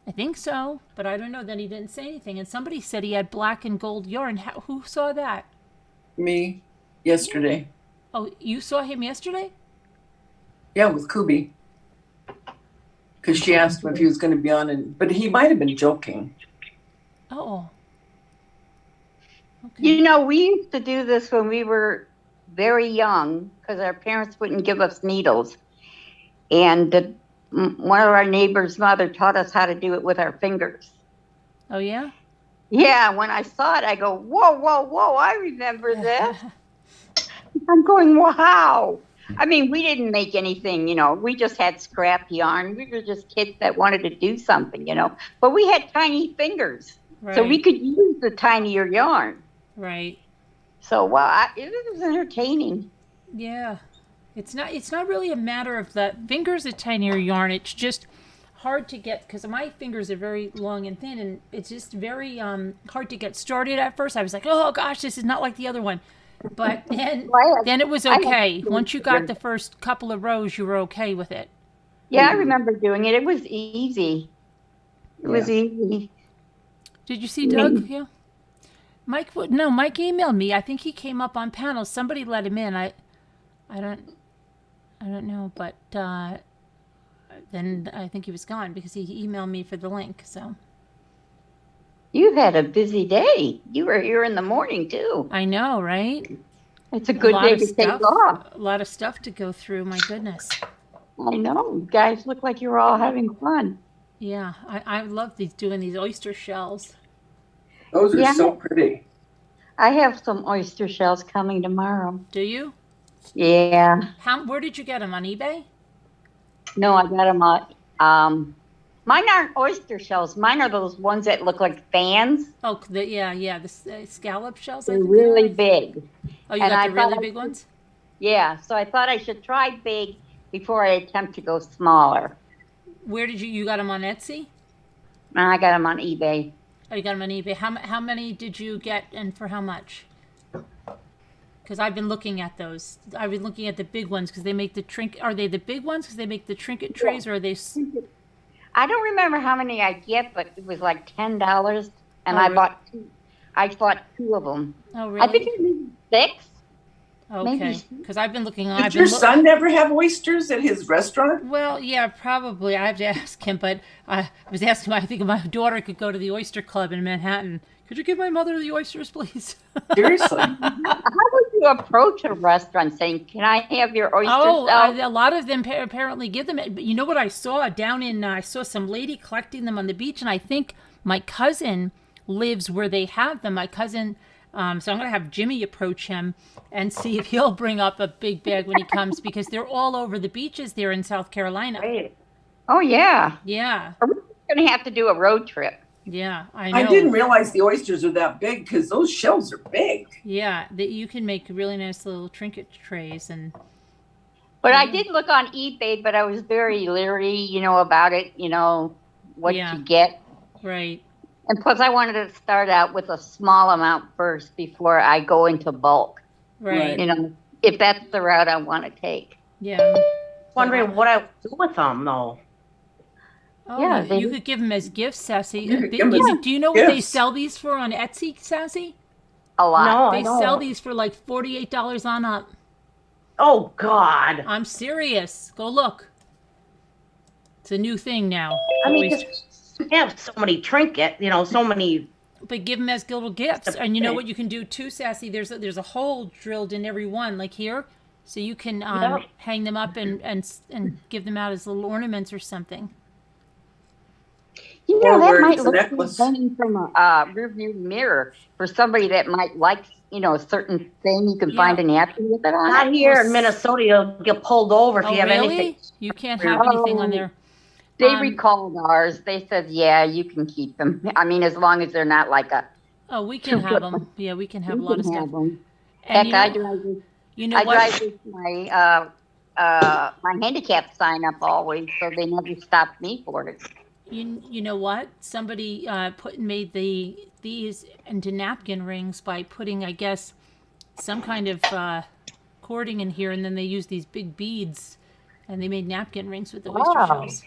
[SPEAKER 2] I think so, but I don't know. Then he didn't say anything. And somebody said he had black and gold yarn. Who saw that?
[SPEAKER 5] Me, yesterday.
[SPEAKER 2] Oh, you saw him yesterday?
[SPEAKER 5] Yeah, with Kubi. Because she asked him if he was going to be on, but he might have been joking.
[SPEAKER 2] Oh.
[SPEAKER 18] you know, we used to do this when we were very young because our parents wouldn't give us needles. And one of our neighbors' mother taught us how to do it with our fingers.
[SPEAKER 2] Oh, yeah?
[SPEAKER 18] Yeah, when I saw it, I go, whoa, whoa, whoa, I remember this. I'm going, wow. I mean, we didn't make anything, we just had scrap yarn. We were just kids that wanted to do something, but we had tiny fingers.
[SPEAKER 2] Right.
[SPEAKER 18] So we could use the tinier yarn.
[SPEAKER 2] Right.
[SPEAKER 18] So, it was entertaining.
[SPEAKER 2] Yeah. It's not really a matter of the fingers of tinier yarn. It's just hard to get, because my fingers are very long and thin, and it's just very hard to get started at first. I was like, oh gosh, this is not like the other one. But then it was okay. Once you got the first couple of rows, you were okay with it.
[SPEAKER 18] Yeah, I remember doing it. It was easy. It was easy.
[SPEAKER 2] Did you see Doug? Yeah. Mike emailed me. I think he came up on panel. Somebody let him in. I don't know, but then I think he was gone because he emailed me for the link. So
[SPEAKER 18] you had a busy day. You were here in the morning too.
[SPEAKER 2] I know, right?
[SPEAKER 18] It's a good day to take off.
[SPEAKER 2] A lot of stuff to go through. My goodness.
[SPEAKER 18] I know. You guys look like you're all having fun.
[SPEAKER 2] Yeah, I love doing these oyster shells.
[SPEAKER 5] Those are so pretty.
[SPEAKER 18] I have some oyster shells coming tomorrow.
[SPEAKER 2] Do you?
[SPEAKER 18] Yeah.
[SPEAKER 2] Where did you get them? On eBay?
[SPEAKER 18] No, I got them on. Mine aren't oyster shells. Mine are those ones that look like fans.
[SPEAKER 2] Oh, the scallop shells.
[SPEAKER 18] They're really big.
[SPEAKER 2] Oh, you got the really big ones?
[SPEAKER 18] Yeah, so I thought I should try big before I attempt to go smaller.
[SPEAKER 2] Where did you got them on Etsy?
[SPEAKER 18] I got them on eBay.
[SPEAKER 2] Oh, you got them on eBay. How many did you get and for how much? Because I've been looking at those. I've been looking at the big ones because they make the trinket. Are they the big ones because they make the trinket trays, or are they?
[SPEAKER 18] I don't remember how many I get, but it was like $10, and I bought two. I bought 2 of them.
[SPEAKER 2] Oh, really?
[SPEAKER 18] I think it was 6.
[SPEAKER 2] Okay, because I've been looking.
[SPEAKER 5] Did your son never have oysters at his restaurant?
[SPEAKER 2] Well, yeah, probably. I have to ask him, but I was asking. I think my daughter could go to the oyster club in Manhattan. Could you give my mother the oysters, please?
[SPEAKER 5] Seriously.
[SPEAKER 18] How would you approach a restaurant saying, "Can I have your oysters?"
[SPEAKER 2] A lot of them apparently give them. But you know what I saw down in? I saw some lady collecting them on the beach, and I think my cousin lives where they have them. My cousin. So I'm going to have Jimmy approach him and see if he'll bring up a big bag when he comes, because they're all over the beaches there in South Carolina.
[SPEAKER 18] Oh, yeah.
[SPEAKER 2] Yeah.
[SPEAKER 18] We're going to have to do a road trip.
[SPEAKER 2] Yeah, I know.
[SPEAKER 5] I didn't realize the oysters are that big because those shells are big.
[SPEAKER 2] Yeah, you can make really nice little trinket trays.
[SPEAKER 18] But I did look on eBay, but I was very leery, about it, what you get.
[SPEAKER 2] Right.
[SPEAKER 18] And plus, I wanted to start out with a small amount first before I go into bulk.
[SPEAKER 2] Right.
[SPEAKER 18] If that's the route I want to take.
[SPEAKER 2] Yeah.
[SPEAKER 12] Wondering what I would do with them, though.
[SPEAKER 2] Oh,
[SPEAKER 18] Yeah,
[SPEAKER 2] you could give them as gifts, Sassy.
[SPEAKER 5] You could give 'em as
[SPEAKER 2] Do you know what they
[SPEAKER 5] gifts.
[SPEAKER 2] sell these for on Etsy, Sassy?
[SPEAKER 18] A lot.
[SPEAKER 12] No,
[SPEAKER 2] They
[SPEAKER 12] I don't.
[SPEAKER 2] sell these for like $48 on up.
[SPEAKER 12] Oh, God.
[SPEAKER 2] I'm serious. Go look. It's a new thing now.
[SPEAKER 12] I mean,
[SPEAKER 2] Oyster-
[SPEAKER 12] just have so many so many.
[SPEAKER 2] But give them as little gifts. And you know what you can do too, Sassy? There's a hole drilled in every one, like here. So you can hang them up and give them out as little ornaments or something.
[SPEAKER 5] Or
[SPEAKER 18] that
[SPEAKER 5] wear it
[SPEAKER 18] might
[SPEAKER 5] as a
[SPEAKER 18] look like
[SPEAKER 5] necklace.
[SPEAKER 18] hanging from a rearview mirror for somebody that might like, a certain thing. You can find a napkin with it on
[SPEAKER 12] Not
[SPEAKER 18] it.
[SPEAKER 12] here in Minnesota, you'll get pulled over if
[SPEAKER 2] Oh,
[SPEAKER 12] you have
[SPEAKER 2] really?
[SPEAKER 12] anything.
[SPEAKER 2] You can't have anything on there.
[SPEAKER 18] They recalled ours. They said, yeah, you can keep them. I mean, as long as they're not like a...
[SPEAKER 2] Oh, we can have them. Yeah, we can have a lot of stuff.
[SPEAKER 18] Them.
[SPEAKER 2] And
[SPEAKER 18] Heck, I drive with,
[SPEAKER 2] I
[SPEAKER 18] drive with my handicap sign up always, so they never stopped me for it.
[SPEAKER 2] You know what? Somebody made these into napkin rings by putting, I guess, some kind of cording in here, and then they used these big beads, and they made napkin rings with the oyster shells.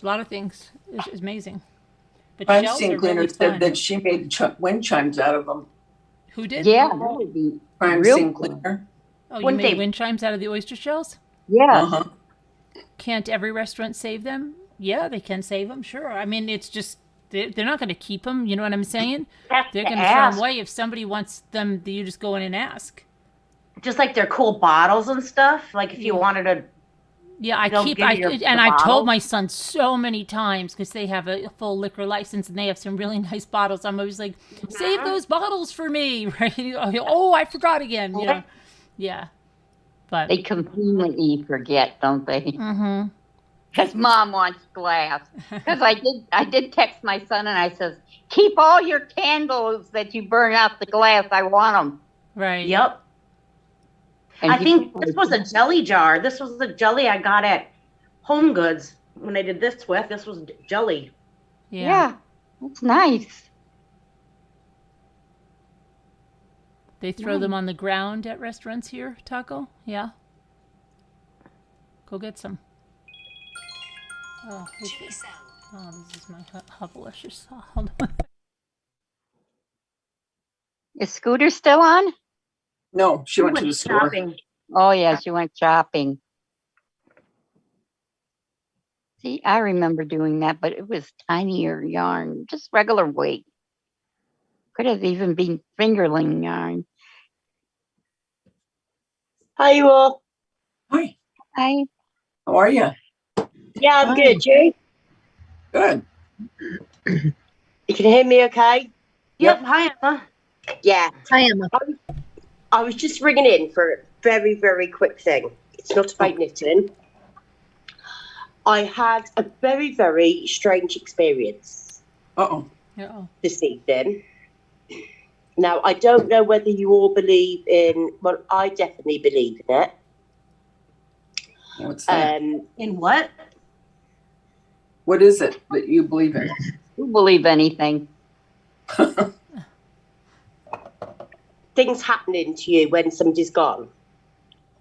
[SPEAKER 2] A lot of things. It's amazing. But
[SPEAKER 5] Crime
[SPEAKER 2] shells
[SPEAKER 5] scene
[SPEAKER 2] are
[SPEAKER 5] cleaner
[SPEAKER 2] really
[SPEAKER 5] said
[SPEAKER 2] fun.
[SPEAKER 5] that she made wind chimes out of them.
[SPEAKER 2] Who did?
[SPEAKER 18] Yeah, that would be
[SPEAKER 5] Crime
[SPEAKER 18] real
[SPEAKER 5] scene
[SPEAKER 18] cool.
[SPEAKER 5] cleaner.
[SPEAKER 2] Oh, you
[SPEAKER 12] Wouldn't
[SPEAKER 2] made
[SPEAKER 12] they-
[SPEAKER 2] wind chimes out of the oyster shells?
[SPEAKER 18] Yeah.
[SPEAKER 5] Uh-huh.
[SPEAKER 2] Can't every restaurant save them? Yeah, they can save them, sure. I mean, it's just, they're not going to keep them, you know what I'm saying?
[SPEAKER 12] Have
[SPEAKER 2] They're
[SPEAKER 12] to
[SPEAKER 2] going to throw them
[SPEAKER 12] ask.
[SPEAKER 2] away. If somebody wants them, you just go in and ask.
[SPEAKER 12] Just like their cool bottles and stuff. Like if you wanted to.
[SPEAKER 2] Yeah,
[SPEAKER 12] They'll give you the
[SPEAKER 2] I told
[SPEAKER 12] bottle?
[SPEAKER 2] my son so many times, because they have a full liquor license and they have some really nice bottles. I'm always like, save those bottles for me, right? Oh, I forgot again, you know? Yeah. But
[SPEAKER 18] They completely forget, don't they?
[SPEAKER 2] Mm-hmm.
[SPEAKER 18] Because Mom wants glass. Because I did text my son and I says, keep all your candles that you burn out the glass. I want them.
[SPEAKER 2] Right.
[SPEAKER 12] Yep.
[SPEAKER 18] And
[SPEAKER 12] I think this was a jelly jar. This was the jelly I got at Home Goods when I did this with. This was jelly.
[SPEAKER 18] Yeah, that's nice.
[SPEAKER 2] They throw them on the ground at restaurants here, Taco? Yeah. Go get some. Oh, this is my hubblicious. Hold on.
[SPEAKER 18] Is Scooter still on?
[SPEAKER 5] No, she went to the store.
[SPEAKER 12] Shopping.
[SPEAKER 18] Oh, yeah, she went shopping. See, I remember doing that, but it was tinier yarn, just regular weight. Could have even been fingerling yarn.
[SPEAKER 12] Hi, you all.
[SPEAKER 5] Hi.
[SPEAKER 18] Hi.
[SPEAKER 5] How are you?
[SPEAKER 12] Yeah, I'm good. You?
[SPEAKER 5] Good.
[SPEAKER 12] You can hear me okay?
[SPEAKER 5] Yep.
[SPEAKER 12] Hi, Emma. Yeah.
[SPEAKER 17] Hi, Emma.
[SPEAKER 12] I was just ringing in for a very, very quick thing. It's not about knitting. I had a very, very strange experience this evening. Now, I don't know whether you all believe in, well, I definitely believe in it.
[SPEAKER 5] What's that?
[SPEAKER 12] In what?
[SPEAKER 5] What is it that you believe in?
[SPEAKER 18] You believe anything.
[SPEAKER 12] Things happening to you when somebody's gone.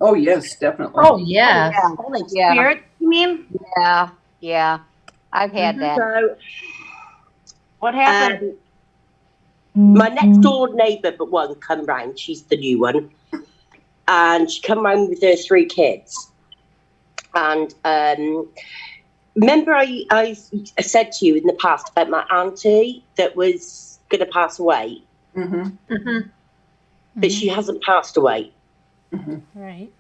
[SPEAKER 5] Oh, yes, definitely.
[SPEAKER 17] Oh, yeah.
[SPEAKER 12] Like spirit, you mean?
[SPEAKER 18] Yeah. I've had that.
[SPEAKER 12] So, what happened? My next door neighbour, but one, come round. She's the new one. And she come round with her 3 kids. And remember I said to you in the past about my auntie that was going to pass away? But she hasn't passed away.
[SPEAKER 2] Right.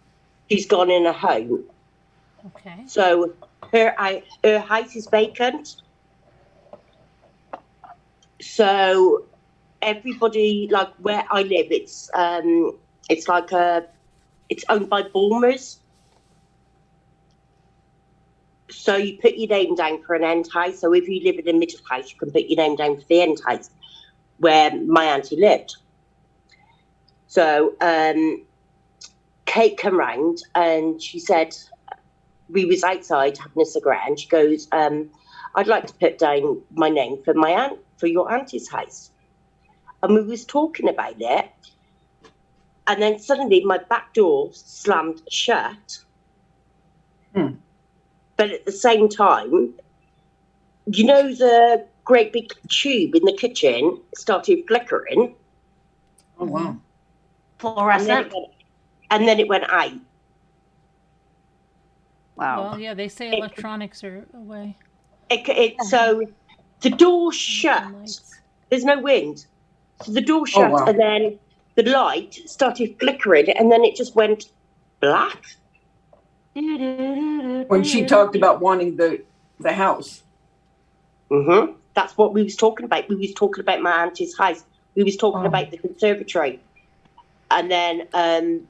[SPEAKER 12] She's gone in a home.
[SPEAKER 2] Okay.
[SPEAKER 12] So her house is vacant. So everybody, like where I live, it's like it's owned by Bournemouth. So you put your name down for an end house. So if you live in a middle house, you can put your name down for the end house where my auntie lived. So Kate came round and she said, we was outside having a cigarette, and she goes, I'd like to put down my name for your auntie's house. And we was talking about it, and then suddenly my back door slammed shut. But at the same time, you know, the great big tube in the kitchen started flickering.
[SPEAKER 5] Oh, wow.
[SPEAKER 12] Fluorescent. And then it went out.
[SPEAKER 18] Wow.
[SPEAKER 2] Well, yeah, they say electronics are away.
[SPEAKER 12] So the door shut. There's no wind. So the door shut,
[SPEAKER 5] wow.
[SPEAKER 12] and then the light started flickering, and then it just went black.
[SPEAKER 5] When she talked about wanting the house.
[SPEAKER 12] That's what we was talking about. We was talking about my auntie's house. We was talking about the conservatory. And then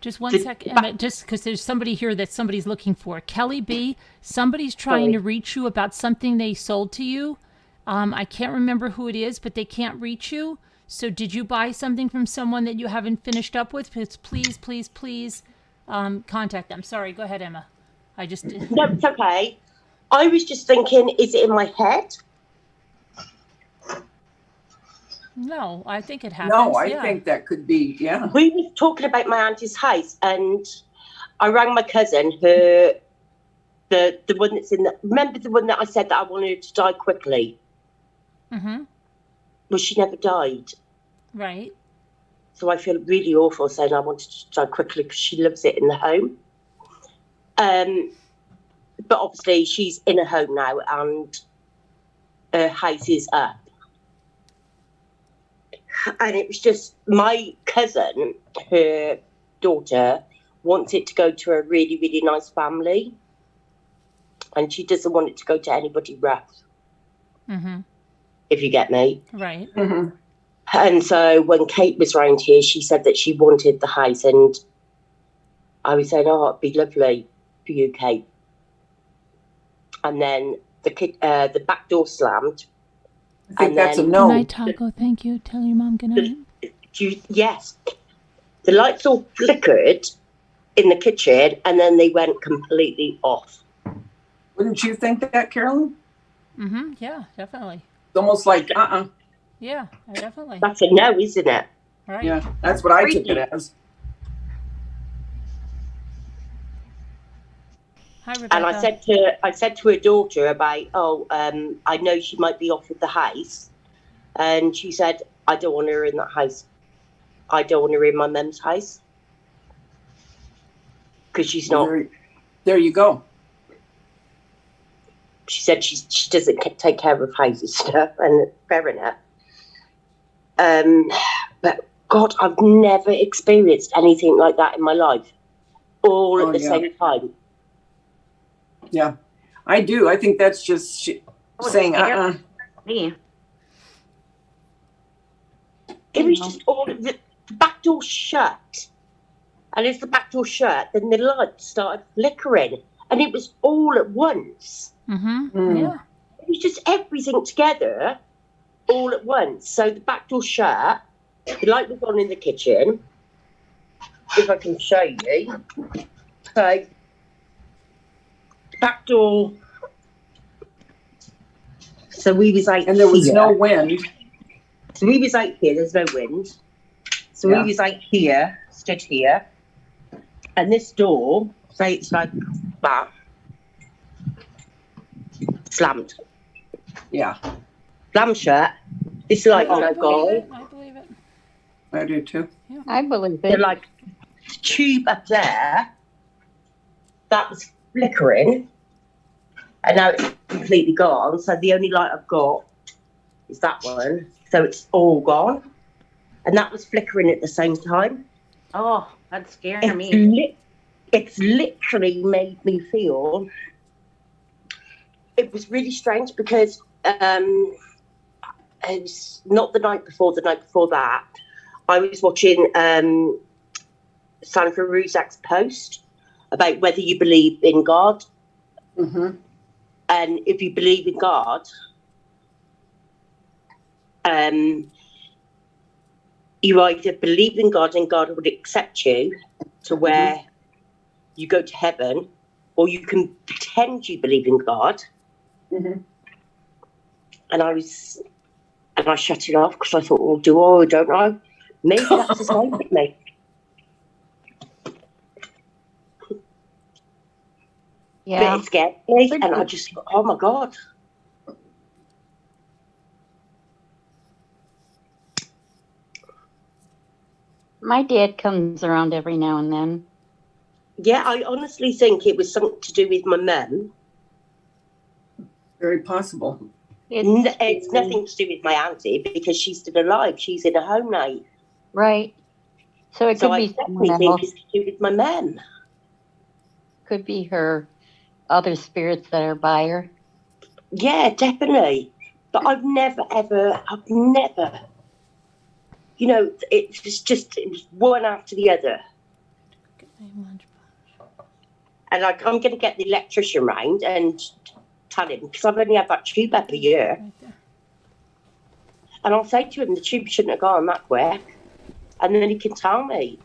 [SPEAKER 2] just one sec, Emma, just because there's somebody here that somebody's looking for. Kelly B, somebody's trying to reach you about something they sold to you. I can't remember who it is, but they can't reach you. So did you buy something from someone that you haven't finished up with? Please, contact them. Sorry, go ahead, Emma.
[SPEAKER 12] No, it's okay. I was just thinking, is it in my head?
[SPEAKER 2] No, I think it happens.
[SPEAKER 5] No, I think that could be, yeah.
[SPEAKER 12] We were talking about my auntie's house, and I rang my cousin, the one that's remember the one that I said that I wanted her to die quickly? Well, she never died.
[SPEAKER 2] Right.
[SPEAKER 12] So I feel really awful saying I wanted to die quickly because she loves it in the home. But obviously she's in a home now and her house is up. And it was just my cousin, her daughter, wants it to go to a really, really nice family. And she doesn't want it to go to anybody rough. If you get me.
[SPEAKER 2] Right.
[SPEAKER 12] And so when Kate was round here, she said that she wanted the house, and I was saying, oh, it'd be lovely for you, Kate. And then the back door slammed.
[SPEAKER 5] I think that's a no.
[SPEAKER 2] Good night, Taco. Thank you. Tell your mom good night.
[SPEAKER 12] Yes. The lights all flickered in the kitchen, and then they went completely off.
[SPEAKER 5] Wouldn't you think that, Carolyn?
[SPEAKER 2] Mm-hmm, yeah, definitely.
[SPEAKER 5] It's almost like,
[SPEAKER 2] Yeah, definitely.
[SPEAKER 12] That's a no, isn't it?
[SPEAKER 2] Right.
[SPEAKER 5] Yeah, that's what I took it as.
[SPEAKER 2] Hi, Rebecca.
[SPEAKER 12] And I said to her daughter about, I know she might be off with the house. And she said, I don't want her in that house. I don't want her in my mum's house. Because she's not.
[SPEAKER 5] There you go.
[SPEAKER 12] She said she doesn't take care of houses stuff, and fair enough. But God, I've never experienced anything like that in my life, all at the same time.
[SPEAKER 5] Yeah, I do. I think that's just saying,
[SPEAKER 12] Me. It was just all the back door shut, and as the back door shut, then the lights started flickering, and it was all at once.
[SPEAKER 2] Mm-hmm. Yeah.
[SPEAKER 12] It was just everything together, all at once. So the back door shut, the light was on in the kitchen. If I can show you, so back door. So we was out,
[SPEAKER 5] and there was no wind.
[SPEAKER 12] So we was out here. There's no wind. So we was out here, stood here, and this door, say it's like that, slammed.
[SPEAKER 5] Yeah.
[SPEAKER 12] Slammed shut. This light was no goal.
[SPEAKER 2] I believe it.
[SPEAKER 5] I do too.
[SPEAKER 2] Yeah.
[SPEAKER 18] I believe it.
[SPEAKER 12] They're like tube up there that was flickering, and now it's completely gone. So the only light I've got is that one. So it's all gone, and that was flickering at the same time.
[SPEAKER 18] Oh, that's scaring me.
[SPEAKER 12] It's literally made me feel. It was really strange because it was not the night before. The night before that, I was watching Sandra Rzucek's post about whether you believe in God.
[SPEAKER 5] Mm-hmm.
[SPEAKER 12] And if you believe in God, you either believe in God and God would accept you to where you go to heaven, or you can pretend you believe in God.
[SPEAKER 5] Mm-hmm.
[SPEAKER 12] And I shut it off because I thought, well, do I or don't I? Maybe that's the same with me.
[SPEAKER 18] Yeah.
[SPEAKER 12] But it scared me, and I just thought, oh my God.
[SPEAKER 18] My dad comes around every now and then.
[SPEAKER 12] Yeah, I honestly think it was something to do with my mum.
[SPEAKER 5] Very possible.
[SPEAKER 12] It's nothing to do with my auntie because she's still alive. She's in a home now.
[SPEAKER 18] Right. So it could
[SPEAKER 12] I
[SPEAKER 18] be
[SPEAKER 12] definitely
[SPEAKER 18] someone
[SPEAKER 12] think
[SPEAKER 18] else.
[SPEAKER 12] it's to do with my mum.
[SPEAKER 18] Could be her other spirits that are by her.
[SPEAKER 12] Yeah, definitely. But I've never, you know, it was one after the other. And like, I'm going to get the electrician round and tell him, because I've only had that tube up a year. And I'll say to him, the tube shouldn't have gone that quick. And then he can tell me.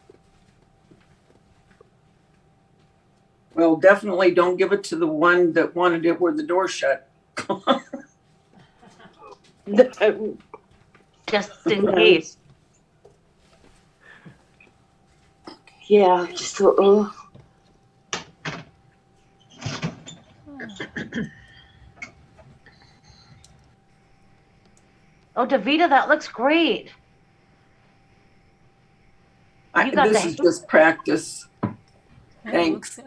[SPEAKER 5] Well, definitely don't give it to the one that wanted it where the door shut.
[SPEAKER 12] No,
[SPEAKER 18] just in case.
[SPEAKER 12] Yeah, I just thought, oh.
[SPEAKER 18] Oh, Davita, that looks great.
[SPEAKER 5] This is just practice. Thanks.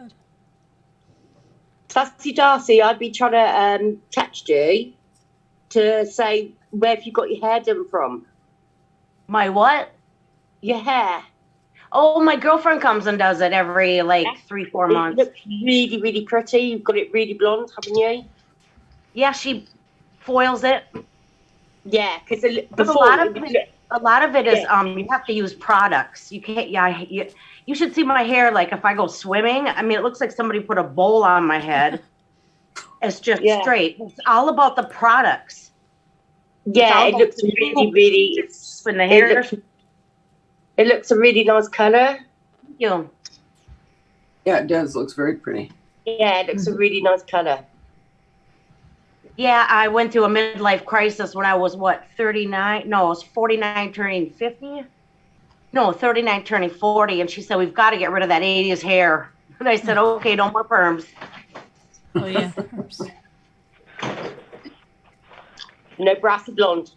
[SPEAKER 12] Sassy Darcy, I've been trying to text you to say, where have you got your hair done from?
[SPEAKER 18] My what?
[SPEAKER 12] Your hair.
[SPEAKER 18] Oh, my girlfriend comes and does it every 3-4 months.
[SPEAKER 12] It looks really, really pretty. You've got it really blonde, haven't you?
[SPEAKER 18] Yeah, she foils it.
[SPEAKER 12] Yeah, because
[SPEAKER 18] a lot of it is you have to use products. You can't. Yeah, you should see my hair. Like if I go swimming, I mean, it looks like somebody put a bowl on my head. It's just straight. It's all about the products.
[SPEAKER 12] Yeah, it looks really, really.
[SPEAKER 18] When the hair.
[SPEAKER 12] It looks a really nice color.
[SPEAKER 18] Thank you.
[SPEAKER 5] Yeah, it does. Looks very pretty.
[SPEAKER 12] Yeah, it looks a really nice color. Yeah, I went through a midlife crisis when I was, what, 39? No, I was 49 turning 50. No, 39 turning 40. And she said, we've got to get rid of that 80s hair. And I said, okay, no more perms.
[SPEAKER 2] Oh, yeah.
[SPEAKER 12] No brassy blonde.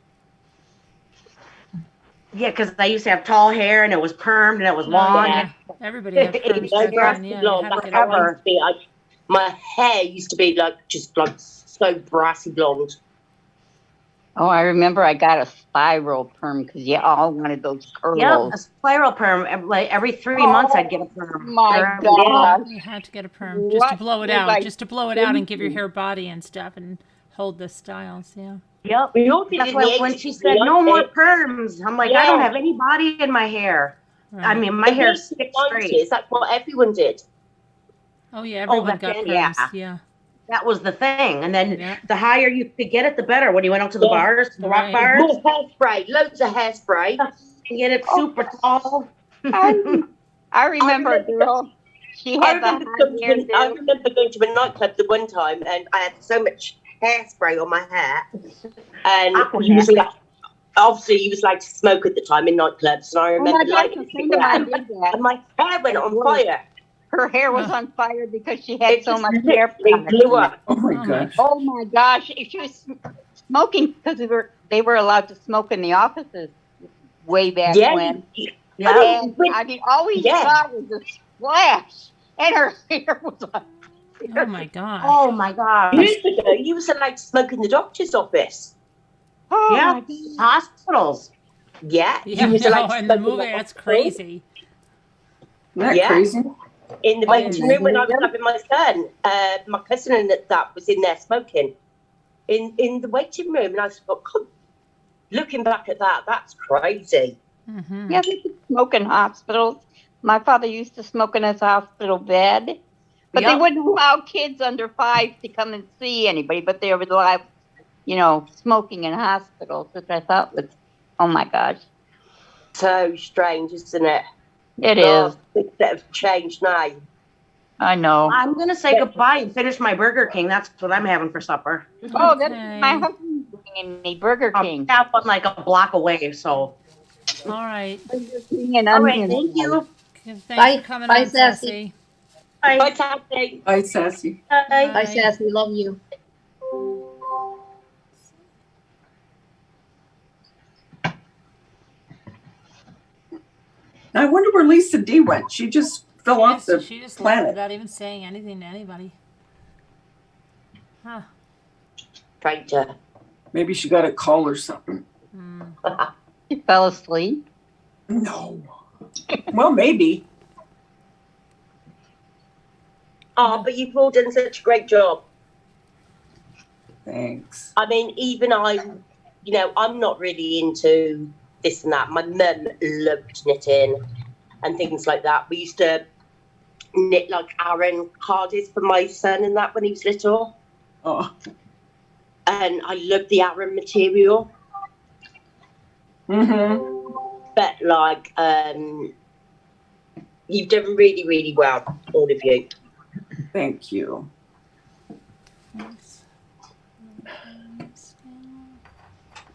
[SPEAKER 12] Yeah, because I used to have tall hair and it was permed and it was long.
[SPEAKER 2] Yeah. Everybody had perms
[SPEAKER 12] No
[SPEAKER 2] back
[SPEAKER 12] brassy
[SPEAKER 2] then. Yeah, you
[SPEAKER 12] blonde.
[SPEAKER 2] had to
[SPEAKER 12] That's
[SPEAKER 2] get
[SPEAKER 12] how
[SPEAKER 2] it
[SPEAKER 12] I used to be. My hair used to be like just like so brassy blonde.
[SPEAKER 18] Oh, I remember I got a spiral perm because you all wanted those curls.
[SPEAKER 12] Yeah, a spiral perm. Like every 3 months, I'd get a perm.
[SPEAKER 18] My
[SPEAKER 12] Yeah.
[SPEAKER 18] God.
[SPEAKER 2] You had to get a perm just to blow it out, just to blow it out and give your hair body and stuff and hold the styles. Yeah.
[SPEAKER 12] Yep.
[SPEAKER 3] We all did
[SPEAKER 12] That's
[SPEAKER 3] in
[SPEAKER 12] why
[SPEAKER 3] the
[SPEAKER 12] when
[SPEAKER 3] 80s,
[SPEAKER 12] she
[SPEAKER 3] we
[SPEAKER 12] said no
[SPEAKER 3] liked
[SPEAKER 12] more
[SPEAKER 3] it.
[SPEAKER 12] perms, I'm like, I don't have any body in my hair. I mean, my
[SPEAKER 3] In
[SPEAKER 12] hair
[SPEAKER 3] the
[SPEAKER 12] sticks
[SPEAKER 3] 90s,
[SPEAKER 12] straight.
[SPEAKER 3] that's what everyone did.
[SPEAKER 2] Oh, yeah. Everyone
[SPEAKER 12] back
[SPEAKER 2] got
[SPEAKER 12] then,
[SPEAKER 2] perms. Yeah.
[SPEAKER 12] That was the thing. And then the higher you could get it, the better. When you went out to the
[SPEAKER 3] Yeah.
[SPEAKER 12] bars, the rock bars,
[SPEAKER 3] More hairspray, loads of hairspray.
[SPEAKER 12] you get it super tall.
[SPEAKER 18] I remember a girl. She
[SPEAKER 3] I
[SPEAKER 18] had the
[SPEAKER 3] remember,
[SPEAKER 18] high hair
[SPEAKER 3] I
[SPEAKER 18] too.
[SPEAKER 3] remember going to a nightclub the one time and I had so much hairspray on my hair. And you was like, obviously you was like to smoke at the time in nightclubs. And I remember
[SPEAKER 18] my gosh,
[SPEAKER 3] lighting
[SPEAKER 18] a friend of mine did that.
[SPEAKER 3] and my hair went on fire.
[SPEAKER 18] Her hair was on fire because she had
[SPEAKER 3] It
[SPEAKER 18] so
[SPEAKER 3] just
[SPEAKER 18] much hair
[SPEAKER 3] literally
[SPEAKER 18] product
[SPEAKER 3] blew
[SPEAKER 18] in
[SPEAKER 3] up.
[SPEAKER 18] it.
[SPEAKER 3] Oh my gosh.
[SPEAKER 18] Oh my gosh! She was smoking because they were allowed to smoke in the offices way back when.
[SPEAKER 3] Yeah.
[SPEAKER 18] And, I mean, all we saw was a splash, and her hair was on fire.
[SPEAKER 2] Oh my God.
[SPEAKER 12] Oh my God.
[SPEAKER 3] Years ago, you was allowed to smoke in the doctor's office.
[SPEAKER 18] Oh
[SPEAKER 12] yeah, hospitals.
[SPEAKER 3] Yeah.
[SPEAKER 2] Yeah,
[SPEAKER 3] You was
[SPEAKER 2] no,
[SPEAKER 3] allowed to
[SPEAKER 2] in the
[SPEAKER 3] smoke in
[SPEAKER 2] movie, that's
[SPEAKER 3] hospital.
[SPEAKER 2] crazy.
[SPEAKER 5] Isn't that crazy?
[SPEAKER 3] In the waiting room when I was having my son, my cousin and that was in there smoking. In the waiting room, and I thought, God, looking back at that, that's crazy.
[SPEAKER 2] Mm-hmm.
[SPEAKER 18] Yeah, they could smoke in hospitals. My father used to smoke in his hospital bed, but they wouldn't allow kids under 5 to come and see anybody. But they would allow, smoking in hospitals, which I thought was, oh my gosh,
[SPEAKER 3] So strange, isn't it?
[SPEAKER 18] it is.
[SPEAKER 3] Things that have changed now.
[SPEAKER 18] I know.
[SPEAKER 12] I'm going to say goodbye and finish my Burger King. That's what I'm having for supper.
[SPEAKER 18] Oh, that's my husband's bringing me Burger King.
[SPEAKER 12] That one like a block away, so.
[SPEAKER 2] All right.
[SPEAKER 12] All right, thank you.
[SPEAKER 2] Thanks
[SPEAKER 11] Bye.
[SPEAKER 2] for coming
[SPEAKER 11] Bye,
[SPEAKER 2] on,
[SPEAKER 11] Sassy.
[SPEAKER 2] Sassy.
[SPEAKER 3] Bye, Sassy.
[SPEAKER 5] Bye, Sassy.
[SPEAKER 11] Bye, Sassy. Love you.
[SPEAKER 5] I wonder where Lisa D went. She just fell off the
[SPEAKER 2] She just left
[SPEAKER 5] planet.
[SPEAKER 2] without even saying anything to anybody. Huh.
[SPEAKER 3] Tried to.
[SPEAKER 5] Maybe she got a call or something.
[SPEAKER 18] She fell asleep.
[SPEAKER 5] No. Well, maybe.
[SPEAKER 3] Oh, but you've all done such a great job.
[SPEAKER 5] Thanks.
[SPEAKER 3] I mean, even I'm not really into this and that. My mum loved knitting and things like that. We used to knit like Aran cardies for my son and that when he was little.
[SPEAKER 5] Oh.
[SPEAKER 3] And I loved the Aran material.
[SPEAKER 5] Mm-hmm.
[SPEAKER 3] But like, you've done really, really well, all of you.
[SPEAKER 5] Thank you.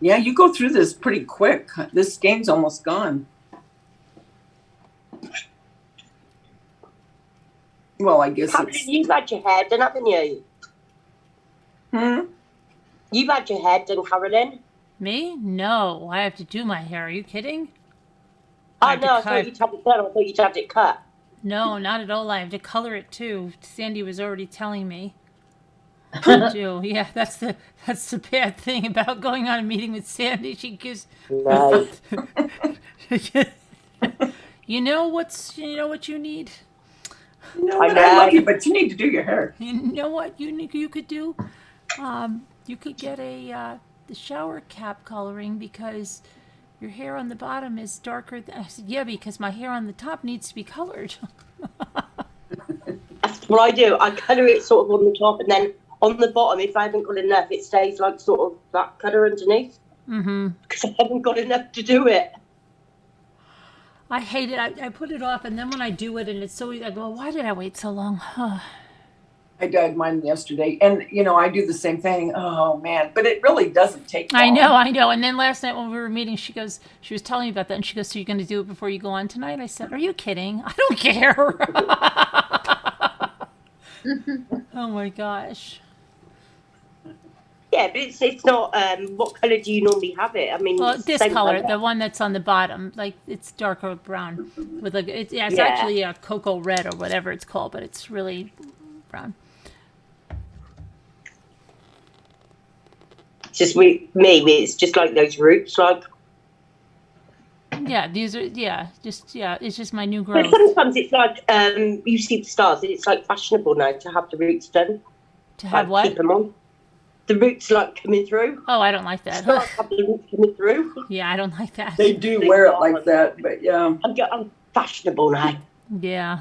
[SPEAKER 5] Yeah, you go through this pretty quick. This game's almost gone. Well, I guess it's...
[SPEAKER 3] You've had your hair done, haven't you? You've had your hair done, Carolyn?
[SPEAKER 2] Me? No, I have to do my hair. Are you kidding?
[SPEAKER 3] Oh, no, I thought you'd had it done. I thought you'd had it cut.
[SPEAKER 2] No, not at all. I have to color it too. Sandy was already telling me. I do. Yeah, that's the bad thing about going on a meeting with Sandy. She gives.
[SPEAKER 3] Right.
[SPEAKER 2] You know what you need.
[SPEAKER 5] You know what? I love you, but you need to do your hair.
[SPEAKER 2] You know what you could do? You could get the shower cap coloring because your hair on the bottom is darker. I said, yeah, because my hair on the top needs to be colored.
[SPEAKER 3] That's what I do. I colour it sort of on the top, and then on the bottom, if I haven't got enough, it stays like sort of that colour underneath.
[SPEAKER 2] Mm-hmm.
[SPEAKER 3] Because I haven't got enough to do it.
[SPEAKER 2] I hate it. I put it off, and then when I do it, and it's so easy, I go, why did I wait so long?
[SPEAKER 5] I dyed mine yesterday, and you know, I do the same thing. Oh man, but it really doesn't take long.
[SPEAKER 2] I know. And then last night when we were meeting, she was telling me about that, and she goes, "So you're going to do it before you go on tonight?" I said, "Are you kidding? I don't care." Oh my gosh.
[SPEAKER 12] Yeah, but it's not. What color do you normally have it? I mean,
[SPEAKER 2] Well,
[SPEAKER 12] it's the
[SPEAKER 2] this
[SPEAKER 12] same
[SPEAKER 2] color,
[SPEAKER 12] colour.
[SPEAKER 2] the one that's on the bottom, like it's darker brown with like it's
[SPEAKER 12] Yeah.
[SPEAKER 2] actually a cocoa red or whatever it's called, but it's really brown.
[SPEAKER 12] It's just it's just like those roots, like.
[SPEAKER 2] Yeah, these are it's just my new
[SPEAKER 12] But
[SPEAKER 2] growth.
[SPEAKER 12] sometimes it's like you see the stars, and it's like fashionable now to have the roots done.
[SPEAKER 2] To have what?
[SPEAKER 12] Keep them on. The roots like coming through.
[SPEAKER 2] Oh, I don't like that.
[SPEAKER 12] Stars have the roots coming through.
[SPEAKER 2] Yeah, I don't like that.
[SPEAKER 5] They do wear it like that, but yeah.
[SPEAKER 12] I'm fashionable now.
[SPEAKER 2] Yeah.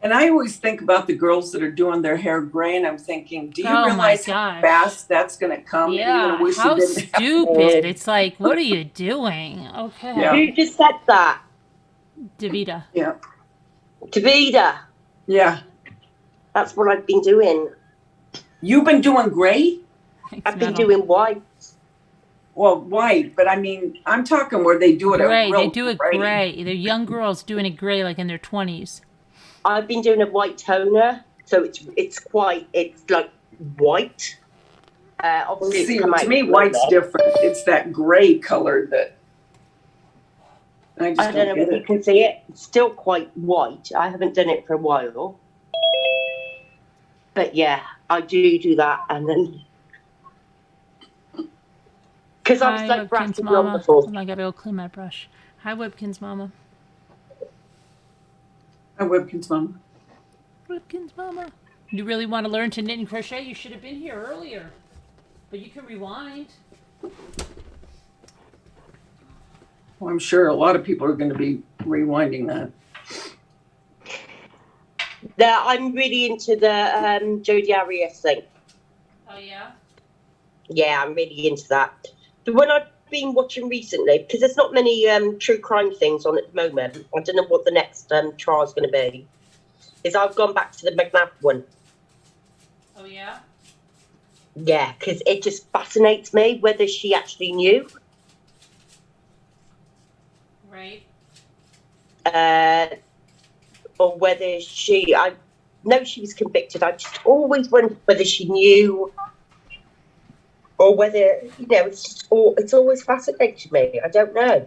[SPEAKER 5] And I always think about the girls that are doing their hair gray, and I'm thinking, do you
[SPEAKER 2] Oh my
[SPEAKER 5] realize how
[SPEAKER 2] gosh.
[SPEAKER 5] fast that's going to come? And you're
[SPEAKER 2] Yeah,
[SPEAKER 5] gonna wish you
[SPEAKER 2] how
[SPEAKER 5] didn't have
[SPEAKER 2] stupid.
[SPEAKER 5] to.
[SPEAKER 2] It's like, what are you doing? Okay.
[SPEAKER 5] Yeah.
[SPEAKER 12] Who just said that?
[SPEAKER 2] Davida.
[SPEAKER 5] Yeah.
[SPEAKER 12] Davida.
[SPEAKER 5] Yeah.
[SPEAKER 12] That's what I've been doing.
[SPEAKER 5] You've been doing gray?
[SPEAKER 12] I've been doing white.
[SPEAKER 5] Well, white, but I mean, I'm talking where they do it
[SPEAKER 2] Gray.
[SPEAKER 5] a real
[SPEAKER 2] They do it gray. They're young girls doing it gray, like in their 20s.
[SPEAKER 12] I've been doing a white toner, so it's like white. Obviously,
[SPEAKER 5] See,
[SPEAKER 12] it's come out
[SPEAKER 5] to me,
[SPEAKER 12] colour.
[SPEAKER 5] white's different. It's that gray color that I just
[SPEAKER 12] I don't know
[SPEAKER 5] get
[SPEAKER 12] if you
[SPEAKER 5] it.
[SPEAKER 12] can see it. It's still quite white. I haven't done it for a while. But yeah, I do that, and then because I was
[SPEAKER 2] Hi,
[SPEAKER 12] like
[SPEAKER 2] Webkins
[SPEAKER 12] brassy blonde
[SPEAKER 2] Mama.
[SPEAKER 12] before.
[SPEAKER 2] Oh, I gotta go clean my brush. Hi, Webkins Mama.
[SPEAKER 5] A Webkins Mama.
[SPEAKER 2] Webkins Mama. You really want to learn to knit and crochet? You should have been here earlier. But you can rewind.
[SPEAKER 5] Well, I'm sure a lot of people are going to be rewinding that.
[SPEAKER 12] I'm really into the Jodie Arias thing.
[SPEAKER 2] Oh, yeah?
[SPEAKER 12] Yeah, I'm really into that. The one I've been watching recently, because there's not many true crime things on at the moment. I don't know what the next trial is going to be. Is I've gone back to the McNabb one.
[SPEAKER 2] Oh, yeah?
[SPEAKER 12] Yeah, because it just fascinates me whether she actually knew.
[SPEAKER 2] Right.
[SPEAKER 12] Or whether I know she was convicted. I just always wondered whether she knew, or whether, it's always fascinated me. I don't know.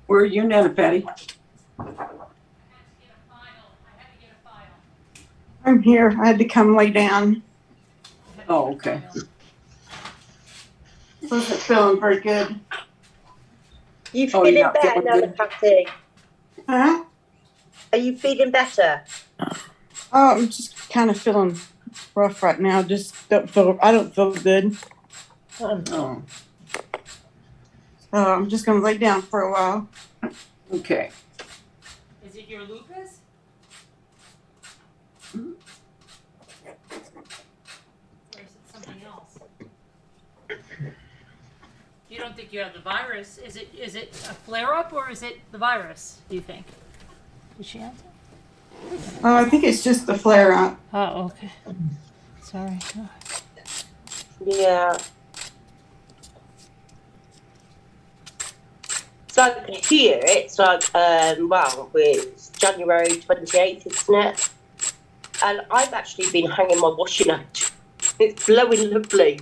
[SPEAKER 5] Where are you now, Patty?
[SPEAKER 1] I'm here. I had to come lay down.
[SPEAKER 5] Oh, okay.
[SPEAKER 1] Wasn't feeling very good.
[SPEAKER 12] You
[SPEAKER 5] Oh,
[SPEAKER 12] feeling
[SPEAKER 5] you're not
[SPEAKER 12] better
[SPEAKER 5] feeling
[SPEAKER 12] now,
[SPEAKER 5] good?
[SPEAKER 12] Patty?
[SPEAKER 1] Huh?
[SPEAKER 12] Are you feeling better?
[SPEAKER 1] Oh, I'm just kind of feeling rough right now. I don't feel good.
[SPEAKER 5] Oh,
[SPEAKER 1] I'm just gonna lay down for a while.
[SPEAKER 5] okay.
[SPEAKER 2] Is it your lupus? Or is it something else? You don't think you have the virus? Is it a flare-up or is it the virus, do you think? Did she answer?
[SPEAKER 1] Oh, I think it's just the flare up.
[SPEAKER 2] Oh, okay. Sorry. Oh.
[SPEAKER 12] Yeah. It's like here, it's like, it's January 28th, isn't it? And I've actually been hanging my washing out. It's blowing lovely.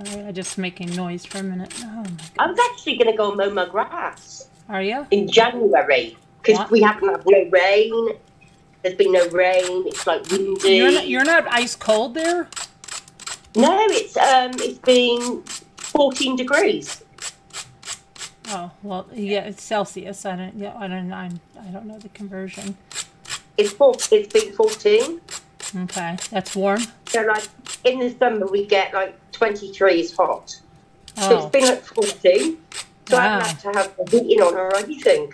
[SPEAKER 2] Sorry, I just making noise for a minute. Oh my God.
[SPEAKER 12] I was actually going to go and mow my grass
[SPEAKER 2] Are you?
[SPEAKER 12] in January because
[SPEAKER 2] What?
[SPEAKER 12] we haven't had no rain. There's been no rain. It's like windy.
[SPEAKER 2] You're not ice cold there?
[SPEAKER 12] No, it's been 14 degrees.
[SPEAKER 2] Oh well, yeah, it's Celsius. I don't know the conversion.
[SPEAKER 12] It's been 14.
[SPEAKER 2] Okay, that's warm.
[SPEAKER 12] So like in the summer we get like 23 is hot. So
[SPEAKER 2] Oh,
[SPEAKER 12] it's been like 14. So I
[SPEAKER 2] Wow.
[SPEAKER 12] haven't had to have the heating on or anything.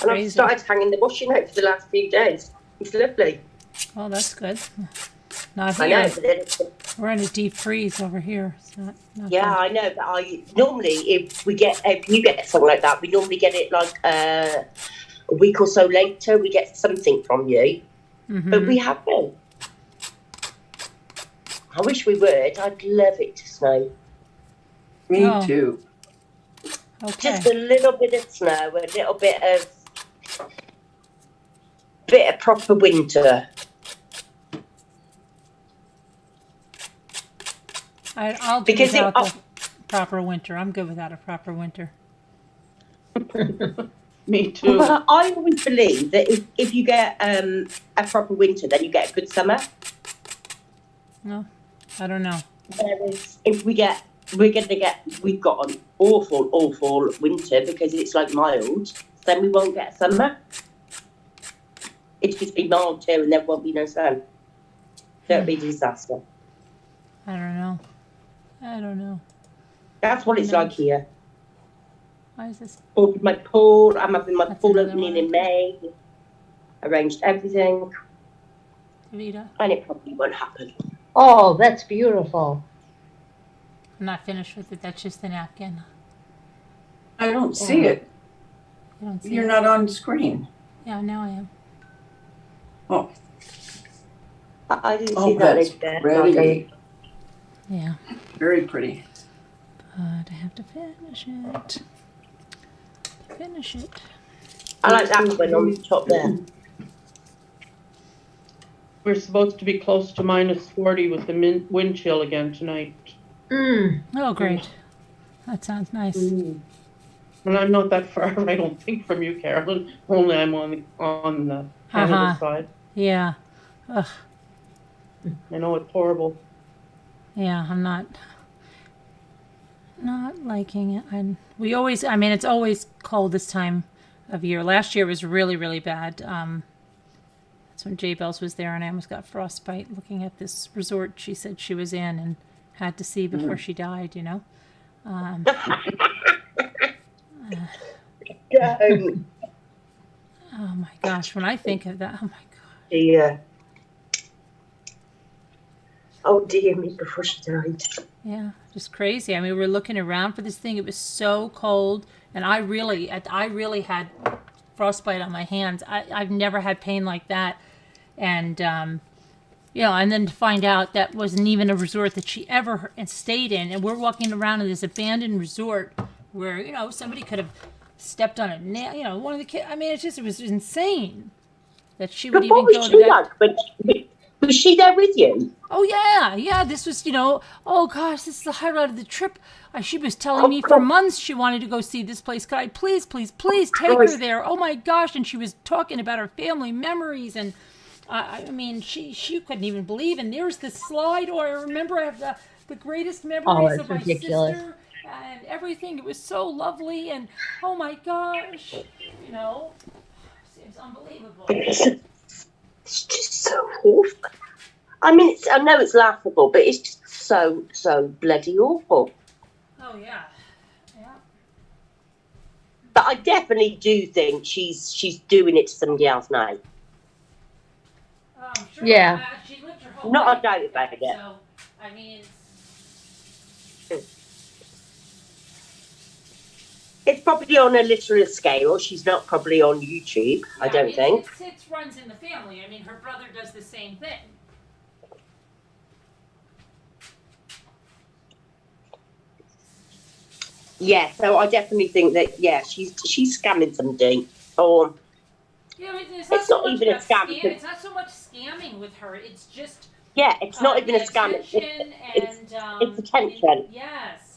[SPEAKER 12] And I've
[SPEAKER 2] Crazy.
[SPEAKER 12] started hanging the washing out for the last few days. It's lovely.
[SPEAKER 2] Oh, that's good. Not
[SPEAKER 12] I know,
[SPEAKER 2] here.
[SPEAKER 12] but then it's,
[SPEAKER 2] We're in a deep freeze over here. It's not
[SPEAKER 12] yeah,
[SPEAKER 2] good.
[SPEAKER 12] I know, but I normally if you get something like that, we normally get it like a week or so later. We get something from you, but we haven't. I wish we would. I'd love it to snow.
[SPEAKER 5] Me
[SPEAKER 2] Oh.
[SPEAKER 5] too.
[SPEAKER 2] Okay.
[SPEAKER 12] Just a little bit of snow, a little bit of proper winter.
[SPEAKER 2] I'll do
[SPEAKER 12] Because
[SPEAKER 2] without the proper winter. I'm good without a proper winter.
[SPEAKER 16] Me too.
[SPEAKER 12] Well, I always believe that if you get a proper winter, then you get a good summer.
[SPEAKER 2] No, I don't know.
[SPEAKER 12] Whereas if we've got an awful winter because it's like mild, then we won't get summer. It's just be mild too, and there won't be no sun. So it'll be a disaster.
[SPEAKER 2] I don't know.
[SPEAKER 12] That's what it's like here.
[SPEAKER 2] Why is this?
[SPEAKER 12] Ordered my pool. I'm having my pool opening in May. Arranged everything.
[SPEAKER 2] Vita?
[SPEAKER 12] And it probably won't happen.
[SPEAKER 17] Oh, that's beautiful.
[SPEAKER 2] I'm not finished with it. That's just the napkin.
[SPEAKER 5] I don't see it.
[SPEAKER 2] You don't see
[SPEAKER 5] You're
[SPEAKER 2] it?
[SPEAKER 5] not on screen.
[SPEAKER 2] Yeah, now I am.
[SPEAKER 5] Oh.
[SPEAKER 12] I didn't
[SPEAKER 5] Oh,
[SPEAKER 12] see that
[SPEAKER 5] that's
[SPEAKER 12] lady there.
[SPEAKER 5] pretty.
[SPEAKER 12] Okay.
[SPEAKER 2] Yeah.
[SPEAKER 5] Very pretty.
[SPEAKER 2] But I have to finish it.
[SPEAKER 12] I like that one on the top there.
[SPEAKER 16] We're supposed to be close to -40 with the wind chill again tonight.
[SPEAKER 2] Oh, great. That sounds nice.
[SPEAKER 16] And I'm not that far, I don't think, from you, Carolyn. Only I'm on the Canada side.
[SPEAKER 2] Yeah. Ugh.
[SPEAKER 16] I know it's horrible.
[SPEAKER 2] Yeah, I'm not liking it. It's always cold this time of year. Last year was really, really bad. That's when Jay Bells was there and I almost got frostbite looking at this resort she said she was in and had to see before she died, you know?
[SPEAKER 12] Don't.
[SPEAKER 2] Oh my gosh, when I think of that, oh my god.
[SPEAKER 12] Yeah. Oh dear me, before she died.
[SPEAKER 2] Yeah, just crazy. I mean, we were looking around for this thing. It was so cold, and I really had frostbite on my hands. I've never had pain like that, and and then to find out that wasn't even a resort that she ever stayed in, and we're walking around in this abandoned resort where somebody could have stepped on a nail. One of the kids. I mean, it was insane that she would even go to that.
[SPEAKER 12] Was she there with you?
[SPEAKER 2] Oh, yeah. This was, oh, gosh, this is the highlight of the trip. She was telling me for months she wanted to go see this place. Could I please take her there? Oh, my gosh. And she was talking about her family memories. And, I mean, she couldn't even believe. And there's the slide. Or I remember I have the greatest memories of my
[SPEAKER 17] ridiculous.
[SPEAKER 2] sister and everything. It was so lovely. And, oh, my gosh, it's unbelievable.
[SPEAKER 12] It's just so awful. I mean, I know it's laughable, but it's just so bloody awful.
[SPEAKER 2] Oh, yeah.
[SPEAKER 12] But I definitely do think she's doing it to somebody else now.
[SPEAKER 2] Sure.
[SPEAKER 17] Yeah.
[SPEAKER 2] She lived her whole
[SPEAKER 12] Not
[SPEAKER 2] life
[SPEAKER 12] a doubt about it.
[SPEAKER 2] So, I mean...
[SPEAKER 12] It's probably on a literal scale. She's not probably on YouTube, I don't think.
[SPEAKER 2] It runs in the family. I mean, her brother does the same thing.
[SPEAKER 12] Yeah, so I definitely think that, she's scamming something. Or
[SPEAKER 2] It's
[SPEAKER 12] not even a scam.
[SPEAKER 2] It's not so much scamming with her. It's just...
[SPEAKER 12] Yeah, it's not even a scam. It's attention.
[SPEAKER 2] Yes.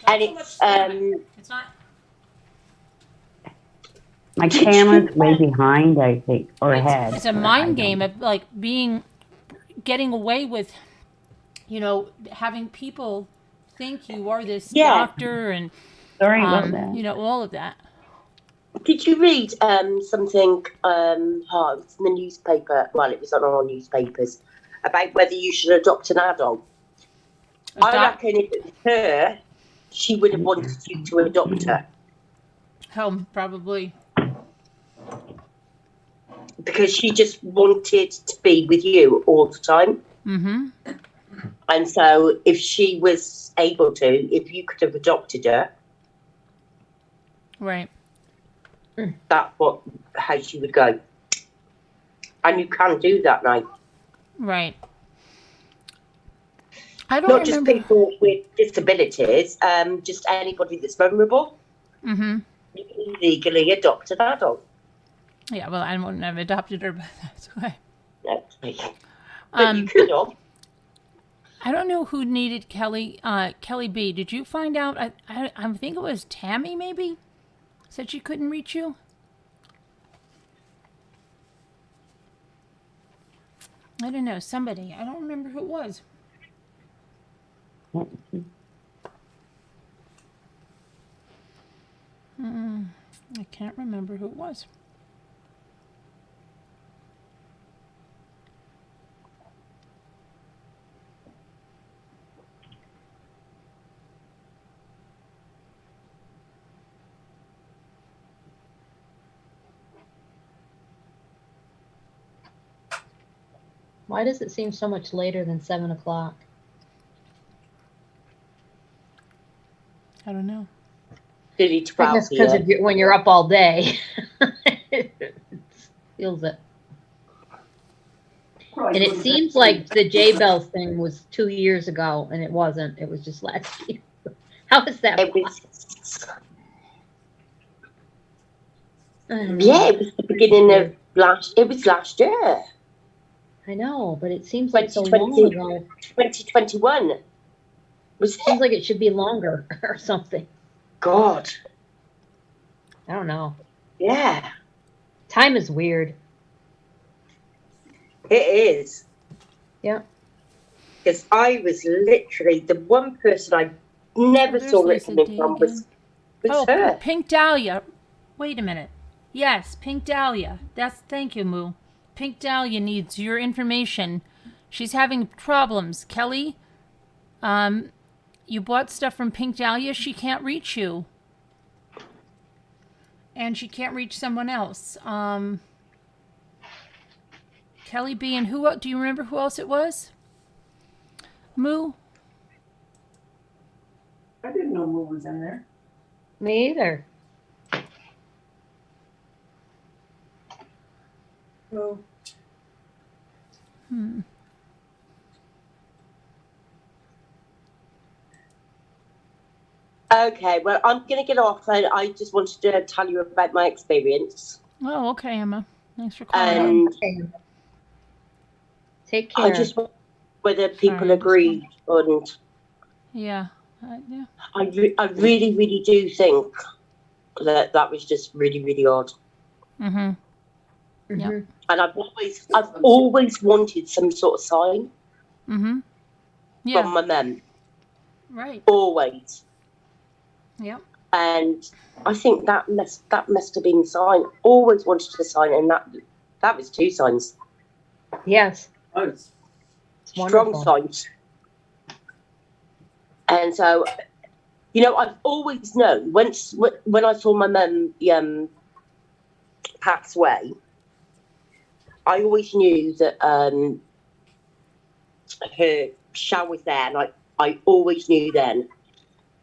[SPEAKER 12] And it's
[SPEAKER 2] It's not...
[SPEAKER 15] My camera's way behind, I think, or ahead.
[SPEAKER 2] It's a mind game of getting away with, having people think you are this doctor and,
[SPEAKER 15] Sorry about that.
[SPEAKER 2] all of that.
[SPEAKER 12] Did you read something? It was in the newspaper. Well, it was on our newspapers about whether you should adopt an adult. I reckon if it was her, she would have wanted you to adopt her.
[SPEAKER 2] Probably.
[SPEAKER 12] because she just wanted to be with you all the time.
[SPEAKER 2] Mm-hmm.
[SPEAKER 12] And so if she was able to, if you could have adopted her,
[SPEAKER 2] Right.
[SPEAKER 12] that's how she would go. And you can do that now.
[SPEAKER 2] Right. I don't
[SPEAKER 12] Not
[SPEAKER 2] remember.
[SPEAKER 12] just people with disabilities, just anybody that's vulnerable.
[SPEAKER 2] Mm-hmm.
[SPEAKER 12] You can legally adopt an adult.
[SPEAKER 2] Yeah, well, I wouldn't have adopted her, but that's why.
[SPEAKER 12] But you could have.
[SPEAKER 2] I don't know who needed Kelly. Kelly B. Did you find out? I think it was Tammy. Maybe said she couldn't reach you. I don't know. Somebody. I don't remember who it was. I can't remember who it was.
[SPEAKER 17] Why does it seem so much later than 7 o'clock?
[SPEAKER 2] I don't know.
[SPEAKER 12] Nearly 12
[SPEAKER 17] I guess because when you're up all day, it feels it. And it seems like the J-Bell thing was 2 years ago, and it wasn't. It was just last year. How is that?
[SPEAKER 12] It was the beginning of last year.
[SPEAKER 17] I know, but it seems like so long ago.
[SPEAKER 12] 2021.
[SPEAKER 17] Seems like it should be longer or something.
[SPEAKER 12] God.
[SPEAKER 17] I don't know.
[SPEAKER 12] Yeah.
[SPEAKER 17] Time is weird.
[SPEAKER 12] It is.
[SPEAKER 17] Yeah.
[SPEAKER 12] Because I was literally the one person I never saw it coming from was her.
[SPEAKER 2] Pink Dahlia. Wait a minute. Yes, Pink Dahlia. Thank you, Moo. Pink Dahlia needs your information. She's having problems. Kelly, you bought stuff from Pink Dahlia. She can't reach you. And she can't reach someone else. Kelly B. and who else? Do you remember who else it was? Moo?
[SPEAKER 5] I didn't know Moo was in there.
[SPEAKER 17] Me either.
[SPEAKER 5] Oh.
[SPEAKER 12] Okay, well, I'm going to get off, and I just wanted to tell you about my experience.
[SPEAKER 2] Oh, okay, Emma. Thanks for calling.
[SPEAKER 12] And
[SPEAKER 17] take care.
[SPEAKER 12] I just wonder whether people agree, and
[SPEAKER 2] yeah, yeah.
[SPEAKER 12] I really, really do think that was just really, really odd.
[SPEAKER 2] Mm-hmm. Yeah.
[SPEAKER 12] And I've always wanted some sort of sign
[SPEAKER 2] Mm-hmm. Yeah.
[SPEAKER 12] from my mum.
[SPEAKER 2] Right.
[SPEAKER 12] Always.
[SPEAKER 2] Yep.
[SPEAKER 12] And I think that must have been the sign. Always wanted a sign, and that was 2 signs.
[SPEAKER 17] Yes.
[SPEAKER 5] Oh,
[SPEAKER 12] Strong signs. And so, I've always known when I saw my mum pass away, I always knew that her shell was there, and I always knew then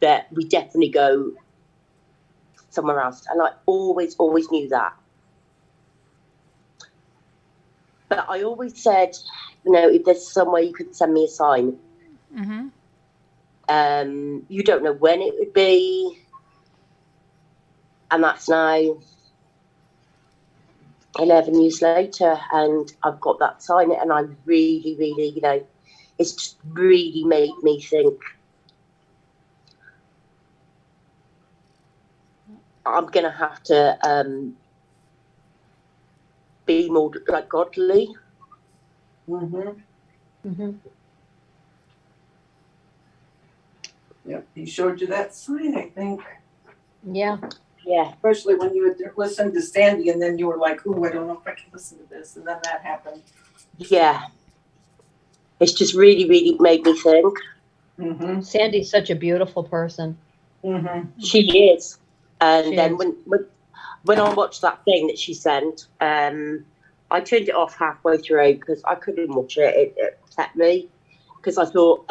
[SPEAKER 12] that we definitely go somewhere else, and I always knew that. But I always said, if there's somewhere you could send me a sign.
[SPEAKER 2] Mm-hmm.
[SPEAKER 12] You don't know when it would be, and that's now 11 years later, and I've got that sign, and I really, really, it's just really made me think I'm going to have to be more like godly.
[SPEAKER 5] Mm-hmm.
[SPEAKER 17] Mm-hmm.
[SPEAKER 5] Yep, he showed you that sign, I think.
[SPEAKER 17] Yeah.
[SPEAKER 12] Yeah.
[SPEAKER 5] Especially when you had listened to Sandy, and then you were like, "Ooh, I don't know if I can listen to this," and then that happened.
[SPEAKER 12] Yeah. It's just really, really made me think.
[SPEAKER 5] Mm-hmm.
[SPEAKER 17] Sandy's such a beautiful person.
[SPEAKER 5] Mm-hmm.
[SPEAKER 12] She is. And
[SPEAKER 17] She
[SPEAKER 12] then
[SPEAKER 17] is.
[SPEAKER 12] when I watched that thing that she sent, I turned it off halfway through because I couldn't watch it. It upset me because I thought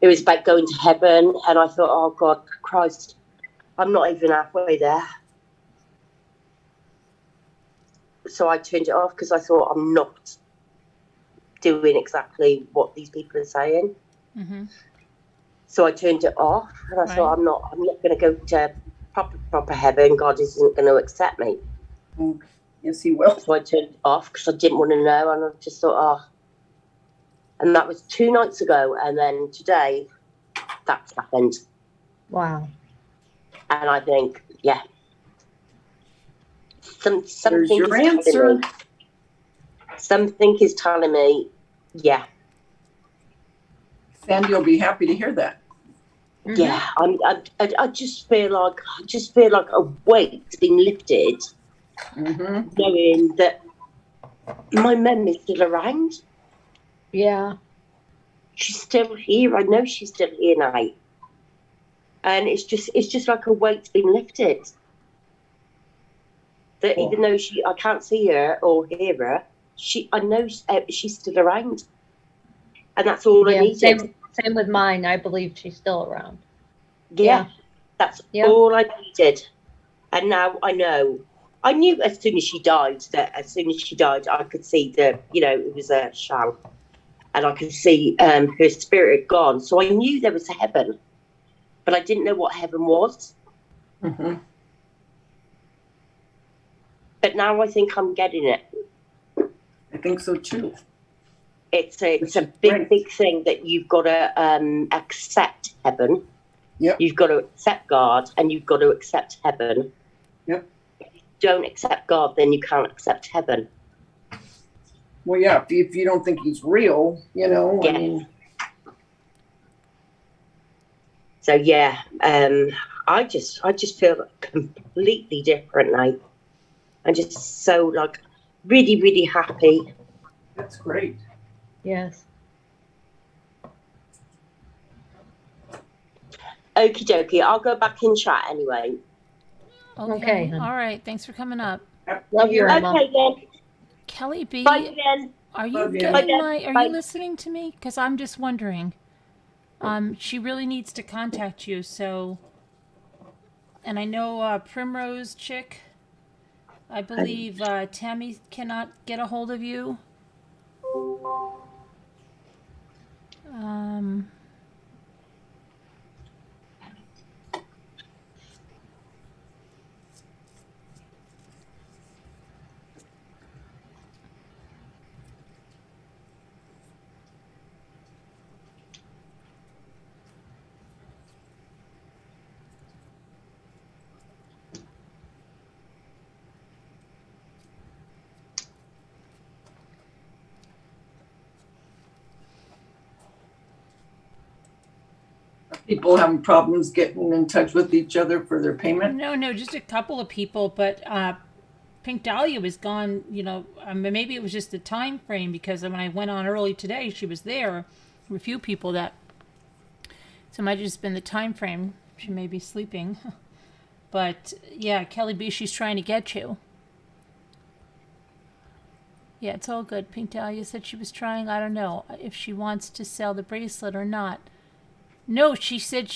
[SPEAKER 12] it was about going to heaven, and I thought, oh God, Christ, I'm not even halfway there. So I turned it off because I thought I'm not doing exactly what these people are saying.
[SPEAKER 2] Mm-hmm.
[SPEAKER 12] So I turned it off, and I thought I'm not going to go to proper heaven. God isn't going to accept me.
[SPEAKER 5] Yes, he will.
[SPEAKER 12] So I turned it off because I didn't want to know, and I just thought, oh. And that was 2 nights ago, and then today, that's happened.
[SPEAKER 17] Wow.
[SPEAKER 12] And I think, yeah, something
[SPEAKER 5] your
[SPEAKER 12] is
[SPEAKER 5] answer.
[SPEAKER 12] telling me. Something is telling me, yeah.
[SPEAKER 5] Sandy will be happy to hear that.
[SPEAKER 17] Mm-hmm.
[SPEAKER 12] Yeah, I just feel like a weight's been lifted, knowing that my mum is still around.
[SPEAKER 17] Yeah.
[SPEAKER 12] She's still here. I know she's still here now, and it's just like a weight's been lifted. That even though I can't see her or hear her, I know she's still around, and that's all I needed.
[SPEAKER 17] Same with mine. I believe she's still around.
[SPEAKER 12] Yeah, that's all I needed. And now I know. I knew as soon as she died I could see it was a shell. And I could see her spirit had gone. So I knew there was a heaven. But I didn't know what heaven was.
[SPEAKER 5] Mm-hmm.
[SPEAKER 12] But now I think I'm getting it.
[SPEAKER 5] I think so too.
[SPEAKER 12] It's a big thing that you've got to accept heaven.
[SPEAKER 5] Yep.
[SPEAKER 12] You've got to accept God, and you've got to accept heaven.
[SPEAKER 5] Yep.
[SPEAKER 12] If you don't accept God, then you can't accept heaven.
[SPEAKER 5] Well, yeah, if you don't think he's real,
[SPEAKER 12] Yeah.
[SPEAKER 5] I mean.
[SPEAKER 12] So yeah, I just feel completely different now. I'm just so really, really happy.
[SPEAKER 5] That's great.
[SPEAKER 17] Yes.
[SPEAKER 12] Okie dokie, I'll go back in chat anyway.
[SPEAKER 17] Okay.
[SPEAKER 2] All right. Thanks for coming up.
[SPEAKER 17] Love you, Emma.
[SPEAKER 12] Okay then.
[SPEAKER 2] Kelly B,
[SPEAKER 12] Bye again.
[SPEAKER 2] are you
[SPEAKER 5] Love you.
[SPEAKER 2] getting
[SPEAKER 12] Bye.
[SPEAKER 2] are you listening to me? Because I'm just wondering. She really needs to contact you. So, and I know Primrose Chick. I believe Tammy cannot get a hold of you.
[SPEAKER 5] People having problems getting in touch with each other for their payment.
[SPEAKER 2] No, just a couple of people, but Pink Dahlia was gone. Maybe it was just the time frame because when I went on early today, she was there. There were a few people so it might have just been the time frame. She may be sleeping, but yeah, Kelly B, she's trying to get you. Yeah, it's all good. Pink Dahlia said she was trying. I don't know if she wants to sell the bracelet or not. No, she said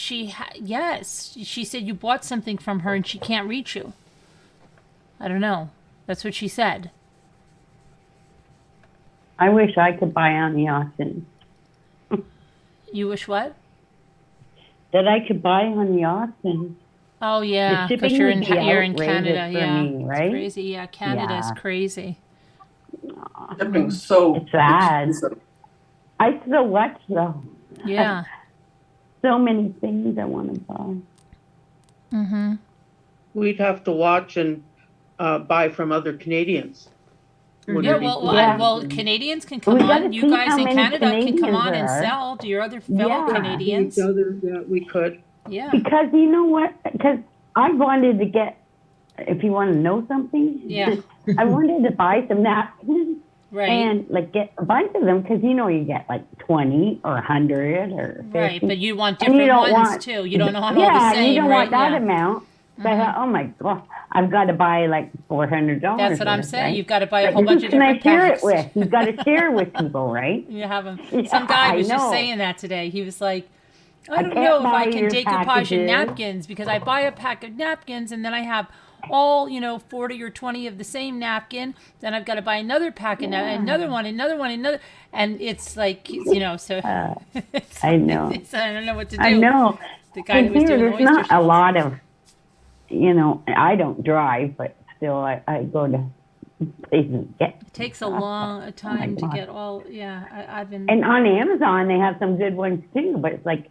[SPEAKER 2] yes. She said you bought something from her and she can't reach you. I don't know. That's what she said.
[SPEAKER 15] I wish I could buy on the auction.
[SPEAKER 2] You wish what?
[SPEAKER 15] That I could buy on the auction.
[SPEAKER 2] Oh, yeah,
[SPEAKER 15] The
[SPEAKER 2] because
[SPEAKER 15] shipping
[SPEAKER 2] you're
[SPEAKER 15] would
[SPEAKER 2] in
[SPEAKER 15] be
[SPEAKER 2] Canada.
[SPEAKER 15] outrageous for
[SPEAKER 2] Yeah,
[SPEAKER 15] me, right?
[SPEAKER 2] it's crazy. Yeah, Canada's
[SPEAKER 15] Yeah.
[SPEAKER 2] crazy.
[SPEAKER 5] Shipping's so
[SPEAKER 15] It's sad.
[SPEAKER 5] expensive.
[SPEAKER 15] I still watch though.
[SPEAKER 2] Yeah.
[SPEAKER 15] So many things I want to buy.
[SPEAKER 2] Mm-hmm.
[SPEAKER 16] We'd have to watch and buy from other Canadians. Would
[SPEAKER 2] Yeah,
[SPEAKER 16] it be-
[SPEAKER 2] well, Canadians can come
[SPEAKER 15] We gotta
[SPEAKER 2] on. You
[SPEAKER 15] see
[SPEAKER 2] guys
[SPEAKER 15] how
[SPEAKER 2] in
[SPEAKER 15] many
[SPEAKER 2] Canada can come
[SPEAKER 15] Canadians
[SPEAKER 2] on and
[SPEAKER 15] there are.
[SPEAKER 2] sell to your other fellow
[SPEAKER 15] Yeah.
[SPEAKER 2] Canadians.
[SPEAKER 16] Yeah, we could.
[SPEAKER 2] Yeah.
[SPEAKER 15] Because you know what? Because I wanted to get, if you want to know something,
[SPEAKER 2] Yeah.
[SPEAKER 15] I wanted to buy some napkins.
[SPEAKER 2] Right.
[SPEAKER 15] And get a bunch of them because you get 20 or 100 or 50.
[SPEAKER 2] Right, but you want
[SPEAKER 15] And you
[SPEAKER 2] different
[SPEAKER 15] don't
[SPEAKER 2] ones
[SPEAKER 15] want-
[SPEAKER 2] too. You don't want all the
[SPEAKER 15] Yeah,
[SPEAKER 2] same,
[SPEAKER 15] you don't
[SPEAKER 2] right?
[SPEAKER 15] want that
[SPEAKER 2] Yeah.
[SPEAKER 15] amount. So I thought, oh my God, I've got to buy like $400.
[SPEAKER 2] That's what I'm saying.
[SPEAKER 15] Right?
[SPEAKER 2] You've got to buy a
[SPEAKER 15] But
[SPEAKER 2] whole bunch
[SPEAKER 15] who
[SPEAKER 2] of
[SPEAKER 15] can I
[SPEAKER 2] different
[SPEAKER 15] share
[SPEAKER 2] packs.
[SPEAKER 15] it with? You've got to share with people, right?
[SPEAKER 2] You have them.
[SPEAKER 15] Yeah,
[SPEAKER 2] Some guy
[SPEAKER 15] I
[SPEAKER 2] was just
[SPEAKER 15] know.
[SPEAKER 2] saying that today. He was like, I
[SPEAKER 15] I
[SPEAKER 2] don't
[SPEAKER 15] can't
[SPEAKER 2] know if
[SPEAKER 15] buy
[SPEAKER 2] I can
[SPEAKER 15] your
[SPEAKER 2] decoupage
[SPEAKER 15] packages.
[SPEAKER 2] in napkins because I buy a pack of napkins and then I have all, 40 or 20 of the same napkin. Then I've got to buy another pack and another one, another. And it's like, so.
[SPEAKER 15] I know.
[SPEAKER 2] I don't know what to do.
[SPEAKER 15] I know.
[SPEAKER 2] The guy
[SPEAKER 15] And
[SPEAKER 2] that was
[SPEAKER 15] here,
[SPEAKER 2] doing the
[SPEAKER 15] there's
[SPEAKER 2] oyster
[SPEAKER 15] not a
[SPEAKER 2] shells.
[SPEAKER 15] lot of, I don't drive, but still I go to places and get
[SPEAKER 2] It takes a
[SPEAKER 15] stuff.
[SPEAKER 2] long time to
[SPEAKER 15] God.
[SPEAKER 2] get all, I've been.
[SPEAKER 15] And on Amazon, they have some good ones too. But it's like,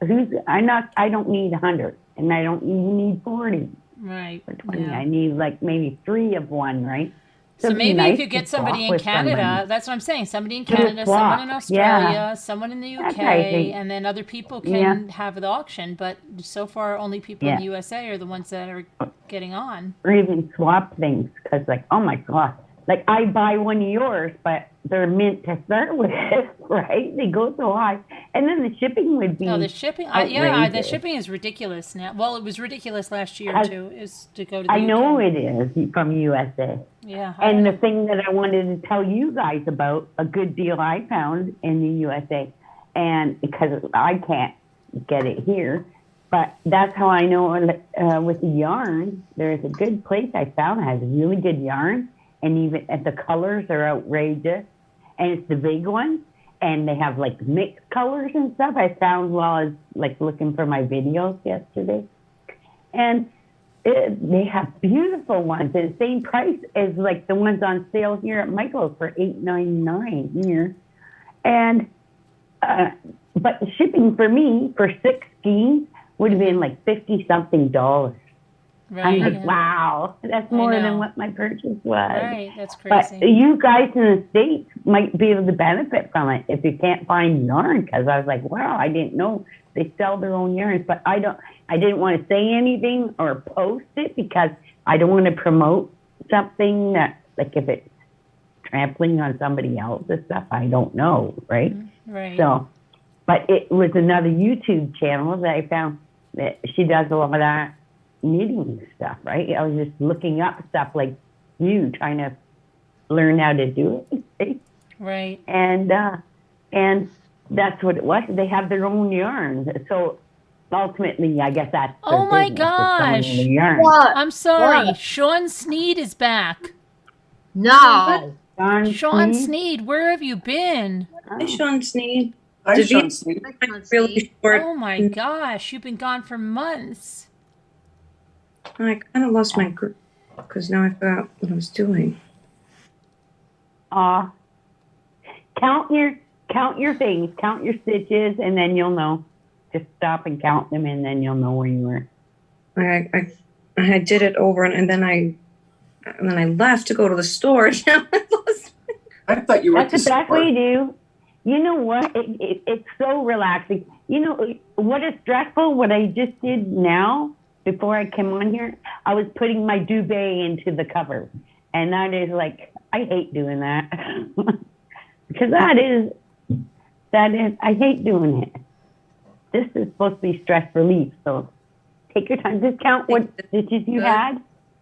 [SPEAKER 15] I don't need 100, and I don't even need 40
[SPEAKER 2] Right.
[SPEAKER 15] or 20.
[SPEAKER 2] Yeah.
[SPEAKER 15] I need like maybe 3 of one, right?
[SPEAKER 2] So
[SPEAKER 15] it'd be
[SPEAKER 2] maybe
[SPEAKER 15] nice
[SPEAKER 2] if you
[SPEAKER 15] to
[SPEAKER 2] get
[SPEAKER 15] swap
[SPEAKER 2] somebody in
[SPEAKER 15] with
[SPEAKER 2] Canada,
[SPEAKER 15] somebody.
[SPEAKER 2] that's what I'm saying. Somebody in
[SPEAKER 15] Do a
[SPEAKER 2] Canada, someone in
[SPEAKER 15] swap,
[SPEAKER 2] Australia,
[SPEAKER 15] yeah.
[SPEAKER 2] someone in the
[SPEAKER 15] That's
[SPEAKER 2] UK,
[SPEAKER 15] what I think.
[SPEAKER 2] and then other people can have the auction. But so far, only people in the
[SPEAKER 15] Yeah.
[SPEAKER 2] USA are the ones that are getting on.
[SPEAKER 15] Or even swap things, because like, oh my God, like I buy one of yours, but they're mint to start with, right? They go so high, and then the shipping would be
[SPEAKER 2] No, the shipping, the
[SPEAKER 15] outrageous.
[SPEAKER 2] shipping is ridiculous now. Well, it was ridiculous last year too. Is to go to the
[SPEAKER 15] I
[SPEAKER 2] UK.
[SPEAKER 15] know it is from USA.
[SPEAKER 2] Yeah.
[SPEAKER 15] And the thing that I wanted to tell you guys about, a good deal I found in the USA, and because I can't get it here, but that's how I know with the yarn, there's a good place I found that has really good yarn, and even the colors are outrageous, and it's the big ones, and they have like mixed colors and stuff. I found while I was like looking for my videos yesterday, and they have beautiful ones at the same price as like the ones on sale here at Michael's for $8.99 here, and but the shipping for me for 16 would have been like $50-something.
[SPEAKER 2] Right.
[SPEAKER 15] I'm like,
[SPEAKER 2] yeah.
[SPEAKER 15] wow, that's more
[SPEAKER 2] know.
[SPEAKER 15] than what my purchase was.
[SPEAKER 2] Right. That's
[SPEAKER 15] But
[SPEAKER 2] crazy.
[SPEAKER 15] you guys in the States might be able to benefit from it if you can't find yarn, because I was like, wow, I didn't know they sell their own yarns. But I didn't want to say anything or post it because I don't want to promote something that, like, if it's trampling on somebody else's stuff, I don't know, right?
[SPEAKER 2] Right.
[SPEAKER 15] So, but it was another YouTube channel that I found that she does a lot of that knitting stuff, right? I was just looking up stuff like you, trying to learn how to do it. Right?
[SPEAKER 2] Right.
[SPEAKER 15] And that's what it was. They have their own yarns. So ultimately, I guess that's their
[SPEAKER 2] Oh my
[SPEAKER 15] business, is selling
[SPEAKER 2] gosh.
[SPEAKER 15] the yarn.
[SPEAKER 2] I'm sorry. Sean Sneed is back.
[SPEAKER 17] No.
[SPEAKER 2] Sean Sneed, where have you been?
[SPEAKER 19] Hi, Sean Sneed.
[SPEAKER 5] Hi, Sean Sneed.
[SPEAKER 19] Really short.
[SPEAKER 2] Oh my gosh, you've been gone for months.
[SPEAKER 19] I kind of lost my grip because now I forgot what I was doing.
[SPEAKER 15] Count your things, count your stitches, and then you'll know. Just stop and count them, and then you'll know where you were.
[SPEAKER 19] I did it over, and then I left to go to the store. And now I lost.
[SPEAKER 5] I thought you were
[SPEAKER 15] That's exactly what you do. You know what? It's so relaxing. You know what is stressful? What I just did now, before I came on here, I was putting my duvet into the cover, and that is like, I hate doing that because that is I hate doing it. This is supposed to be stress relief, so take your time. Just count what stitches you had.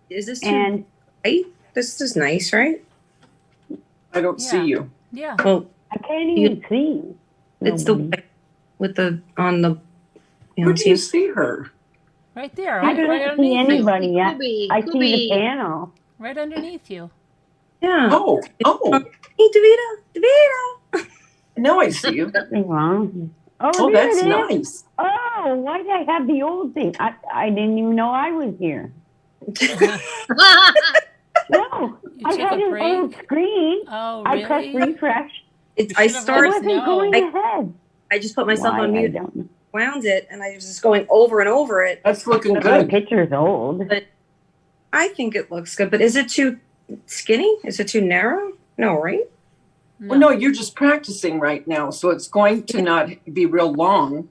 [SPEAKER 19] Is this
[SPEAKER 15] and
[SPEAKER 19] right? This is nice, right?
[SPEAKER 5] I don't see you.
[SPEAKER 2] Yeah.
[SPEAKER 19] Well,
[SPEAKER 15] I can't even see.
[SPEAKER 19] It's the with the on the.
[SPEAKER 5] Where do you see her?
[SPEAKER 2] Right there.
[SPEAKER 15] I
[SPEAKER 2] Right
[SPEAKER 15] don't see
[SPEAKER 2] underneath you.
[SPEAKER 15] anybody yet. I see
[SPEAKER 17] Kubi.
[SPEAKER 15] the panel.
[SPEAKER 2] Right underneath you.
[SPEAKER 19] Yeah.
[SPEAKER 5] Oh.
[SPEAKER 19] Hey, DeVito.
[SPEAKER 5] Now I see you.
[SPEAKER 15] Nothing wrong.
[SPEAKER 5] Oh,
[SPEAKER 15] there
[SPEAKER 5] that's
[SPEAKER 15] it is.
[SPEAKER 5] nice.
[SPEAKER 15] Oh, why did I have the old thing? I didn't even know I was here. No, I
[SPEAKER 2] took
[SPEAKER 15] had
[SPEAKER 2] a
[SPEAKER 15] an
[SPEAKER 2] break?
[SPEAKER 15] old screen.
[SPEAKER 2] Oh,
[SPEAKER 15] I pressed
[SPEAKER 2] really?
[SPEAKER 15] refresh.
[SPEAKER 19] I
[SPEAKER 15] It
[SPEAKER 19] started.
[SPEAKER 15] wasn't going ahead.
[SPEAKER 19] I just put myself
[SPEAKER 15] Why,
[SPEAKER 19] on
[SPEAKER 15] I
[SPEAKER 19] mute,
[SPEAKER 15] don't know.
[SPEAKER 19] wound it, and I was just going over and over it.
[SPEAKER 5] That's looking
[SPEAKER 15] My
[SPEAKER 5] good.
[SPEAKER 15] picture's old.
[SPEAKER 19] But I think it looks good. But is it too skinny? Is it too narrow? No, right?
[SPEAKER 5] Well, no, you're just practicing right now, so it's going to not be real long.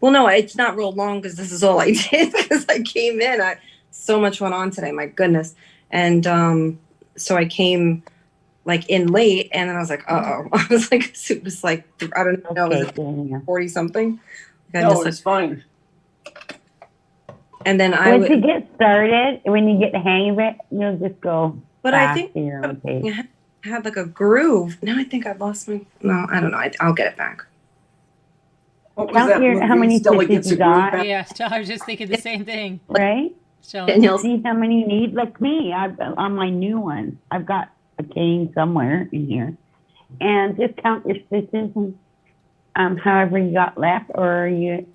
[SPEAKER 19] Well, no, it's not real long because this is all I did because I came in. So much went on today, my goodness. And so I came like in late, and then I was like, uh-oh. I was like, it was like, I don't know, was it 40 something?
[SPEAKER 5] No, it's fine.
[SPEAKER 19] And then I
[SPEAKER 15] Once you
[SPEAKER 19] would,
[SPEAKER 15] get started, when you get the hang of it, you'll just go
[SPEAKER 19] but I
[SPEAKER 15] fast
[SPEAKER 19] think
[SPEAKER 15] in your own pace.
[SPEAKER 19] I had like a groove. Now I think I've lost my, no, I don't know. I'll get it back.
[SPEAKER 5] What was
[SPEAKER 15] Count
[SPEAKER 5] that
[SPEAKER 15] your, how
[SPEAKER 5] movie?
[SPEAKER 15] many
[SPEAKER 5] Stella
[SPEAKER 15] stitches
[SPEAKER 5] gets
[SPEAKER 15] you
[SPEAKER 5] a groove
[SPEAKER 15] got,
[SPEAKER 5] back?
[SPEAKER 2] Yeah, I was just thinking the same thing.
[SPEAKER 15] right?
[SPEAKER 2] So
[SPEAKER 19] Danielle's,
[SPEAKER 15] See how many you need. Like me, I've on my new one, I've got a cane somewhere in here, and just count your stitches and however you got left, or you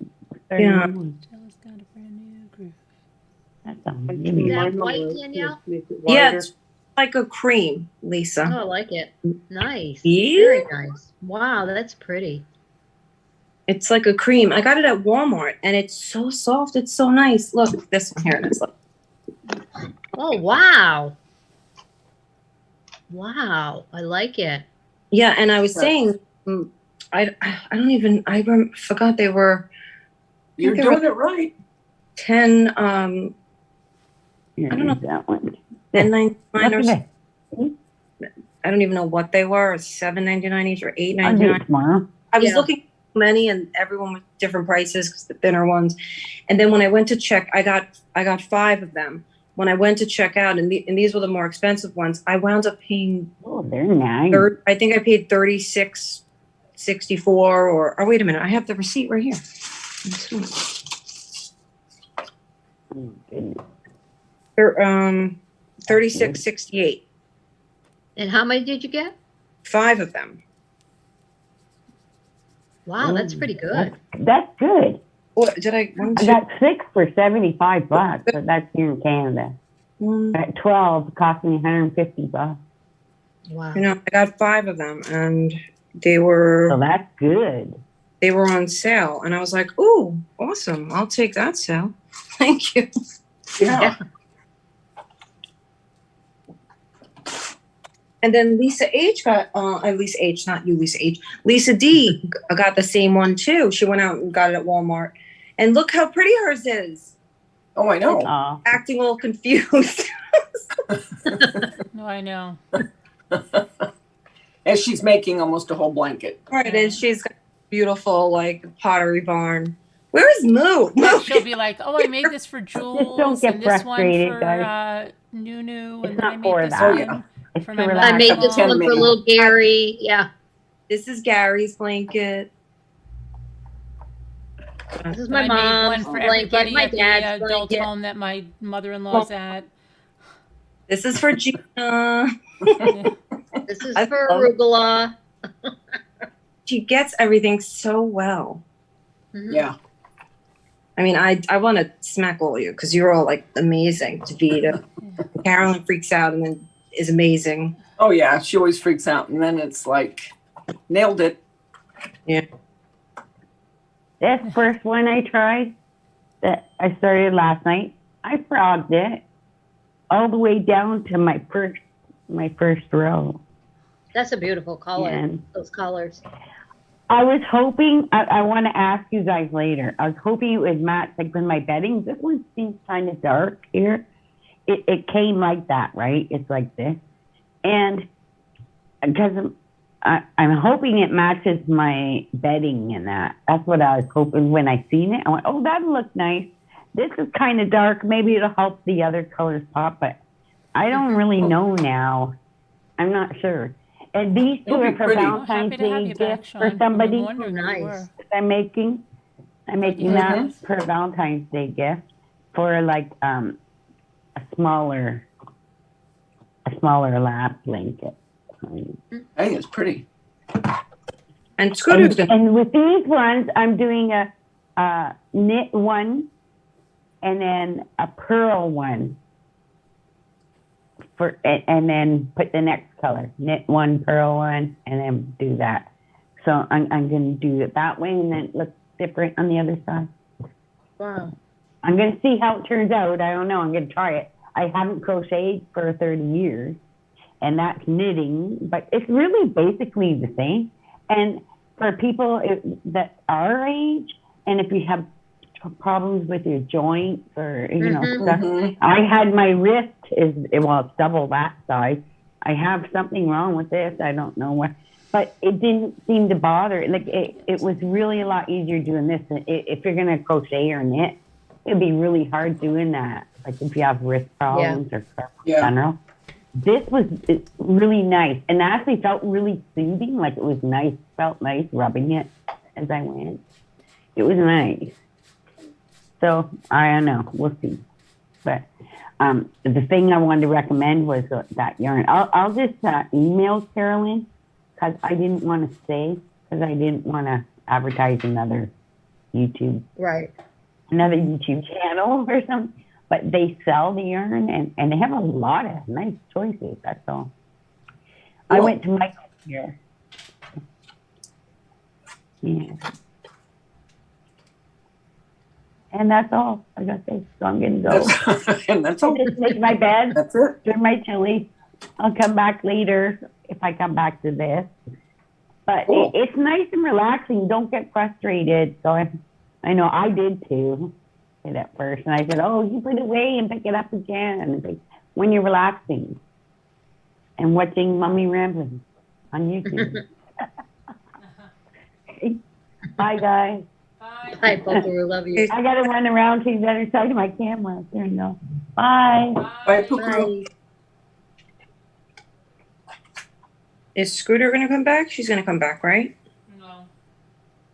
[SPEAKER 15] start
[SPEAKER 19] Yeah.
[SPEAKER 15] a new one.
[SPEAKER 2] Stella's got a brand new groove.
[SPEAKER 15] That's all.
[SPEAKER 16] I
[SPEAKER 15] You
[SPEAKER 16] turned
[SPEAKER 15] need.
[SPEAKER 17] Is that
[SPEAKER 16] mine
[SPEAKER 17] white,
[SPEAKER 16] over to
[SPEAKER 17] Danielle?
[SPEAKER 16] make it
[SPEAKER 19] yeah,
[SPEAKER 16] wider.
[SPEAKER 19] it's like a cream, Lisa.
[SPEAKER 17] Oh, I like it. Nice.
[SPEAKER 19] Yeah.
[SPEAKER 17] Very nice. Wow, that's pretty.
[SPEAKER 19] It's like a cream. I got it at Walmart, and it's so soft. It's so nice. Look, this one here. It's like,
[SPEAKER 17] Oh, wow. Wow, I like it.
[SPEAKER 19] yeah. And I was saying, I don't even forgot they were.
[SPEAKER 5] You're
[SPEAKER 19] they were
[SPEAKER 5] doing it right.
[SPEAKER 19] 10
[SPEAKER 15] Here,
[SPEAKER 19] I don't know.
[SPEAKER 15] use that one.
[SPEAKER 19] 10.99
[SPEAKER 15] Look
[SPEAKER 19] or
[SPEAKER 15] at
[SPEAKER 19] something.
[SPEAKER 15] it.
[SPEAKER 19] I don't even know what they were. $7.99 each or
[SPEAKER 15] I'll do it
[SPEAKER 19] $8.99.
[SPEAKER 15] tomorrow.
[SPEAKER 19] I was
[SPEAKER 17] Yeah.
[SPEAKER 19] looking at many, and everyone was different prices because the thinner ones. And then when I went to check, I got 5 of them. When I went to check out, and these were the more expensive ones, I wound up paying.
[SPEAKER 15] Oh, they're nice.
[SPEAKER 19] I think I paid $36.64 or wait a minute, I have the receipt right here.
[SPEAKER 15] Oh, goodness.
[SPEAKER 19] $36.68.
[SPEAKER 17] And how many did you get?
[SPEAKER 19] 5 of them.
[SPEAKER 17] Wow, that's pretty good.
[SPEAKER 15] That's good.
[SPEAKER 19] What did I?
[SPEAKER 15] I got 6 for $75, but that's here in Canada. At 12, it cost me $150.
[SPEAKER 17] Wow.
[SPEAKER 19] You know, I got 5 of them, and they were.
[SPEAKER 15] So that's good.
[SPEAKER 19] They were on sale, and I was like, "Ooh, awesome! I'll take that sale. Thank you."
[SPEAKER 5] Yeah.
[SPEAKER 19] And then Lisa H got, Lisa H, not you, Lisa H. Lisa D got the same one too. She went out and got it at Walmart, and look how pretty hers is.
[SPEAKER 5] Oh, I know.
[SPEAKER 15] Oh,
[SPEAKER 19] Acting all confused.
[SPEAKER 2] No, I know.
[SPEAKER 5] And she's making almost a whole blanket.
[SPEAKER 19] Right, and she's got beautiful like Pottery Barn. Where is Moo? Moo.
[SPEAKER 2] She'll be like, "Oh, I made this for Jules,
[SPEAKER 15] don't get
[SPEAKER 2] and this one
[SPEAKER 15] frustrated,
[SPEAKER 2] for
[SPEAKER 15] guys.
[SPEAKER 2] Nunu,
[SPEAKER 15] It's
[SPEAKER 2] and then
[SPEAKER 15] not
[SPEAKER 2] I
[SPEAKER 15] for
[SPEAKER 2] made this
[SPEAKER 15] that.
[SPEAKER 2] one
[SPEAKER 5] Yeah.
[SPEAKER 15] It's
[SPEAKER 2] for
[SPEAKER 15] to
[SPEAKER 2] my
[SPEAKER 15] relax.
[SPEAKER 17] I made this
[SPEAKER 5] Ten
[SPEAKER 17] one for
[SPEAKER 5] minutes.
[SPEAKER 17] little Gary. Yeah.
[SPEAKER 19] This is Gary's blanket.
[SPEAKER 17] This is
[SPEAKER 2] And
[SPEAKER 17] my
[SPEAKER 2] I made
[SPEAKER 17] mom's
[SPEAKER 2] one for
[SPEAKER 17] blanket,
[SPEAKER 2] everybody
[SPEAKER 17] my
[SPEAKER 2] at the
[SPEAKER 17] dad's
[SPEAKER 2] adult
[SPEAKER 17] blanket.
[SPEAKER 2] home that my mother-in-law's at.
[SPEAKER 19] This is for Gina.
[SPEAKER 17] This is
[SPEAKER 19] I
[SPEAKER 17] for
[SPEAKER 19] love-
[SPEAKER 17] arugula.
[SPEAKER 19] She gets everything so well.
[SPEAKER 17] Mhm.
[SPEAKER 5] Yeah.
[SPEAKER 19] I mean, I want to smack all of you because you're all like amazing. Davida, Carolyn freaks out and then is amazing.
[SPEAKER 5] Oh, yeah. She always freaks out. And then it's like, nailed it.
[SPEAKER 19] Yeah.
[SPEAKER 15] This first one I tried that I started last night, I frogged it all the way down to my first row.
[SPEAKER 17] That's a beautiful color.
[SPEAKER 15] Yeah.
[SPEAKER 17] Those colors.
[SPEAKER 15] I was hoping, I want to ask you guys later, I was hoping it would match like with my bedding. This one seems kind of dark here. It came like that, right? It's like this. And because I'm hoping it matches my bedding and that. That's what I was hoping when I seen it. I went, oh, that'll look nice. This is kind of dark. Maybe it'll help the other colors pop, but I don't really know now. I'm not sure. And these 2
[SPEAKER 5] It'll be
[SPEAKER 15] are for
[SPEAKER 5] pretty.
[SPEAKER 15] Valentine's
[SPEAKER 2] Happy to have
[SPEAKER 15] Day
[SPEAKER 2] you back,
[SPEAKER 15] gifts for
[SPEAKER 2] Sean.
[SPEAKER 15] somebody.
[SPEAKER 2] I'm wondering where you
[SPEAKER 17] Nice.
[SPEAKER 2] were.
[SPEAKER 15] I'm making that for a Valentine's Day gift for like a smaller lap blanket.
[SPEAKER 5] I think it's pretty.
[SPEAKER 19] And Scooter's gonna.
[SPEAKER 15] And with these ones, I'm doing a knit one and then a purl one and then put the next color. Knit one, purl one, and then do that. So I'm going to do it that way and then it looks different on the other side.
[SPEAKER 17] Wow.
[SPEAKER 15] I'm going to see how it turns out. I don't know. I'm going to try it. I haven't crocheted for 30 years, and that's knitting, but it's really basically the same. And for people that are our age, and if you have problems with your joints or, you know, stuff, I had my wrist it's double that size. I have something wrong with this. I don't know what, but it didn't seem to bother. Like it was really a lot easier doing this. If you're going to crochet or knit, it'd be really hard doing that. Like if you have wrist problems or carpal
[SPEAKER 5] Yeah.
[SPEAKER 15] tunnel. This was really nice and actually felt really soothing. Like it was nice, felt nice rubbing it as I went. It was nice. So I don't know, we'll see. But the thing I wanted to recommend was that yarn. I'll just email Carolyn because I didn't want to say, because I didn't want to advertise another YouTube channel or something. But they sell the yarn and they have a lot of nice choices. That's all. I went to Michael's here. Yeah. And that's all I got to say. So I'm going to go.
[SPEAKER 5] And that's all.
[SPEAKER 15] Just make my bed.
[SPEAKER 5] That's it.
[SPEAKER 15] Drink my chili. I'll come back later if I come back to this. But it's nice and relaxing. Don't get frustrated. So I know I did too at first. And I said, oh, you put it away and pick it up again. And it's like, when you're relaxing and watching Mummy Ramblin' on YouTube. Bye, guys.
[SPEAKER 17] Hi, Pooper, we love you.
[SPEAKER 15] I got to run around to the other side of my camera. There you go. Bye.
[SPEAKER 5] Bye, Pooper.
[SPEAKER 19] Is Scooter going to come back? She's going to come back, right?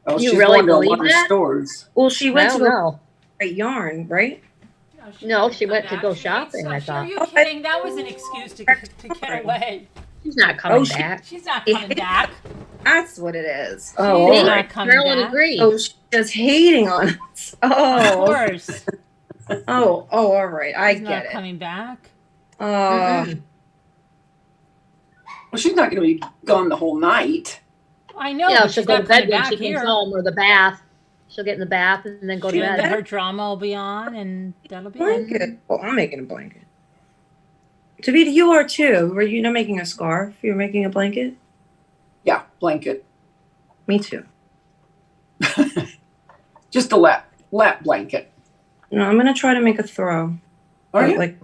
[SPEAKER 5] Oh,
[SPEAKER 17] You
[SPEAKER 5] she's
[SPEAKER 17] really
[SPEAKER 5] going to a
[SPEAKER 17] believe
[SPEAKER 5] lot of
[SPEAKER 17] that?
[SPEAKER 5] stores.
[SPEAKER 19] Well, she went to
[SPEAKER 17] No,
[SPEAKER 19] a yarn, right?
[SPEAKER 17] no, she went to go shopping, I
[SPEAKER 2] Are
[SPEAKER 17] thought.
[SPEAKER 2] you kidding? That was an excuse to get away.
[SPEAKER 17] She's not coming
[SPEAKER 19] she-
[SPEAKER 17] back.
[SPEAKER 2] She's not coming back.
[SPEAKER 19] That's what it is.
[SPEAKER 2] She's
[SPEAKER 19] Oh, all
[SPEAKER 2] not
[SPEAKER 19] right.
[SPEAKER 2] coming
[SPEAKER 17] Carolyn
[SPEAKER 2] back.
[SPEAKER 17] agreed.
[SPEAKER 19] Oh, she's just hating on us.
[SPEAKER 2] Of
[SPEAKER 19] Oh,
[SPEAKER 2] course.
[SPEAKER 19] oh, all right. I
[SPEAKER 2] She's
[SPEAKER 19] get
[SPEAKER 2] not
[SPEAKER 19] it.
[SPEAKER 2] coming back.
[SPEAKER 19] Oh,
[SPEAKER 5] Well, she's not going to be gone the whole night.
[SPEAKER 2] I know.
[SPEAKER 17] Yeah,
[SPEAKER 2] but
[SPEAKER 17] she'll
[SPEAKER 2] she's
[SPEAKER 17] go
[SPEAKER 2] not
[SPEAKER 17] to bed
[SPEAKER 2] coming
[SPEAKER 17] when
[SPEAKER 2] back
[SPEAKER 17] she
[SPEAKER 2] here.
[SPEAKER 17] comes home, or the bath. She'll get in the bath and then go to
[SPEAKER 2] And
[SPEAKER 17] bed.
[SPEAKER 2] her drama will be on, and that'll be it.
[SPEAKER 19] blanket. Oh, I'm making a blanket. Tavita, you are too. Were you not making a scarf? You're making a blanket?
[SPEAKER 5] Yeah, blanket.
[SPEAKER 19] Me too.
[SPEAKER 5] Just a lap blanket.
[SPEAKER 19] No, I'm going to try to make a throw.
[SPEAKER 5] Are you?
[SPEAKER 19] Like,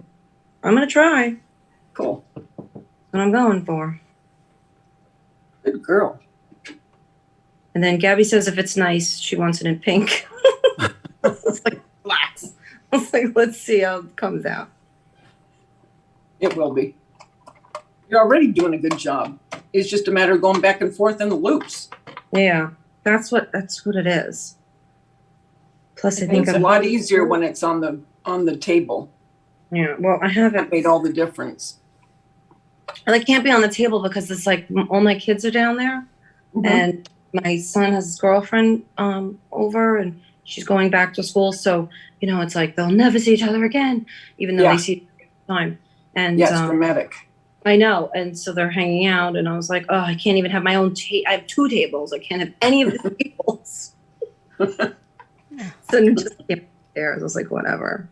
[SPEAKER 19] I'm going to try.
[SPEAKER 5] Cool.
[SPEAKER 19] What I'm going for.
[SPEAKER 5] Good girl.
[SPEAKER 19] And then Gabby says if it's nice, she wants it in pink. It's like, relax. I was like, let's see how it comes out.
[SPEAKER 5] It will be. You're already doing a good job. It's just a matter of going back and forth in the loops.
[SPEAKER 19] Yeah, that's what it is. Plus, I think
[SPEAKER 5] It's a lot easier when it's on the table.
[SPEAKER 19] Yeah, well, I haven't
[SPEAKER 5] That made all the difference.
[SPEAKER 19] And I can't be on the table because it's like all my kids are down there,
[SPEAKER 5] Mhm.
[SPEAKER 19] and my son has his girlfriend over, and she's going back to school. So it's like they'll never see each other again, even though
[SPEAKER 5] Yeah.
[SPEAKER 19] they see each other all the time. And
[SPEAKER 5] Yeah, it's dramatic.
[SPEAKER 19] I know, and so they're hanging out, and I was like, oh, I can't even have my own I have 2 tables. I can't have any of the tables. So I'm just upstairs. I was like, whatever.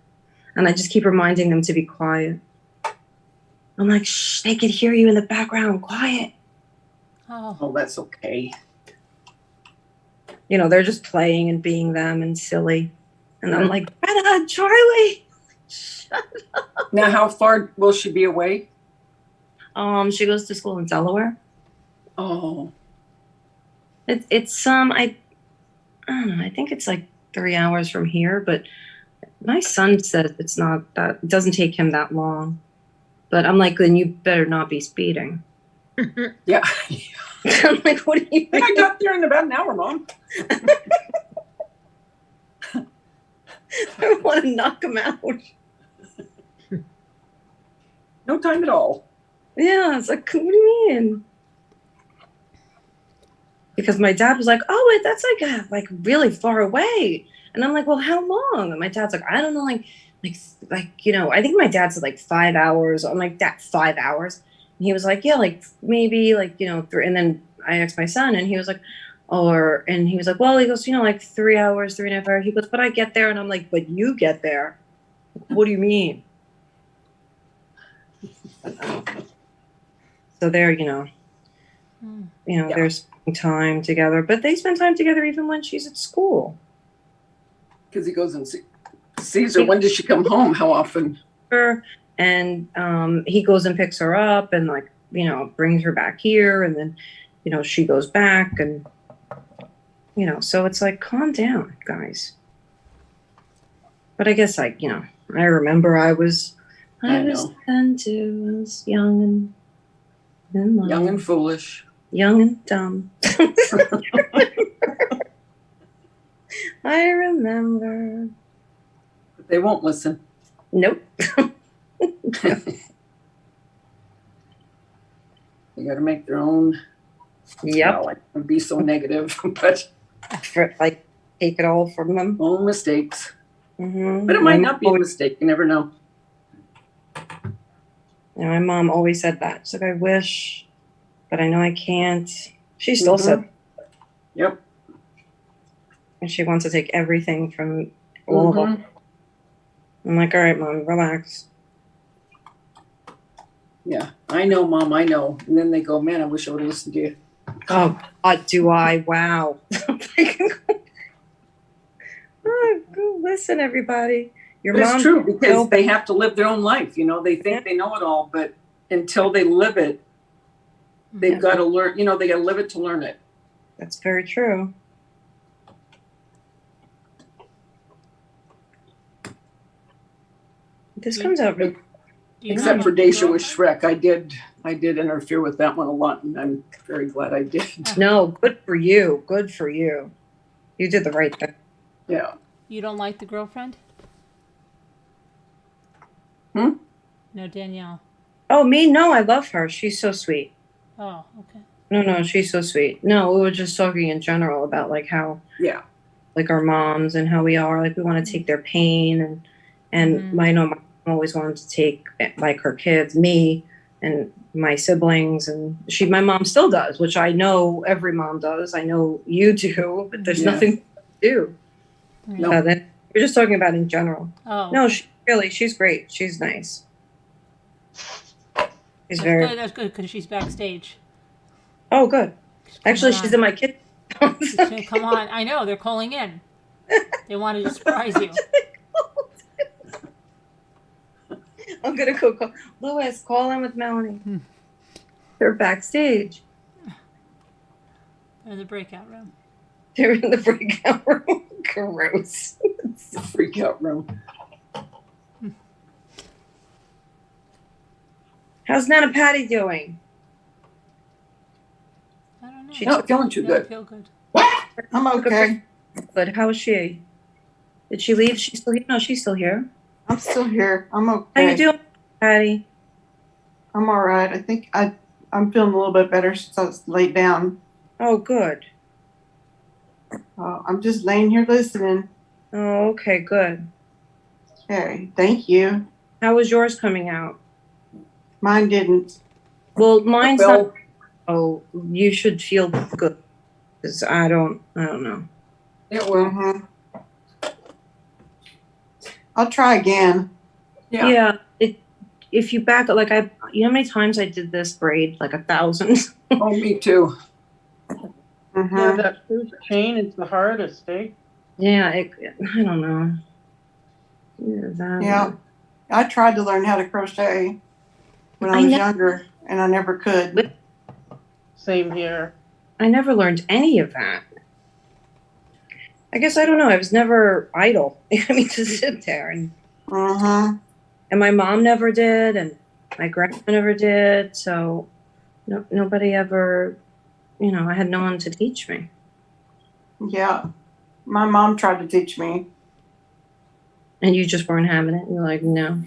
[SPEAKER 19] And I just keep reminding them to be quiet. I'm like, shh, they could hear you in the background, quiet.
[SPEAKER 5] Oh, that's okay.
[SPEAKER 19] They're just playing and being them and silly. And I'm like, Greta, Charlie.
[SPEAKER 5] Now, how far will she be away?
[SPEAKER 19] She goes to school in Delaware.
[SPEAKER 5] Oh,
[SPEAKER 19] It's I don't know, I think it's like 3 hours from here, but my son says it's not that, it doesn't take him that long. But I'm like, then you better not be speeding.
[SPEAKER 5] yeah.
[SPEAKER 19] I'm like, what do you
[SPEAKER 5] I think I got there in about an hour, Mom.
[SPEAKER 19] I want to knock him out.
[SPEAKER 5] No time at all.
[SPEAKER 19] Yeah, it's like, what do you mean? Because my dad was like, oh, that's like really far away. And I'm like, well, how long? And my dad's like, I don't know, like, I think my dad said like 5 hours. I'm like, that 5 hours? And he was like, yeah, like maybe like, 3. And then I asked my son and he was like, and he was like, well, he goes, like 3 hours, 3.5 hours. He goes, but I get there. And I'm like, but you get there. What do you mean? So they're, they're spending time together, but they spend time together even when she's at school.
[SPEAKER 5] Because he goes and sees her. When does she come home? How often?
[SPEAKER 19] And he goes and picks her up and brings her back here. And then, she goes back and, so it's like, calm down, guys. But I guess I remember I was
[SPEAKER 5] know.
[SPEAKER 19] then too, I was young and in love.
[SPEAKER 5] Young and foolish.
[SPEAKER 19] Young and dumb. I remember.
[SPEAKER 5] But they won't listen.
[SPEAKER 19] Nope.
[SPEAKER 5] They got to make their own.
[SPEAKER 19] Yep.
[SPEAKER 5] Well, I be so negative, but
[SPEAKER 19] like take it all from them.
[SPEAKER 5] Own mistakes.
[SPEAKER 19] Mm-hmm.
[SPEAKER 5] But it might not be a mistake. You never know.
[SPEAKER 19] My mom always said that. She's like, I wish, but I know I can't. She still said.
[SPEAKER 5] Yep.
[SPEAKER 19] And she wants to take everything from all of them. I'm like, all right, Mom, relax.
[SPEAKER 5] Yeah, I know, Mom, I know. And then they go, man, I wish I would have listened to you.
[SPEAKER 19] Oh, God, do I? Wow. Oh, go listen, everybody. Your
[SPEAKER 5] But
[SPEAKER 19] mom.
[SPEAKER 5] it's true because they have to live their own life. You know, they think they know it all, but until they live it, they've got to learn. You know, they got to live it to learn it.
[SPEAKER 19] That's very true. This comes out really.
[SPEAKER 5] Except for Dacia with Shrek, I did interfere with that one a lot, and I'm very glad I did.
[SPEAKER 19] No, good for you. Good for you. You did the right thing.
[SPEAKER 5] Yeah.
[SPEAKER 2] You don't like the girlfriend?
[SPEAKER 5] Hmm?
[SPEAKER 2] No, Danielle.
[SPEAKER 19] Oh, me? No, I love her. She's so sweet.
[SPEAKER 2] Oh, okay.
[SPEAKER 19] No, she's so sweet. No, we were just talking in general about like how, like our moms and how we are. Like we want to take their pain and my mom always wanted to take like her kids, me and my siblings, and my mom still does, which I know every mom does. I know you do, but there's nothing to do.
[SPEAKER 5] No.
[SPEAKER 19] We're just talking about in general.
[SPEAKER 2] Oh.
[SPEAKER 19] No, she's great. She's nice. She's
[SPEAKER 2] That's good because she's backstage.
[SPEAKER 19] Oh, good. Actually, she's in my kitchen.
[SPEAKER 2] Come on. I know. They're calling in. They wanted to surprise you.
[SPEAKER 19] I'm going to go call. Lois, call in with Melanie. They're backstage.
[SPEAKER 2] They're in the breakout room.
[SPEAKER 19] They're in the breakout room. Gross.
[SPEAKER 5] The freakout room.
[SPEAKER 19] How's Nana Patty doing?
[SPEAKER 2] I don't know.
[SPEAKER 5] She's not feeling too good.
[SPEAKER 2] I feel good.
[SPEAKER 1] I'm okay.
[SPEAKER 19] But how is she? Did she leave? She's still here? No, she's still here.
[SPEAKER 1] I'm still here. I'm okay.
[SPEAKER 19] How you doing, Patty?
[SPEAKER 1] I'm all right. I think I'm feeling a little bit better since I was laid down.
[SPEAKER 19] Oh, good.
[SPEAKER 1] I'm just laying here listening.
[SPEAKER 19] Oh, okay, good.
[SPEAKER 1] Okay, thank you.
[SPEAKER 19] How was yours coming out?
[SPEAKER 1] Mine didn't.
[SPEAKER 19] Well, mine's not. Oh, you should feel good. Because I don't know.
[SPEAKER 5] It will.
[SPEAKER 1] I'll try again.
[SPEAKER 19] Yeah. If you back up, like you know how many times I did this braid? Like 1,000.
[SPEAKER 5] Oh, me too.
[SPEAKER 16] Yeah, that first chain is the hardest, eh?
[SPEAKER 19] Yeah, I don't know.
[SPEAKER 1] Yeah, I tried to learn how to crochet when I was younger, and I never could.
[SPEAKER 16] Same here.
[SPEAKER 19] I never learned any of that. I guess I don't know. I was never idle. I mean, to sit there and. And my mom never did, and my grandma never did. So, nobody ever. I had no one to teach me.
[SPEAKER 1] Yeah, my mom tried to teach me.
[SPEAKER 19] And you just weren't having it. You're like, no.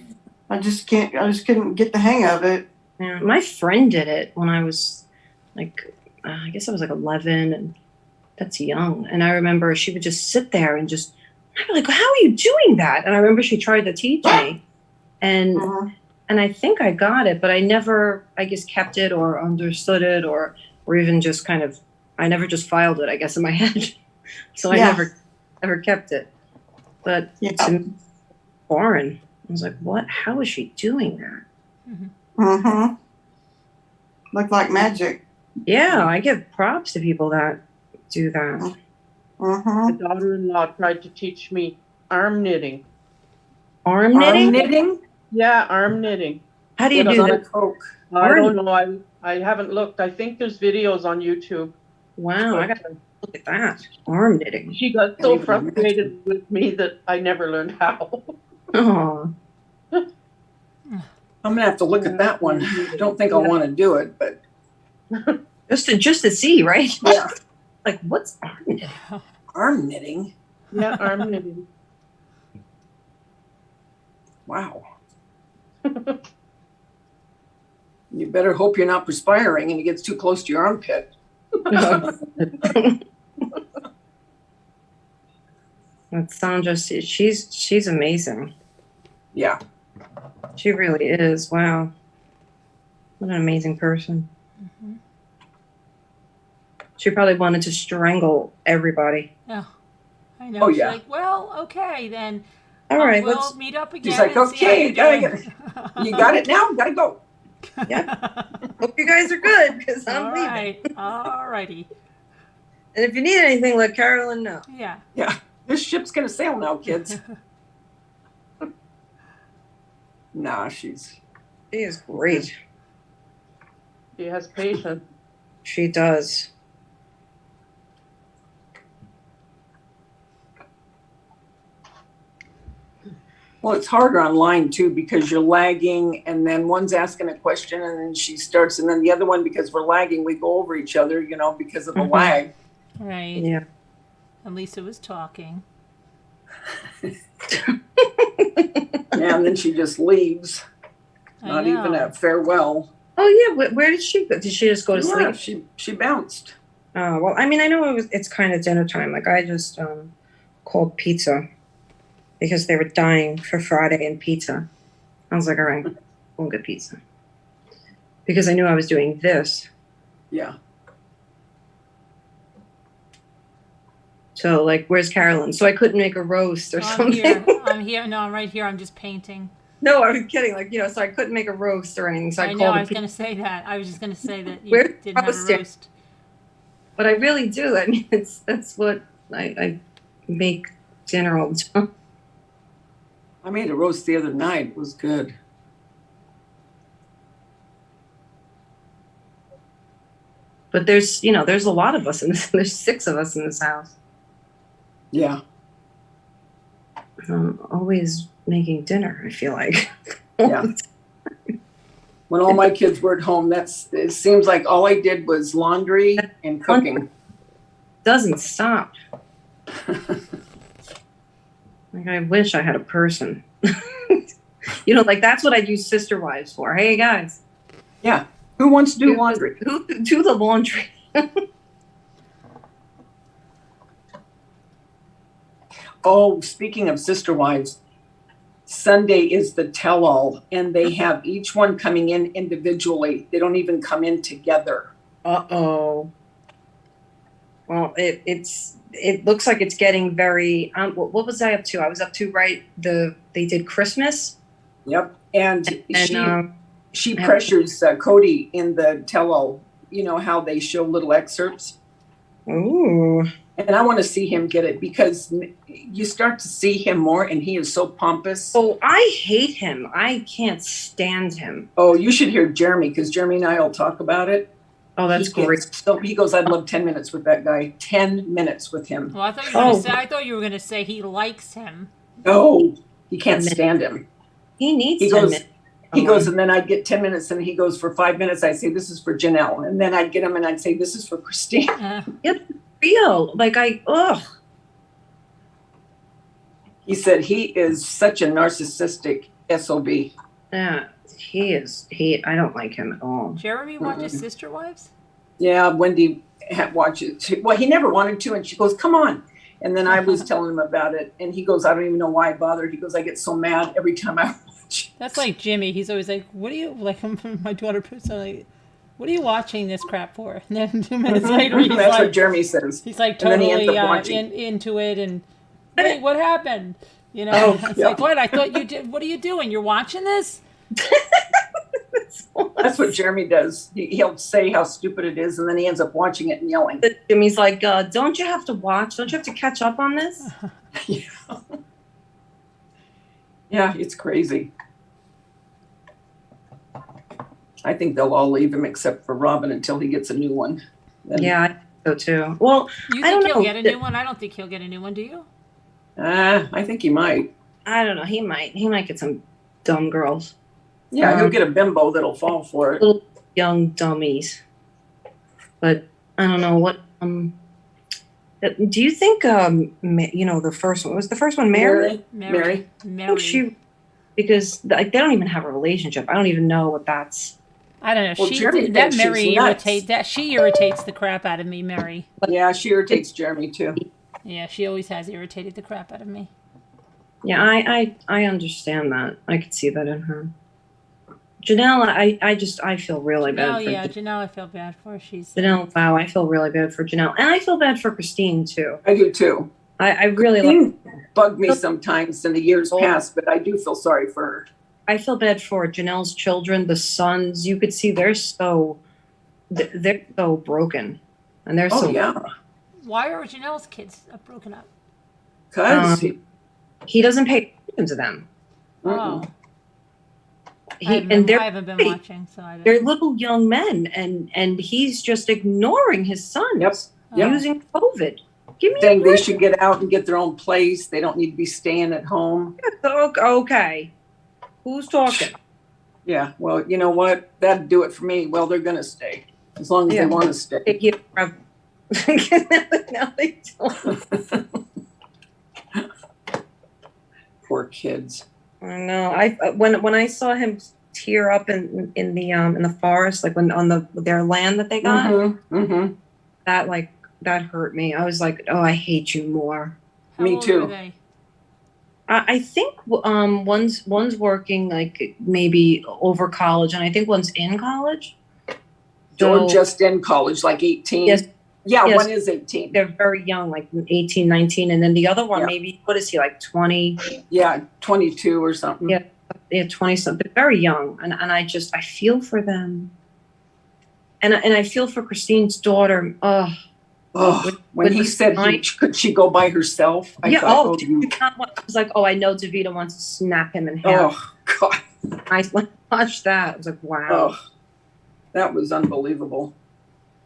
[SPEAKER 1] I just couldn't get the hang of it.
[SPEAKER 19] Yeah, my friend did it when I was like, I guess I was like 11, and that's young. And I remember she would just sit there and just, I'd be like, how are you doing that? And I remember she tried to teach me, and I think I got it, but I never, I guess, kept it or understood it or even just kind of, I never just filed it, I guess, in my head. So I never kept it. But to me, foreign. I was like, what? How is she doing that?
[SPEAKER 1] Looked like magic.
[SPEAKER 19] Yeah, I give props to people that do that.
[SPEAKER 16] My daughter-in-law tried to teach me arm knitting.
[SPEAKER 19] Arm knitting?
[SPEAKER 5] Arm knitting?
[SPEAKER 16] Yeah, arm knitting.
[SPEAKER 19] How do you do that?
[SPEAKER 16] I don't know. I haven't looked. I think there's videos on YouTube. Wow, I gotta look at that. Arm knitting.
[SPEAKER 20] She got so frustrated with me that I never learned how.
[SPEAKER 16] Oh.
[SPEAKER 5] I'm gonna have to look at that one. I don't think I want to do it, but
[SPEAKER 16] Just to see, right?
[SPEAKER 5] yeah.
[SPEAKER 16] Like, what's arm knitting?
[SPEAKER 5] Arm knitting.
[SPEAKER 20] Yeah, arm knitting.
[SPEAKER 5] Wow. You better hope you're not perspiring and it gets too close to your armpit.
[SPEAKER 16] That's Sandra. She's amazing.
[SPEAKER 5] Yeah.
[SPEAKER 16] She really is. Wow. What an amazing person.
[SPEAKER 2] Mm-hmm.
[SPEAKER 16] She probably wanted to strangle everybody.
[SPEAKER 2] Yeah, I know.
[SPEAKER 5] Oh,
[SPEAKER 2] She's
[SPEAKER 5] yeah.
[SPEAKER 2] like, well, okay, then.
[SPEAKER 16] All right,
[SPEAKER 2] we'll
[SPEAKER 16] let's
[SPEAKER 2] meet up again.
[SPEAKER 5] She's like,
[SPEAKER 2] and see how
[SPEAKER 5] okay,
[SPEAKER 2] you're doing."
[SPEAKER 5] you got it now? Gotta go.
[SPEAKER 16] Hope you guys are good, because I'm
[SPEAKER 2] All
[SPEAKER 16] leaving.
[SPEAKER 2] right, all righty.
[SPEAKER 16] And if you need anything, let Carolyn know.
[SPEAKER 2] Yeah.
[SPEAKER 5] Yeah. This ship's gonna sail now, kids. Nah,
[SPEAKER 16] She is great.
[SPEAKER 20] She has patience.
[SPEAKER 16] She does.
[SPEAKER 5] well, it's harder online too because you're lagging and then one's asking a question and then she starts and then the other one, because we're lagging, we go over each other, because of the lag.
[SPEAKER 2] Right.
[SPEAKER 16] Yeah.
[SPEAKER 2] And Lisa was talking.
[SPEAKER 5] Yeah, and then she just leaves. Not even a farewell.
[SPEAKER 16] Oh yeah, where did she go? Did she just go to
[SPEAKER 5] Yeah,
[SPEAKER 16] sleep?
[SPEAKER 5] she bounced.
[SPEAKER 16] Oh well, I mean, I know it's kind of dinner time. Like I just called pizza because they were dying for Friday and pizza. I was like, all right, we'll get pizza because I knew I was doing this.
[SPEAKER 5] Yeah.
[SPEAKER 16] So like, where's Carolyn? So I couldn't make a roast or something.
[SPEAKER 2] I'm here. No, I'm right here. I'm just painting.
[SPEAKER 16] No, I was kidding. Like, so I couldn't make a roast or anything. So I
[SPEAKER 2] know.
[SPEAKER 16] called
[SPEAKER 2] I was going to say that. I was just going to say that you
[SPEAKER 16] Where's
[SPEAKER 2] didn't have a
[SPEAKER 16] roasting?
[SPEAKER 2] roast.
[SPEAKER 16] But I really do. I mean, that's what I make dinner all the time.
[SPEAKER 5] I made a roast the other night. It was good.
[SPEAKER 16] But there's a lot of us in this. There's 6 of us in this house.
[SPEAKER 5] Yeah.
[SPEAKER 16] I'm always making dinner, I feel like.
[SPEAKER 5] Yeah. When all my kids were at home, it seems like all I did was laundry and cooking.
[SPEAKER 16] Doesn't stop. Like I wish I had a person. Like that's what I use Sister Wives for. Hey guys.
[SPEAKER 5] Yeah. Who wants to do laundry?
[SPEAKER 16] Who do the laundry?
[SPEAKER 5] Oh, speaking of Sister Wives, Sunday is the tell-all, and they have each one coming in individually. They don't even come in together.
[SPEAKER 16] Uh-oh. Well, it looks like it's getting very. What was I up to? I was up to they did Christmas.
[SPEAKER 5] Yep, and she pressures Cody in the tell-all. You know how they show little excerpts.
[SPEAKER 16] Ooh.
[SPEAKER 5] And I want to see him get it because you start to see him more, and he is so pompous.
[SPEAKER 16] Oh, I hate him. I can't stand him.
[SPEAKER 5] Oh, you should hear Jeremy because Jeremy and I will talk about it.
[SPEAKER 16] Oh, that's great.
[SPEAKER 5] So he goes, I'd love 10 minutes with that guy. 10 minutes with him.
[SPEAKER 2] Well, I thought you were going to say he likes him.
[SPEAKER 5] No, he can't stand him.
[SPEAKER 16] He needs.
[SPEAKER 5] He goes, and then I'd get 10 minutes, and he goes for 5 minutes. I'd say, this is for Janelle. And then I'd get him, and I'd say, this is for Christine.
[SPEAKER 16] Yep. Real. Like,
[SPEAKER 5] He said he is such a narcissistic SOB.
[SPEAKER 16] Yeah, he is. I don't like him at all.
[SPEAKER 2] Jeremy watches Sister Wives?
[SPEAKER 5] Yeah, Wendy watches. Well, he never wanted to, and she goes, come on. And then I was telling him about it, and he goes, I don't even know why I bothered. He goes, I get so mad every time I watch.
[SPEAKER 2] That's like Jimmy. He's always like, what are you, like my daughter puts on, like, what are you watching this crap for? And then 2 minutes later, he's
[SPEAKER 5] That's
[SPEAKER 2] like,
[SPEAKER 5] what Jeremy says.
[SPEAKER 2] He's like
[SPEAKER 5] And then he
[SPEAKER 2] totally
[SPEAKER 5] ends up
[SPEAKER 2] into it. And wait, what happened? It's like, what? I thought you did. What are you doing? You're watching this?
[SPEAKER 5] That's what Jeremy does. He'll say how stupid it is, and then he ends up watching it and yelling.
[SPEAKER 16] Jimmy's like, don't you have to watch? Don't you have to catch up on this?
[SPEAKER 5] Yeah, it's crazy. I think they'll all leave him except for Robin until he gets a new one. Then,
[SPEAKER 16] Yeah,
[SPEAKER 19] so too. Well,
[SPEAKER 2] You
[SPEAKER 19] I don't
[SPEAKER 2] think he'll
[SPEAKER 19] know.
[SPEAKER 2] get a new one? I don't think he'll get a new one, do you?
[SPEAKER 5] I think he might.
[SPEAKER 19] I don't know. He might get some dumb girls.
[SPEAKER 5] Yeah, he'll get a bimbo that'll fall for it.
[SPEAKER 19] Little young dummies. But I don't know what. Do you think? You know, the first one was the first one. Mary.
[SPEAKER 5] Mary.
[SPEAKER 19] I think she, because like they don't even have a relationship. I don't even know what that's.
[SPEAKER 2] I don't know.
[SPEAKER 5] Well, Jeremy
[SPEAKER 2] That
[SPEAKER 5] thinks
[SPEAKER 2] Mary
[SPEAKER 5] she's nuts.
[SPEAKER 2] she irritates the crap out of me, Mary.
[SPEAKER 5] Yeah, she irritates Jeremy too.
[SPEAKER 2] Yeah, she always has irritated the crap out of me.
[SPEAKER 19] Yeah, I understand that. I could see that in her. Janelle, I feel really bad
[SPEAKER 2] Oh
[SPEAKER 19] for
[SPEAKER 2] yeah, Janelle, I feel bad for. She's
[SPEAKER 19] Janelle. Wow, I feel really bad for Janelle, and I feel bad for Christine too.
[SPEAKER 5] I do too.
[SPEAKER 19] I really
[SPEAKER 5] Christine bugged me sometimes in the years past, but I do feel sorry for her.
[SPEAKER 19] I feel bad for Janelle's children, the sons. You could see they're so broken, and they're so.
[SPEAKER 5] Yeah.
[SPEAKER 2] Why are Janelle's kids broken up?
[SPEAKER 5] Because
[SPEAKER 19] he doesn't pay attention to them.
[SPEAKER 2] Oh.
[SPEAKER 19] I
[SPEAKER 2] haven't been watching, so I don't.
[SPEAKER 19] They're little young men, and he's just ignoring his sons.
[SPEAKER 5] Yep.
[SPEAKER 19] Using COVID. Give me
[SPEAKER 5] Saying
[SPEAKER 19] a
[SPEAKER 5] they
[SPEAKER 19] break.
[SPEAKER 5] should get out and get their own place. They don't need to be staying at home.
[SPEAKER 19] Okay. Who's talking?
[SPEAKER 5] Yeah, well, you know what? That'd do it for me. Well, they're going to stay as long as they want to stay.
[SPEAKER 19] Now they don't.
[SPEAKER 5] Poor kids.
[SPEAKER 19] I know. When I saw him tear up in the forest, like when on their land that they got, that hurt me. I was like, oh, I hate you more.
[SPEAKER 5] Me too.
[SPEAKER 19] I think one's working like maybe over college, and I think one's in college.
[SPEAKER 5] Or just in college, like 18.
[SPEAKER 19] Yes.
[SPEAKER 5] Yeah,
[SPEAKER 19] Yes.
[SPEAKER 5] one is 18.
[SPEAKER 19] They're very young, like 18, 19, and then the other one maybe, what is he, like 20?
[SPEAKER 5] Yeah, 22 or something.
[SPEAKER 19] Yeah, 20 something. Very young, and I feel for them, and I feel for Christine's daughter.
[SPEAKER 5] When he said could she go by herself? I thought,
[SPEAKER 19] I was like, I know DeVito wants to snap him in half.
[SPEAKER 5] Oh God!
[SPEAKER 19] I watched that. I was like, wow.
[SPEAKER 5] Oh, that was unbelievable.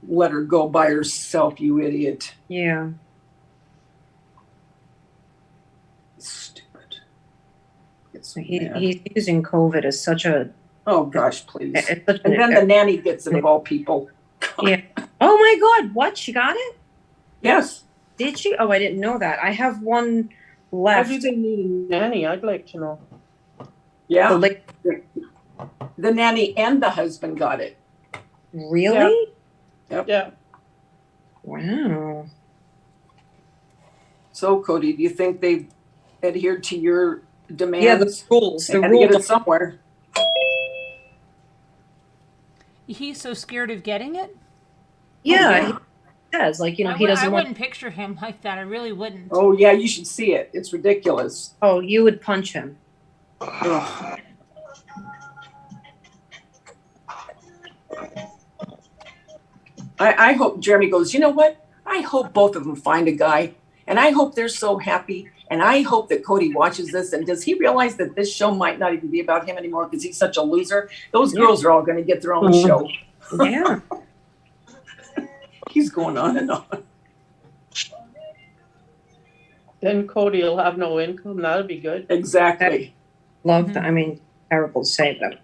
[SPEAKER 5] Let her go by herself, you idiot.
[SPEAKER 19] Yeah.
[SPEAKER 5] Stupid.
[SPEAKER 19] He's using COVID as such a.
[SPEAKER 5] Oh gosh, please.
[SPEAKER 19] And
[SPEAKER 5] then the nanny gets it of all people.
[SPEAKER 19] Yeah. Oh my God! What? She got it?
[SPEAKER 5] Yes.
[SPEAKER 19] Did she? Oh, I didn't know that. I have one left.
[SPEAKER 20] Why do they need a nanny? I'd like to know.
[SPEAKER 5] Yeah. The nanny and the husband got it.
[SPEAKER 19] Really?
[SPEAKER 5] Yep.
[SPEAKER 20] Yeah.
[SPEAKER 19] Wow.
[SPEAKER 5] So, Cody, do you think they adhered to your demands?
[SPEAKER 19] Yeah, the rules.
[SPEAKER 5] They had to get it somewhere.
[SPEAKER 2] He's so scared of getting it?
[SPEAKER 19] Yeah. He says, like, he doesn't
[SPEAKER 2] I
[SPEAKER 19] want.
[SPEAKER 2] wouldn't picture him like that. I really wouldn't.
[SPEAKER 5] Oh, yeah, you should see it. It's ridiculous.
[SPEAKER 19] Oh, you would punch him.
[SPEAKER 5] Ugh. I hope Jeremy goes, you know what? I hope both of them find a guy, and I hope they're so happy, and I hope that Cody watches this, and does he realize that this show might not even be about him anymore because he's such a loser? Those girls are all going to get their own show.
[SPEAKER 19] Yeah.
[SPEAKER 5] He's going on and on.
[SPEAKER 20] Then Cody will have no income. That'll be good.
[SPEAKER 5] Exactly.
[SPEAKER 19] Love that. I mean, terrible to say that.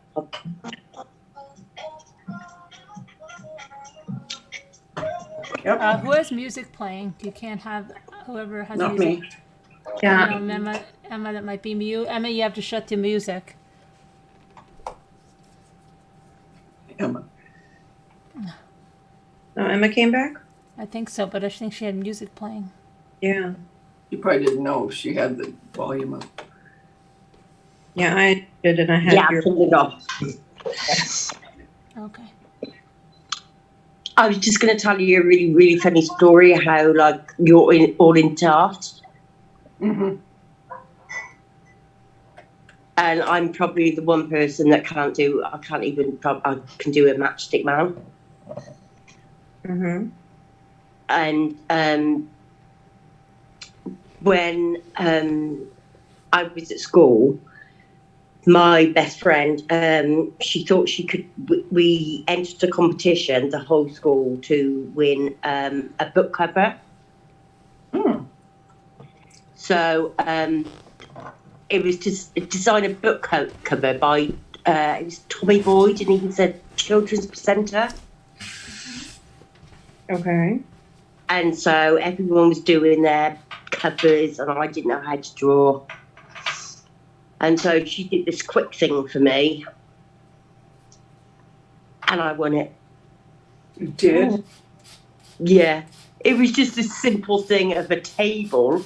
[SPEAKER 5] Yep.
[SPEAKER 2] Who has music playing? You can't have whoever has
[SPEAKER 5] Not
[SPEAKER 2] music.
[SPEAKER 5] me.
[SPEAKER 19] Yeah.
[SPEAKER 2] Emma, that might be you. Emma, you have to shut the music.
[SPEAKER 5] Emma.
[SPEAKER 19] Oh, Emma came back?
[SPEAKER 2] I think so, but I think she had music playing.
[SPEAKER 19] Yeah.
[SPEAKER 5] You probably didn't know she had the volume up.
[SPEAKER 19] Yeah, I did, and I had
[SPEAKER 12] Yeah,
[SPEAKER 19] your.
[SPEAKER 12] I turned it off.
[SPEAKER 2] Okay.
[SPEAKER 12] I was just going to tell you a really, really funny story how, like, you're all into art.
[SPEAKER 5] Mm-hmm.
[SPEAKER 12] And I'm probably the one person that I can do a matchstick man.
[SPEAKER 19] Mm-hmm.
[SPEAKER 12] And when I was at school, my best friend, she thought she could, we entered a competition, the whole school, to win a book cover. So it was to design a book cover by, it was Tommy Boyd, and he was a children's presenter.
[SPEAKER 19] Okay.
[SPEAKER 12] And so everyone was doing their covers, and I didn't know how to draw. And so she did this quick thing for me, and I won it.
[SPEAKER 5] You did?
[SPEAKER 12] Yeah. It was just a simple thing of a table,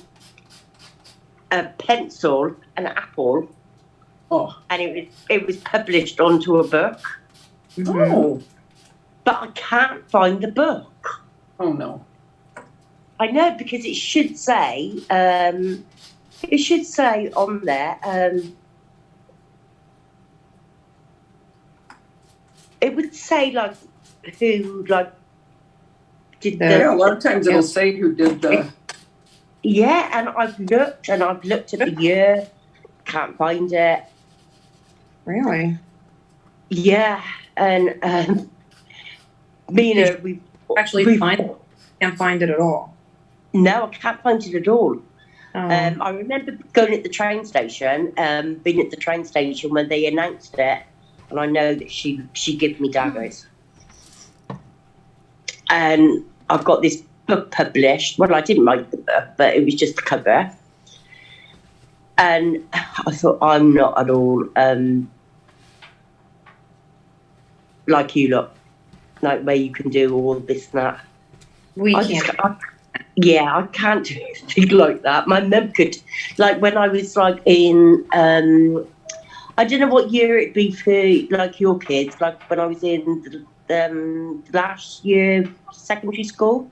[SPEAKER 12] a pencil, an apple.
[SPEAKER 5] Oh.
[SPEAKER 12] And it was published onto a book.
[SPEAKER 5] Oh.
[SPEAKER 12] But I can't find the book.
[SPEAKER 5] Oh, no.
[SPEAKER 12] I know, because it should say on there, it would say, like, who, like, did the...
[SPEAKER 5] Yeah, a lot of times it'll say who did the...
[SPEAKER 12] Yeah, and I've looked at the year, can't find it.
[SPEAKER 19] Really?
[SPEAKER 12] Yeah, and me and her, we
[SPEAKER 19] can't find it at all.
[SPEAKER 12] No, I can't find it at all. I remember going at the train station, being at the train station when they announced it, and I know that she gave me daggers. And I've got this book published. Well, I didn't write the book, but it was just the cover. And I thought, I'm not at all like you lot, like where you can do all this and that. I can't do anything like that. My mum could, like when I was like in, I don't know what year it'd be for like your kids, like when I was in the last year secondary school.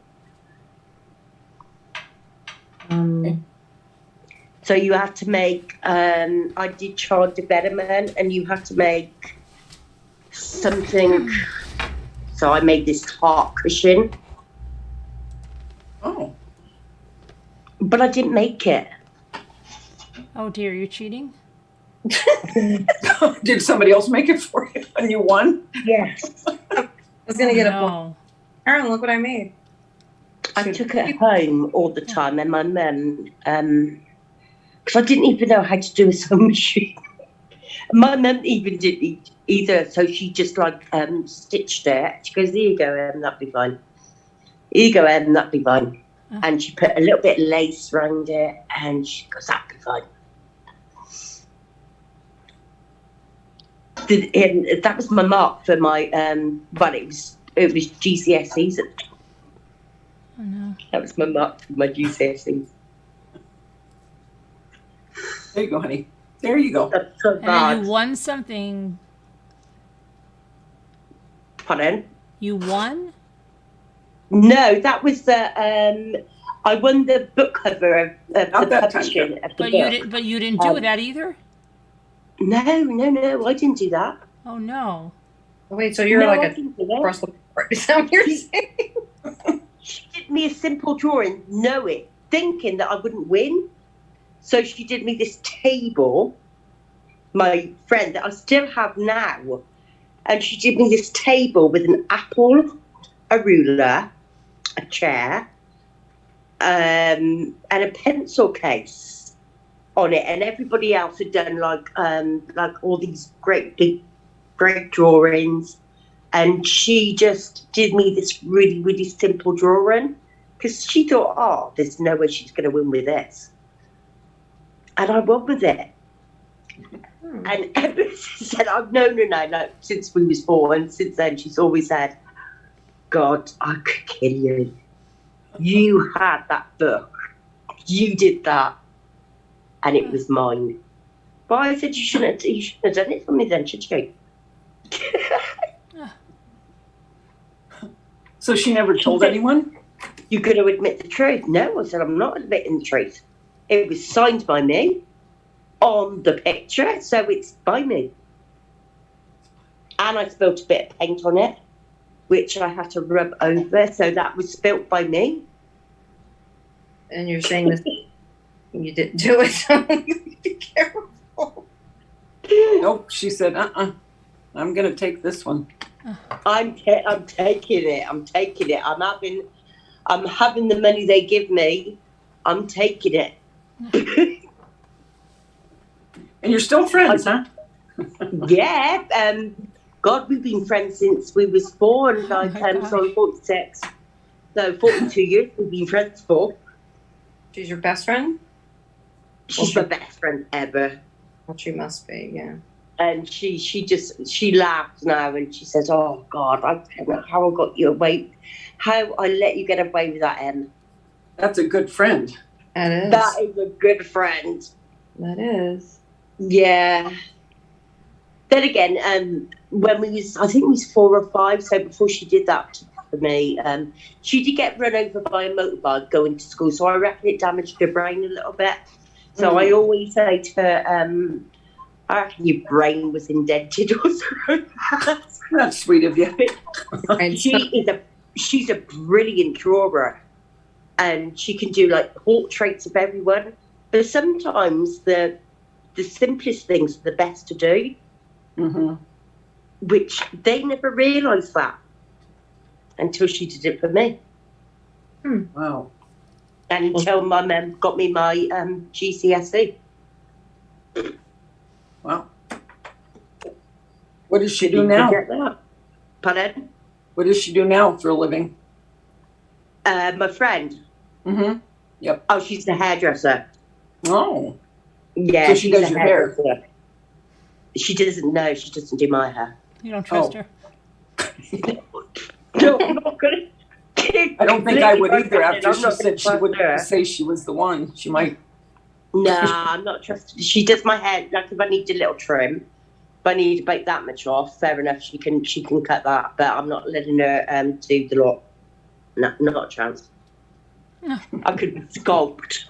[SPEAKER 12] So you had to make, I did child development, and you had to make something. So I made this heart cushion.
[SPEAKER 5] Oh.
[SPEAKER 12] But I didn't make it.
[SPEAKER 2] Oh dear, you're cheating?
[SPEAKER 5] Did somebody else make it for you and you won?
[SPEAKER 12] Yes.
[SPEAKER 19] I was going to get a
[SPEAKER 2] no.
[SPEAKER 19] point. Aaron, look what I made.
[SPEAKER 12] I took it home all the time, and my mum, because I didn't even know how to do a sewing machine. My mum even didn't either, so she just like stitched it. She goes, "There you go, that'll be fine. Here you go, that'll be fine." And she put a little bit of lace around it, and she goes, "That'll be fine." And that was my mark for my well, it was GCSEs.
[SPEAKER 2] Oh no.
[SPEAKER 12] That was my mark for my GCSEs.
[SPEAKER 5] There you go, honey. There you go.
[SPEAKER 12] That's so
[SPEAKER 2] And
[SPEAKER 12] bad.
[SPEAKER 2] then you won something.
[SPEAKER 12] Pardon?
[SPEAKER 2] You won?
[SPEAKER 12] No, that was the I won the book cover of the publishing of the book.
[SPEAKER 2] But you didn't do that either?
[SPEAKER 12] No, I didn't do that.
[SPEAKER 2] Oh no.
[SPEAKER 19] Wait, so you're
[SPEAKER 12] No, I
[SPEAKER 19] like
[SPEAKER 12] didn't
[SPEAKER 19] a
[SPEAKER 12] do that.
[SPEAKER 19] cross the board. Is that what you're saying?
[SPEAKER 12] She did me a simple drawing, knowing, thinking that I wouldn't win. So she did me this table, my friend that I still have now, and she did me this table with an apple, a ruler, a chair, and a pencil case on it, and everybody else had done like all these great drawings, and she just did me this really, really simple drawing because she thought, oh, there's no way she's going to win with this. And I won with it. And ever since then, I've known her now, like, since we was 4, and since then she's always said, God, I could kill you. You had that book. You did that. And it was mine. But I said, you shouldn't have done it for me then, should you?
[SPEAKER 5] So she never told anyone?
[SPEAKER 12] You're going to admit the truth. No, I said, I'm not admitting the truth. It was signed by me on the picture, so it's by me. And I spilt a bit of paint on it, which I had to rub over, so that was spilt by me.
[SPEAKER 19] And you're saying this, you didn't do it, so be careful.
[SPEAKER 5] Nope, she said, I'm gonna take this one.
[SPEAKER 12] I'm taking it. I'm taking it. I'm having the money they give me. I'm taking it.
[SPEAKER 5] And you're still friends, huh?
[SPEAKER 12] Yeah. God, we've been friends since we was 4 and so I'm 46. So 42 years we've been friends for.
[SPEAKER 19] She's your best friend?
[SPEAKER 12] She's my best friend ever.
[SPEAKER 19] Well, she must be, yeah.
[SPEAKER 12] And she laughs now and she says, "Oh God, I don't know how I got you away, how I let you get away with that, Em."
[SPEAKER 5] That's a good friend.
[SPEAKER 19] That is.
[SPEAKER 12] That is a good friend.
[SPEAKER 19] That is.
[SPEAKER 12] Yeah. Then again, when I think we was 4 or 5, so before she did that for me, she did get run over by a motorbike going to school, so I reckon it damaged her brain a little bit. So I always say to her, I reckon your brain was indented or something.
[SPEAKER 5] That's sweet of you.
[SPEAKER 12] She's a brilliant drawer, and she can do like portraits of everyone. But sometimes the simplest things are the best to do, which they never realised that until she did it for me.
[SPEAKER 5] Wow.
[SPEAKER 12] And until my mum got me my GCSE.
[SPEAKER 5] Wow. What does she do now?
[SPEAKER 12] Pardon?
[SPEAKER 5] What does she do now for a living?
[SPEAKER 12] My friend.
[SPEAKER 5] Mm-hmm. Yep.
[SPEAKER 12] Oh, she's the hairdresser.
[SPEAKER 5] Oh.
[SPEAKER 12] Yeah.
[SPEAKER 5] So she does your hair.
[SPEAKER 12] She doesn't know. She doesn't do my hair.
[SPEAKER 2] You don't trust her?
[SPEAKER 12] No, I'm not gonna.
[SPEAKER 5] I don't think I would either. After she said she wouldn't say she was the one, she might.
[SPEAKER 12] Nah, I'm not trusted. She does my hair. Like if I need a little trim, if I need to bake that much off, fair enough. She can cut that, but I'm not letting her do the lot. No, not a chance. I could sculpt.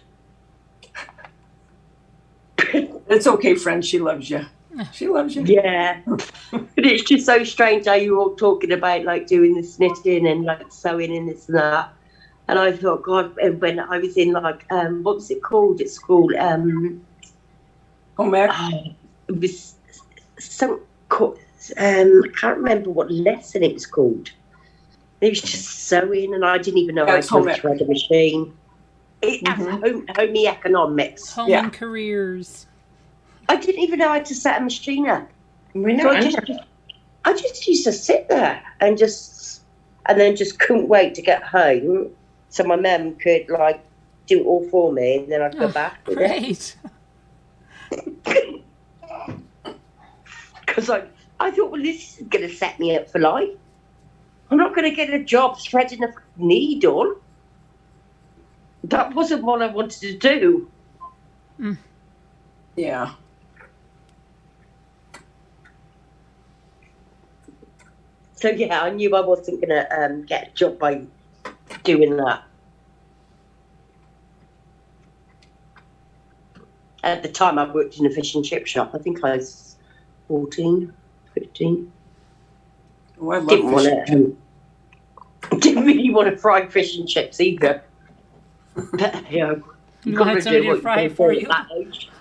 [SPEAKER 5] It's okay, friend. She loves you. She loves you.
[SPEAKER 12] Yeah. But it's just so strange how you're all talking about like doing the knitting and like sewing and this and that. And I thought, God, when I was in like, what was it called at school?
[SPEAKER 5] Home ec?
[SPEAKER 12] It was some, I can't remember what lesson it was called. It was just sewing, and I didn't even know how to thread a machine. Home economics.
[SPEAKER 2] Home and careers.
[SPEAKER 12] I didn't even know how to set a machine up.
[SPEAKER 19] We
[SPEAKER 12] So
[SPEAKER 19] know.
[SPEAKER 12] I just used to sit there and then just couldn't wait to get home so my mum could like do it all for me, and then I'd go back with
[SPEAKER 2] Great.
[SPEAKER 12] it. Because I thought, well, this is going to set me up for life. I'm not going to get a job threading a needle. That wasn't what I wanted to do.
[SPEAKER 5] Yeah.
[SPEAKER 12] So yeah, I knew I wasn't going to get a job by doing that. At the time, I worked in a fish and chip shop. I think I was 14, 15.
[SPEAKER 5] Oh, I love fish and chips.
[SPEAKER 12] Didn't really want to fry fish and chips either. But, you know,
[SPEAKER 2] You had somebody to fry it for you.
[SPEAKER 12] At that age.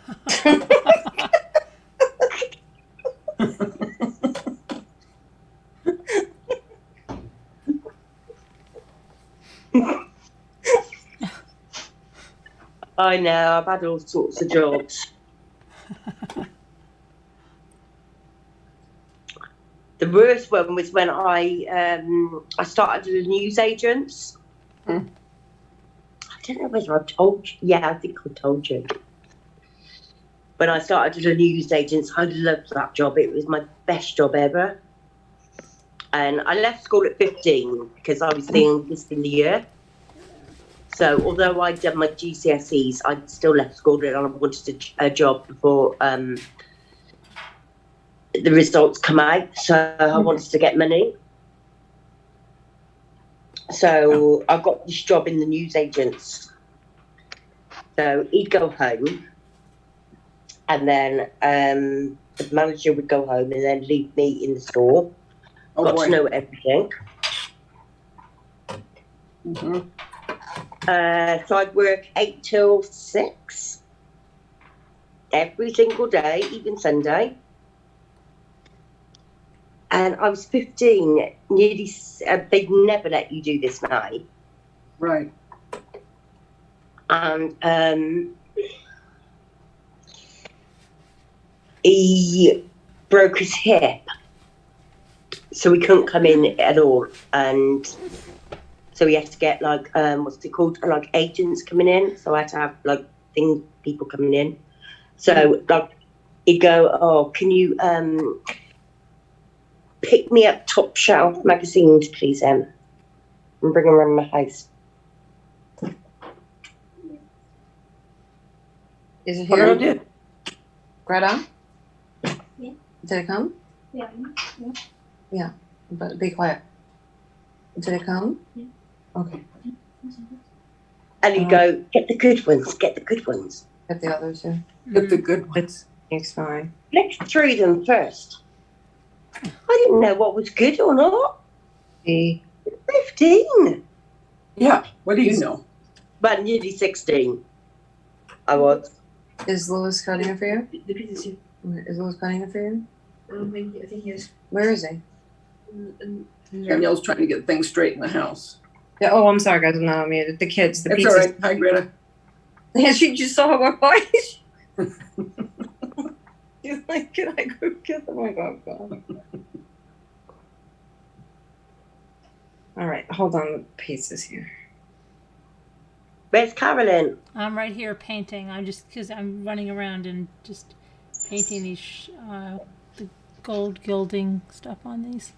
[SPEAKER 12] I know, I've had all sorts of jobs. The worst one was when I started as a newsagent. I don't know whether I've told you. Yeah, I think I told you. When I started as a newsagent, I loved that job. It was my best job ever. And I left school at 15 because I was the youngest in the year. So although I'd done my GCSEs, I still left school and I wanted a job before the results come out. So I wanted to get money. So I got this job in the newsagents. So he'd go home and then the manager would go home and then leave me in the store. Got to know everything. So I'd work 8 till 6 every single day, even Sunday. and I was 15. Nearly, they'd never let you do this now.
[SPEAKER 5] Right.
[SPEAKER 12] And he broke his hip, so he couldn't come in at all, and so he had to get like what's it called, like agents coming in. So I had to have like people coming in. So like he'd go, oh, can you pick me up Top Shelf magazines, please, and bring them around my house.
[SPEAKER 16] Is it
[SPEAKER 5] Girl
[SPEAKER 16] here?
[SPEAKER 5] did.
[SPEAKER 16] Greta?
[SPEAKER 10] Yeah.
[SPEAKER 16] Did it come?
[SPEAKER 10] Yeah.
[SPEAKER 16] Yeah, but be quiet. Did it come?
[SPEAKER 10] Yeah.
[SPEAKER 16] Okay.
[SPEAKER 12] And you go, get the good ones, get the good ones.
[SPEAKER 16] Get the others too.
[SPEAKER 5] Get the good ones.
[SPEAKER 16] It's fine.
[SPEAKER 12] Let's through them first. I didn't know what was good or not. 15.
[SPEAKER 5] Yeah, what do you know?
[SPEAKER 12] But nearly 16. I was.
[SPEAKER 16] Is Lewis cutting it for you?
[SPEAKER 20] The pizza's here.
[SPEAKER 16] Is Lewis cutting it for you?
[SPEAKER 20] I think he is.
[SPEAKER 16] Where is he?
[SPEAKER 5] Danielle's trying to get things straight in the house.
[SPEAKER 16] Yeah. Oh, I'm sorry, guys. I'm not on mute. The kids. The
[SPEAKER 5] That's
[SPEAKER 16] pizza.
[SPEAKER 5] all right. Hi, Greta.
[SPEAKER 16] Yeah, she just saw her voice. She's like, can I go get them? I'm like, oh, God. All right, hold on. The pizza's here.
[SPEAKER 12] Where's Carolyn?
[SPEAKER 2] I'm right here painting. Because I'm running around and just painting these, the gold gilding stuff on these.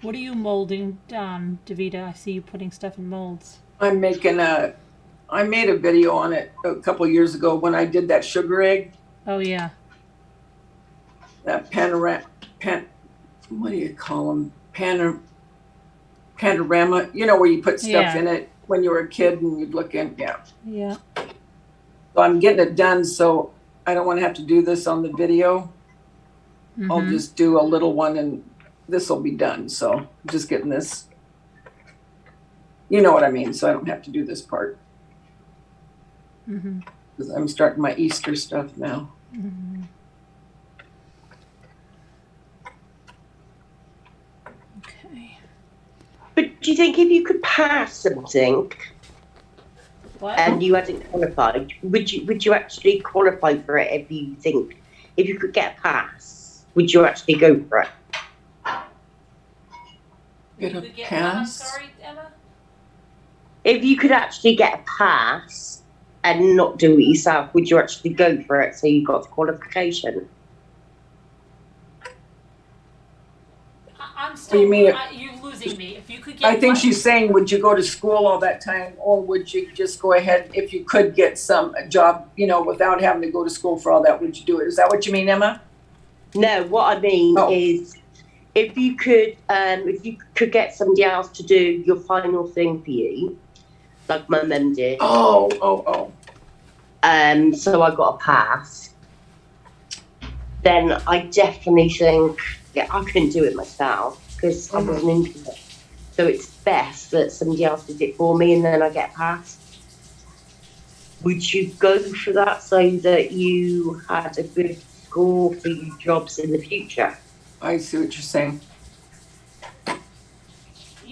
[SPEAKER 2] What are you molding, Davida? I see you putting stuff in molds.
[SPEAKER 5] I made a video on it a couple of years ago when I did that sugar egg.
[SPEAKER 2] Oh, yeah.
[SPEAKER 5] That what do you call them? Panorama, you know, where you put stuff in it when you were a kid and you'd look in,
[SPEAKER 2] Yeah.
[SPEAKER 5] So I'm getting it done, so I don't want to have to do this on the video. I'll just do a little one and this will be done. So I'm just getting this, you know what I mean? So I don't have to do this part. Because I'm starting my Easter stuff now.
[SPEAKER 2] Okay.
[SPEAKER 12] But do you think if you could pass something and you hadn't qualified, would you actually qualify for it if you could get a pass, would you actually go for it?
[SPEAKER 5] Get a pass?
[SPEAKER 2] I'm sorry, Emma?
[SPEAKER 12] If you could actually get a pass and not do it yourself, would you actually go for it so you got the qualification?
[SPEAKER 2] I'm still,
[SPEAKER 5] you mean
[SPEAKER 2] you're losing me. If you could get
[SPEAKER 5] I think
[SPEAKER 2] one-
[SPEAKER 5] she's saying, would you go to school all that time, or would you just go ahead if you could get a job, you know, without having to go to school for all that? Would you do it? Is that what you mean, Emma?
[SPEAKER 12] No, what I mean is, if you could get somebody else to do your final thing for you, like my mum did.
[SPEAKER 5] So
[SPEAKER 12] I got a pass. Then I definitely think I couldn't do it myself because I wasn't into it. So it's best that somebody else did it for me and then I get a pass. Would you go for that so that you had a good score for your jobs in the future?
[SPEAKER 5] I see what you're saying.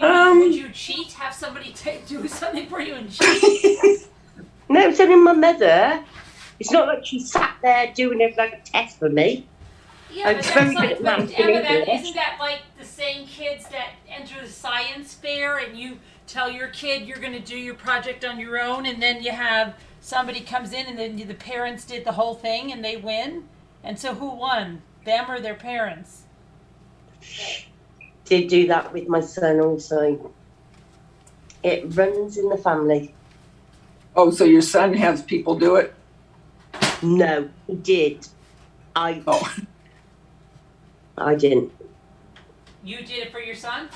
[SPEAKER 2] Would you cheat? Have somebody do something for you and cheat?
[SPEAKER 12] No, it's only my mother. It's not like she sat there doing it like a test for me.
[SPEAKER 2] Yeah,
[SPEAKER 12] I'm
[SPEAKER 2] but
[SPEAKER 12] very
[SPEAKER 2] that's
[SPEAKER 12] good
[SPEAKER 2] like,
[SPEAKER 12] at maths
[SPEAKER 2] but Emma,
[SPEAKER 12] and English.
[SPEAKER 2] isn't that like the same kids that enter the science fair and you tell your kid you're going to do your project on your own and then you have somebody comes in and then the parents did the whole thing and they win? And so who won? Them or their parents?
[SPEAKER 12] Did do that with my son also. It runs in the family.
[SPEAKER 5] Oh, so your son has people do it?
[SPEAKER 12] No, he did. I didn't.
[SPEAKER 2] You did it for your son?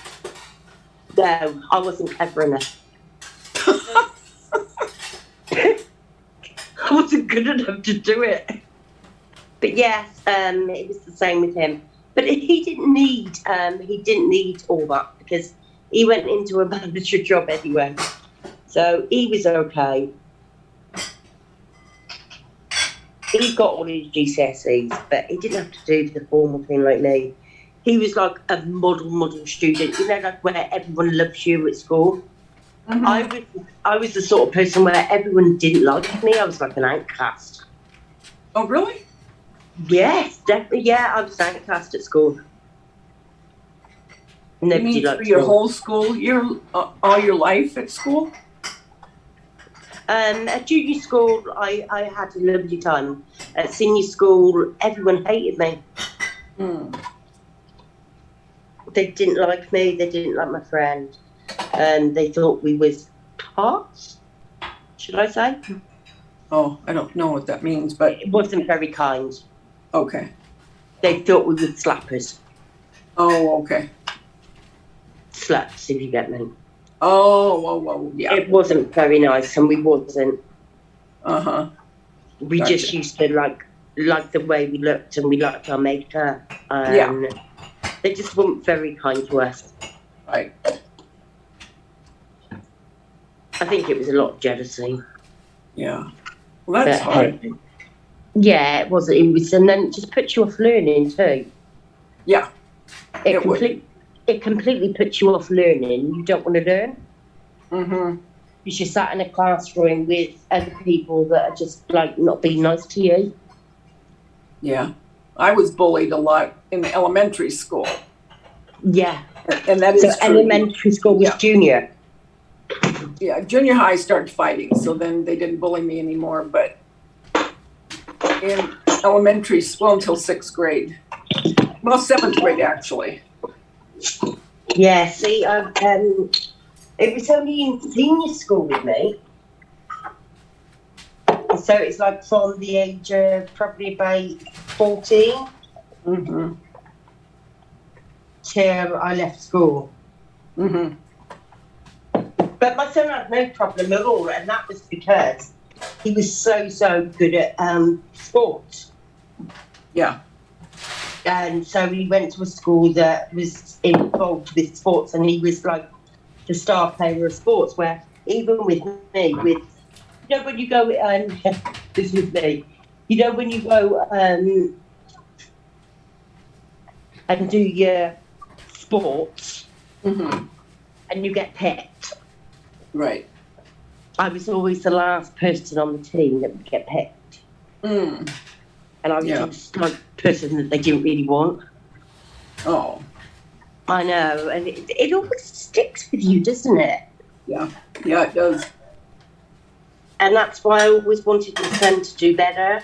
[SPEAKER 12] No, I wasn't clever enough. I wasn't good enough to do it. But yes, it was the same with him. But he didn't need all that because he went into a manager job anyway. So he was okay. he got all his GCSEs, but he didn't have to do the formal thing like me. He was like a model student, you know, like where everyone loves you at school. I was the sort of person where everyone didn't like me. I was like an outcast.
[SPEAKER 5] Oh, really?
[SPEAKER 12] Yes, definitely. Yeah, I was outcast at school.
[SPEAKER 5] You mean through your whole school, all your life at school?
[SPEAKER 12] At junior school, I had a lovely time. At senior school, everyone hated me. They didn't like me. They didn't like my friend. They thought we was tarts, should I say?
[SPEAKER 5] Oh, I don't know what that means, but...
[SPEAKER 12] It wasn't very kind.
[SPEAKER 5] Okay.
[SPEAKER 12] They thought we were slappers.
[SPEAKER 5] Oh, okay.
[SPEAKER 12] Sluts, if you get me.
[SPEAKER 5] Oh, yeah.
[SPEAKER 12] It wasn't very nice, and we wasn't. We
[SPEAKER 5] Gotcha.
[SPEAKER 12] just used to like the way we looked, and we liked our makeup.
[SPEAKER 5] Yeah.
[SPEAKER 12] They just weren't very kind to us.
[SPEAKER 5] Right.
[SPEAKER 12] I think it was a lot of jealousy.
[SPEAKER 5] Yeah. Well, that's hard.
[SPEAKER 12] Yeah, it was. It was, and then it just puts you off learning too.
[SPEAKER 5] Yeah.
[SPEAKER 12] It completely puts you off learning. You don't want to learn.
[SPEAKER 5] Mm-hmm.
[SPEAKER 12] Because you're sat in a classroom with other people that are just like not being nice to you.
[SPEAKER 5] Yeah. I was bullied a lot in elementary school.
[SPEAKER 12] Yeah.
[SPEAKER 5] And that is
[SPEAKER 12] so
[SPEAKER 5] true.
[SPEAKER 12] Elementary school was junior.
[SPEAKER 5] Yeah, junior high started fighting, so then they didn't bully me anymore, but in elementary school until 6th grade. Well, 7th grade, actually.
[SPEAKER 12] Yeah, see, it was only in senior school with me. So it's like from the age of probably about 14 till I left school. But my son had no problem at all, and that was because he was so good at sports.
[SPEAKER 5] Yeah.
[SPEAKER 12] And so he went to a school that was involved with sports, and he was like the star player of sports, where even with me, when you go, this is me, when you go and do your sports and you get picked.
[SPEAKER 5] Right.
[SPEAKER 12] I was always the last person on the team that would get picked. And I was just like the person that they didn't really want.
[SPEAKER 5] Oh.
[SPEAKER 12] I know, and it always sticks with you, doesn't it?
[SPEAKER 5] Yeah, it does.
[SPEAKER 12] And that's why I always wanted my son to do better.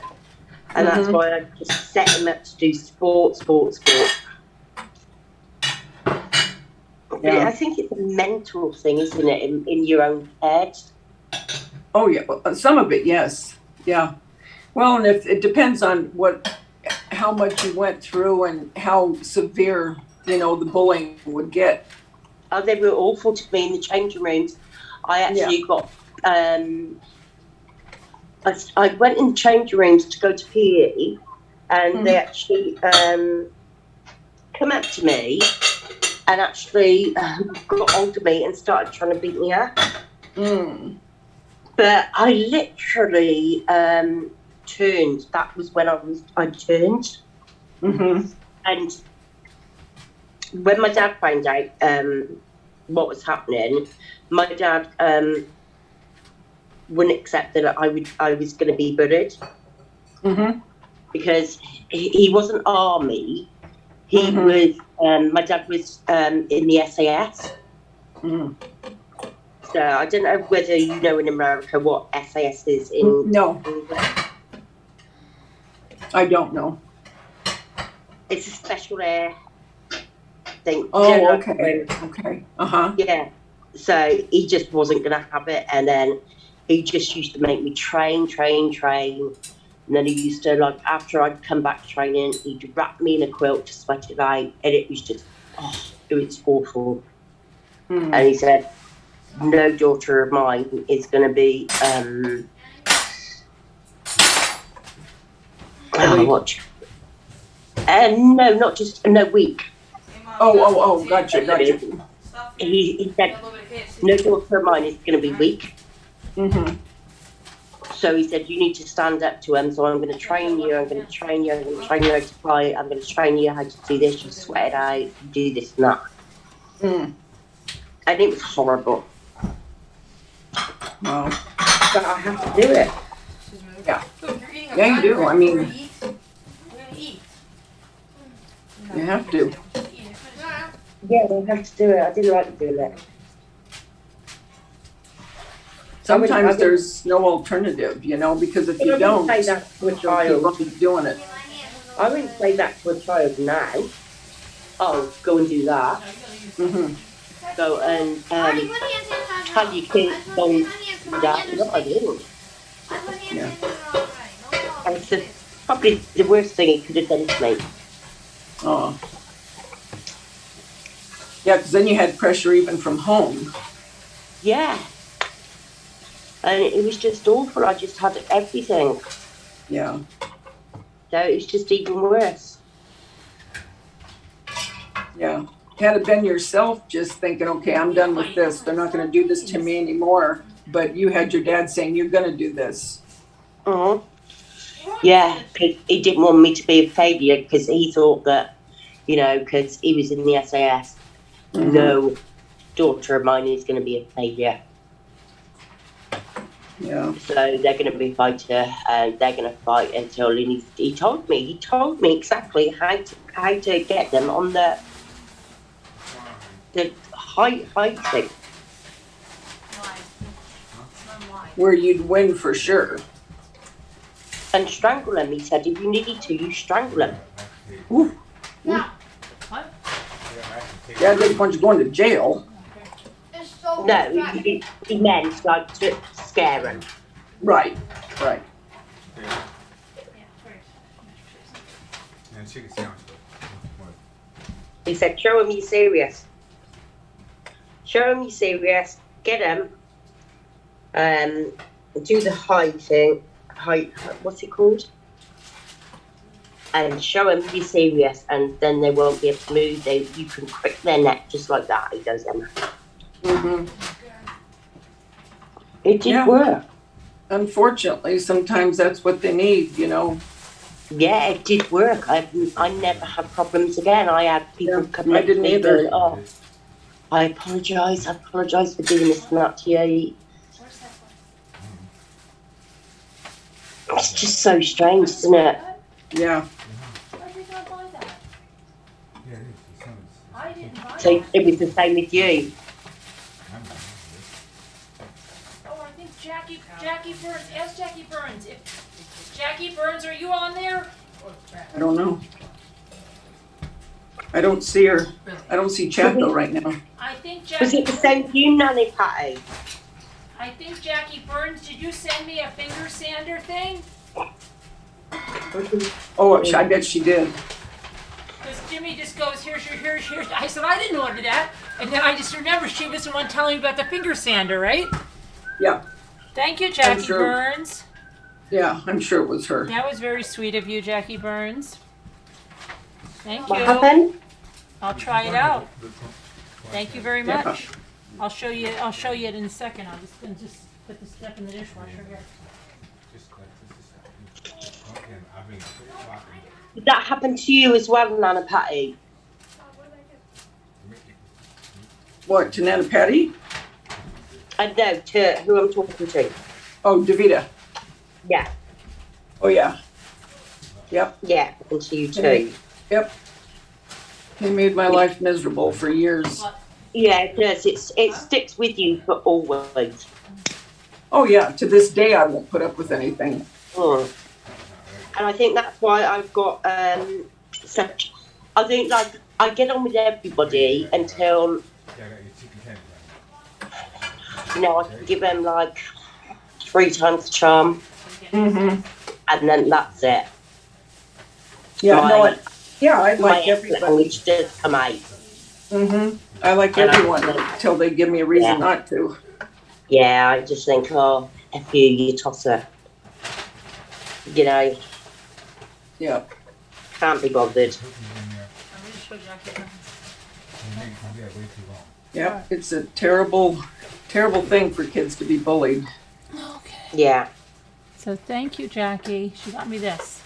[SPEAKER 12] And that's why I just set him up to do sport.
[SPEAKER 5] Yeah.
[SPEAKER 12] I think it's a mental thing, isn't it, in your own head?
[SPEAKER 5] Oh, yeah. Well, some of it, yes. Yeah. Well, and if it depends on how much you went through and how severe, the bullying would get.
[SPEAKER 12] Oh, they were awful to me in the changing rooms. I actually got, I went in the changing rooms to go to PE, and they actually come up to me and actually got hold of me and started trying to beat me up. But I literally turned. That was when I turned. And when my dad found out what was happening, my dad wouldn't accept that I was going to be bullied. Because he wasn't army. He was. My dad was in the SAS. So I don't know whether you know in America what SAS is in.
[SPEAKER 5] No. I don't know.
[SPEAKER 12] It's a special air thing.
[SPEAKER 5] Oh, okay. Okay.
[SPEAKER 12] Yeah. So he just wasn't going to have it, and then he just used to make me train. And then he used to, like, after I'd come back training, he'd wrap me in a quilt to sweat it out, and it was just, it was awful. And he said, no daughter of mine is going to be, no, not just, no, weak.
[SPEAKER 5] Oh, gotcha.
[SPEAKER 12] He said, no daughter of mine is going to be weak. So he said, you need to stand up to him. So I'm going to train you. I'm going to train you. I'm going to train you how to fight. I'm going to train you how to do this. You sweat it out. You do this and that.
[SPEAKER 5] Mm.
[SPEAKER 12] And it was horrible.
[SPEAKER 5] Wow.
[SPEAKER 12] But I have to do it.
[SPEAKER 5] Yeah. Yeah, you do. I mean, you have to.
[SPEAKER 12] Yeah, they have to do it. I didn't like doing it.
[SPEAKER 5] Sometimes there's no alternative, you know, because if you don't,
[SPEAKER 12] say that to a
[SPEAKER 5] you'll
[SPEAKER 12] child.
[SPEAKER 5] keep on doing it.
[SPEAKER 12] I wouldn't say that to a child now. Oh, go and do that.
[SPEAKER 5] Mm-hmm.
[SPEAKER 12] Go and tell your kids don't do that. No, I didn't.
[SPEAKER 5] Yeah.
[SPEAKER 12] And it's probably the worst thing he could have done to me.
[SPEAKER 5] Oh. Yeah, because then you had pressure even from home.
[SPEAKER 12] Yeah. And it was just awful. I just had everything.
[SPEAKER 5] Yeah.
[SPEAKER 12] So it was just even worse.
[SPEAKER 5] Yeah. Had it been yourself just thinking, okay, I'm done with this. They're not going to do this to me anymore. But you had your dad saying, you're going to do this.
[SPEAKER 12] Uh-huh. Yeah, he didn't want me to be a failure because he thought that, you know, because he was in the SAS, no daughter of mine is going to be a failure.
[SPEAKER 5] Yeah.
[SPEAKER 12] So they're going to be fighter, and they're going to fight until he told me exactly how to get them on the height thing.
[SPEAKER 5] Where you'd win for sure.
[SPEAKER 12] And strangle them. He said, if you need to, you strangle them.
[SPEAKER 5] Ooh.
[SPEAKER 2] Yeah.
[SPEAKER 5] Yeah, I didn't want you going to jail.
[SPEAKER 12] No, he meant like to scare them.
[SPEAKER 5] Right, right.
[SPEAKER 12] He said, show him you're serious. Show him you're serious. Get him. Do the height thing. What's it called? And show them you're serious, and then they won't be able to move. You can crick their neck just like that. He does them. It did work.
[SPEAKER 5] Unfortunately, sometimes that's what they need, you know.
[SPEAKER 12] Yeah, it did work. I never had problems again. I had people coming up to me going, oh, I apologise for doing this and that to you. It's just so strange, isn't it?
[SPEAKER 5] Yeah.
[SPEAKER 12] So it was the same with you.
[SPEAKER 2] Oh, I think Jackie Burns. Ask Jackie Burns. If Jackie Burns, are you on there?
[SPEAKER 5] I don't know. I don't see her. I don't see Chaco right now.
[SPEAKER 2] I think
[SPEAKER 12] Was
[SPEAKER 2] Jackie.
[SPEAKER 12] it the same for you, Nanny Patty?
[SPEAKER 2] I think Jackie Burns. Did you send me a finger sander thing?
[SPEAKER 5] Oh, I bet she did.
[SPEAKER 2] Because Jimmy just goes, here's. I said, I didn't order that. And then I just remember she was the one telling me about the finger sander, right?
[SPEAKER 5] Yeah.
[SPEAKER 2] Thank you, Jackie
[SPEAKER 5] sure.
[SPEAKER 2] Burns.
[SPEAKER 5] Yeah, I'm sure it was her.
[SPEAKER 2] That was very sweet of you, Jackie Burns. Thank you.
[SPEAKER 12] What happened?
[SPEAKER 2] I'll try it out. Thank you very
[SPEAKER 5] Yeah.
[SPEAKER 2] much. I'll show you it in a second. I'm just gonna put this stuff in the dishwasher here.
[SPEAKER 12] Did that happen to you as well, Nana Patty?
[SPEAKER 5] What, to Nana Patty?
[SPEAKER 12] No, to who I'm talking to.
[SPEAKER 5] Oh, Davida.
[SPEAKER 12] Yeah.
[SPEAKER 5] Oh, yeah. Yep.
[SPEAKER 12] Yeah, happened to you too.
[SPEAKER 5] Yep. He made my life miserable for years.
[SPEAKER 12] Yeah, it does. It sticks with you for always.
[SPEAKER 5] Oh, yeah. To this day, I won't put up with anything.
[SPEAKER 12] And I think that's why I've got such. I think like I get on with everybody until you know I can give them like 3 times the charm, and then that's it.
[SPEAKER 5] Yeah,
[SPEAKER 12] My-
[SPEAKER 5] I
[SPEAKER 12] My
[SPEAKER 5] like everybody.
[SPEAKER 12] language does come out.
[SPEAKER 5] I like
[SPEAKER 12] And I-
[SPEAKER 5] everyone until they give me a reason not to.
[SPEAKER 12] Yeah, I just think, oh, F you tosser. You know,
[SPEAKER 5] Yeah.
[SPEAKER 12] can't be bothered.
[SPEAKER 5] Yeah, it's a terrible, terrible thing for kids to be bullied.
[SPEAKER 12] Yeah.
[SPEAKER 2] So thank you, Jackie. She got me this.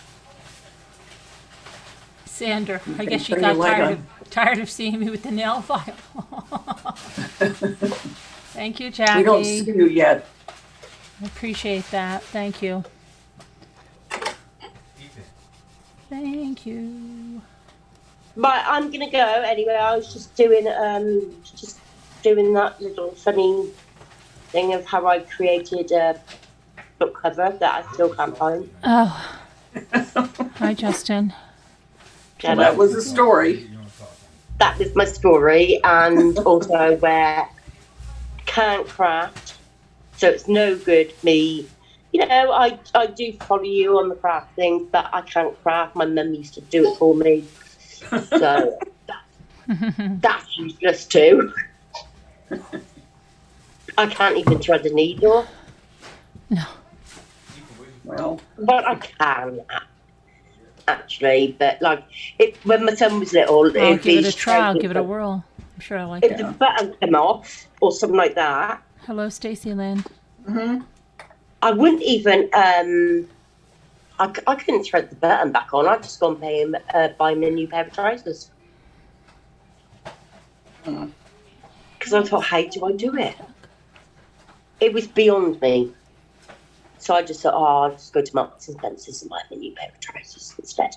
[SPEAKER 2] Sandra, I guess she
[SPEAKER 5] turn
[SPEAKER 2] got
[SPEAKER 5] your light
[SPEAKER 2] tired of seeing me with the nail file. Thank you, Jackie.
[SPEAKER 5] We don't see you yet.
[SPEAKER 2] I appreciate that. Thank you. Thank you.
[SPEAKER 12] But I'm gonna go anyway. I was just doing that little funny thing of how I created a book cover that I still can't find.
[SPEAKER 2] Oh. Hi, Justin.
[SPEAKER 5] Well, that was a story.
[SPEAKER 12] That was my story, and also where can't craft, so it's no good me. You know, I do follow you on the craft things, but I can't craft. My mum used to do it for me, so that's useless too. I can't even thread a needle.
[SPEAKER 2] No.
[SPEAKER 5] Well,
[SPEAKER 12] but I can actually. But like, when my son was little,
[SPEAKER 2] I'll give it a try. I'll give it a whirl. I'm sure I like it.
[SPEAKER 12] If the button come off or something like that.
[SPEAKER 2] Hello, Stacy Lynn.
[SPEAKER 12] Mm-hmm. I wouldn't even. I couldn't thread the button back on. I'd just go and pay him, buy him a new pair of trousers. Because I thought, how do I do it? It was beyond me. So I just thought, I'll just go to Marks and Spencer's and buy him a new pair of trousers instead.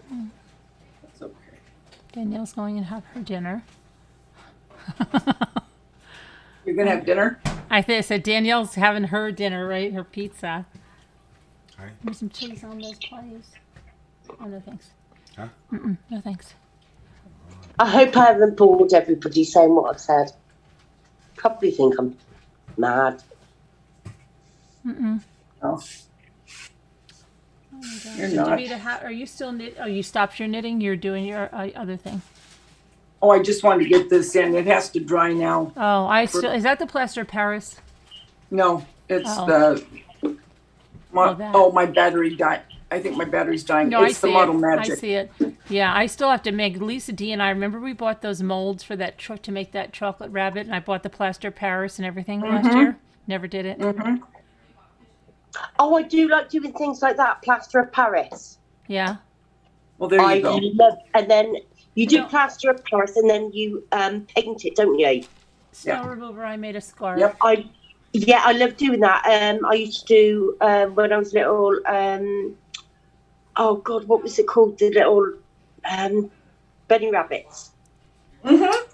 [SPEAKER 5] That's okay.
[SPEAKER 2] Danielle's going and have her dinner.
[SPEAKER 5] You're gonna have dinner?
[SPEAKER 2] I said Danielle's having her dinner, right? Her pizza.
[SPEAKER 9] Hi.
[SPEAKER 2] There's some cheese on those pies. Oh, no thanks.
[SPEAKER 9] Huh?
[SPEAKER 2] No thanks.
[SPEAKER 12] I hope I haven't bored everybody saying what I've said. Probably think I'm mad.
[SPEAKER 5] Oh.
[SPEAKER 2] Oh
[SPEAKER 5] You're
[SPEAKER 2] so
[SPEAKER 5] not.
[SPEAKER 2] Davida, are you still knit? Oh, you stopped your knitting? You're doing your other thing.
[SPEAKER 5] Oh, I just wanted to get this in. It has to dry now.
[SPEAKER 2] Oh, is that the plaster of Paris?
[SPEAKER 5] No, it's
[SPEAKER 2] Oh.
[SPEAKER 5] my battery died. I think my battery's dying.
[SPEAKER 2] No,
[SPEAKER 5] It's the Model Magic.
[SPEAKER 2] I see it. Yeah, I still have to make Lisa D and I remember we bought those molds for that to make that chocolate rabbit, and I bought the plaster of Paris and everything last year. Never did it.
[SPEAKER 5] Mm-hmm.
[SPEAKER 12] Oh, I do like doing things like that. Plaster of Paris.
[SPEAKER 2] Yeah.
[SPEAKER 5] Well, there you go.
[SPEAKER 12] Love, and then you do plaster of Paris, and then you paint it, don't you?
[SPEAKER 2] Snow remover. I made a scarf.
[SPEAKER 5] Yep.
[SPEAKER 12] I love doing that. I used to do when I was little. Oh God, what was it called? The little bunny rabbits.
[SPEAKER 5] Mm-hmm.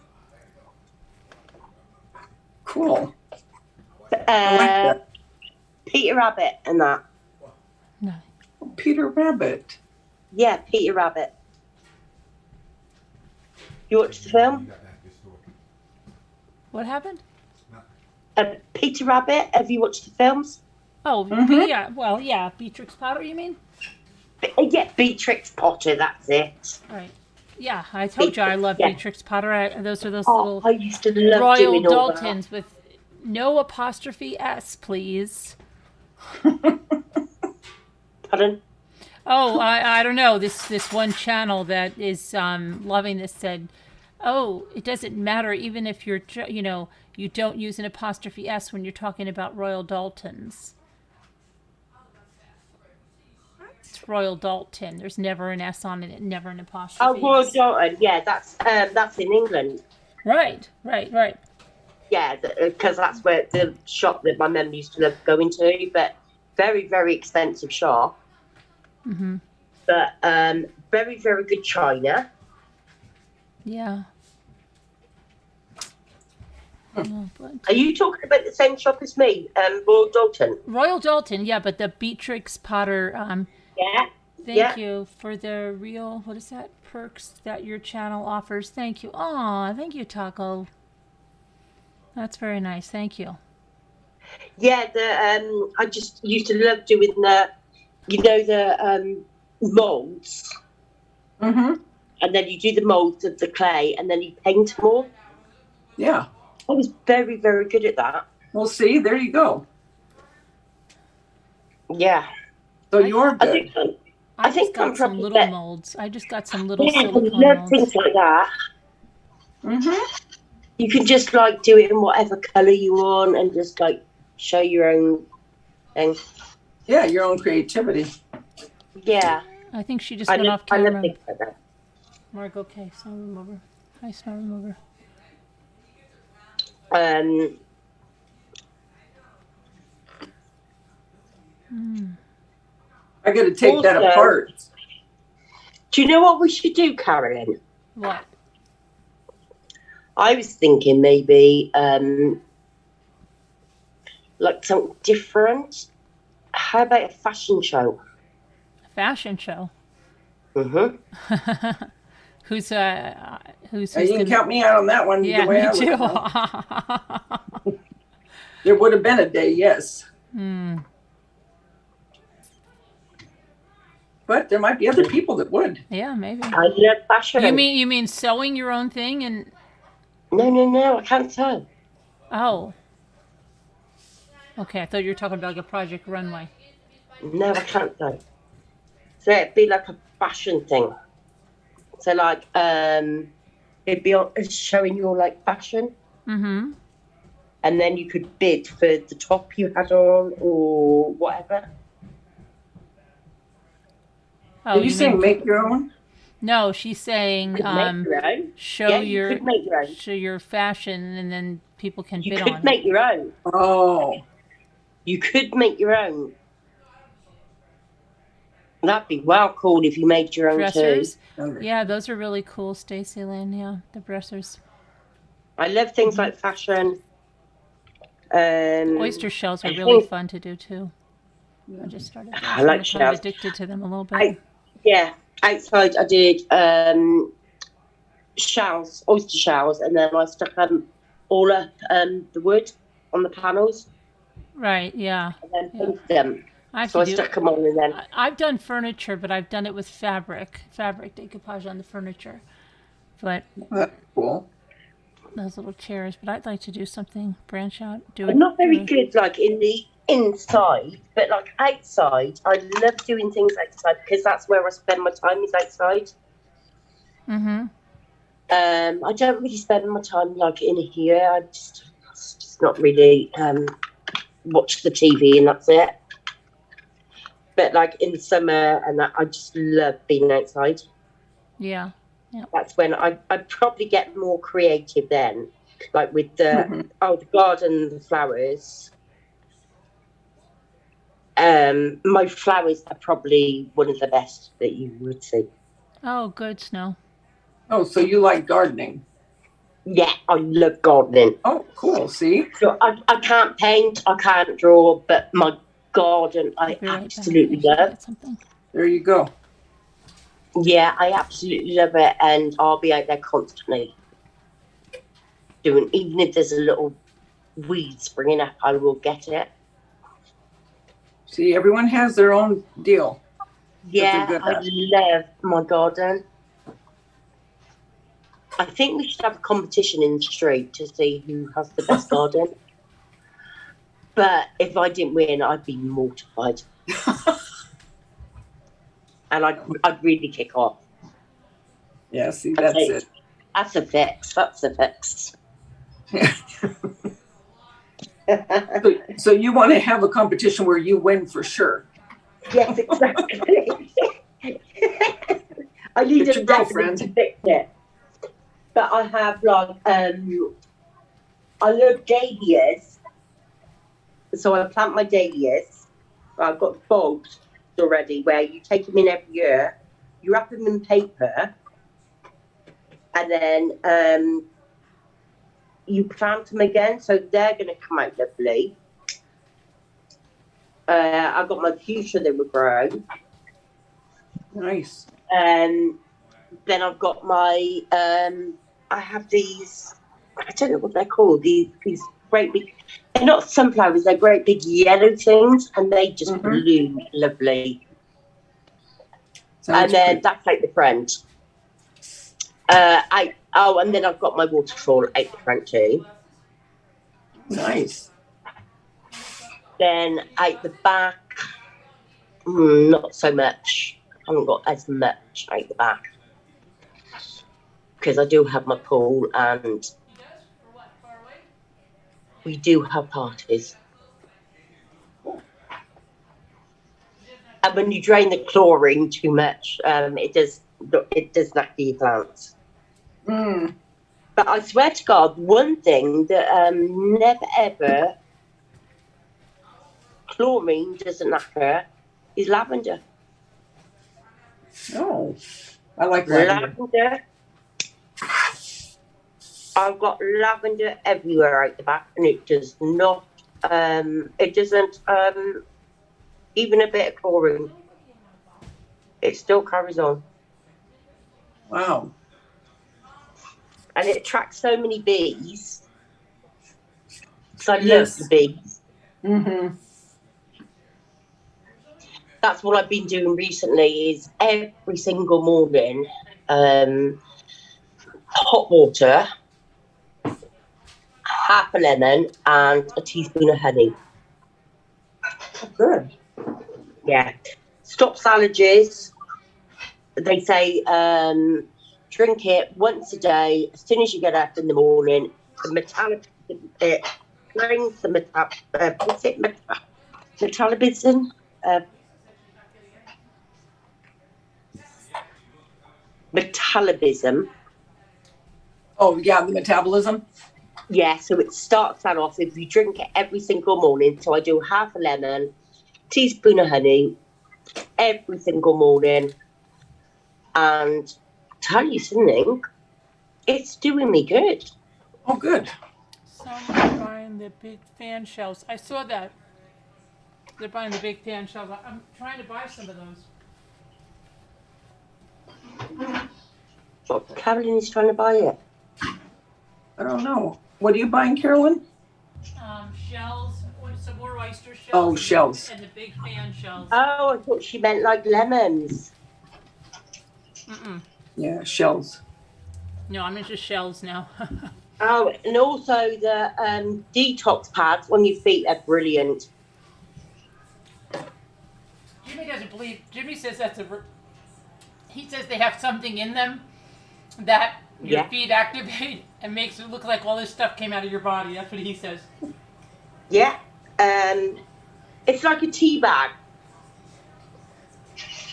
[SPEAKER 5] Cool. I like that.
[SPEAKER 12] Peter Rabbit and that.
[SPEAKER 2] No.
[SPEAKER 5] Peter Rabbit.
[SPEAKER 12] Yeah, Peter Rabbit. You watched the film?
[SPEAKER 2] What happened?
[SPEAKER 12] Peter Rabbit. Have you watched the films?
[SPEAKER 2] Oh, yeah. Well, yeah. Beatrix Potter, you mean?
[SPEAKER 12] Yeah, Beatrix Potter. That's it.
[SPEAKER 2] Right. Yeah, I told you I love Beatrix Potter. Those are those little
[SPEAKER 12] I used to love
[SPEAKER 2] Royal
[SPEAKER 12] doing all that.
[SPEAKER 2] Daltons with no apostrophe S, please.
[SPEAKER 12] Pardon?
[SPEAKER 2] Oh, I don't know. This one channel that is loving this said, oh, it doesn't matter even if you're, you don't use an apostrophe S when you're talking about Royal Daltons. It's Royal Dalton. There's never an S on it, never an apostrophe.
[SPEAKER 12] Oh, Royal Dalton. Yeah, that's in England.
[SPEAKER 2] Right.
[SPEAKER 12] Yeah, because that's where the shop that my mum used to love going to, but very, very expensive shop.
[SPEAKER 2] Mm-hmm.
[SPEAKER 12] But very, very good china.
[SPEAKER 2] Yeah. Oh,
[SPEAKER 12] Are you talking about the same shop as me, Royal Dalton?
[SPEAKER 2] Royal Dalton, yeah, but the Beatrix Potter.
[SPEAKER 12] Yeah.
[SPEAKER 2] Thank you for the real, what is that, perks that your channel offers. Thank you. Aw, thank you, Taco. That's very nice. Thank you.
[SPEAKER 12] Yeah, I just used to love doing the molds.
[SPEAKER 5] Mm-hmm.
[SPEAKER 12] And then you do the molds of the clay, and then you paint them all.
[SPEAKER 5] Yeah.
[SPEAKER 12] I was very, very good at that.
[SPEAKER 5] Well, see, there you go.
[SPEAKER 12] Yeah.
[SPEAKER 5] So you're good.
[SPEAKER 2] I just got some little molds. I just got some little silicone
[SPEAKER 12] love
[SPEAKER 2] molds.
[SPEAKER 12] things like that.
[SPEAKER 5] Mm-hmm.
[SPEAKER 12] You can just do it in whatever color you want, and just show your own thing.
[SPEAKER 5] Yeah, your own creativity.
[SPEAKER 12] Yeah.
[SPEAKER 2] I think she just
[SPEAKER 12] I
[SPEAKER 2] went
[SPEAKER 12] love,
[SPEAKER 2] off
[SPEAKER 12] I love
[SPEAKER 2] camera.
[SPEAKER 12] things like that.
[SPEAKER 2] Margot, okay, snow remover. Hi, snow remover.
[SPEAKER 5] I got to take that
[SPEAKER 12] Also,
[SPEAKER 5] apart.
[SPEAKER 12] Do you know what we should do, Karen?
[SPEAKER 2] What?
[SPEAKER 12] I was thinking maybe like something different. How about a fashion show?
[SPEAKER 2] A fashion show.
[SPEAKER 12] Mm-hmm.
[SPEAKER 2] Who's
[SPEAKER 5] You
[SPEAKER 2] gonna...
[SPEAKER 5] can count me out on that one.
[SPEAKER 2] Yeah,
[SPEAKER 5] the way
[SPEAKER 2] me
[SPEAKER 5] I
[SPEAKER 2] too.
[SPEAKER 5] There would have been a day, yes. But there might be other people that would.
[SPEAKER 2] Yeah, maybe.
[SPEAKER 12] I love fashion.
[SPEAKER 2] You mean sewing your own thing and?
[SPEAKER 12] No, I can't sew.
[SPEAKER 2] Oh. Okay, I thought you were talking about like a Project Runway.
[SPEAKER 12] No, I can't sew. So it'd be like a fashion thing. So like it'd be showing your like fashion.
[SPEAKER 2] Mm-hmm.
[SPEAKER 12] And then you could bid for the top you had on or whatever.
[SPEAKER 2] Oh,
[SPEAKER 5] Did you say make your own?
[SPEAKER 2] No, she's saying
[SPEAKER 12] Make your own.
[SPEAKER 2] show
[SPEAKER 12] Yeah, you could make your own.
[SPEAKER 2] show your fashion, and then people can
[SPEAKER 12] You
[SPEAKER 2] bid
[SPEAKER 12] could
[SPEAKER 2] on
[SPEAKER 12] make
[SPEAKER 2] it.
[SPEAKER 12] your own.
[SPEAKER 5] Oh.
[SPEAKER 12] You could make your own. That'd be well cool if you made your own
[SPEAKER 2] Dressers?
[SPEAKER 12] too.
[SPEAKER 2] Yeah, those are really cool, Stacey Lynn. Yeah, the dressers.
[SPEAKER 12] I love things like fashion.
[SPEAKER 2] Oyster shells are really fun to do too. I just started.
[SPEAKER 12] I like
[SPEAKER 2] kind of
[SPEAKER 12] shells.
[SPEAKER 2] addicted to them a little bit.
[SPEAKER 12] Outside I did shells, oyster shells, and then I stuck them all up the wood on the panels.
[SPEAKER 2] Right. Yeah.
[SPEAKER 12] And then painted them.
[SPEAKER 2] I
[SPEAKER 12] stuck them on, and then
[SPEAKER 2] I've done furniture, but I've done it with fabric decoupage on the furniture. But
[SPEAKER 5] that's cool.
[SPEAKER 2] Those little chairs. But I'd like to do something, branch out, do it.
[SPEAKER 12] I'm not very good like in the inside, but like outside, I love doing things outside because that's where I spend my time is outside.
[SPEAKER 2] Mm-hmm.
[SPEAKER 12] I don't really spend my time like in here. I just not really watch the TV and that's it. But like in the summer and that, I just love being outside.
[SPEAKER 2] Yeah. Yeah.
[SPEAKER 12] That's when I probably get more creative then, like with the the garden, the flowers. My flowers are probably one of the best that you would see.
[SPEAKER 2] Oh, good, Snow.
[SPEAKER 5] Oh, so you like gardening?
[SPEAKER 12] Yeah, I love gardening.
[SPEAKER 5] Oh, cool. See?
[SPEAKER 12] So I can't paint, I can't draw, but my garden I absolutely love.
[SPEAKER 5] There you go.
[SPEAKER 12] Yeah, I absolutely love it, and I'll be out there constantly doing. Even if there's a little weed springing up, I will get it.
[SPEAKER 5] See, everyone has their own deal.
[SPEAKER 12] Yeah, I love my garden. I think we should have a competition in the street to see who has the best garden. But if I didn't win, I'd be mortified. And I'd really kick off.
[SPEAKER 5] Yeah, see, that's it.
[SPEAKER 12] That's a fix. That's a fix.
[SPEAKER 5] So you want to have a competition where you win for sure.
[SPEAKER 12] Yes, exactly. I need
[SPEAKER 5] Get
[SPEAKER 12] a
[SPEAKER 5] your girlfriend.
[SPEAKER 12] to fix it. But I have like I love dahlias. So I plant my dahlias. I've got bulbs already where you take them in every year, you wrap them in paper, and then you plant them again, so they're going to come out lovely. I've got my fuchsia that were grown.
[SPEAKER 5] Nice.
[SPEAKER 12] Then I've got my I have these, I don't know what they're called, these great big, they're not sunflowers, they're great big yellow things, and they just bloom lovely. And then that's like the friend. And then I've got my waterfall out the front too.
[SPEAKER 5] Nice.
[SPEAKER 12] Then out the back, not so much. I haven't got as much out the back because I do have my pool and we do have parties. And when you drain the chlorine too much, it does knock your plants.
[SPEAKER 5] Mm.
[SPEAKER 12] But I swear to God, one thing that never ever chlorine doesn't knock her is lavender.
[SPEAKER 5] Oh, I like lavender.
[SPEAKER 12] Lavender. I've got lavender everywhere out the back, and it does not. It doesn't. Even a bit of chlorine, it still carries on.
[SPEAKER 5] Wow.
[SPEAKER 12] And it attracts so many bees. So I love
[SPEAKER 5] Yes.
[SPEAKER 12] the bees.
[SPEAKER 5] Mm-hmm.
[SPEAKER 12] That's what I've been doing recently. Is every single morning, hot water, half a lemon, and a teaspoon of honey.
[SPEAKER 5] Good.
[SPEAKER 12] Yeah. Stops allergies. They say drink it once a day as soon as you get up in the morning. The it brings the metabolism. Metabolism.
[SPEAKER 5] Oh, yeah, the metabolism.
[SPEAKER 12] Yeah, so it starts that off if you drink it every single morning. So I do half a lemon, teaspoon of honey every single morning. And tell you something, it's doing me good.
[SPEAKER 5] Oh, good.
[SPEAKER 2] Someone's buying the big fan shells. I saw that. They're buying the big fan shells. I'm trying to buy some of those.
[SPEAKER 12] Well, Carolyn is trying to buy it.
[SPEAKER 5] I don't know. What are you buying, Carolyn?
[SPEAKER 2] Shells, some more oyster shells.
[SPEAKER 5] Oh, shells.
[SPEAKER 2] And the big fan shells.
[SPEAKER 12] Oh, I thought she meant like lemons.
[SPEAKER 2] Mm-mm.
[SPEAKER 5] Yeah, shells.
[SPEAKER 2] No, I'm into shells now.
[SPEAKER 12] Oh, and also the detox pads on your feet are brilliant.
[SPEAKER 2] Jimmy doesn't believe. Jimmy says he says they have something in them that your feet activate and makes it look like all this stuff came out of your body. That's what he says.
[SPEAKER 12] Yeah. It's like a tea bag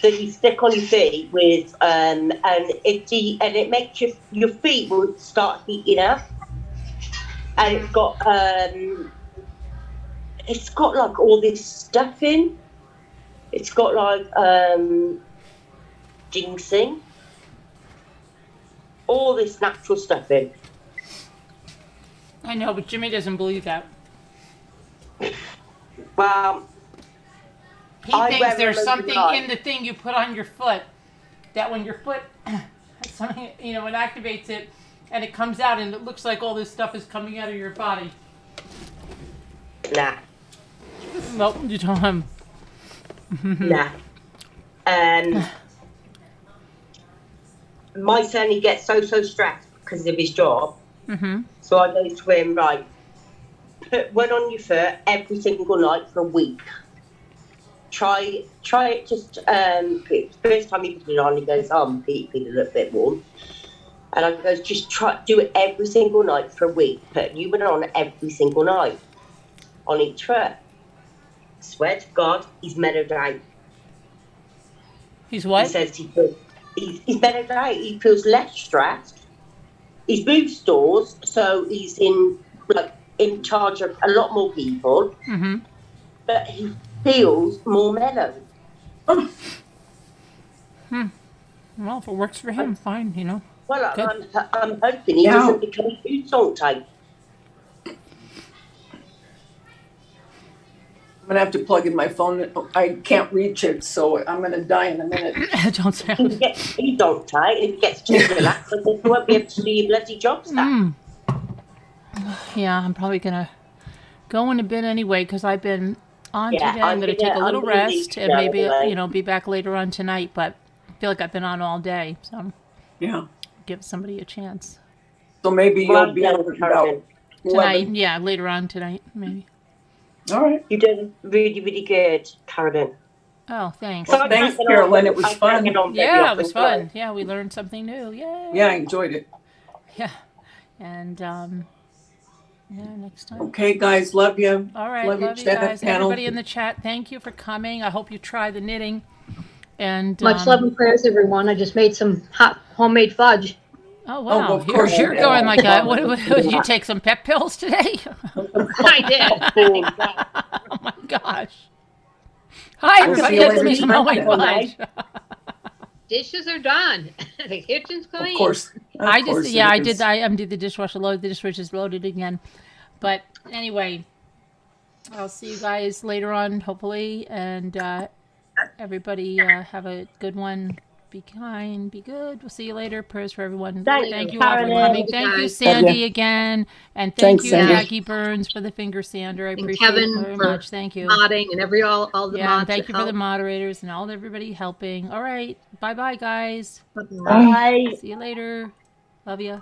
[SPEAKER 12] that you stick on your feet with, and it makes your feet will start heating up. And it's got like all this stuff in. It's got like ginseng, all this natural stuff in.
[SPEAKER 2] I know, but Jimmy doesn't believe that.
[SPEAKER 12] Well,
[SPEAKER 2] he thinks there's something in the thing you put on your foot that when your foot, something, it activates it and it comes out and it looks like all this stuff is coming out of your body.
[SPEAKER 12] Nah.
[SPEAKER 2] Nope, you told him.
[SPEAKER 12] Nah. My son, he gets so stressed because of his job.
[SPEAKER 2] Mm-hmm.
[SPEAKER 12] So I go to him, right, put one on your foot every single night for a week. Try it just, first time he put it on, he goes, oh, my feet feel a little bit warm. And I goes, just do it every single night for a week. Put you one on every single night on each foot. Swear to God, he's mellowed out.
[SPEAKER 2] He's what?
[SPEAKER 12] He says he's mellowed out. He feels less stressed. He's moved stores, so he's in charge of a lot more people.
[SPEAKER 2] Mm-hmm.
[SPEAKER 12] But he feels more mellow.
[SPEAKER 2] Well, if it works for him, fine,
[SPEAKER 12] Well,
[SPEAKER 2] Good.
[SPEAKER 12] I'm hoping he doesn't become too salt type.
[SPEAKER 5] I'm going to have to plug in my phone. I can't reach it, so I'm going to die in a minute.
[SPEAKER 2] Don't say
[SPEAKER 12] He don't tight. If he gets too relaxed, I think he won't be able to do your bloody job stuff.
[SPEAKER 2] Yeah, I'm probably going to go in a bit anyway because I've been on today. I'm going to take a little
[SPEAKER 12] I'm gonna
[SPEAKER 2] rest
[SPEAKER 12] leave
[SPEAKER 2] and maybe,
[SPEAKER 12] anyway.
[SPEAKER 2] be back later on tonight. But I feel like I've been on all day, so
[SPEAKER 5] Yeah.
[SPEAKER 2] give somebody a chance.
[SPEAKER 5] So maybe you'll be able to about
[SPEAKER 2] Tonight,
[SPEAKER 5] 11.
[SPEAKER 2] yeah, later on tonight, maybe.
[SPEAKER 5] All right.
[SPEAKER 12] You did really, really good, Carolyn.
[SPEAKER 2] Oh, thanks.
[SPEAKER 5] Well, thanks, Carolyn. It was fun.
[SPEAKER 2] Yeah, it was fun. Yeah, we learned something new. Yay.
[SPEAKER 5] Yeah, I enjoyed it.
[SPEAKER 2] Yeah. And Yeah, next time.
[SPEAKER 5] Okay, guys, love you.
[SPEAKER 2] All right,
[SPEAKER 5] Love
[SPEAKER 2] love
[SPEAKER 5] you,
[SPEAKER 2] you
[SPEAKER 5] chat
[SPEAKER 2] guys.
[SPEAKER 5] panel.
[SPEAKER 2] Everybody in the chat, thank you for coming. I hope you try the knitting. And
[SPEAKER 17] Much love and prayers, everyone. I just made some hot homemade fudge.
[SPEAKER 2] Oh wow,
[SPEAKER 5] of course
[SPEAKER 2] you're
[SPEAKER 5] you
[SPEAKER 2] going
[SPEAKER 5] did.
[SPEAKER 2] like a, what did you take some pep pills today?
[SPEAKER 17] I did.
[SPEAKER 2] Oh my gosh. Hi, everybody, let's make some homemade fudge.
[SPEAKER 17] Dishes are done. The kitchen's clean.
[SPEAKER 5] Of course.
[SPEAKER 2] I emptied the dishwasher loaded. The dishwasher's loaded again. But anyway, I'll see you guys later on, hopefully. And everybody have a good one. Be kind, be good. We'll see you later. Prayers for everyone. Thank you all for coming. Thank you, Sandy, again. And thank you, Jackie Burns, for the finger sander. I appreciate
[SPEAKER 17] Kevin
[SPEAKER 2] it very
[SPEAKER 17] for
[SPEAKER 2] much. Thank you.
[SPEAKER 17] Modding and all the
[SPEAKER 2] Yeah,
[SPEAKER 17] mods.
[SPEAKER 2] and thank
[SPEAKER 17] that
[SPEAKER 2] you for the
[SPEAKER 17] helped.
[SPEAKER 2] moderators and all everybody helping. All right. Bye-bye, guys.
[SPEAKER 12] Bye.
[SPEAKER 2] See you later. Love ya.